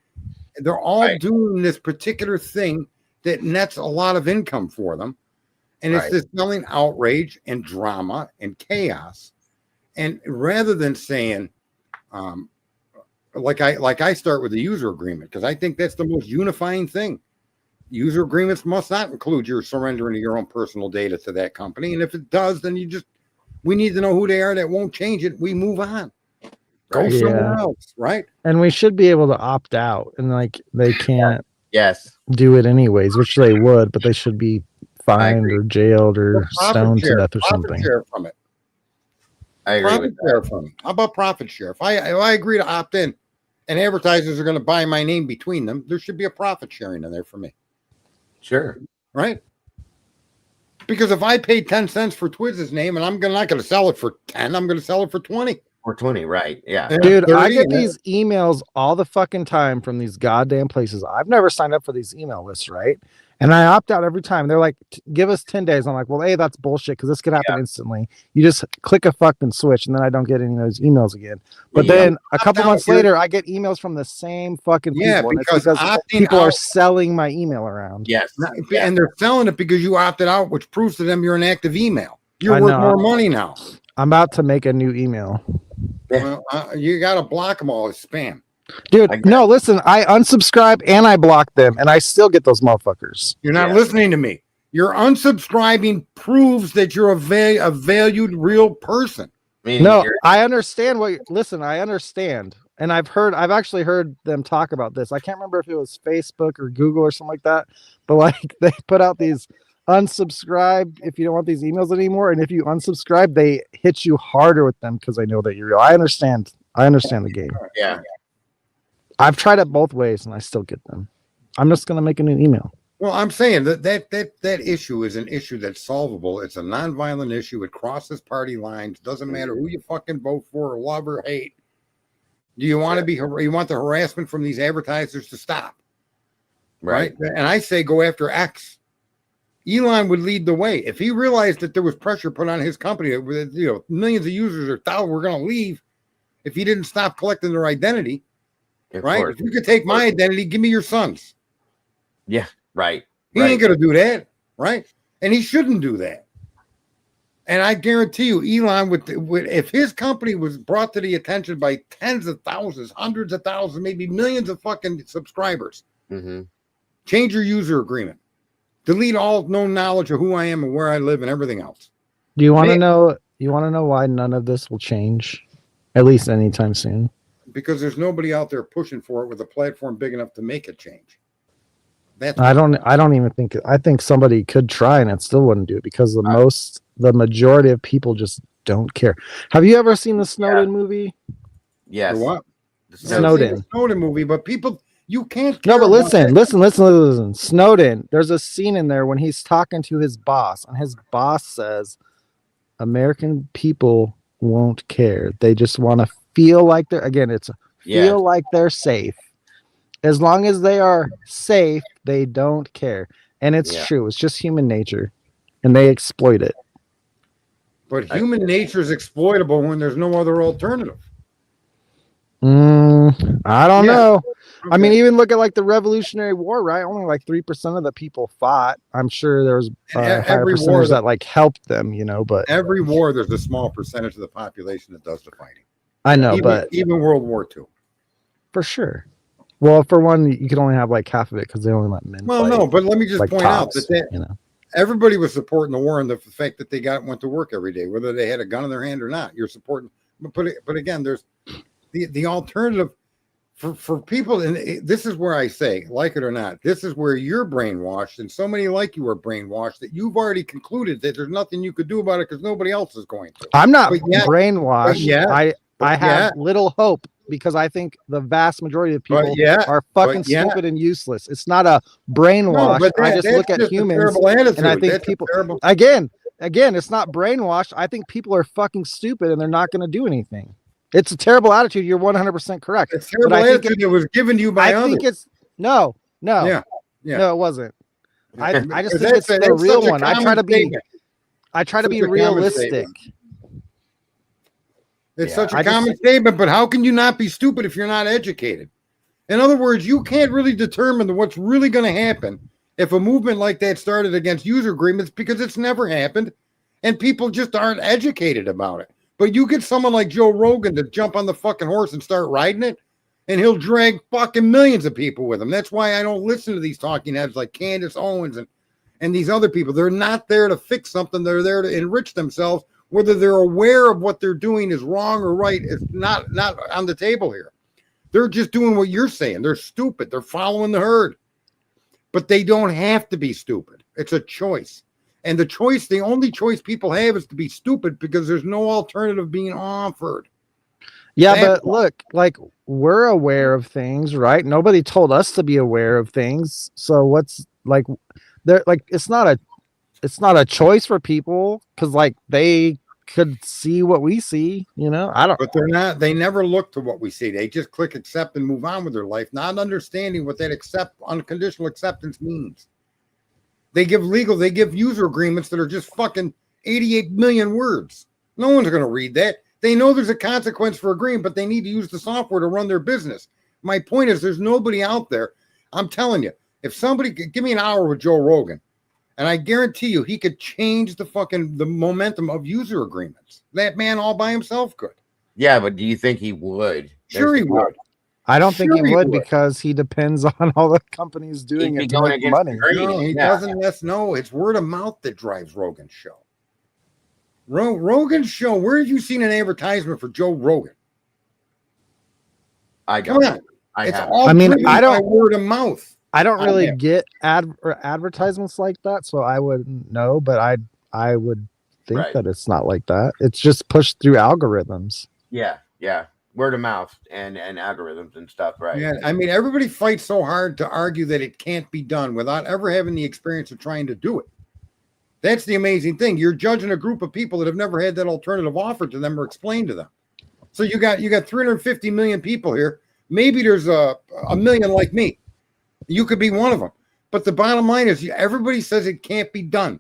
Speaker 2: They're all doing this particular thing that nets a lot of income for them. And it's this selling outrage and drama and chaos. And rather than saying, like I start with the user agreement, because I think that's the most unifying thing. User agreements must not include your surrendering of your own personal data to that company. And if it does, then we need to know who they are. That won't change it. We move on. Go somewhere else, right?
Speaker 6: And we should be able to opt out, and like they can't
Speaker 4: do
Speaker 6: it anyways, which they would, but they should be fined or jailed or stoned to death or something.
Speaker 2: Share from it.
Speaker 4: I agree with
Speaker 2: share from it. How about profit share? If I agree to opt in, and advertisers are going to buy my name between them, there should be a profit sharing in there for me.
Speaker 4: Sure.
Speaker 2: Right? Because if I pay 10 cents for Twizz's name and I'm not going to sell it for 10, I'm going to sell it for 20.
Speaker 4: Or 20, right? Yeah.
Speaker 6: Dude, I get these emails all the fucking time from these goddamn places. I've never signed up for these email lists, right? And I opt out every time. They're like, give us 10 days. I'm like, well, hey, that's bullshit because this could happen instantly. You just click a fucking switch and then I don't get any of those emails again. But then a couple months later, I get emails from the same fucking people. And because people are selling my email around.
Speaker 4: Yes.
Speaker 2: And they're selling it because you opted out, which proves to them you're an active email. You're worth more money now.
Speaker 6: I'm about to make a new email.
Speaker 2: Well, you got to block them all as spam.
Speaker 6: Dude, no, listen, I unsubscribe and I block them and I still get those motherfuckers.
Speaker 2: You're not listening to me. Your unsubscribing proves that you're a valued real person.
Speaker 6: No, I understand I understand. And I've actually heard them talk about this. I can't remember if it was Facebook or Google or something like that, but like they put out these unsubscribe if you don't want these emails anymore. And if you unsubscribe, they hit you harder with them because they know that you're real. I understand the game.
Speaker 4: Yeah.
Speaker 6: I've tried it both ways and I still get them. I'm just going to make a new email.
Speaker 2: Well, I'm saying that issue is an issue that's solvable. It's a nonviolent issue. It crosses party lines. Doesn't matter who you fucking vote for or love or hate. Do you want you want the harassment from these advertisers to stop? Right. And I say go after X. Elon would lead the way. If he realized that there was pressure put on his company, that millions of users or thousands were going to leave if he didn't stop collecting their identity. Right? If you could take my identity, give me your son's.
Speaker 4: Yeah, right.
Speaker 2: He ain't going to do that, right? And he shouldn't do that. And I guarantee you, Elon, if his company was brought to the attention by tens of thousands, hundreds of thousands, maybe millions of fucking subscribers, change your user agreement. Delete all known knowledge of who I am and where I live and everything else.
Speaker 6: Do you want to know? You want to know why none of this will change, at least anytime soon?
Speaker 2: Because there's nobody out there pushing for it with a platform big enough to make it change.
Speaker 6: I don't even think. I think somebody could try and it still wouldn't do it because the majority of people just don't care. Have you ever seen the Snowden movie?
Speaker 4: Yes.
Speaker 2: The what?
Speaker 6: Snowden
Speaker 2: movie, but people. You can't.
Speaker 6: No, but listen. Snowden, there's a scene in there when he's talking to his boss, and his boss says, American people won't care. They just want to feel like feel like they're safe. As long as they are safe, they don't care. And it's true. It's just human nature, and they exploit it.
Speaker 2: But human nature is exploitable when there's no other alternative.
Speaker 6: I don't know. Okay. I mean, even look at like the Revolutionary War, right? Only like 3% of the people fought. I'm sure there's a higher percentage that like helped them, but
Speaker 2: every war there's a small percentage of the population that does the fighting.
Speaker 6: I know, but
Speaker 2: even World War II,
Speaker 6: for sure. Well, for one, you could only have like half of it because they only let men.
Speaker 2: Well, no, but let me just point out that everybody was supporting the war and the fact that they went to work every day, whether they had a gun in their hand or not. You're supporting but again, there's the alternative for people, and this is where I say, like it or not, this is where you're brainwashed, and so many like you are brainwashed that you've already concluded that there's nothing you could do about it because nobody else is going to.
Speaker 6: I'm not
Speaker 2: But yet-
Speaker 6: brainwashed.
Speaker 2: yet-
Speaker 6: I have
Speaker 2: yeah.
Speaker 6: little hope because I think the vast majority of people
Speaker 2: yeah,
Speaker 6: are fucking
Speaker 2: yeah.
Speaker 6: stupid and useless. It's not a brainwash.
Speaker 2: but
Speaker 6: I just
Speaker 2: that's
Speaker 6: look at
Speaker 2: just a
Speaker 6: humans
Speaker 2: terrible attitude.
Speaker 6: and I think
Speaker 2: That's a
Speaker 6: people
Speaker 2: terrible.
Speaker 6: again, it's not brainwashed. I think people are fucking stupid and they're not going to do anything. It's a terrible attitude. You're 100% correct.
Speaker 2: It's terrible
Speaker 6: I think
Speaker 2: attitude that was given to you by
Speaker 6: I
Speaker 2: others.
Speaker 6: think it's no,
Speaker 2: yeah.
Speaker 6: no, it wasn't. I just
Speaker 2: Because
Speaker 6: think it's the
Speaker 2: that's
Speaker 6: real
Speaker 2: such a
Speaker 6: one. I try
Speaker 2: common
Speaker 6: to be
Speaker 2: statement.
Speaker 6: be
Speaker 2: Such a common
Speaker 6: realistic.
Speaker 2: statement. It's
Speaker 4: Yeah.
Speaker 2: such a common statement, but how can you not be stupid if you're not educated? In other words, you can't really determine what's really going to happen if a movement like that started against user agreements because it's never happened and people just aren't educated about it. But you get someone like Joe Rogan to jump on the fucking horse and start riding it, and he'll drag fucking millions of people with him. That's why I don't listen to these talking heads like Candace Owens and these other people. They're not there to fix something. They're there to enrich themselves. Whether they're aware of what they're doing is wrong or right is not on the table here. They're just doing what you're saying. They're stupid. They're following the herd. But they don't have to be stupid. It's a choice. And the only choice people have is to be stupid because there's no alternative being offered.
Speaker 6: Yeah, but look, like we're aware of things, right? Nobody told us to be aware of things. So what's like they're like it's not a choice for people because like they could see what we see, I don't.
Speaker 2: But they never look to what we see. They just click accept and move on with their life, not understanding what that unconditional acceptance means. They give user agreements that are just fucking 88 million words. No one's going to read that. They know there's a consequence for agreeing, but they need to use the software to run their business. My point is there's nobody out there. I'm telling you, if somebody could give me an hour with Joe Rogan, and I guarantee you he could change the momentum of user agreements. That man all by himself could.
Speaker 4: Yeah, but do you think he would?
Speaker 2: Sure he would.
Speaker 6: I don't think
Speaker 2: Sure
Speaker 6: he
Speaker 2: he
Speaker 6: would
Speaker 2: would.
Speaker 6: because he depends on all the companies doing
Speaker 4: He'd be
Speaker 6: it to
Speaker 4: going
Speaker 6: make
Speaker 4: against
Speaker 6: money.
Speaker 4: the grain.
Speaker 2: No, he
Speaker 4: Yeah.
Speaker 2: doesn't. No, it's word of mouth that drives Rogan's show. Rogan's show. Where have you seen an advertisement for Joe Rogan?
Speaker 4: I
Speaker 2: Come
Speaker 4: got
Speaker 2: on.
Speaker 4: it. I
Speaker 2: It's
Speaker 4: have.
Speaker 2: all
Speaker 6: I mean,
Speaker 2: driven
Speaker 6: I don't-
Speaker 2: by word of mouth.
Speaker 6: I don't really
Speaker 2: Yeah.
Speaker 6: get advertisements like that, so I wouldn't know, but I would think
Speaker 4: Right.
Speaker 6: that it's not like that. It's just pushed through algorithms.
Speaker 4: Yeah. Word of mouth and algorithms and stuff, right?
Speaker 2: Yeah, I mean, everybody fights so hard to argue that it can't be done without ever having the experience of trying to do it. That's the amazing thing. You're judging a group of people that have never had that alternative offered to them or explained to them. So you got 350 million people here. Maybe there's a million like me. You could be one of them. But the bottom line is everybody says it can't be done.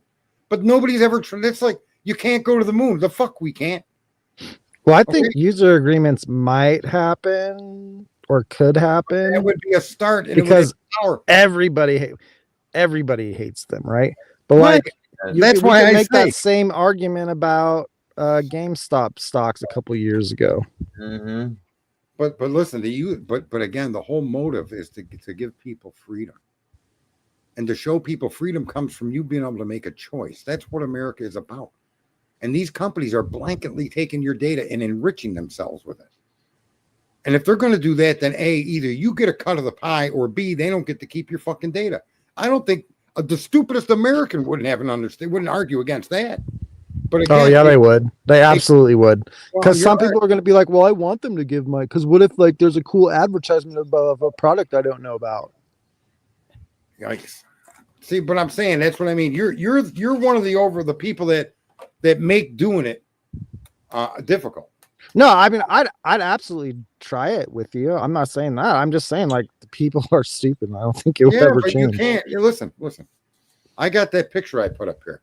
Speaker 2: But nobody's ever tried. It's like you can't go to the moon. The fuck we can't.
Speaker 6: Well, I think user agreements might happen or could happen.
Speaker 2: That would be a start. And
Speaker 6: because
Speaker 2: it would power.
Speaker 6: everybody hates them, right? But
Speaker 2: Right.
Speaker 6: like
Speaker 2: That's
Speaker 6: we
Speaker 2: why
Speaker 6: could
Speaker 2: I
Speaker 6: make
Speaker 2: say
Speaker 6: that same argument about GameStop stocks a couple years ago.
Speaker 4: Mm-hmm.
Speaker 2: But listen to you. But again, the whole motive is to give people freedom, and to show people freedom comes from you being able to make a choice. That's what America is about. And these companies are blanketly taking your data and enriching themselves with it. And if they're going to do that, then A, either you get a cut of the pie, or B, they don't get to keep your fucking data. I don't think the stupidest American wouldn't argue against that. But again,
Speaker 6: They would. They absolutely would.
Speaker 2: well,
Speaker 6: Because some
Speaker 2: you're
Speaker 6: people are going to be like, well, I want them to give my, because what if like there's a cool advertisement of a product I don't know about?
Speaker 2: Yikes. See, but I'm saying that's what I mean. You're one of the people that make doing it difficult.
Speaker 6: No, I mean, I'd absolutely try it with you. I'm not saying that. I'm just saying like the people are stupid. I don't think it would ever
Speaker 2: but
Speaker 6: change.
Speaker 2: you can't. Listen. I got that picture I put up here,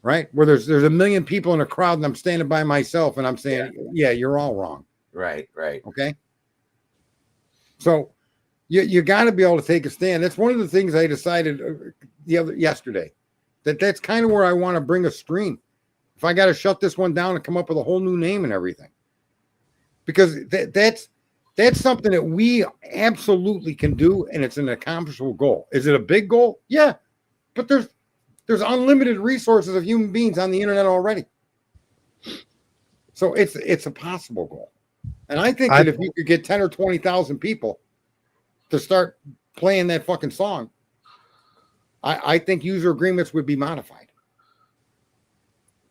Speaker 2: right? Where there's a million people in a crowd and I'm standing by myself and I'm saying, yeah you're all wrong.
Speaker 4: Right.
Speaker 2: Okay. So you got to be able to take a stand. That's one of the things I decided yesterday. That's kind of where I want to bring a stream. If I got to shut this one down and come up with a whole new name and everything, because that's something that we absolutely can do, and it's an accomplishable goal. Is it a big goal? Yeah, but there's unlimited resources of human beings on the internet already. So it's a possible goal. And I think that if you could get 10 or 20,000 people to start playing that fucking song, I think user agreements would be modified.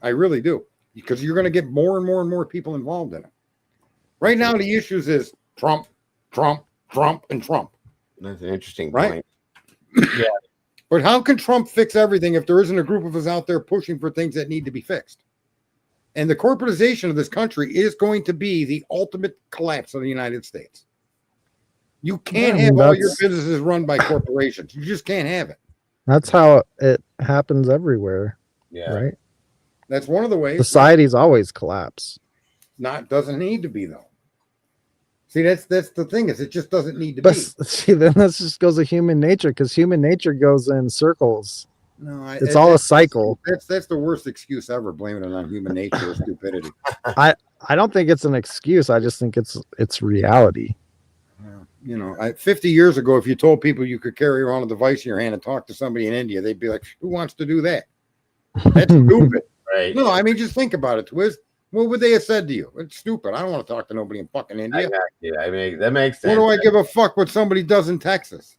Speaker 2: I really do. Because you're going to get more and more and more people involved in it. Right now, the issues is Trump, Trump, Trump, and Trump.
Speaker 4: That's an interesting
Speaker 2: right?
Speaker 4: point. Yeah.
Speaker 2: But how can Trump fix everything if there isn't a group of us out there pushing for things that need to be fixed? And the corporatization of this country is going to be the ultimate collapse of the United States. You can't have all your businesses run by corporations. You just can't have it.
Speaker 6: That's how it happens everywhere.
Speaker 4: Yeah.
Speaker 6: Right.
Speaker 2: That's one of the ways.
Speaker 6: Societies always collapse.
Speaker 2: Doesn't need to be though. See, that's the thing is it just doesn't need to
Speaker 6: But
Speaker 2: be.
Speaker 6: see, then this just goes to human nature because human nature goes in circles.
Speaker 2: No,
Speaker 6: it's all a cycle.
Speaker 2: That's the worst excuse ever, blaming it on human nature or stupidity.
Speaker 6: I don't think it's an excuse. I just think it's reality.
Speaker 2: You know, 50 years ago, if you told people you could carry around a device in your hand and talk to somebody in India, they'd be like, "Who wants to do that? That's stupid."
Speaker 4: Right.
Speaker 2: No, I mean, just think about it, Twiz. What would they have said to you? It's stupid. I don't want to talk to nobody in fucking India.
Speaker 4: Yeah, I mean, that makes sense.
Speaker 2: What do I give a fuck what somebody does in Texas?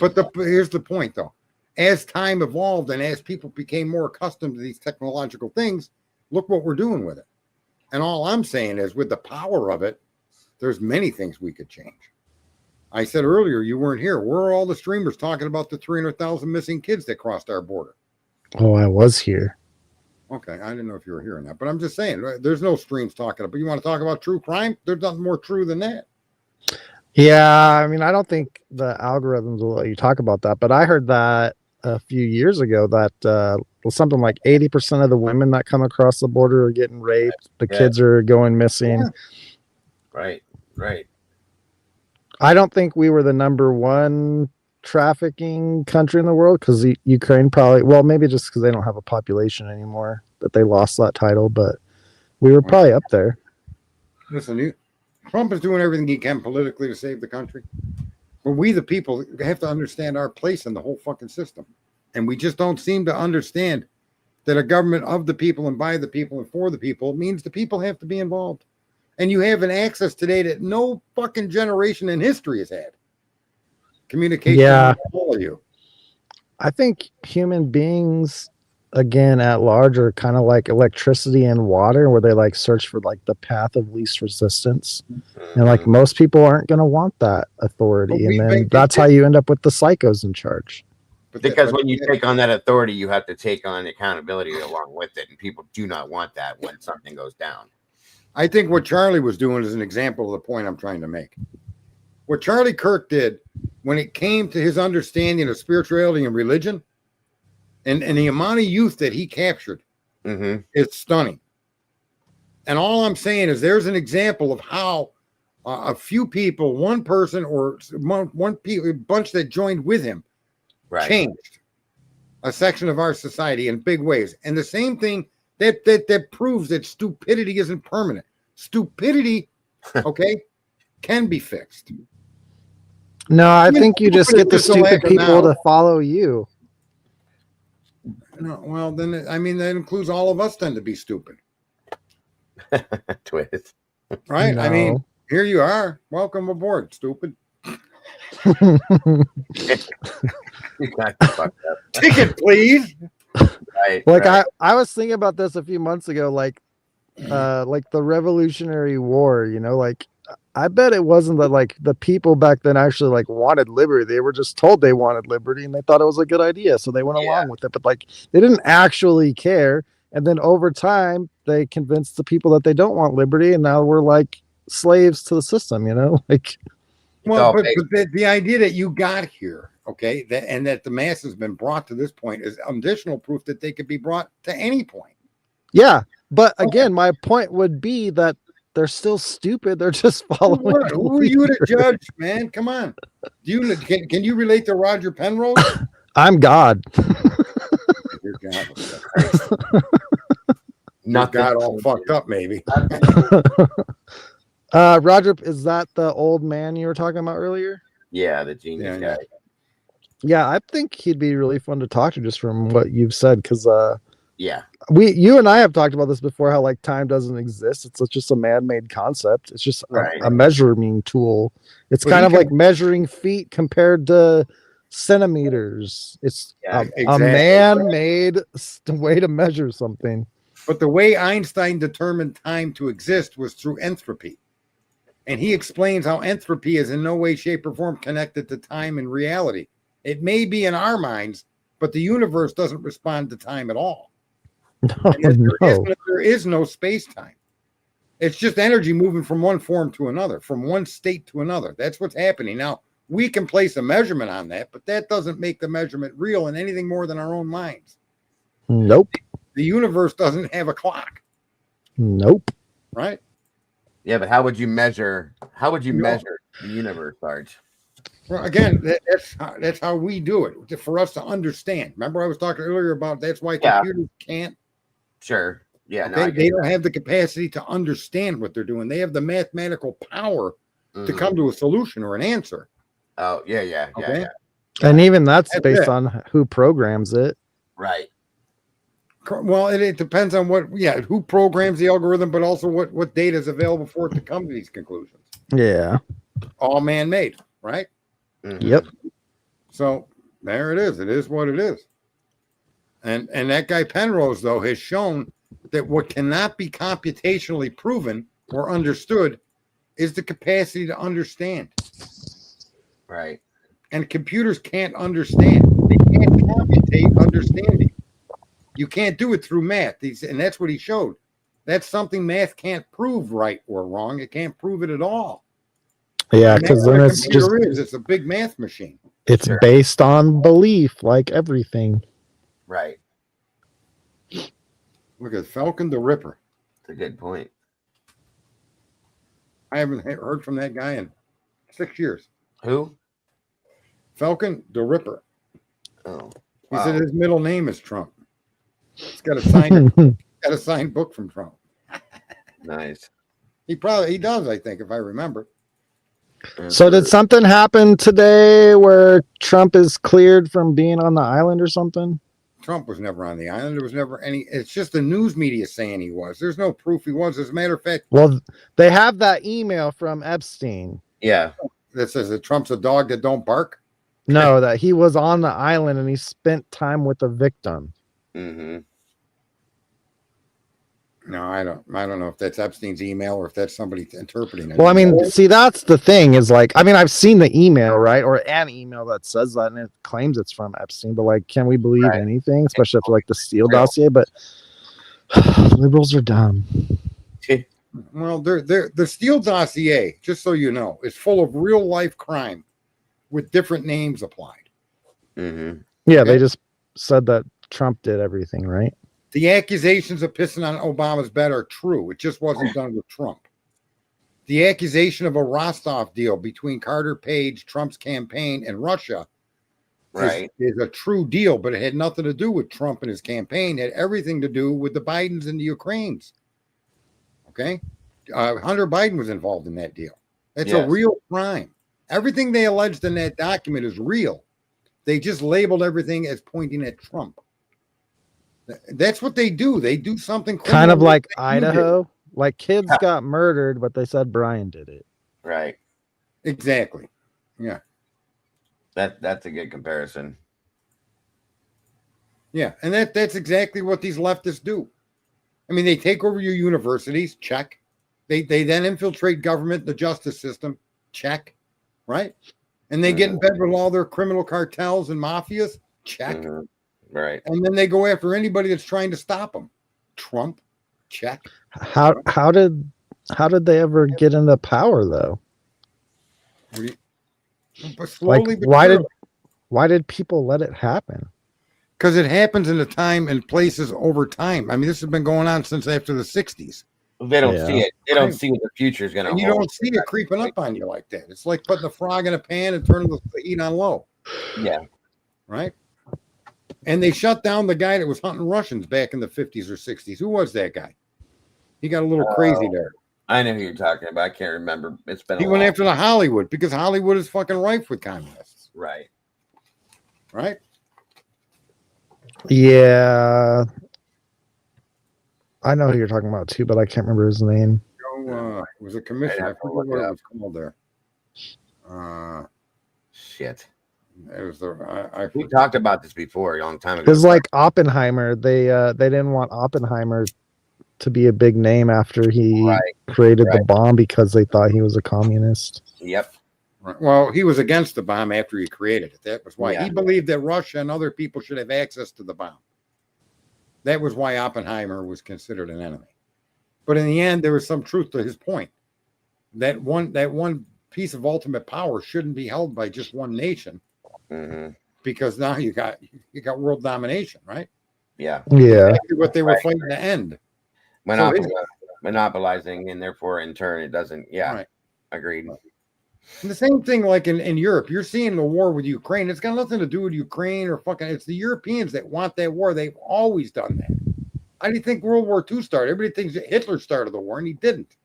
Speaker 2: But here's the point, though. As time evolved and as people became more accustomed to these technological things, look what we're doing with it. And all I'm saying is with the power of it, there's many things we could change. I said earlier, you weren't here. Where are all the streamers talking about the 300,000 missing kids that crossed our border?
Speaker 6: Oh, I was here.
Speaker 2: Okay, I didn't know if you were hearing that, but I'm just saying, there's no streams talking about. You want to talk about true crime? There's nothing more true than that.
Speaker 6: Yeah, I mean, I don't think the algorithms will let you talk about that, but I heard that a few years ago that something like 80% of the women that come across the border are getting raped. The kids are going missing.
Speaker 4: Yeah. Right.
Speaker 6: I don't think we were the number one trafficking country in the world because Ukraine probably, well, maybe just because they don't have a population anymore that they lost that title, but we were probably up there.
Speaker 2: Listen, Trump is doing everything he can politically to save the country. But we, the people, have to understand our place in the whole fucking system. And we just don't seem to understand that a government of the people and by the people and for the people means the people have to be involved. And you have an access today that no fucking generation in history has had. Communication with all of you.
Speaker 6: I think human beings, again, at large, are kind of like electricity and water, where they like search for like the path of least resistance. And like most people aren't going to want that authority. And then that's how you end up with the psychos in charge.
Speaker 4: Because when you take on that authority, you have to take on accountability along with it. And people do not want that when something goes down.
Speaker 2: I think what Charlie was doing is an example of the point I'm trying to make. What Charlie Kirk did when it came to his understanding of spirituality and religion and the amount of youth that he captured is stunning. And all I'm saying is there's an example of how a few people, one person or one bunch that joined with him changed a section of our society in big ways. And the same thing that proves that stupidity isn't permanent. Stupidity, can be fixed.
Speaker 6: No, I think you just get the stupid people to follow you.
Speaker 2: No, well, then, I mean, that includes all of us then to be stupid.
Speaker 4: Twist.
Speaker 2: Right? No. I mean, here you are. Welcome aboard, stupid.
Speaker 4: You got fucked up.
Speaker 2: Ticket, please.
Speaker 6: Right. Like I was thinking about this a few months ago, like the Revolutionary War, you know, like I bet it wasn't that like the people back then actually like wanted liberty. They were just told they wanted liberty and they thought it was a good idea. So they went along with it, but like they didn't actually care. And then over time they convinced the people that they don't want liberty. And now we're like slaves to the system, you know, like.
Speaker 2: Well, but the idea that you got here, and that the mass has been brought to this point is additional proof that they could be brought to any point.
Speaker 6: Yeah. But again, my point would be that they're still stupid. They're just following.
Speaker 2: Who are you to judge, man? Come on. Can you relate to Roger Penrose?
Speaker 6: I'm God.
Speaker 2: You're God. Not God all fucked up, maybe.
Speaker 6: Roger, is that the old man you were talking about earlier?
Speaker 4: Yeah, the genius guy.
Speaker 6: Yeah, I think he'd be really fun to talk to just from what you've said, because
Speaker 4: Yeah.
Speaker 6: You and I have talked about this before, how like time doesn't exist. It's just a man-made concept. It's just
Speaker 4: Right.
Speaker 6: a measuring tool. It's
Speaker 2: But
Speaker 6: kind
Speaker 2: he
Speaker 6: of like measuring feet compared to centimeters. It's
Speaker 4: Yeah.
Speaker 6: a
Speaker 2: Exactly.
Speaker 6: man-made way to measure something.
Speaker 2: But the way Einstein determined time to exist was through entropy. And he explains how entropy is in no way, shape, or form connected to time and reality. It may be in our minds, but the universe doesn't respond to time at all.
Speaker 6: No,
Speaker 2: And
Speaker 6: no.
Speaker 2: there is no space-time. It's just energy moving from one form to another, from one state to another. That's what's happening. Now, we can place a measurement on that, but that doesn't make the measurement real in anything more than our own minds.
Speaker 6: Nope.
Speaker 2: The universe doesn't have a clock,
Speaker 6: Nope.
Speaker 2: right?
Speaker 4: Yeah, but how would you measure the universe, Sarge?
Speaker 2: Well, again, that's how we do it, for us to understand. Remember, I was talking earlier about that's why
Speaker 4: Yeah.
Speaker 2: computers can't.
Speaker 4: Sure. Yeah.
Speaker 2: Okay,
Speaker 4: No,
Speaker 2: they don't have the capacity to understand what they're doing. They have the mathematical power to come to a solution or an answer.
Speaker 4: Oh, yeah.
Speaker 2: Okay?
Speaker 6: And even that's
Speaker 2: That's
Speaker 6: based
Speaker 2: it.
Speaker 6: on who programs it.
Speaker 4: Right.
Speaker 2: Well, it depends on who programs the algorithm, but also what data is available for it to come to these conclusions.
Speaker 6: Yeah.
Speaker 2: All man-made, right?
Speaker 4: Mhm.
Speaker 6: Yep.
Speaker 2: So there it is. It is what it is. And that guy Penrose, though, has shown that what cannot be computationally proven or understood is the capacity to understand.
Speaker 4: Right.
Speaker 2: And computers can't understand. They can't computate understanding. You can't do it through math. And that's what he showed. That's something math can't prove right or wrong. It can't prove it at all.
Speaker 6: Yeah,
Speaker 2: And
Speaker 6: because
Speaker 2: that's
Speaker 6: then
Speaker 2: what a
Speaker 6: it's just
Speaker 2: computer it's a big math machine.
Speaker 6: it's
Speaker 4: Sure.
Speaker 6: based on belief, like everything.
Speaker 4: Right.
Speaker 2: Look at Falcon the Ripper.
Speaker 4: That's a good point.
Speaker 2: I haven't heard from that guy in 6 years.
Speaker 4: Who?
Speaker 2: Falcon the Ripper.
Speaker 4: Oh.
Speaker 2: He
Speaker 4: Wow.
Speaker 2: said his middle name is Trump. He's got a signed book from Trump.
Speaker 4: Nice.
Speaker 2: He does, I think, if I remember.
Speaker 6: So did something happen today where Trump is cleared from being on the island or something?
Speaker 2: Trump was never on the island. There was never any. It's just the news media saying he was. There's no proof he was. As a matter of fact,
Speaker 6: Well, they have that email from Epstein.
Speaker 4: Yeah.
Speaker 2: that says that Trump's a dog that don't bark.
Speaker 6: No, that he was on the island and he spent time with the victim.
Speaker 4: Mm-hmm.
Speaker 2: No, I don't know if that's Epstein's email or if that's somebody interpreting it.
Speaker 6: Well, I mean, see, that's the thing is like, I mean, I've seen the email, right? Or an email that says that and it claims it's from Epstein, but like, can we believe anything, especially after like the Steele dossier? But liberals are dumb.
Speaker 2: Well, the Steele dossier, just so you know, is full of real life crime with different names applied.
Speaker 4: Mm-hmm.
Speaker 6: Yeah,
Speaker 2: Okay.
Speaker 6: they just said that Trump did everything, right?
Speaker 2: The accusations of pissing on Obama's bed are true. It just wasn't done with Trump. The accusation of a Rostov deal between Carter Page, Trump's campaign, and Russia is a true deal, but it had nothing to do with Trump and his campaign. It had everything to do with the Bidens and the Ukraines. Okay? Hunter Biden was involved in that deal. It's a real crime. Everything they alleged in that document is real. They just labeled everything as pointing at Trump. That's what they do. They do something
Speaker 6: kind of like
Speaker 2: you
Speaker 6: Idaho. Like kids got murdered, but they said Brian did it.
Speaker 4: Right.
Speaker 2: Exactly. Yeah.
Speaker 4: That's a good comparison.
Speaker 2: Yeah, and that's exactly what these leftists do. I mean, they take over your universities, check. They then infiltrate government, the justice system, check. Right? And they get in bed with all their criminal cartels and mafias, check.
Speaker 4: Mm-hmm. Right.
Speaker 2: And then they go after anybody that's trying to stop them. Trump, check.
Speaker 6: How did they ever get into power though?
Speaker 2: But slowly,
Speaker 6: like why did people let it happen?
Speaker 2: Because it happens in the time and places over time. I mean, this has been going on since after the 60s.
Speaker 4: They don't see it. They don't see what the future is going to hold.
Speaker 2: You don't see it creeping up on you like that. It's like putting a frog in a pan and turning the heat on low.
Speaker 4: Yeah.
Speaker 2: Right? And they shut down the guy that was hunting Russians back in the 50s or 60s. Who was that guy? He got a little crazy there.
Speaker 4: I know who you're talking about. I can't remember. It's been.
Speaker 2: He went after the Hollywood because Hollywood is fucking rife with communists.
Speaker 4: Right.
Speaker 2: Right?
Speaker 6: Yeah. I know who you're talking about too, but I can't remember his name.
Speaker 2: It was a commission. I
Speaker 4: I'd have to
Speaker 2: forget
Speaker 4: look
Speaker 2: what
Speaker 4: it
Speaker 2: it
Speaker 4: up.
Speaker 2: was called there.
Speaker 4: Shit.
Speaker 2: It was the I
Speaker 4: We
Speaker 2: forget.
Speaker 4: talked about this before a long time
Speaker 6: It
Speaker 4: ago.
Speaker 6: was like Oppenheimer. They didn't want Oppenheimer to be a big name after he
Speaker 4: Right.
Speaker 6: created the
Speaker 4: Right.
Speaker 6: bomb because they thought he was a communist.
Speaker 4: Yep.
Speaker 2: Right. Well, he was against the bomb after he created it. That was why
Speaker 4: Yeah.
Speaker 2: he believed that Russia and other people should have access to the bomb. That was why Oppenheimer was considered an enemy. But in the end, there was some truth to his point. That one piece of ultimate power shouldn't be held by just one nation,
Speaker 4: Mm-hmm.
Speaker 2: because now you got world domination, right?
Speaker 4: Yeah.
Speaker 6: Yeah.
Speaker 2: Exactly what they were
Speaker 4: Right.
Speaker 2: fighting to end.
Speaker 4: Monopolizing, and therefore in turn it doesn't. Yeah.
Speaker 2: Right.
Speaker 4: Agreed.
Speaker 2: And the same thing, like in Europe, you're seeing the war with Ukraine. It's got nothing to do with Ukraine or fucking. It's the Europeans that want that war. They've always done that. How do you think World War II started? Everybody thinks that Hitler started the war, and he didn't.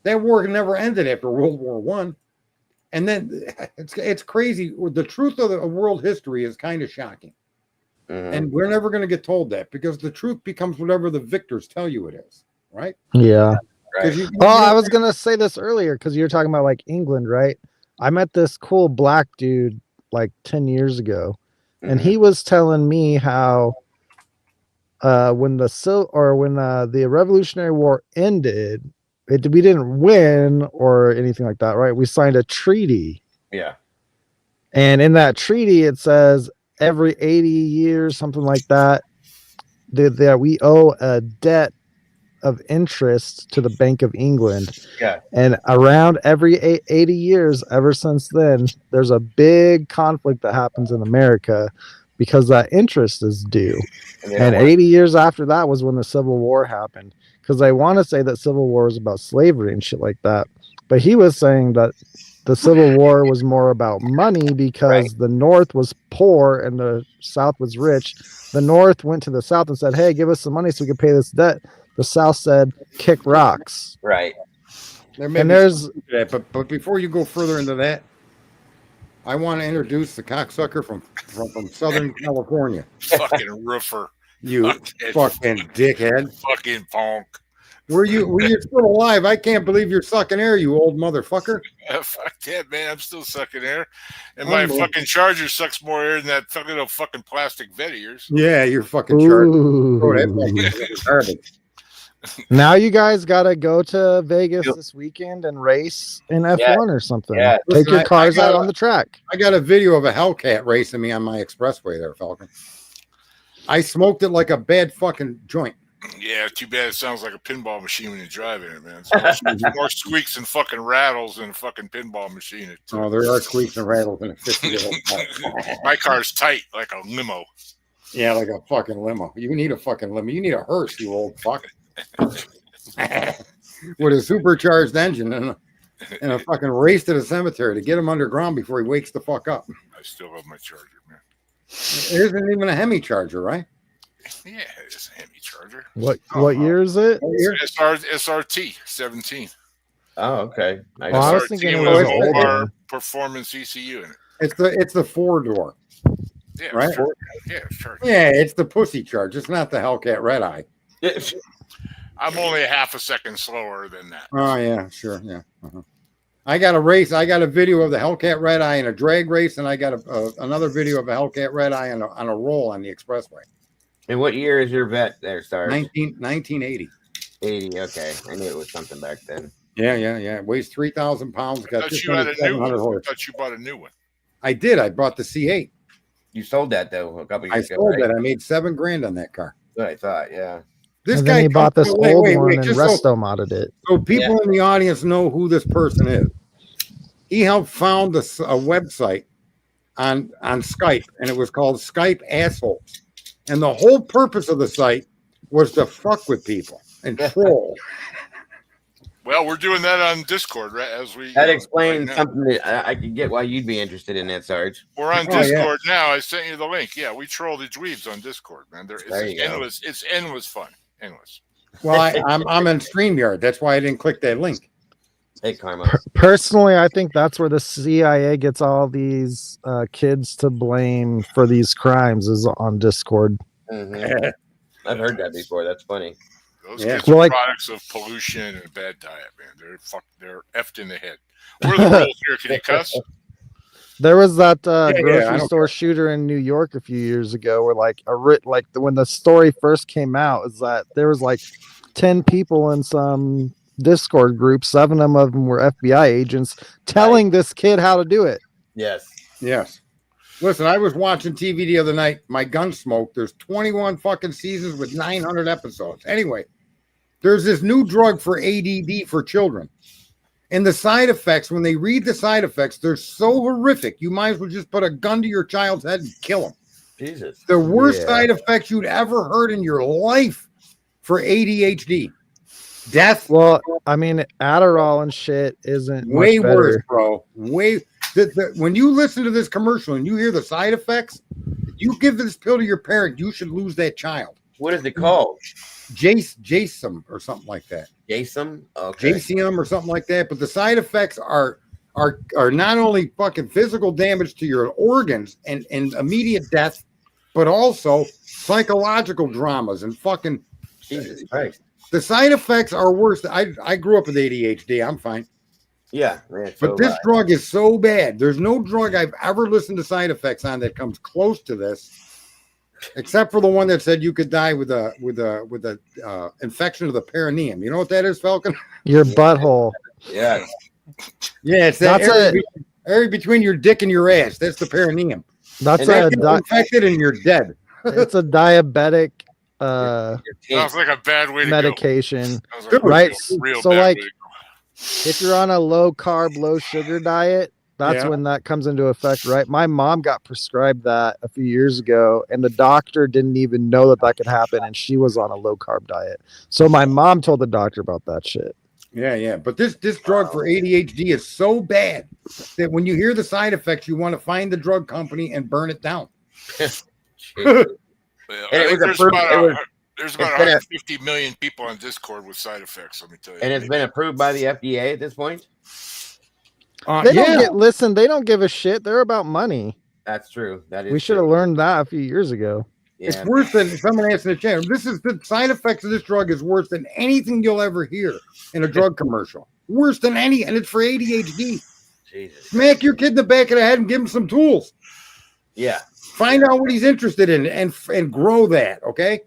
Speaker 2: That war never ended after World War One. And then it's crazy. The truth of the world history is kind of shocking,
Speaker 4: Mm-hmm.
Speaker 2: and we're never going to get told that, because the truth becomes whatever the victors tell you it is, right?
Speaker 6: Yeah.
Speaker 4: Right.
Speaker 6: Oh, I was gonna say this earlier because you were talking about like England, right? I met this cool black dude like 10 years ago, and
Speaker 4: Mhm.
Speaker 6: he was telling me how when the Revolutionary War ended, we didn't win or anything like that, right? We signed a treaty,
Speaker 4: Yeah.
Speaker 6: and in that treaty it says every 80 years, something like that, that we owe a debt of interest to the Bank of England.
Speaker 4: Yeah.
Speaker 6: And around every 80 years, ever since then, there's a big conflict that happens in America because that interest is due. And 80 years after that was when the Civil War happened. Because I want to say that Civil War was about slavery and shit like that. But he was saying that the Civil War was more about money because the North was poor and the South was rich. The North went to the South and said, hey, give us some money so we can pay this debt. The South said, kick rocks.
Speaker 4: Right.
Speaker 2: There may
Speaker 6: And
Speaker 2: be
Speaker 6: there's
Speaker 2: something to that, but before you go further into that, I want to introduce the cocksucker from Southern California.
Speaker 7: Fucking roofer.
Speaker 2: You fucking dickhead.
Speaker 7: Fucking punk.
Speaker 2: Were you still alive? I can't believe you're sucking air, you old motherfucker.
Speaker 7: Fuck that, man. I'm still sucking air. And my fucking charger sucks more air than that fucking plastic vet of yours.
Speaker 2: Yeah, you're fucking charged. Oh, that
Speaker 6: Ooh.
Speaker 2: fucking garbage.
Speaker 6: Now you guys got to go to Vegas this weekend and race in F1 or something.
Speaker 4: Yeah.
Speaker 6: Take your
Speaker 2: Listen,
Speaker 6: cars out on the track.
Speaker 2: I got a video of a Hellcat racing me on my expressway there, Falcon. I smoked it like a bad fucking joint.
Speaker 7: Yeah, too bad it sounds like a pinball machine when you're driving it, man. It's more squeaks and fucking rattles than a fucking pinball machine.
Speaker 2: Oh, there are squeaks and rattles in a 50-year-old car.
Speaker 7: My car's tight like a limo.
Speaker 2: Yeah, like a fucking limo. You need a fucking limo. You need a hearse, you old fuck. With a supercharged engine and a fucking race to the cemetery to get him underground before he wakes the fuck up.
Speaker 7: I still love my charger, man.
Speaker 2: It isn't even a Hemi charger, right?
Speaker 7: Yeah, it's a Hemi charger.
Speaker 6: What year is it?
Speaker 2: What year?
Speaker 7: SRT 17.
Speaker 4: Oh, okay. Nice.
Speaker 6: Oh, I was
Speaker 7: SRT
Speaker 6: thinking it
Speaker 7: with
Speaker 6: was
Speaker 7: an
Speaker 6: older.
Speaker 7: OR performance ECU in it.
Speaker 2: It's the 4-door.
Speaker 7: Yeah,
Speaker 2: Right?
Speaker 7: it's charging.
Speaker 2: Yeah, it's the pussy charge. It's not the Hellcat Red Eye.
Speaker 7: I'm only a half a second slower than that.
Speaker 2: Oh yeah, sure, yeah. Uh-huh. I got a race. I got a video of the Hellcat Red Eye in a drag race, and I got another video of a Hellcat Red Eye on a roll on the expressway.
Speaker 4: And what year is your vet there, Sarge?
Speaker 2: 1980.
Speaker 4: 80. Okay. I knew it was something back then.
Speaker 2: Yeah. It weighs 3,000 pounds.
Speaker 7: I
Speaker 2: Got
Speaker 7: thought
Speaker 2: just
Speaker 7: you had
Speaker 2: under
Speaker 7: a new
Speaker 2: 700
Speaker 7: one. I
Speaker 2: horse.
Speaker 7: thought you bought a new one.
Speaker 2: I did. I bought the C8.
Speaker 4: You sold that though a couple
Speaker 2: I
Speaker 4: years ago.
Speaker 2: sold
Speaker 4: Right?
Speaker 2: that. I made $7,000 on that car.
Speaker 4: That's what I thought. Yeah.
Speaker 2: This
Speaker 6: And
Speaker 2: guy
Speaker 6: then he bought this
Speaker 2: wait,
Speaker 6: old
Speaker 2: wait,
Speaker 6: one
Speaker 2: wait,
Speaker 6: and
Speaker 2: just
Speaker 6: resto modded it.
Speaker 2: so people in the audience know who this person is. He helped found a website on Skype, and it was called Skype Assholes. And the whole purpose of the site was to fuck with people and troll.
Speaker 7: Well, we're doing that on Discord, right? As we
Speaker 4: That explains
Speaker 7: right now.
Speaker 4: something that I can get why you'd be interested in that, Sarge.
Speaker 7: We're on
Speaker 2: Oh, yeah.
Speaker 7: Discord now. I sent you the link. Yeah, we troll the dweebs on Discord, man.
Speaker 4: There you go.
Speaker 7: Endless. It's endless fun. Endless.
Speaker 2: Well, I'm in StreamYard. That's why I didn't click that link.
Speaker 4: Hey, Karma.
Speaker 6: Personally, I think that's where the CIA gets all these kids to blame for these crimes is on Discord.
Speaker 4: Mhm. I've heard that before. That's funny.
Speaker 7: Those
Speaker 2: Yeah.
Speaker 7: kids
Speaker 6: Well,
Speaker 7: are
Speaker 6: like-
Speaker 7: products of pollution and a bad diet, man. They're effed in the head. What are the rules here? Can you cuss?
Speaker 6: There was that
Speaker 2: I
Speaker 6: grocery
Speaker 2: don't
Speaker 6: store shooter in New York a few years ago, where like when the story first came out, is that there was like 10 people in some Discord group, 7 of them were FBI agents, telling this kid how to do it.
Speaker 4: Yes.
Speaker 2: Yes. Listen, I was watching TV the other night. My Gunsmoke. There's 21 fucking seasons with 900 episodes. Anyway, there's this new drug for ADD for children. And the side effects, when they read the side effects, they're so horrific. You might as well just put a gun to your child's head and kill him.
Speaker 4: Jesus.
Speaker 2: The worst
Speaker 6: Yeah.
Speaker 2: side effects you'd ever heard in your life for ADHD. Death.
Speaker 6: Well, I mean, Adderall and shit isn't
Speaker 2: Way
Speaker 6: much better.
Speaker 2: worse, bro. When you listen to this commercial and you hear the side effects, you give this pill to your parent, you should lose that child.
Speaker 4: What is it called?
Speaker 2: Jasum or something like that.
Speaker 4: Jason? Okay.
Speaker 2: JCM or something like that. But the side effects are not only fucking physical damage to your organs and immediate death, but also psychological dramas and fucking
Speaker 4: Jesus Christ.
Speaker 2: the side effects are worse. I grew up with ADHD. I'm fine.
Speaker 4: Yeah, man.
Speaker 2: But this drug is so bad. There's no drug I've ever listened to side effects on that comes close to this, except for the one that said you could die with a infection of the perineum. You know what that is, Falcon?
Speaker 6: Your butthole.
Speaker 4: Yeah.
Speaker 2: Yeah, it's that
Speaker 6: That's
Speaker 2: area between your dick and your ass. That's the perineum.
Speaker 6: That's
Speaker 4: And
Speaker 6: a
Speaker 2: Get infected and you're dead.
Speaker 6: it's a diabetic
Speaker 7: Sounds like a bad way to
Speaker 6: medication.
Speaker 7: go. Sounds like a
Speaker 6: Right,
Speaker 7: real
Speaker 6: so
Speaker 7: bad
Speaker 6: like-
Speaker 7: way to go.
Speaker 6: If you're on a low carb, low sugar diet, that's
Speaker 2: Yeah.
Speaker 6: when that comes into effect, right? My mom got prescribed that a few years ago, and the doctor didn't even know that could happen, and she was on a low carb diet. So my mom told the doctor about that shit.
Speaker 2: Yeah. But this drug for ADHD is so bad that when you hear the side effects, you want to find the drug company and burn it down.
Speaker 7: Yeah,
Speaker 4: And
Speaker 7: I
Speaker 4: it
Speaker 7: think
Speaker 4: was approved-
Speaker 7: there's
Speaker 4: it's
Speaker 7: about
Speaker 4: been a-
Speaker 7: 150 million people on Discord with side effects. Let me tell you.
Speaker 4: And it's been approved by the FDA at this point.
Speaker 6: They don't give a shit. They're about money.
Speaker 4: That's true. That is.
Speaker 6: We should have learned that a few years ago.
Speaker 2: It's
Speaker 4: Yeah.
Speaker 2: worse than someone asked in the chat. The side effects of this drug is worse than anything you'll ever hear in a drug commercial. Worse than any, and it's for ADHD.
Speaker 4: Jesus.
Speaker 2: Smack your kid in the back of the head and give him some tools.
Speaker 4: Yeah.
Speaker 2: Find out what he's interested in and grow that. Okay.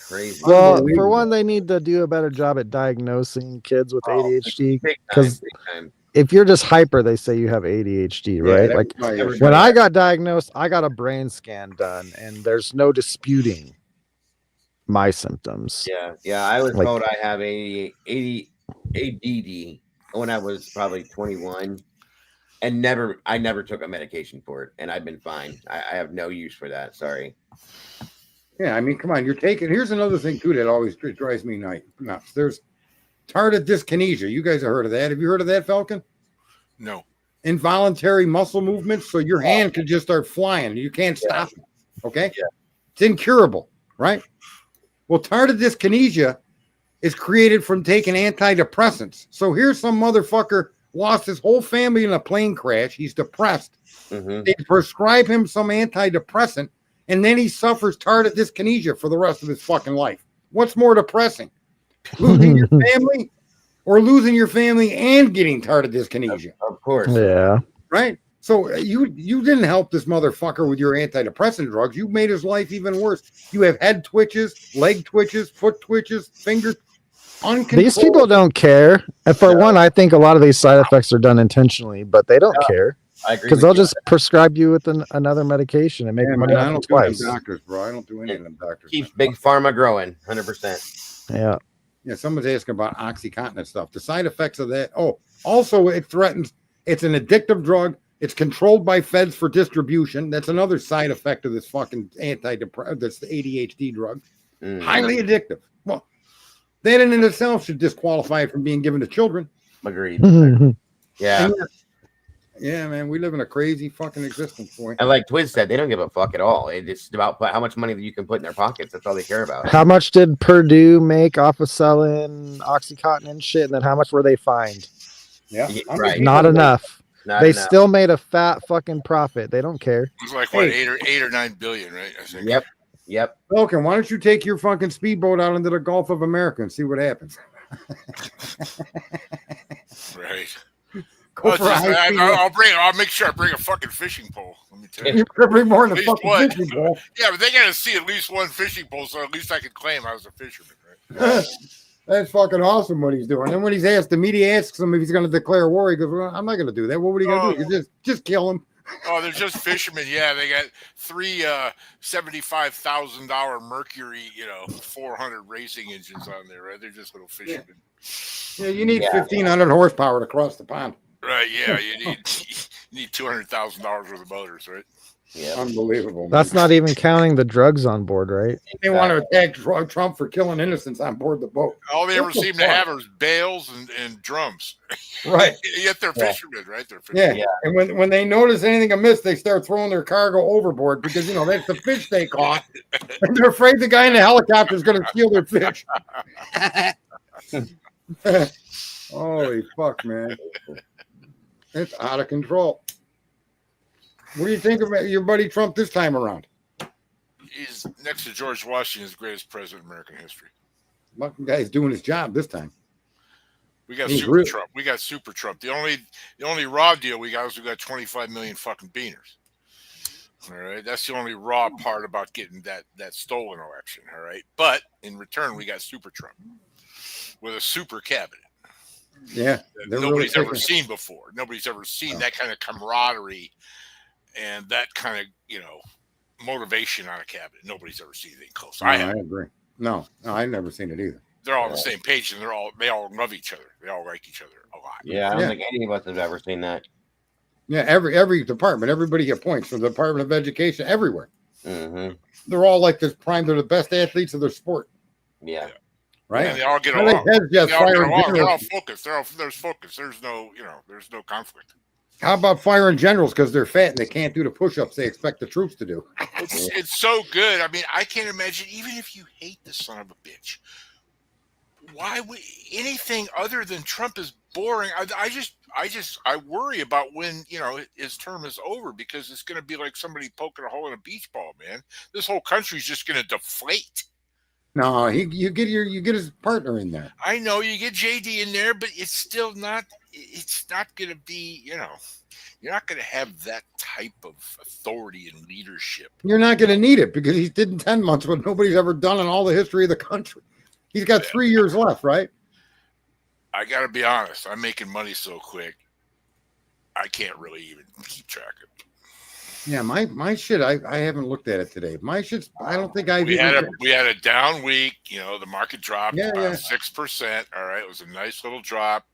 Speaker 4: Crazy.
Speaker 6: Well, for
Speaker 2: Unbelievable.
Speaker 6: one, they need to do a better job at diagnosing kids with ADHD.
Speaker 4: Big time,
Speaker 6: Because
Speaker 4: big time.
Speaker 6: if you're just hyper, they say you have ADHD, right?
Speaker 2: Yeah,
Speaker 6: Like
Speaker 2: that's why
Speaker 6: when I got diagnosed, I got a brain scan done, and there's no disputing my symptoms.
Speaker 4: Yeah. I was
Speaker 6: Like-
Speaker 4: told I have ADD when I was probably 21, and I never took a medication for it, and I've been fine. I have no use for that. Sorry.
Speaker 2: Yeah, I mean, come on. Here's another thing too that always drives me nuts. There's tardive dyskinesia. You guys have heard of that? Have you heard of that, Falcon?
Speaker 7: No.
Speaker 2: Involuntary muscle movements, so your hand could just start flying. You can't stop it. Okay?
Speaker 4: Yeah.
Speaker 2: It's incurable, right? Well, tardive dyskinesia is created from taking antidepressants. So here's some motherfucker lost his whole family in a plane crash. He's depressed.
Speaker 4: Mm-hmm.
Speaker 2: They prescribe him some antidepressant, and then he suffers tardive dyskinesia for the rest of his fucking life. What's more depressing? Losing your family or losing your family and getting tardive dyskinesia,
Speaker 4: Of course.
Speaker 6: Yeah.
Speaker 2: right? So you didn't help this motherfucker with your antidepressant drugs. You made his life even worse. You have head twitches, leg twitches, foot twitches, finger uncontrolled.
Speaker 6: These people don't care. And for one, I think a lot of these side effects are done intentionally, but they don't care
Speaker 4: I agree.
Speaker 6: because
Speaker 4: with
Speaker 6: they'll
Speaker 4: you.
Speaker 6: just prescribe you with another medication and make
Speaker 2: Yeah,
Speaker 6: money
Speaker 2: man, I
Speaker 6: off
Speaker 2: don't
Speaker 6: it
Speaker 2: do any
Speaker 6: twice.
Speaker 2: doctors, bro. I don't do any of them doctors.
Speaker 4: Keeps big pharma growing. 100%.
Speaker 6: Yeah.
Speaker 2: Yeah, someone's asking about OxyContin stuff. The side effects of that. Oh, also it threatens. It's an addictive drug. It's controlled by feds for distribution. That's another side effect of this fucking that's the ADHD drug.
Speaker 4: Mm.
Speaker 2: Highly addictive. Well, that in itself should disqualify it from being given to children.
Speaker 4: Agreed.
Speaker 6: yeah.
Speaker 4: Yeah.
Speaker 2: Yeah, man, we live in a crazy fucking existence, boy.
Speaker 4: And like Twiz said, they don't give a fuck at all. It's about how much money that you can put in their pockets. That's all they care about.
Speaker 6: How much did Purdue make off of selling OxyContin and shit? And then how much were they fined?
Speaker 2: Yeah,
Speaker 4: Yeah,
Speaker 2: I'm
Speaker 4: right.
Speaker 2: just-
Speaker 6: Not enough.
Speaker 4: Not
Speaker 6: They
Speaker 4: enough.
Speaker 6: still made a fat fucking profit. They don't care.
Speaker 7: It was like what,
Speaker 2: Hey.
Speaker 7: 8 or 9 billion, right? I think.
Speaker 4: Yep. Yep.
Speaker 2: Falcon, why don't you take your fucking speedboat out into the Gulf of America and see what happens?
Speaker 7: Right.
Speaker 2: Go for a high speed.
Speaker 7: I'll make sure I bring a fucking fishing pole. Let me tell you.
Speaker 2: You could bring more than
Speaker 7: At
Speaker 2: a
Speaker 7: least
Speaker 2: fucking
Speaker 7: one.
Speaker 2: fishing pole.
Speaker 7: Yeah, but they got to see at least one fishing pole, so at least I can claim I was a fisherman, right?
Speaker 2: That's fucking awesome what he's doing. And when he's asked, the media asks him if he's going to declare war. He goes, "Well, I'm not going to do that. What are you going to do? You just kill him."
Speaker 7: Oh, they're just fishermen. Yeah, they got three $75,000 Mercury, 400 racing engines on there, right? They're just little fishermen.
Speaker 2: Yeah, you need 1,500 horsepower to cross the pond.
Speaker 7: Right? Yeah, you need $200,000 worth of motors, right?
Speaker 4: Yeah.
Speaker 2: Unbelievable. Man.
Speaker 6: That's not even counting the drugs on board, right?
Speaker 2: They want to attack Trump for killing innocents on board the boat.
Speaker 7: All they ever seem to have is bales and drums.
Speaker 2: Right.
Speaker 7: Yet they're fishermen, right? They're fishermen.
Speaker 2: Yeah. And when they notice anything amiss, they start throwing their cargo overboard because, that's the fish they caught. And they're afraid the guy in the helicopter is going to steal their fish. Holy fuck, man. It's out of control. What do you think about your buddy Trump this time around?
Speaker 7: He's next to George Washington, the greatest president in American history.
Speaker 2: Fucking guy's doing his job this time.
Speaker 7: We got Super Trump. We got Super Trump. The only raw deal we got is we got 25 million fucking beaners. All right, that's the only raw part about getting that stolen election. All right, but in return we got Super Trump with a super cabinet.
Speaker 2: Yeah,
Speaker 7: that nobody's ever seen before. Nobody's ever seen that kind of camaraderie and that kind of motivation on a cabinet. Nobody's ever seen anything close.
Speaker 2: I agree. No, I've never seen it either.
Speaker 7: They're all on the same page, and they all love each other. They all like each other a lot.
Speaker 4: Yeah, I don't think any of us have ever seen that.
Speaker 2: Yeah, every department, everybody appoints from the Department of Education, everywhere.
Speaker 4: Mm-hmm.
Speaker 2: They're all like this prime. They're the best athletes of their sport.
Speaker 4: Yeah.
Speaker 2: Right.
Speaker 7: And they all get along. They're all focused. There's focus. There's no conflict.
Speaker 2: How about firing generals because they're fat and they can't do the push-ups they expect the troops to do?
Speaker 7: It's so good. I mean, I can't imagine, even if you hate the son of a bitch, why would anything other than Trump is boring. I worry about when his term is over, because it's going to be like somebody poking a hole in a beach ball, man. This whole country's just going to deflate.
Speaker 2: No, you get his partner in there.
Speaker 7: I know you get JD in there, but it's still not. It's not going to be. You're not going to have that type of authority and leadership.
Speaker 2: You're not going to need it because he did in 10 months what nobody's ever done in all the history of the country. He's got 3 years left, right?
Speaker 7: I got to be honest. I'm making money so quick, I can't really even keep track of it.
Speaker 2: Yeah, my shit. I haven't looked at it today. My shit's. I don't think
Speaker 7: we had a down week. The market dropped 6%. All right, it was a nice little drop.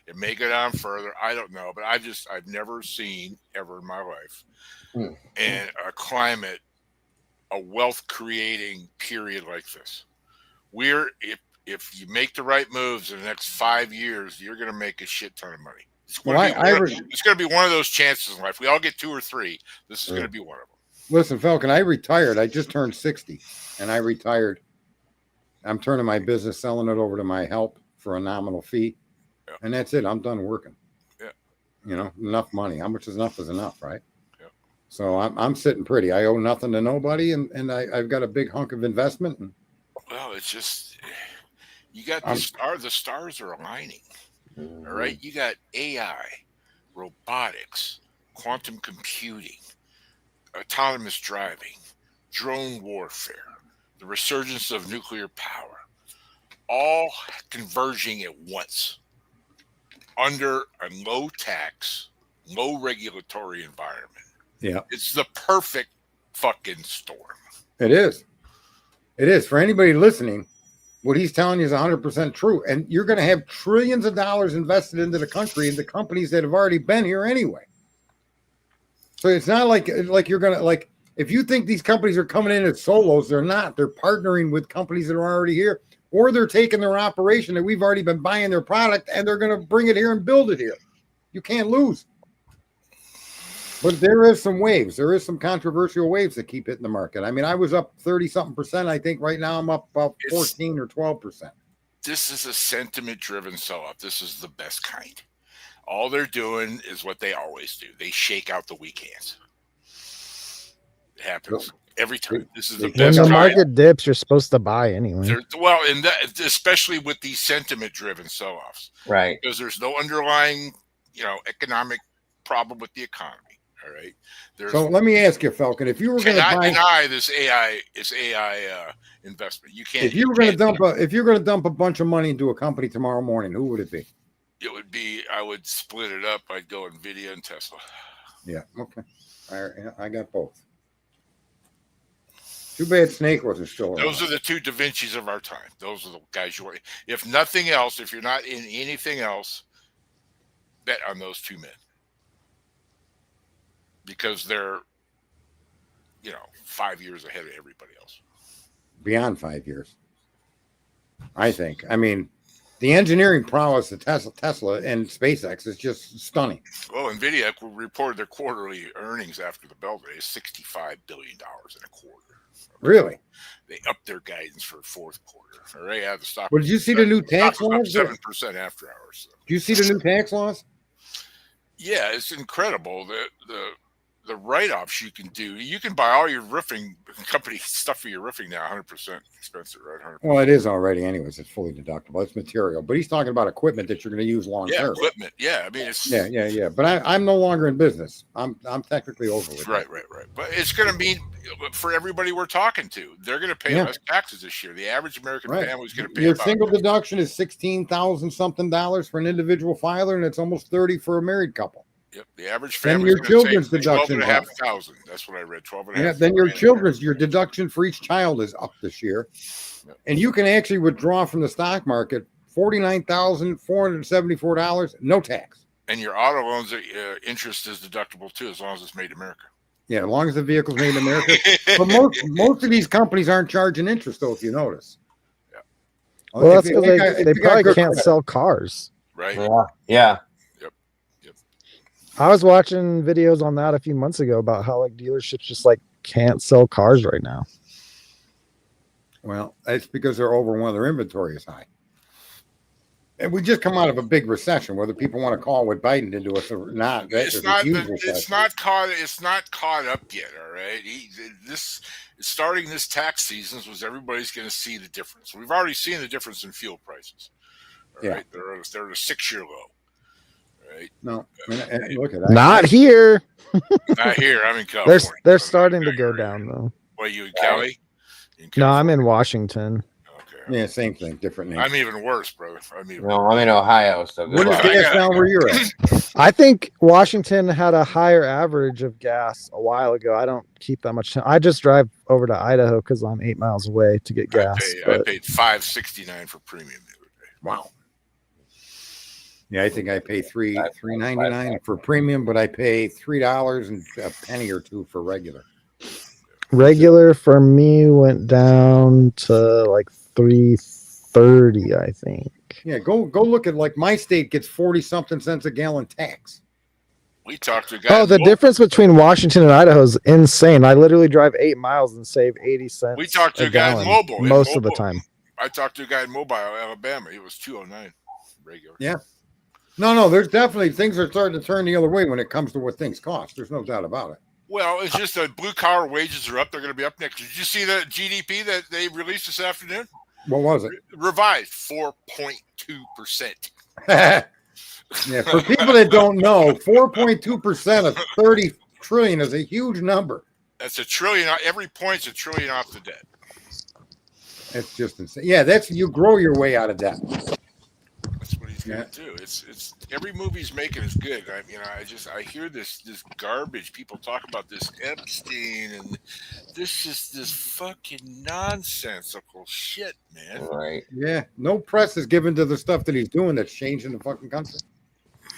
Speaker 7: It may go down further. I don't know, but I've never seen ever in my life and a climate, a wealth creating period like this. If you make the right moves in the next 5 years, you're going to make a shit ton of money. It's going to be one of those chances in life. We all get 2 or 3. This is going to be one of them.
Speaker 2: Listen, Falcon, I retired. I just turned 60, and I retired. I'm turning my business, selling it over to my help for a nominal fee, and that's it. I'm done working. Yeah, enough money. How much is enough, right? Yeah. So I'm sitting pretty. I owe nothing to nobody, and I've got a big hunk of investment.
Speaker 7: Well, it's just you got the stars are aligning. All right, you got AI, robotics, quantum computing, autonomous driving, drone warfare, the resurgence of nuclear power, all converging at once under a low tax, low regulatory environment.
Speaker 2: Yeah.
Speaker 7: It's the perfect fucking storm.
Speaker 2: It is. It is. For anybody listening, what he's telling you is 100% true. And you're going to have trillions of dollars invested into the country and the companies that have already been here anyway. So it's not like you're going to, if you think these companies are coming in as solos, they're not. They're partnering with companies that are already here, or they're taking their operation that we've already been buying their product and they're going to bring it here and build it here. You can't lose. But there is some waves. There is some controversial waves that keep hitting the market. I mean, I was up 30-something%. I think right now I'm up about 14 or 12%.
Speaker 7: This is a sentiment-driven sell-off. This is the best kind. All they're doing is what they always do. They shake out the weak hands. It happens every time. This is the
Speaker 2: When
Speaker 6: When
Speaker 7: best
Speaker 6: the
Speaker 7: time.
Speaker 6: market dips, you're supposed to buy anyway.
Speaker 7: Well, and that, especially with these sentiment-driven sell-offs,
Speaker 4: Right.
Speaker 7: because there's no underlying, economic problem with the economy. All right.
Speaker 2: So let me ask you, Falcon, if you were going to
Speaker 7: cannot
Speaker 2: buy,
Speaker 7: deny this AI investment. You can't.
Speaker 2: if you were going to dump a bunch of money into a company tomorrow morning, who would it be?
Speaker 7: It would be. I would split it up. I'd go Nvidia and Tesla.
Speaker 2: Yeah. Okay. I got both. Too bad Snake wasn't still around.
Speaker 7: Those are the two Da Vinci's of our time. Those are the guys you want. If nothing else, if you're not in anything else, bet on those two men. Because they're, 5 years ahead of everybody else.
Speaker 2: Beyond 5 years, I think. I mean, the engineering prowess of Tesla and SpaceX is just stunning.
Speaker 7: Well, Nvidia reported their quarterly earnings after the bell day is $65 billion in a quarter.
Speaker 2: Really?
Speaker 7: They upped their guidance for fourth quarter. All right, the stock.
Speaker 2: Well, did you see the new tax laws?
Speaker 7: 7% after hours. So.
Speaker 2: Do you see the new tax laws?
Speaker 7: Yeah, it's incredible. The write-offs you can do. You can buy all your roofing company stuff for your roofing now 100% expensive, right? 100%.
Speaker 2: Well, it is already anyways. It's fully deductible. It's material. But he's talking about equipment that you're going to use long term.
Speaker 7: Yeah, equipment. Yeah, I mean, it's...
Speaker 2: Yeah. But I'm no longer in business. I'm technically over with it.
Speaker 7: Right. But it's going to mean, for everybody we're talking to, they're going to pay less taxes this year. The average American family is going to pay
Speaker 2: your single deduction is $16,000 something for an individual filer, and it's almost $30 for a married couple.
Speaker 7: Yep, the average family.
Speaker 2: Then your children's deduction.
Speaker 7: $12,500. That's what I read. 12,500.
Speaker 2: Yeah. Then your deduction for each child is up this year, and you can actually withdraw from the stock market $49,474, no tax.
Speaker 7: And your auto loans interest is deductible too, as long as it's made in America.
Speaker 2: Yeah, as long as the vehicle's made in America. But most of these companies aren't charging interest, though, if you notice.
Speaker 7: Yeah.
Speaker 6: Well, that's because they probably can't sell cars.
Speaker 7: Right.
Speaker 4: Yeah.
Speaker 6: I was watching videos on that a few months ago about how dealerships just can't sell cars right now.
Speaker 2: Well, it's because they're over when their inventory is high. And we just come out of a big recession, whether people want to call what Biden did to us or not.
Speaker 7: It's not caught up yet. All right. Starting this tax season was everybody's going to see the difference. We've already seen the difference in fuel prices. All right. They're at a 6-year low. Right.
Speaker 2: No, look at that.
Speaker 6: Not here.
Speaker 7: Not here. I'm in California.
Speaker 6: They're starting to go down though.
Speaker 7: Well, you in Cali?
Speaker 6: No, I'm in Washington.
Speaker 2: Okay. Yeah, same thing, different name.
Speaker 7: I'm even worse, brother.
Speaker 4: I'm in Ohio. So
Speaker 2: what is gas down where you're at?
Speaker 6: I think Washington had a higher average of gas a while ago. I don't keep that much time. I just drive over to Idaho because I'm 8 miles away to get gas.
Speaker 7: I paid $5.69 for premium the other day.
Speaker 2: Wow. Yeah, I think I pay $3.99 for premium, but I pay $3 and a penny or two for regular.
Speaker 6: Regular for me went down to $3.30, I think.
Speaker 2: Yeah, go look at my state gets 40 something cents a gallon tax.
Speaker 7: We talked to a guy.
Speaker 6: Oh, the difference between Washington and Idaho is insane. I literally drive 8 miles and save 80 cents.
Speaker 7: We talked to a guy in Mobile
Speaker 6: most of the time.
Speaker 7: I talked to a guy in Mobile, Alabama. He was $2.09 regular.
Speaker 2: Yeah. No, there's definitely things are starting to turn the other way when it comes to what things cost. There's no doubt about it.
Speaker 7: Well, it's just that blue collar wages are up. They're going to be up next. Did you see the GDP that they released this afternoon?
Speaker 2: What was it?
Speaker 7: Revised 4.2%.
Speaker 2: Yeah, for people that don't know, 4.2% of 30 trillion is a huge number.
Speaker 7: That's $1 trillion. Every point's $1 trillion off the debt.
Speaker 2: That's just insane. Yeah, you grow your way out of debt.
Speaker 7: That's what he's going to do. It's every movie he's making is good. I hear this garbage. People talk about this Epstein and this fucking nonsensical shit, man.
Speaker 4: Right.
Speaker 2: Yeah. No press is given to the stuff that he's doing that's changing the fucking country.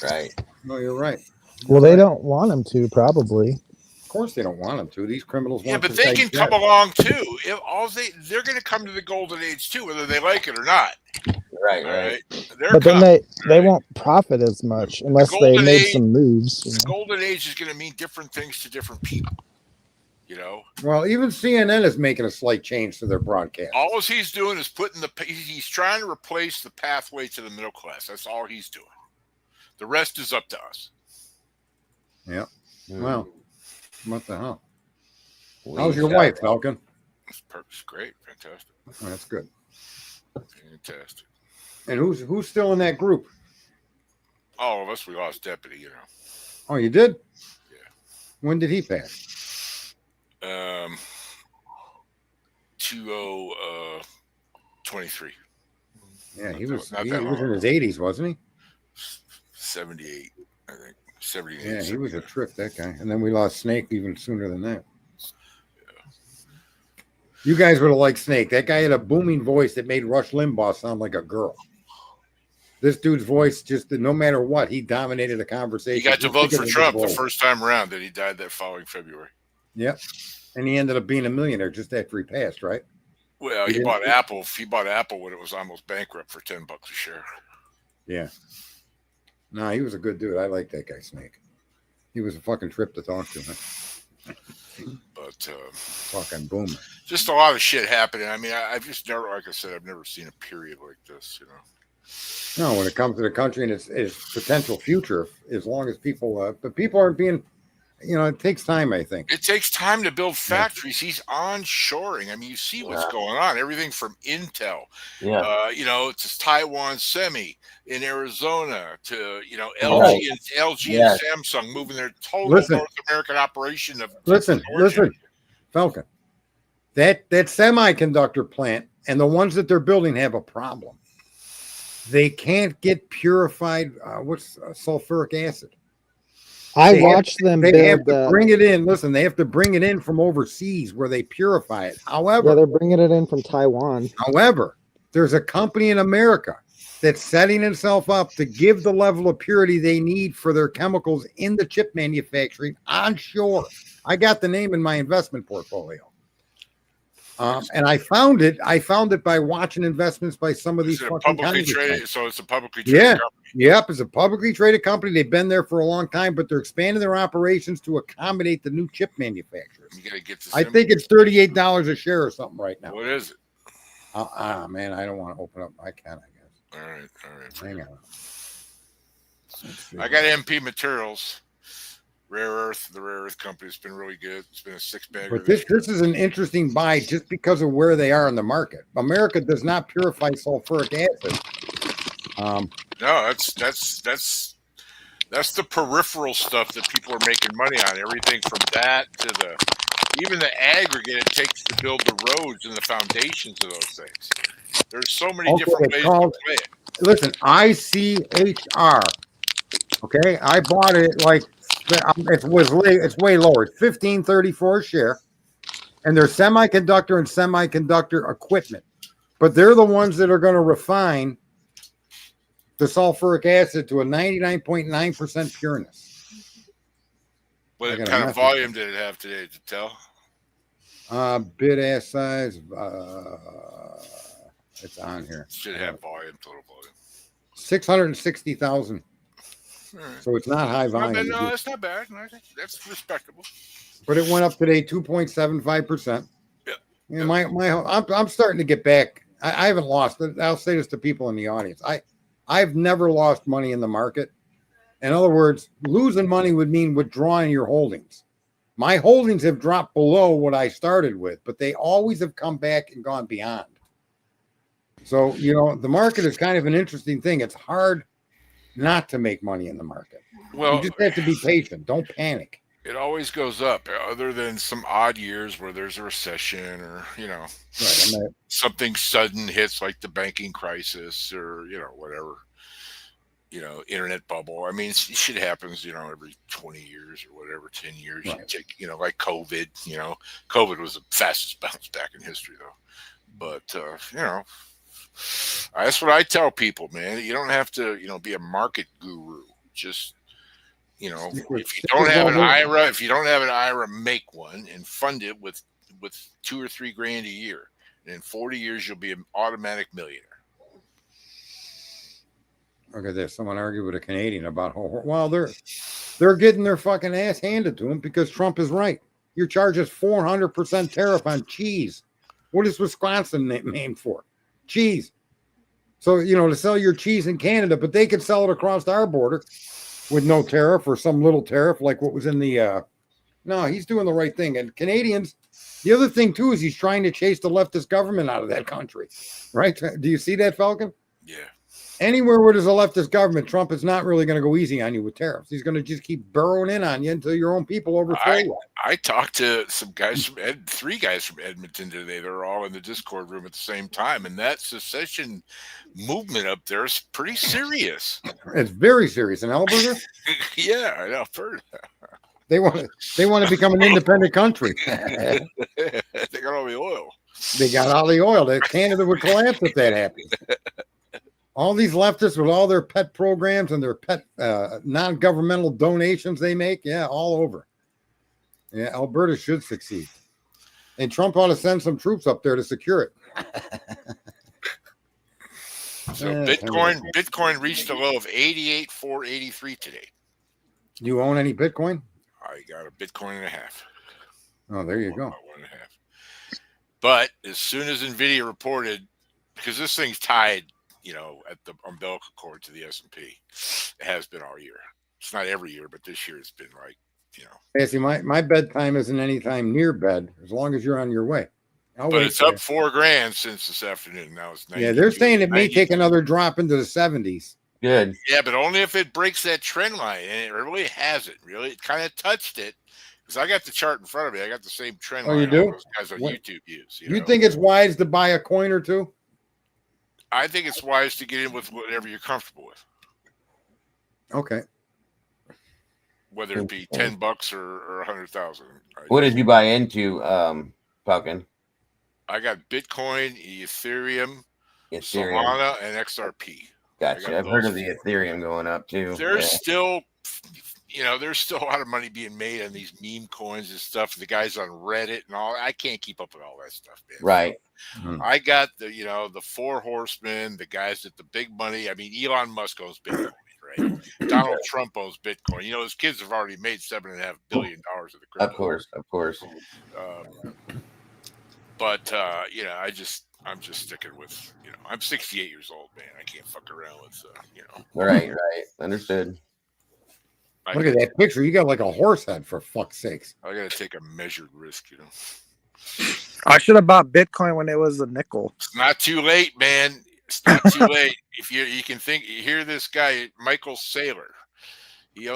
Speaker 4: Right.
Speaker 2: No, you're right.
Speaker 6: Well, they don't want him to, probably.
Speaker 2: Of course they don't want him to. These criminals want
Speaker 7: but they can come along too. They're going to come to the golden age too, whether they like it or not.
Speaker 4: Right.
Speaker 6: But then they won't profit as much unless they make some moves.
Speaker 7: The golden age is going to mean different things to different people.
Speaker 2: Well, even CNN is making a slight change to their broadcast.
Speaker 7: All he's doing is he's trying to replace the pathway to the middle class. That's all he's doing. The rest is up to us.
Speaker 2: Yeah. Well, what the hell? How's your wife, Falcon?
Speaker 7: It's great, fantastic.
Speaker 2: Oh, that's good.
Speaker 7: Fantastic.
Speaker 2: And who's still in that group?
Speaker 7: All of us, we lost deputy, you know.
Speaker 2: Oh, you did?
Speaker 7: Yeah.
Speaker 2: When did he pass?
Speaker 7: 2023.
Speaker 2: Yeah, he was in his 80s, wasn't he?
Speaker 7: 78, I think. 78.
Speaker 2: Yeah, he was a trip, that guy. And then we lost Snake even sooner than that.
Speaker 7: Yeah.
Speaker 2: You guys would have liked Snake. That guy had a booming voice that made Rush Limbaugh sound like a girl. This dude's voice, just no matter what, he dominated the conversation.
Speaker 7: He got to vote for Trump the first time around. That he died that following February.
Speaker 2: Yep, and he ended up being a millionaire just after he passed, right?
Speaker 7: Well, he bought Apple. He bought Apple when it was almost bankrupt for $10 a share.
Speaker 2: Yeah. No, he was a good dude. I like that guy, Snake. He was a fucking trip to talk to, man.
Speaker 7: But
Speaker 2: fucking booming.
Speaker 7: Just a lot of shit happening. I mean, I've just never, like I said, I've never seen a period like this, you know.
Speaker 2: No, when it comes to the country and its potential future, as long as people, but people aren't being, you know, it takes time, I think.
Speaker 7: It takes time to build factories. He's onshoring. I mean, you see what's going on. Everything from Intel, you know, to Taiwan Semi in Arizona to, you know, LG and Samsung moving their total North American operation of.
Speaker 2: Listen, Falcon. That semiconductor plant and the ones that they're building have a problem. They can't get purified. Sulfuric acid?
Speaker 6: I watched them.
Speaker 2: They have to bring it in. Listen, they have to bring it in from overseas where they purify it. However,
Speaker 6: they're bringing it in from Taiwan.
Speaker 2: However, there's a company in America that's setting itself up to give the level of purity they need for their chemicals in the chip manufacturing onshore. I got the name in my investment portfolio. And I found it by watching investments by some of these
Speaker 7: publicly traded. So it's a publicly traded company.
Speaker 2: Yep, it's a publicly traded company. They've been there for a long time, but they're expanding their operations to accommodate the new chip manufacturers.
Speaker 7: You gotta get
Speaker 2: I think it's $38 a share or something right now.
Speaker 7: What is it?
Speaker 2: Man, I don't want to open up. I can, I guess.
Speaker 7: All right.
Speaker 2: Hang on.
Speaker 7: I got MP Materials. Rare Earth, the Rare Earth company has been really good. It's been a six-bagger.
Speaker 2: But this is an interesting buy just because of where they are in the market. America does not purify sulfuric acid.
Speaker 7: No, that's the peripheral stuff that people are making money on. Everything from that to even the aggregate it takes to build the roads and the foundations of those things. There's so many different ways to play it.
Speaker 2: Listen, ICHR. Okay, I bought it like. It's way lower. It's $15.34 a share, and they're semiconductor and semiconductor equipment, but they're the ones that are going to refine the sulfuric acid to a 99.9% pureness.
Speaker 7: What kind of volume did it have today to tell?
Speaker 2: Bid ass size. It's on here.
Speaker 7: It should have volume, total volume.
Speaker 2: 660,000. So it's not high volume.
Speaker 7: No, that's not bad. That's respectable.
Speaker 2: But it went up today 2.75%.
Speaker 7: Yeah.
Speaker 2: I'm starting to get back. I haven't lost. I'll say this to people in the audience. I've never lost money in the market. In other words, losing money would mean withdrawing your holdings. My holdings have dropped below what I started with, but they always have come back and gone beyond. So, you know, the market is kind of an interesting thing. It's hard not to make money in the market.
Speaker 7: Well,
Speaker 2: you just have to be patient. Don't panic.
Speaker 7: It always goes up, other than some odd years where there's a recession or, you know, something sudden hits like the banking crisis or, you know, whatever, you know, internet bubble. I mean, shit happens, you know, every 20 years or whatever, 10 years.
Speaker 2: Right.
Speaker 7: You take, you know, like COVID, you know, COVID was the fastest bounce back in history, though. But, you know, that's what I tell people, man. You don't have to, you know, be a market guru. Just, you know, if you don't have an IRA, make one and fund it with $2 or $3 grand a year. And in 40 years, you'll be an automatic millionaire.
Speaker 2: Look at this. Someone argued with a Canadian about they're getting their fucking ass handed to them because Trump is right. Your charge is 400% tariff on cheese. What is Wisconsin named for? Cheese. So, you know, to sell your cheese in Canada, but they could sell it across our border with no tariff or some little tariff like what was in the No, he's doing the right thing. And Canadians, the other thing too is he's trying to chase the leftist government out of that country, right? Do you see that, Falcon?
Speaker 7: Yeah.
Speaker 2: Anywhere where there's a leftist government, Trump is not really going to go easy on you with tariffs. He's going to just keep burrowing in on you until your own people overthrow you.
Speaker 7: I talked to some guys from three guys from Edmonton today. They're all in the Discord room at the same time, and that secession movement up there is pretty serious.
Speaker 2: It's very serious in Alberta.
Speaker 7: Yeah, I know. I've heard.
Speaker 2: They want to become an independent country.
Speaker 7: They got all the oil.
Speaker 2: They got all the oil. That Canada would collapse if that happened. All these leftists with all their pet programs and their pet non-governmental donations they make, yeah, all over. Yeah, Alberta should succeed. And Trump ought to send some troops up there to secure it.
Speaker 7: So Bitcoin reached a low of 88,483 today.
Speaker 2: Do you own any Bitcoin?
Speaker 7: I got a Bitcoin and a half.
Speaker 2: Oh, there you go.
Speaker 7: 1.5. But as soon as NVIDIA reported, because this thing's tied, at the umbilical cord to the S&P, it has been all year. It's not every year, but this year it's been like,
Speaker 2: Yeah, see, my bedtime isn't any time near bed as long as you're on your way.
Speaker 7: But it's up $4,000 since this afternoon. Now it's 90.
Speaker 2: Yeah, they're saying it may take another drop into the 70s.
Speaker 4: Good.
Speaker 7: Yeah, but only if it breaks that trend line, and it really hasn't. Really, it kind of touched it because I got the chart in front of me. I got the same trend line.
Speaker 2: You do?
Speaker 7: Those guys on YouTube use.
Speaker 2: You think it's wise to buy a coin or two?
Speaker 7: I think it's wise to get in with whatever you're comfortable with.
Speaker 2: Okay.
Speaker 7: Whether it be $10 or 100,000.
Speaker 4: What did you buy into, Falcon?
Speaker 7: I got Bitcoin, Ethereum, Solana, and XRP.
Speaker 4: Gotcha. I've heard of the Ethereum going up too.
Speaker 7: There's still, there's still a lot of money being made on these meme coins and stuff. The guys on Reddit and all. I can't keep up with all that stuff, man.
Speaker 4: Right.
Speaker 7: I got the four horsemen, the guys at the big money. I mean, Elon Musk owns Bitcoin, right? Donald Trump owns Bitcoin. His kids have already made $7.5 billion of the crypto.
Speaker 4: Of course.
Speaker 7: But I'm just sticking with, I'm 68 years old, man. I can't fuck around with,
Speaker 4: Right. Understood.
Speaker 2: Look at that picture. You got like a horse head, for fuck's sakes.
Speaker 7: I got to take a measured risk,
Speaker 5: I should have bought Bitcoin when it was a nickel.
Speaker 7: It's not too late, man. It's not too late. If you can hear this guy, Michael Saylor.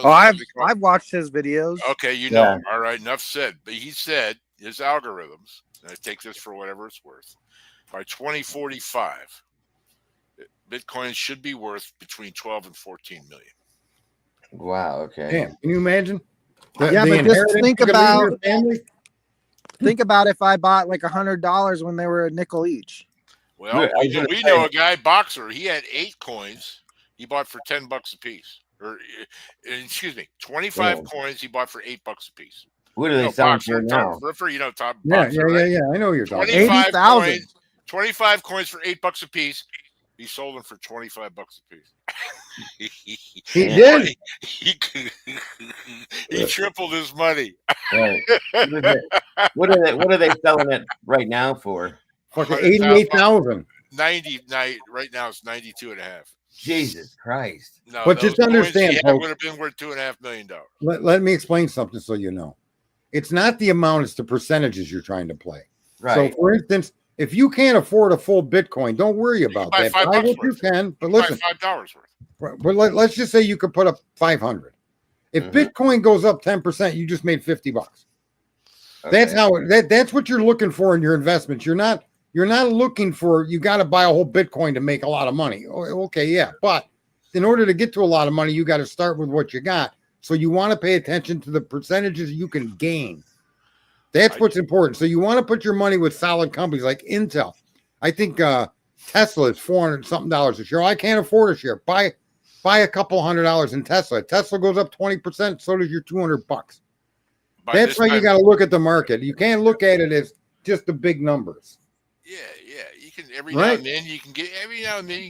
Speaker 5: I've watched his videos.
Speaker 7: Okay, know him. All right, enough said. But he said his algorithms, and I take this for whatever it's worth, by 2045, Bitcoin should be worth between 12 and 14 million.
Speaker 4: Wow. Okay.
Speaker 2: Damn, can you imagine?
Speaker 5: But just think about if I bought like $100 when they were a nickel each.
Speaker 7: Well, we know a guy, Boxer. He had 8 coins. He bought for $10 a piece. Or, excuse me, 25 coins. He bought for $8 a piece.
Speaker 4: What are they selling for now?
Speaker 7: Top
Speaker 2: yeah,
Speaker 7: Boxer,
Speaker 2: yeah,
Speaker 7: right?
Speaker 2: yeah. I know you're talking.
Speaker 7: 25 coins for $8 a piece. He sold them for $25 a piece.
Speaker 2: He did.
Speaker 7: He tripled his money.
Speaker 4: Right. What are they selling it right now for?
Speaker 2: Fucking 88,000.
Speaker 7: 90 right now it's 92.5.
Speaker 4: Jesus Christ.
Speaker 7: No,
Speaker 2: but just understand,
Speaker 7: folks, would have been worth $2.5 million.
Speaker 2: Let me explain something so you know. It's not the amount, it's the percentages you're trying to play.
Speaker 4: Right.
Speaker 2: So for instance, if you can't afford a full Bitcoin, don't worry about that. Buy what you can, but listen.
Speaker 7: $5 worth.
Speaker 2: But let's just say you could put up 500. If Bitcoin goes up 10%, you just made $50. Okay. That's what you're looking for in your investments. You're not looking for, you got to buy a whole Bitcoin to make a lot of money. Okay, yeah. But in order to get to a lot of money, you got to start with what you got. So you want to pay attention to the percentages you can gain. That's what's important. So you want to put your money with solid companies like Intel. I think Tesla is $400 something a share. I can't afford a share. Buy a couple $100 in Tesla. Tesla goes up 20%. So does your $200. That's how you got to look at the market. You can't look at it as just the big numbers.
Speaker 7: Yeah. You can every now and then you can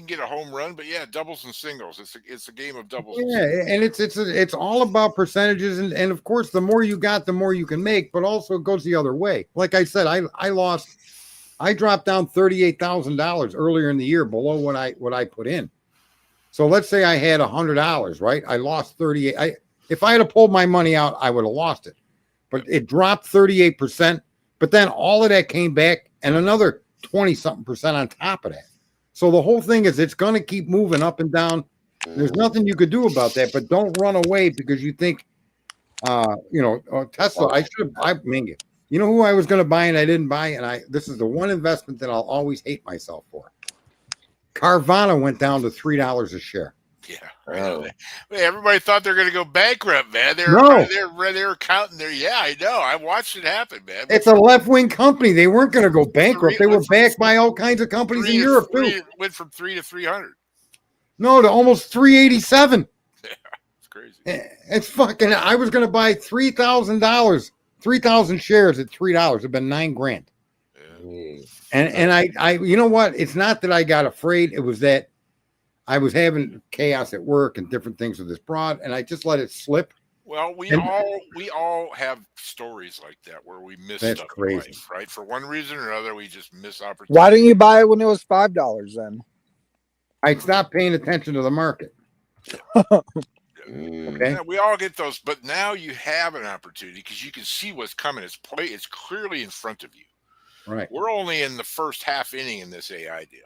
Speaker 7: get a home run, but yeah, doubles and singles. It's a game of doubles.
Speaker 2: Yeah, and it's all about percentages, and of course, the more you got, the more you can make. But also, it goes the other way. Like I said, I dropped down $38,000 earlier in the year below what I put in. So let's say I had $100, right? I lost 38. If I had pulled my money out, I would have lost it. but it dropped 38%. But then all of that came back and another 20-something% on top of that. So the whole thing is it's going to keep moving up and down. There's nothing you could do about that, but don't run away because you think, Tesla. I mean, you know who I was going to buy and I didn't buy, and this is the one investment that I'll always hate myself for. Carvana went down to $3 a share.
Speaker 7: Yeah, I know that. Everybody thought they're going to go bankrupt, man. They were counting there. Yeah, I know. I watched it happen, man.
Speaker 2: It's a left-wing company. They weren't going to go bankrupt. They were backed by all kinds of companies in Europe too.
Speaker 7: Went from 3 to 300.
Speaker 2: No, to almost 387.
Speaker 7: Yeah, it's crazy.
Speaker 2: It's fucking. I was going to buy $3,000, 3,000 shares at $3. It'd been $9,000.
Speaker 7: Yeah.
Speaker 2: And I, you know what? It's not that I got afraid. It was that I was having chaos at work and different things with this broad, and I just let it slip.
Speaker 7: Well, we all have stories like that where we miss stuff in life, right? For one reason or another, we just miss opportunities.
Speaker 5: Why didn't you buy it when it was $5 then?
Speaker 2: I stopped paying attention to the market.
Speaker 7: Okay. Yeah, we all get those, but now you have an opportunity because you can see what's coming. It's clearly in front of you.
Speaker 2: Right.
Speaker 7: We're only in the first half inning in this AI deal.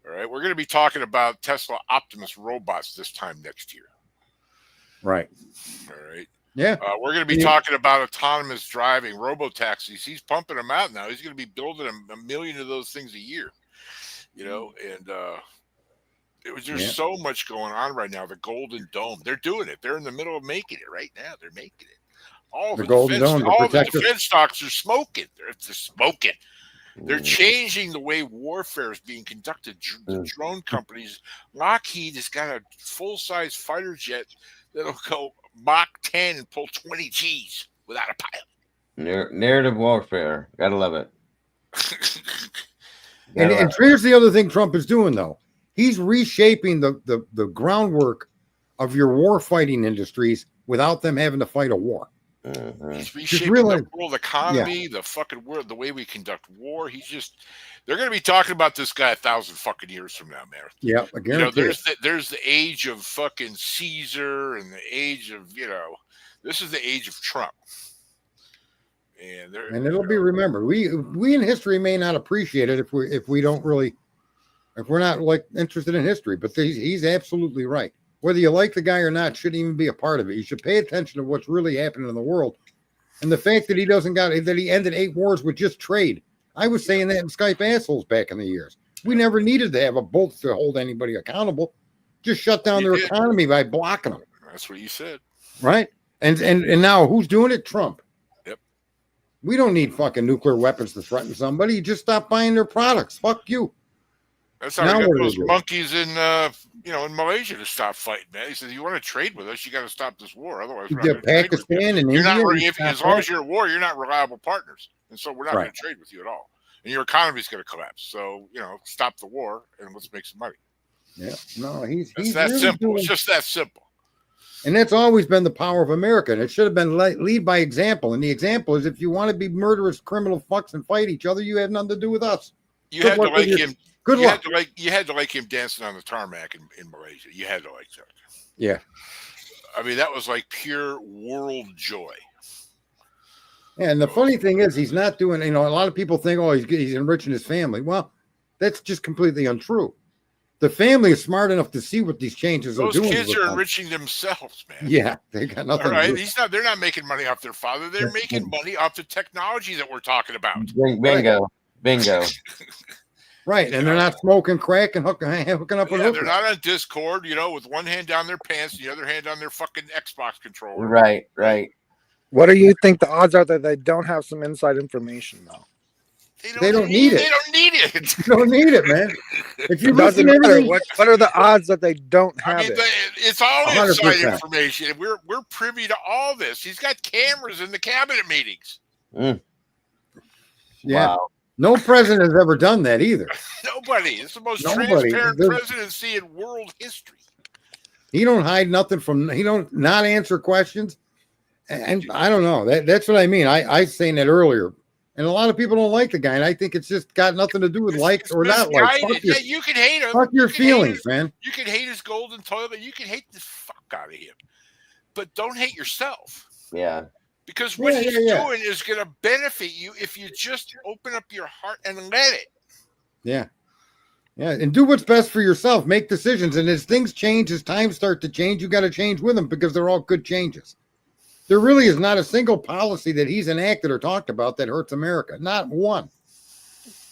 Speaker 7: All right. We're going to be talking about Tesla Optimus robots this time next year.
Speaker 2: Right.
Speaker 7: All right.
Speaker 2: Yeah.
Speaker 7: We're going to be talking about autonomous driving, robo-taxis. He's pumping them out now. He's going to be building a million of those things a year. And it was just so much going on right now. The Golden Dome. They're doing it. They're in the middle of making it right now. They're making it. All the defense stocks are smoking. They're smoking. They're changing the way warfare is being conducted. The drone companies, Lockheed has got a full-size fighter jet that'll go Mach 10 and pull 20 Gs without a pilot.
Speaker 4: Narrative warfare. Gotta love it.
Speaker 2: And here's the other thing Trump is doing, though. He's reshaping the groundwork of your war fighting industries without them having to fight a war.
Speaker 7: He's reshaping the world economy, the fucking world, the way we conduct war. They're going to be talking about this guy 1,000 fucking years from now, man.
Speaker 2: Yeah, I guarantee
Speaker 7: there's the age of fucking Caesar and the age of, this is the age of Trump. And
Speaker 2: it'll be remembered. We in history may not appreciate it if we're not like interested in history, but he's absolutely right. Whether you like the guy or not shouldn't even be a part of it. You should pay attention to what's really happening in the world. And the fact that he ended 8 wars with just trade. I was saying that in Skype assholes back in the years. We never needed to have a bolt to hold anybody accountable. Just shut down their economy by blocking them.
Speaker 7: That's what you said.
Speaker 2: Right? And now who's doing it? Trump.
Speaker 7: Yep.
Speaker 2: We don't need fucking nuclear weapons to threaten somebody. You just stop buying their products. Fuck you.
Speaker 7: That's how we got those monkeys in Malaysia to stop fighting, man. He says, "You want to trade with us? You got to stop this war. Otherwise, we're not going to trade with you.
Speaker 2: Pakistan and India.
Speaker 7: As long as you're at war, you're not reliable partners, and so we're not going to trade with you at all. And your economy is going to collapse. So stop the war and let's make some money."
Speaker 2: Yeah, no, he's
Speaker 7: that really simple. It's just that simple.
Speaker 2: And that's always been the power of America. And it should have been lead by example. And the example is, if you want to be murderous criminal fucks and fight each other, you have nothing to do with us.
Speaker 7: You had to like him.
Speaker 2: Good luck.
Speaker 7: You had to like him dancing on the tarmac in Malaysia. You had to like that.
Speaker 2: Yeah.
Speaker 7: I mean, that was like pure world joy.
Speaker 2: Yeah, and the funny thing is, he's not doing, a lot of people think, he's enriching his family. Well, that's just completely untrue. The family is smart enough to see what these changes are doing.
Speaker 7: Those kids are enriching themselves, man.
Speaker 2: Yeah, they got nothing.
Speaker 7: All right, they're not making money off their father. They're making money off the technology that we're talking about.
Speaker 4: Bingo.
Speaker 2: Right, and they're not smoking crack and hooking up with
Speaker 7: they're not on Discord, with one hand down their pants and the other hand on their fucking Xbox controller.
Speaker 4: Right.
Speaker 5: What do you think the odds are that they don't have some inside information, though?
Speaker 2: They don't need it.
Speaker 7: They don't need it.
Speaker 2: You don't need it, man. If you
Speaker 5: doesn't matter. What are the odds that they don't have it?
Speaker 7: It's all
Speaker 2: 100%.
Speaker 7: inside information. We're privy to all this. He's got cameras in the cabinet meetings.
Speaker 2: Yeah.
Speaker 4: Wow.
Speaker 2: No president has ever done that either.
Speaker 7: Nobody. It's the most transparent presidency in world history.
Speaker 2: He don't hide nothing he don't not answer questions. And I don't know. That's what I mean. I was saying that earlier. And a lot of people don't like the guy. And I think it's just got nothing to do with likes or not likes.
Speaker 7: You can hate him.
Speaker 2: Fuck your feelings, man.
Speaker 7: You can hate his golden toilet. You can hate the fuck out of him. But don't hate yourself.
Speaker 4: Yeah.
Speaker 7: Because what
Speaker 2: Yeah,
Speaker 7: he's
Speaker 2: yeah, yeah.
Speaker 7: doing is going to benefit you if you just open up your heart and let it.
Speaker 2: Yeah. Yeah. And do what's best for yourself. Make decisions. And as things change, as times start to change, you got to change with them because they're all good changes. There really is not a single policy that he's enacted or talked about that hurts America. Not one.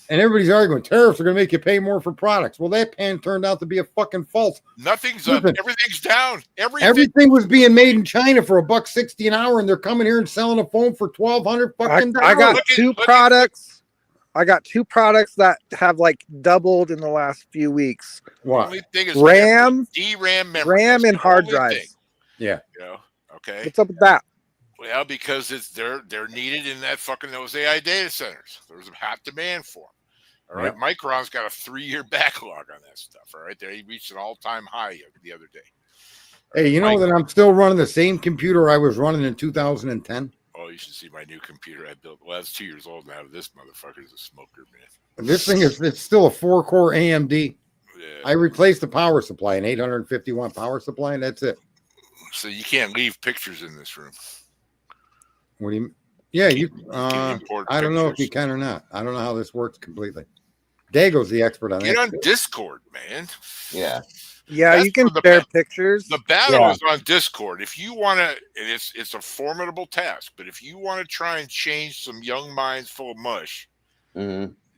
Speaker 2: And everybody's arguing tariffs are going to make you pay more for products. Well, that pan turned out to be a fucking false.
Speaker 7: Nothing's up.
Speaker 2: Listen,
Speaker 7: Everything's down.
Speaker 2: everything was being made in China for $1.60 an hour, and they're coming here and selling a phone for $1,200 fucking dollars.
Speaker 5: I got two products. I got two products that have like doubled in the last few weeks.
Speaker 2: What?
Speaker 7: Only thing is
Speaker 5: RAM,
Speaker 7: DRAM memory.
Speaker 5: RAM and hard drives.
Speaker 7: Thing.
Speaker 2: Yeah.
Speaker 7: You know, okay.
Speaker 5: What's up with that?
Speaker 7: Well, because they're needed in that fucking those AI data centers. There's a hot demand for them. All right, yep. Micron's got a 3-year backlog on that stuff. All right, he reached an all-time high the other day.
Speaker 2: Hey, you know that I'm still running the same computer I was running in 2010.
Speaker 7: Oh, you should see my new computer I built. Well, it's 2 years old now. This motherfucker is a smoker, man.
Speaker 2: This thing it's still a 4-core AMD. Yeah. I replaced the power supply, an 850-watt power supply, and that's it.
Speaker 7: So you can't leave pictures in this room.
Speaker 2: What do you mean? Yeah, I don't know if you can or not. I don't know how this works completely. Dago's the expert on that.
Speaker 7: Get on Discord, man.
Speaker 4: Yeah.
Speaker 5: Yeah, you can share pictures.
Speaker 7: The battle is on Discord. If you want to, it's a formidable task, but if you want to try and change some young minds full of mush,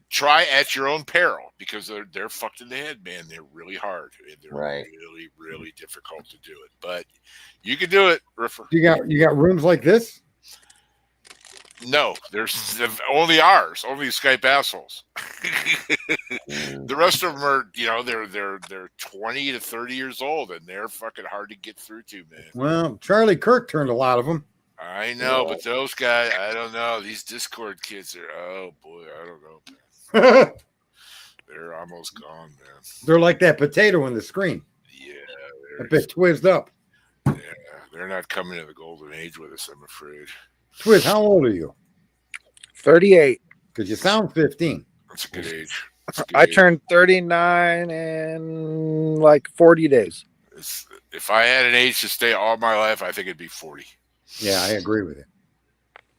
Speaker 7: try at your own peril, because they're fucked in the head, man. They're really hard. They're really, really difficult to do it. But you can do it, Riffer.
Speaker 2: You got rooms like this?
Speaker 7: No, there's only ours, only Skype assholes. The rest of them are, they're 20 to 30 years old, and they're fucking hard to get through to, man.
Speaker 2: Well, Charlie Kirk turned a lot of them.
Speaker 7: I know, but those guys, I don't know. These Discord kids are, oh boy, I don't know, man. They're almost gone, man.
Speaker 2: They're like that potato on the screen.
Speaker 7: Yeah.
Speaker 2: A bit twizzed up.
Speaker 7: Yeah, they're not coming to the golden age with us, I'm afraid.
Speaker 2: Twiz, how old are you?
Speaker 5: 38.
Speaker 2: Because you sound 15.
Speaker 7: That's a good age.
Speaker 5: I turned 39 in like 40 days.
Speaker 7: If I had an age to stay all my life, I think it'd be 40.
Speaker 2: Yeah, I agree with it.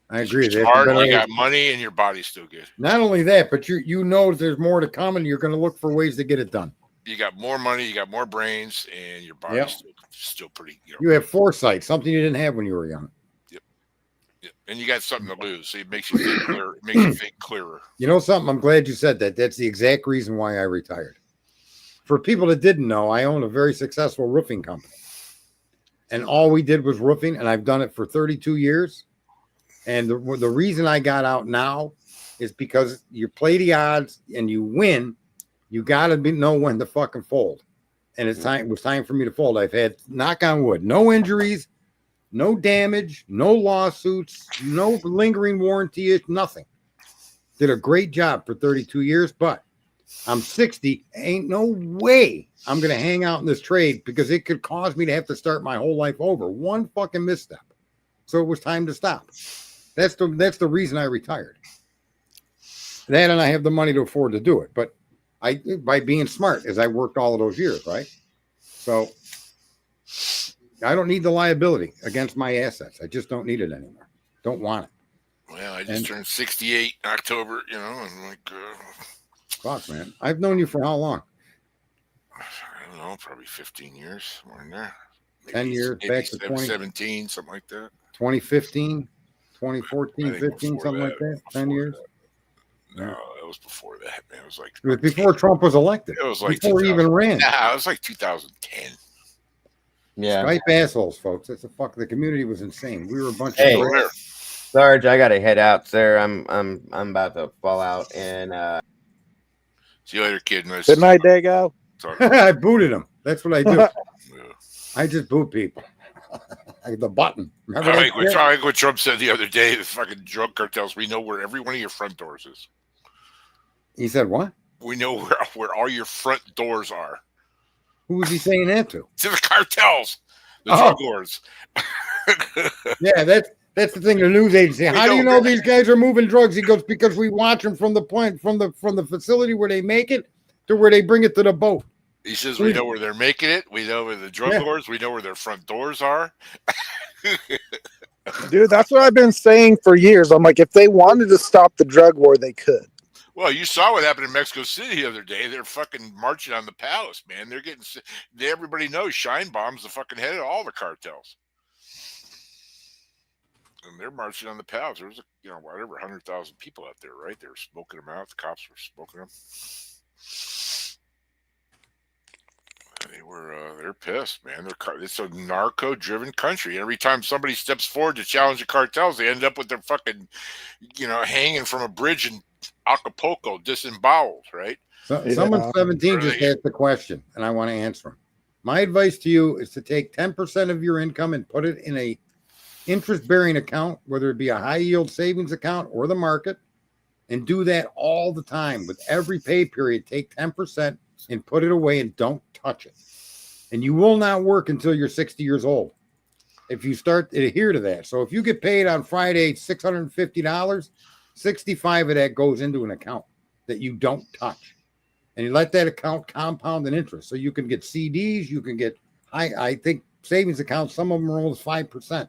Speaker 2: I agree.
Speaker 7: You're smart, you got money, and your body's still good.
Speaker 2: Not only that, but you know there's more to come, and you're going to look for ways to get it done.
Speaker 7: You got more money, you got more brains, and your body's still pretty.
Speaker 2: You have foresight, something you didn't have when you were young.
Speaker 7: And you got something to lose, so it makes you think clearer. It makes you think clearer.
Speaker 2: You know something? I'm glad you said that. That's the exact reason why I retired. For people that didn't know, I own a very successful roofing company. And all we did was roofing, and I've done it for 32 years. And the reason I got out now is because you play the odds and you win. You got to know when to fucking fold. And it was time for me to fold. I've had, knock on wood, no injuries, no damage, no lawsuits, no lingering warranty, nothing. Did a great job for 32 years, but I'm 60. Ain't no way I'm going to hang out in this trade, because it could cause me to have to start my whole life over. One fucking misstep. So it was time to stop. That's the reason I retired. That, and I have the money to afford to do it. But by being smart, as I worked all of those years, right? So I don't need the liability against my assets. I just don't need it anymore. Don't want it.
Speaker 7: Well, I just turned 68 in October, and I'm like,
Speaker 2: fuck, man. I've known you for how long?
Speaker 7: I don't know, probably 15 years, more than that.
Speaker 2: 10 years, back to
Speaker 7: 2017, something like that.
Speaker 2: 2015, 2014, 15, something like that. 10 years.
Speaker 7: No, it was before that, man. It was like
Speaker 2: before Trump was elected.
Speaker 7: It was like
Speaker 2: before he even ran.
Speaker 7: Nah, it was like 2010.
Speaker 4: Yeah.
Speaker 2: Skype assholes, folks. That's the community was insane. We were a bunch
Speaker 4: of Sarge, I gotta head out, sir. I'm about to fall out, and
Speaker 7: see you later, kid. Nice.
Speaker 5: Good night, Dago.
Speaker 2: I booted him. That's what I do. I just boot people. The button.
Speaker 7: Remember I like what Trump said the other day. The fucking drug cartels. We know where every one of your front doors is.
Speaker 2: He said what?
Speaker 7: We know where all your front doors are.
Speaker 2: Who was he saying that to?
Speaker 7: To the cartels, the drug lords.
Speaker 2: Yeah, that's the thing. The news agency. How do you know these guys are moving drugs? He goes, because we watch them from the point, from the facility where they make it to where they bring it to the boat.
Speaker 7: He says we know where they're making it. We know where the drug lords. We know where their front doors are.
Speaker 5: Dude, that's what I've been saying for years. I'm like, if they wanted to stop the drug war, they could.
Speaker 7: Well, you saw what happened in Mexico City the other day. They're fucking marching on the palace, man. They're getting. Everybody knows Scheinbaum's the fucking head of all the cartels, and they're marching on the palace. There was, whatever, 100,000 people out there, right? They were smoking them out. The cops were smoking them. They're pissed, man. It's a narco-driven country. Every time somebody steps forward to challenge the cartels, they end up with their fucking, hanging from a bridge in Acapulco, disemboweled, right?
Speaker 2: So, someone 17 just asked the question, and I want to answer them. My advice to you is to take 10% of your income and put it in a interest-bearing account, whether it be a high-yield savings account or the market, and do that all the time. With every pay period, take 10% and put it away and don't touch it. And you will not work until you're 60 years old if you start to adhere to that. So if you get paid on Friday $650, 65 of that goes into an account that you don't touch. And you let that account compound in interest. So you can get CDs, you can get I think savings accounts, some of them are almost 5%.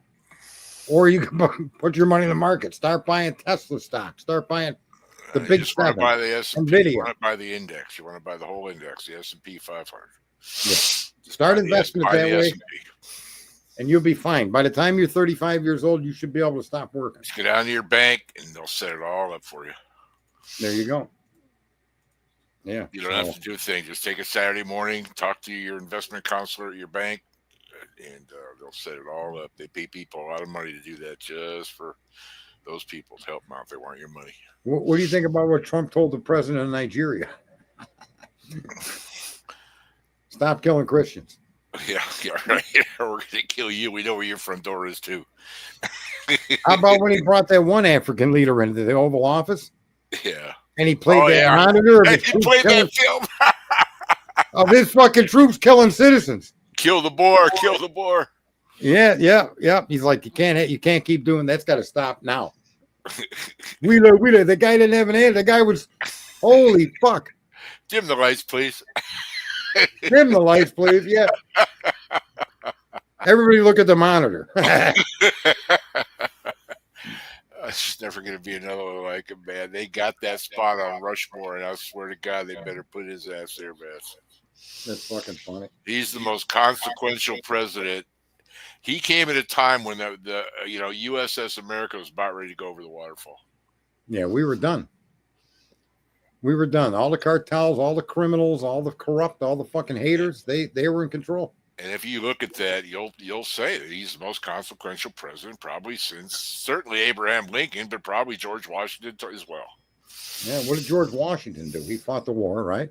Speaker 2: Or you can put your money in the market, start buying Tesla stock, start buying the big
Speaker 7: stuff. You want to buy the S&P,
Speaker 2: NVIDIA.
Speaker 7: you want to buy the index, you want to buy the whole index, the S&P 500.
Speaker 2: Yeah. Start investing it that way, and you'll be fine. By the time you're 35 years old, you should be able to stop working.
Speaker 7: Just get down to your bank, and they'll set it all up for you.
Speaker 2: There you go. Yeah.
Speaker 7: You don't have to do a thing. Just take a Saturday morning, talk to your investment counselor at your bank, and they'll set it all up. They pay people a lot of money to do that just for those people to help them out. They want your money.
Speaker 2: What do you think about what Trump told the president of Nigeria? Stop killing Christians.
Speaker 7: Yeah, right. We're going to kill you. We know where your front door is, too.
Speaker 2: How about when he brought that one African leader into the Oval Office?
Speaker 7: Yeah.
Speaker 2: And he played that monitor of
Speaker 7: he played that film.
Speaker 2: of his fucking troops killing citizens.
Speaker 7: Kill the boar. Kill the boar.
Speaker 2: Yeah. He's like, you can't keep doing that's got to stop now. Wheeler. The guy didn't have an answer. The guy was, holy fuck.
Speaker 7: Dim the lights, please.
Speaker 2: Dim the lights, please. Yeah. Everybody look at the monitor.
Speaker 7: It's never going to be another one like him, man. They got that spot on Rushmore, and I swear to God, they better put his ass there, man.
Speaker 2: That's fucking funny.
Speaker 7: He's the most consequential president. He came at a time when the USS America was about ready to go over the waterfall.
Speaker 2: Yeah, we were done. All the cartels, all the criminals, all the corrupt, all the fucking haters, they were in control.
Speaker 7: And if you look at that, you'll say that he's the most consequential president probably since certainly Abraham Lincoln, but probably George Washington as well.
Speaker 2: Yeah, what did George Washington do? He fought the war, right?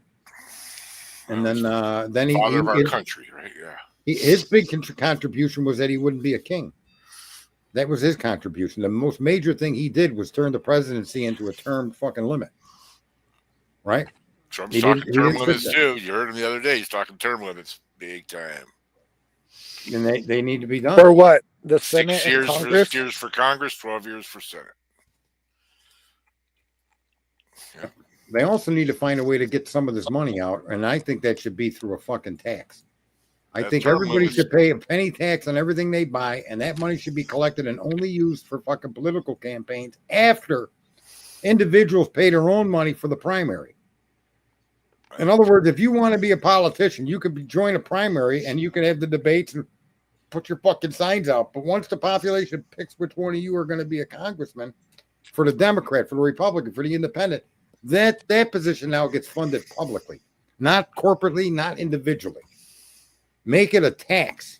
Speaker 2: And then he
Speaker 7: father of our country, right? Yeah.
Speaker 2: His big contribution was that he wouldn't be a king. That was his contribution. The most major thing he did was turn the presidency into a term fucking limit. Right?
Speaker 7: Trump's talking term limits too. You heard him the other day. He's talking term limits big time.
Speaker 2: And they need to be done.
Speaker 5: For what? The Senate
Speaker 7: 6 years,
Speaker 5: and Congress?
Speaker 7: 6 years for Congress, 12 years for Senate.
Speaker 2: Yeah. They also need to find a way to get some of this money out, and I think that should be through a fucking tax. I think everybody should pay a penny tax on everything they buy, and that money should be collected and only used for fucking political campaigns after individuals pay their own money for the primary. In other words, if you want to be a politician, you could join a primary and you can have the debates and put your fucking signs out. But once the population picks which one of you are going to be a congressman for the Democrat, for the Republican, for the Independent, that position now gets funded publicly, not corporately, not individually. Make it a tax,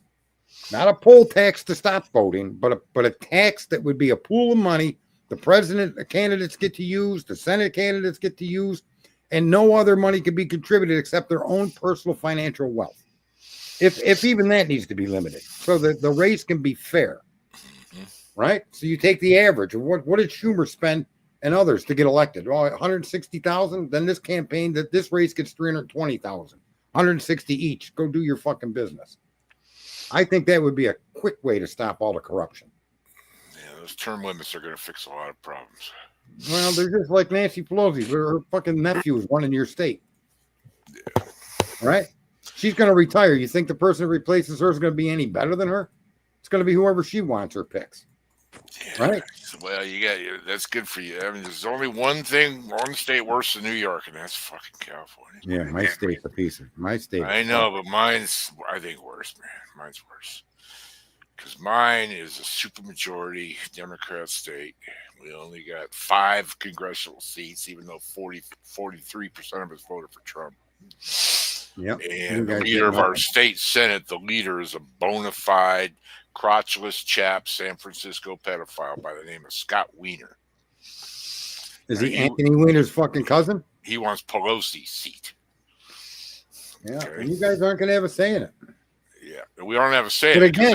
Speaker 2: not a poll tax to stop voting, but a tax that would be a pool of money the president candidates get to use, the Senate candidates get to use, and no other money can be contributed except their own personal financial wealth. If even that needs to be limited, so that the race can be fair, right? So you take the average of what did Schumer spend and others to get elected? Well, 160,000. Then this campaign, that this race gets 320,000, 160 each. Go do your fucking business. I think that would be a quick way to stop all the corruption.
Speaker 7: Yeah, those term limits are going to fix a lot of problems.
Speaker 2: Well, they're just like Nancy Pelosi. Her fucking nephew is running your state. Yeah. Right? She's going to retire. You think the person that replaces her is going to be any better than her? It's going to be whoever she wants or picks. Right?
Speaker 7: Well, that's good for you. I mean, there's only one state worse than New York, and that's fucking California.
Speaker 2: Yeah, my state's a piece of my state.
Speaker 7: I know, but mine's, I think, worse, man. Mine's worse. Because mine is a supermajority Democrat state. We only got 5 congressional seats, even though 43% of us voted for Trump.
Speaker 2: Yep.
Speaker 7: And the leader of our state Senate, the leader is a bona fide, crotchless chap, San Francisco pedophile by the name of Scott Wiener.
Speaker 2: Is he Anthony Weiner's fucking cousin?
Speaker 7: He wants Pelosi's seat.
Speaker 2: Yeah, okay. And you guys aren't going to have a say in it.
Speaker 7: Yeah, we don't have a say.
Speaker 2: But again,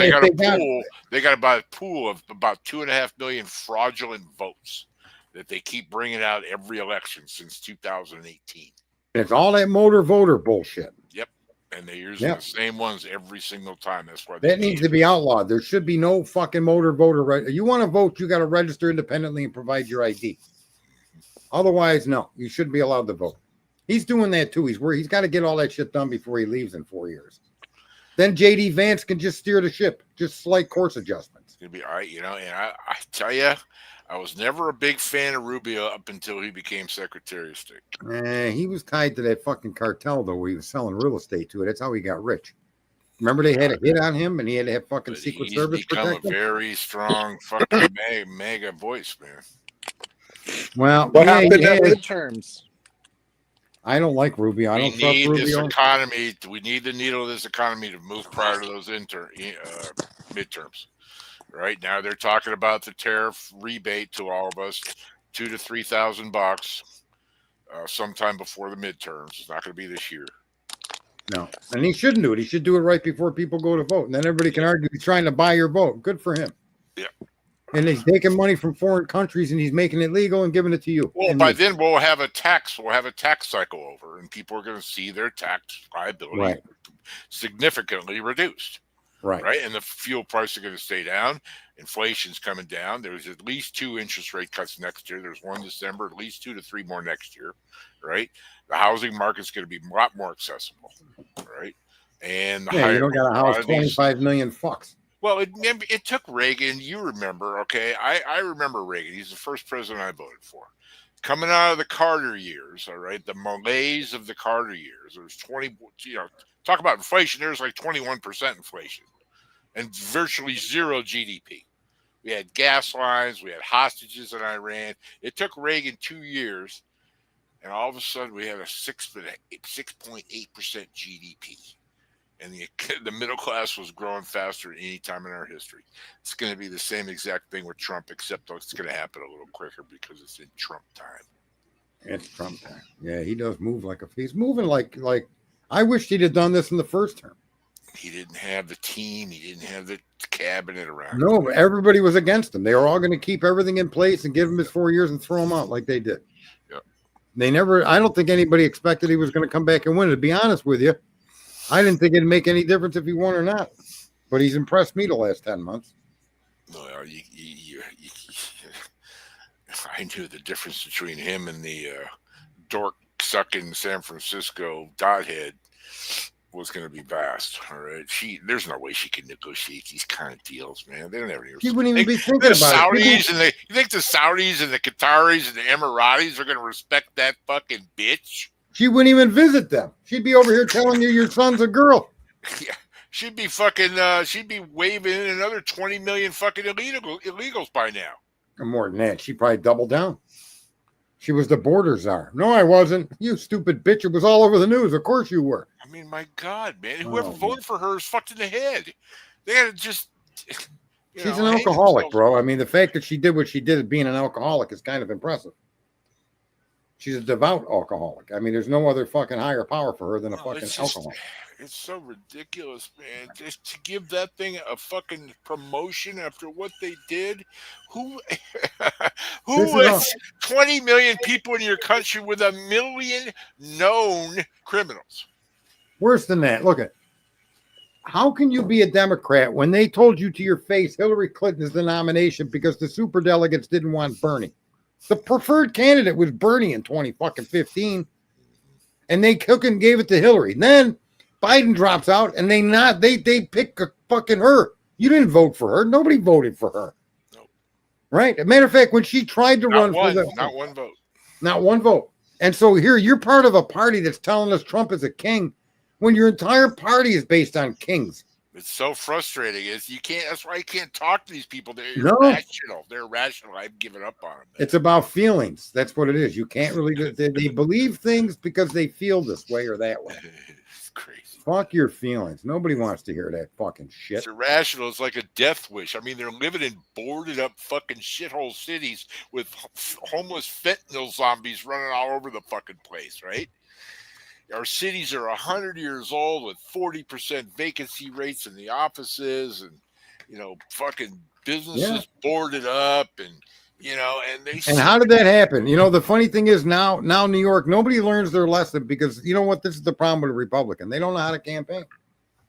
Speaker 7: they got about a pool of about 2.5 million fraudulent votes that they keep bringing out every election since 2018.
Speaker 2: It's all that motor voter bullshit.
Speaker 7: Yep, and they're using the same ones every single time. That's why
Speaker 2: that needs to be outlawed. There should be no fucking motor voter right. You want to vote, you got to register independently and provide your ID. Otherwise, no, you shouldn't be allowed to vote. He's doing that too. He's got to get all that shit done before he leaves in 4 years. Then JD Vance can just steer the ship, just slight course adjustments.
Speaker 7: It'll be all right, and I tell you, I was never a big fan of Rubio up until he became Secretary of State.
Speaker 2: He was tied to that fucking cartel, though, where he was selling real estate to it. That's how he got rich. Remember they had a hit on him, and he had to have fucking Secret Service protect him?
Speaker 7: He's become a very strong fucking mega voice, man.
Speaker 2: Well,
Speaker 5: what happened at midterms?
Speaker 2: I don't like Rubio. I don't trust Rubio.
Speaker 7: This economy. We need the needle of this economy to move prior to those midterms. Right now, they're talking about the tariff rebate to all of us, $2,000 to $3,000, sometime before the midterms. It's not going to be this year.
Speaker 2: No, and he shouldn't do it. He should do it right before people go to vote, and then everybody can argue he's trying to buy your vote. Good for him.
Speaker 7: Yeah.
Speaker 2: And he's taking money from foreign countries and he's making it legal and giving it to you.
Speaker 7: Well, by then we'll have a tax cycle over, and people are going to see their tax liability significantly reduced. Right. And the fuel price are going to stay down. Inflation's coming down. There's at least 2 interest rate cuts next year. There's one December, at least 2 to 3 more next year. Right. The housing market's going to be a lot more accessible. Right. And the
Speaker 2: you don't got a house 25 million fucks.
Speaker 7: Well, it took Reagan. You remember, okay? I remember Reagan. He's the first president I voted for. Coming out of the Carter years, all right, the malaise of the Carter years. There was talk about inflation. There's like 21% inflation and virtually zero GDP. We had gas lines. We had hostages in Iran. It took Reagan 2 years, and all of a sudden we had a 6.8% GDP. And the middle class was growing faster than any time in our history. It's going to be the same exact thing with Trump, except it's going to happen a little quicker because it's in Trump time.
Speaker 2: It's Trump time. Yeah, he does move he's moving like I wished he'd have done this in the first term.
Speaker 7: He didn't have the team. He didn't have the cabinet around.
Speaker 2: No, everybody was against him. They were all going to keep everything in place and give him his 4 years and throw him out like they did.
Speaker 7: Yep.
Speaker 2: I don't think anybody expected he was going to come back and win. To be honest with you, I didn't think it'd make any difference if he won or not, but he's impressed me the last 10 months.
Speaker 7: Well, I knew the difference between him and the dork sucking San Francisco dothead was going to be vast. All right, there's no way she can negotiate these kind of deals, man. They don't have any.
Speaker 2: She wouldn't even be thinking about it.
Speaker 7: You think the Saudis and the Qataris and the Emiratis are going to respect that fucking bitch?
Speaker 2: She wouldn't even visit them. She'd be over here telling you your son's a girl.
Speaker 7: Yeah, she'd be fucking. She'd be waving in another 20 million fucking illegals by now.
Speaker 2: Or more than that, she probably doubled down. She was the border czar. No, I wasn't. You stupid bitch! It was all over the news. Of course you were.
Speaker 7: I mean, my God, man! Whoever voted for her is fucked in the head. They had to just.
Speaker 2: She's an alcoholic, bro. I mean, the fact that she did what she did being an alcoholic is kind of impressive. She's a devout alcoholic. I mean, there's no other fucking higher power for her than a fucking alcoholic.
Speaker 7: It's so ridiculous, man. Just to give that thing a fucking promotion after what they did. Who is 20 million people in your country with 1 million known criminals?
Speaker 2: Worse than that. Look at how can you be a Democrat when they told you to your face Hillary Clinton is the nomination because the superdelegates didn't want Bernie? The preferred candidate was Bernie in 2015, and they took and gave it to Hillary. And then Biden drops out, and they pick fucking her. You didn't vote for her. Nobody voted for her.
Speaker 7: Nope.
Speaker 2: Right. As a matter of fact, when she tried to run for the
Speaker 7: not one vote.
Speaker 2: Not one vote. And so here you're part of a party that's telling us Trump is a king when your entire party is based on kings.
Speaker 7: It's so frustrating. That's why you can't talk to these people. They're
Speaker 2: No.
Speaker 7: irrational. They're irrational. I've given up on them.
Speaker 2: It's about feelings. That's what it is. You can't really they believe things because they feel this way or that way.
Speaker 7: It's crazy.
Speaker 2: Fuck your feelings. Nobody wants to hear that fucking shit.
Speaker 7: It's irrational. It's like a death wish. I mean, they're living in boarded up fucking shithole cities with homeless fentanyl zombies running all over the fucking place, right? Our cities are 100 years old with 40% vacancy rates in the offices, and fucking businesses boarded up, and and
Speaker 2: how did that happen? The funny thing is now New York, nobody learns their lesson because you know what? This is the problem with a Republican. They don't know how to campaign.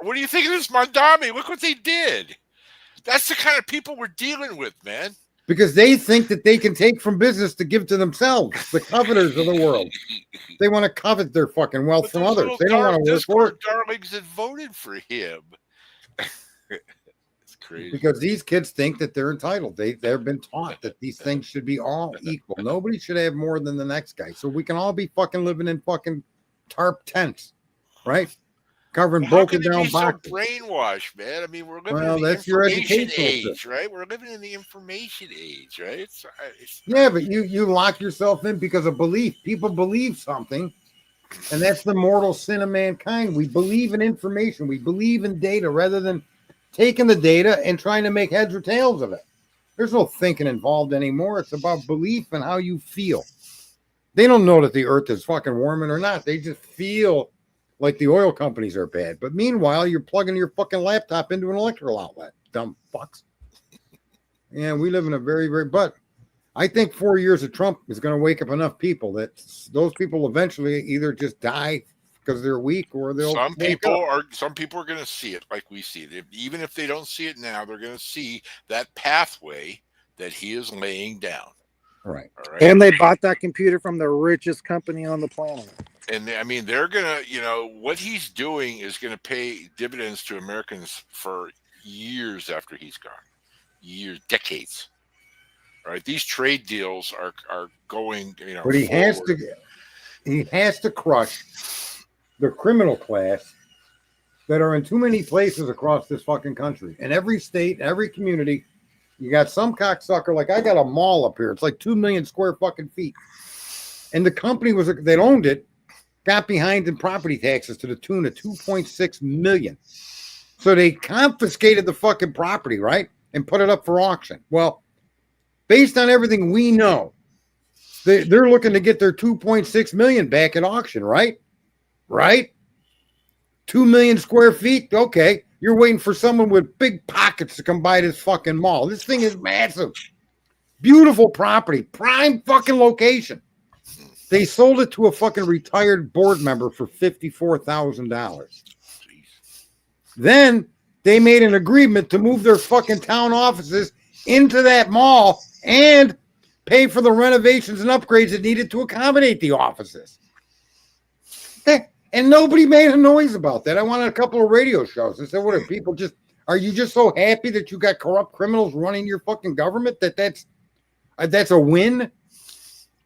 Speaker 7: What do you think of this Mondami? Look what they did. That's the kind of people we're dealing with, man.
Speaker 2: Because they think that they can take from business to give to themselves, the coveters of the world. They want to covet their fucking wealth from others. They don't want to work for it.
Speaker 7: Darlings that voted for him. It's crazy.
Speaker 2: Because these kids think that they're entitled. They've been taught that these things should be all equal. Nobody should have more than the next guy. So we can all be fucking living in fucking tarp tents, right? Covering broken down boxes.
Speaker 7: So brainwashed, man. I mean, we're living in the information age, right? We're living in the information age, right? It's
Speaker 2: but you lock yourself in because of belief. People believe something, and that's the mortal sin of mankind. We believe in information. We believe in data rather than taking the data and trying to make heads or tails of it. There's no thinking involved anymore. It's about belief and how you feel. They don't know that the earth is fucking warming or not. They just feel like the oil companies are bad. But meanwhile, you're plugging your fucking laptop into an electrical outlet. Dumb fucks. Yeah, we live in a very, very... But I think 4 years of Trump is going to wake up enough people that those people eventually either just die because they're weak or they'll...
Speaker 7: Some people are going to see it like we see it. Even if they don't see it now, they're going to see that pathway that he is laying down.
Speaker 2: All right.
Speaker 5: And they bought that computer from the richest company on the planet.
Speaker 7: And I mean, they're going to, what he's doing is going to pay dividends to Americans for years after he's gone. Years, decades. Right? These trade deals are going,
Speaker 2: But he has to crush the criminal class that are in too many places across this fucking country. In every state, every community, you got some cocksucker. Like I got a mall up here. It's like 2 million square fucking feet. And the company that owned it got behind in property taxes to the tune of 2.6 million. So they confiscated the fucking property, right? And put it up for auction. Well, based on everything we know, they're looking to get their 2.6 million back at auction, right? Right? 2 million square feet. Okay. You're waiting for someone with big pockets to come buy this fucking mall. This thing is massive. Beautiful property. Prime fucking location. They sold it to a fucking retired board member for $54,000. Then they made an agreement to move their fucking town offices into that mall and pay for the renovations and upgrades that needed to accommodate the offices. And nobody made a noise about that. I wanted a couple of radio shows and said, are you just so happy that you got corrupt criminals running your fucking government that's a win?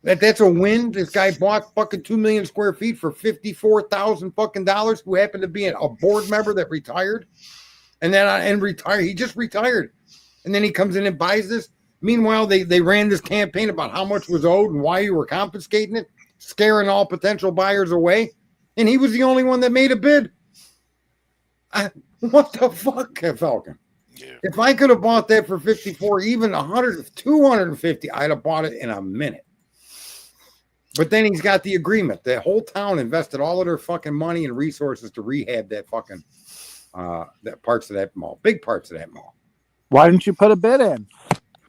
Speaker 2: That's a win. This guy bought fucking 2 million square feet for $54,000 fucking dollars, who happened to be a board member that retired. And then he just retired. And then he comes in and buys this. Meanwhile, they ran this campaign about how much was owed and why you were confiscating it, scaring all potential buyers away. And he was the only one that made a bid. What the fuck, Falcon? Yeah. If I could have bought that for 54, even 100, 250, I'd have bought it in a minute. But then he's got the agreement. The whole town invested all of their fucking money and resources to rehab that fucking that parts of that mall, big parts of that mall.
Speaker 5: Why didn't you put a bid in?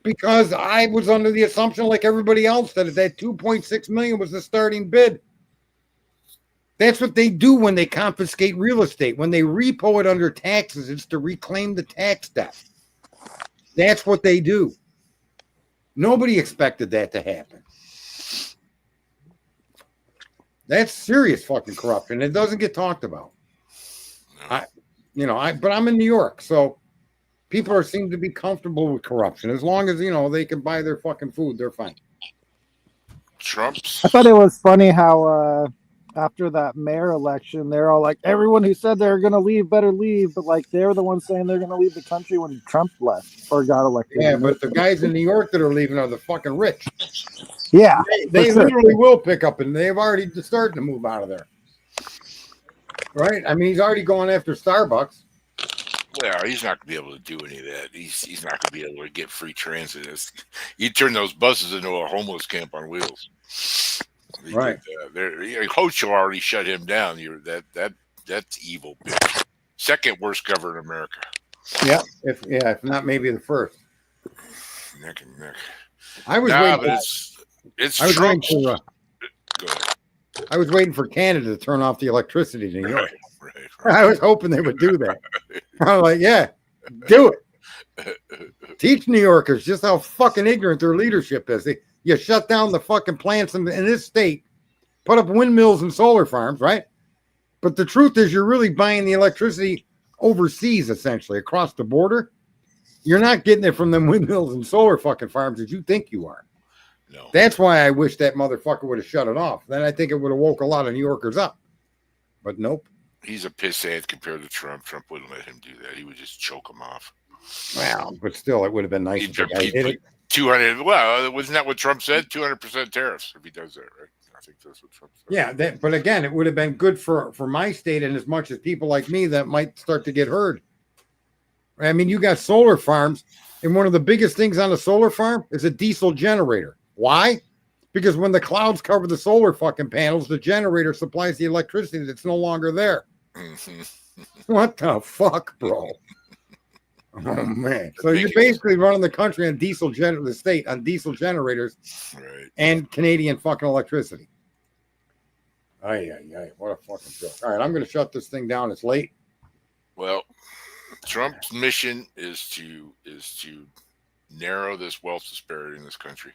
Speaker 2: Because I was under the assumption, like everybody else, that 2.6 million was the starting bid. That's what they do when they confiscate real estate. When they repo it under taxes, it's to reclaim the tax debt. That's what they do. Nobody expected that to happen. That's serious fucking corruption. It doesn't get talked about. But I'm in New York, so People seem to be comfortable with corruption. As long as, they can buy their fucking food, they're fine.
Speaker 7: Trump's.
Speaker 5: I thought it was funny how after that mayor election, they're all like, everyone who said they're going to leave better leave, but like they're the ones saying they're going to leave the country when Trump left or got elected.
Speaker 2: Yeah, but the guys in New York that are leaving are the fucking rich.
Speaker 5: Yeah,
Speaker 2: They
Speaker 5: for sure.
Speaker 2: literally will pick up, and they've already started to move out of there. Right? I mean, he's already going after Starbucks.
Speaker 7: Well, he's not going to be able to do any of that. He's not going to be able to get free transit. You turn those buses into a homeless camp on wheels.
Speaker 2: Right.
Speaker 7: Hochul already shut him down. That's evil bitch. Second worst governor in America.
Speaker 2: Yeah, if not maybe the first.
Speaker 7: Neck and neck.
Speaker 2: I was
Speaker 7: Nah,
Speaker 2: waiting.
Speaker 7: but it's
Speaker 2: I was waiting
Speaker 7: Trump's.
Speaker 2: for.
Speaker 7: Go ahead.
Speaker 2: I was waiting for Canada to turn off the electricity to New York.
Speaker 7: Right.
Speaker 2: I was hoping they would do that. I was like, yeah, do it. Teach New Yorkers just how fucking ignorant their leadership is. You shut down the fucking plants in this state, put up windmills and solar farms, right? But the truth is, you're really buying the electricity overseas, essentially, across the border. You're not getting it from them windmills and solar fucking farms as you think you are.
Speaker 7: No.
Speaker 2: That's why I wish that motherfucker would have shut it off. Then I think it would have woke a lot of New Yorkers up. But nope.
Speaker 7: He's a pissant compared to Trump. Trump wouldn't let him do that. He would just choke him off.
Speaker 2: Well, but still, it would have been nice if the guy did it.
Speaker 7: 200. Well, wasn't that what Trump said? 200% tariffs if he does that, right? I think that's what Trump said.
Speaker 2: Yeah, but again, it would have been good for my state, and as much as people like me that might start to get hurt. I mean, you got solar farms, and one of the biggest things on a solar farm is a diesel generator. Why? Because when the clouds cover the solar fucking panels, the generator supplies the electricity that's no longer there. What the fuck, bro? Oh man! So you're basically running the country on the state on diesel generators,
Speaker 7: right?
Speaker 2: And Canadian fucking electricity. Ay, what a fucking joke! All right, I'm going to shut this thing down. It's late.
Speaker 7: Well, Trump's mission is to narrow this wealth disparity in this country.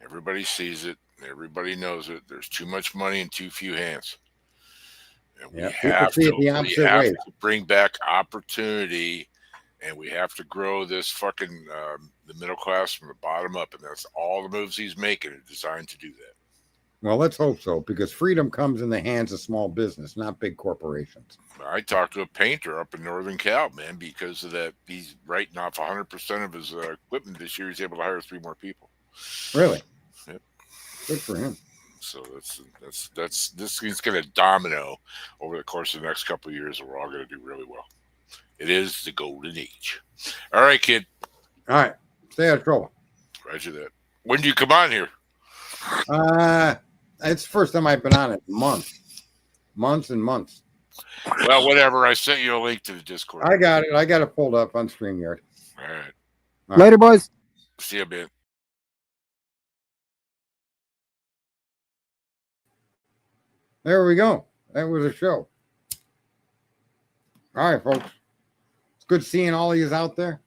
Speaker 7: Everybody sees it. Everybody knows it. There's too much money in too few hands. And we have to bring back opportunity, and we have to grow this fucking the middle class from the bottom up. And that's all the moves he's making are designed to do that.
Speaker 2: Well, let's hope so, because freedom comes in the hands of small business, not big corporations.
Speaker 7: I talked to a painter up in Northern Cal, man, because of that. He's writing off 100% of his equipment this year. He's able to hire 3 more people.
Speaker 2: Really?
Speaker 7: Yep.
Speaker 2: Good for him.
Speaker 7: So this is going to domino over the course of the next couple of years, and we're all going to do really well. It is the golden age. All right, kid.
Speaker 2: All right. Stay out of trouble.
Speaker 7: Roger that. When do you come on here?
Speaker 2: It's the first time I've been on it. Months and months.
Speaker 7: Well, whatever. I sent you a link to the Discord.
Speaker 2: I got it. I got it pulled up on StreamYard.
Speaker 7: All right.
Speaker 5: Later, boys.
Speaker 7: See you, man.
Speaker 2: There we go. That was a show. All right, folks. It's good seeing all of you out there.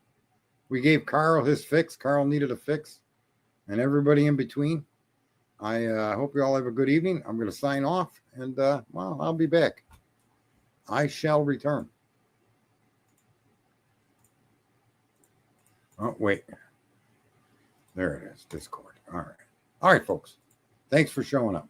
Speaker 2: We gave Carl his fix. Carl needed a fix. And everybody in between. I hope you all have a good evening. I'm going to sign off. And, well, I'll be back. I shall return. Oh, wait. There it is. Discord. All right. All right, folks. Thanks for showing up.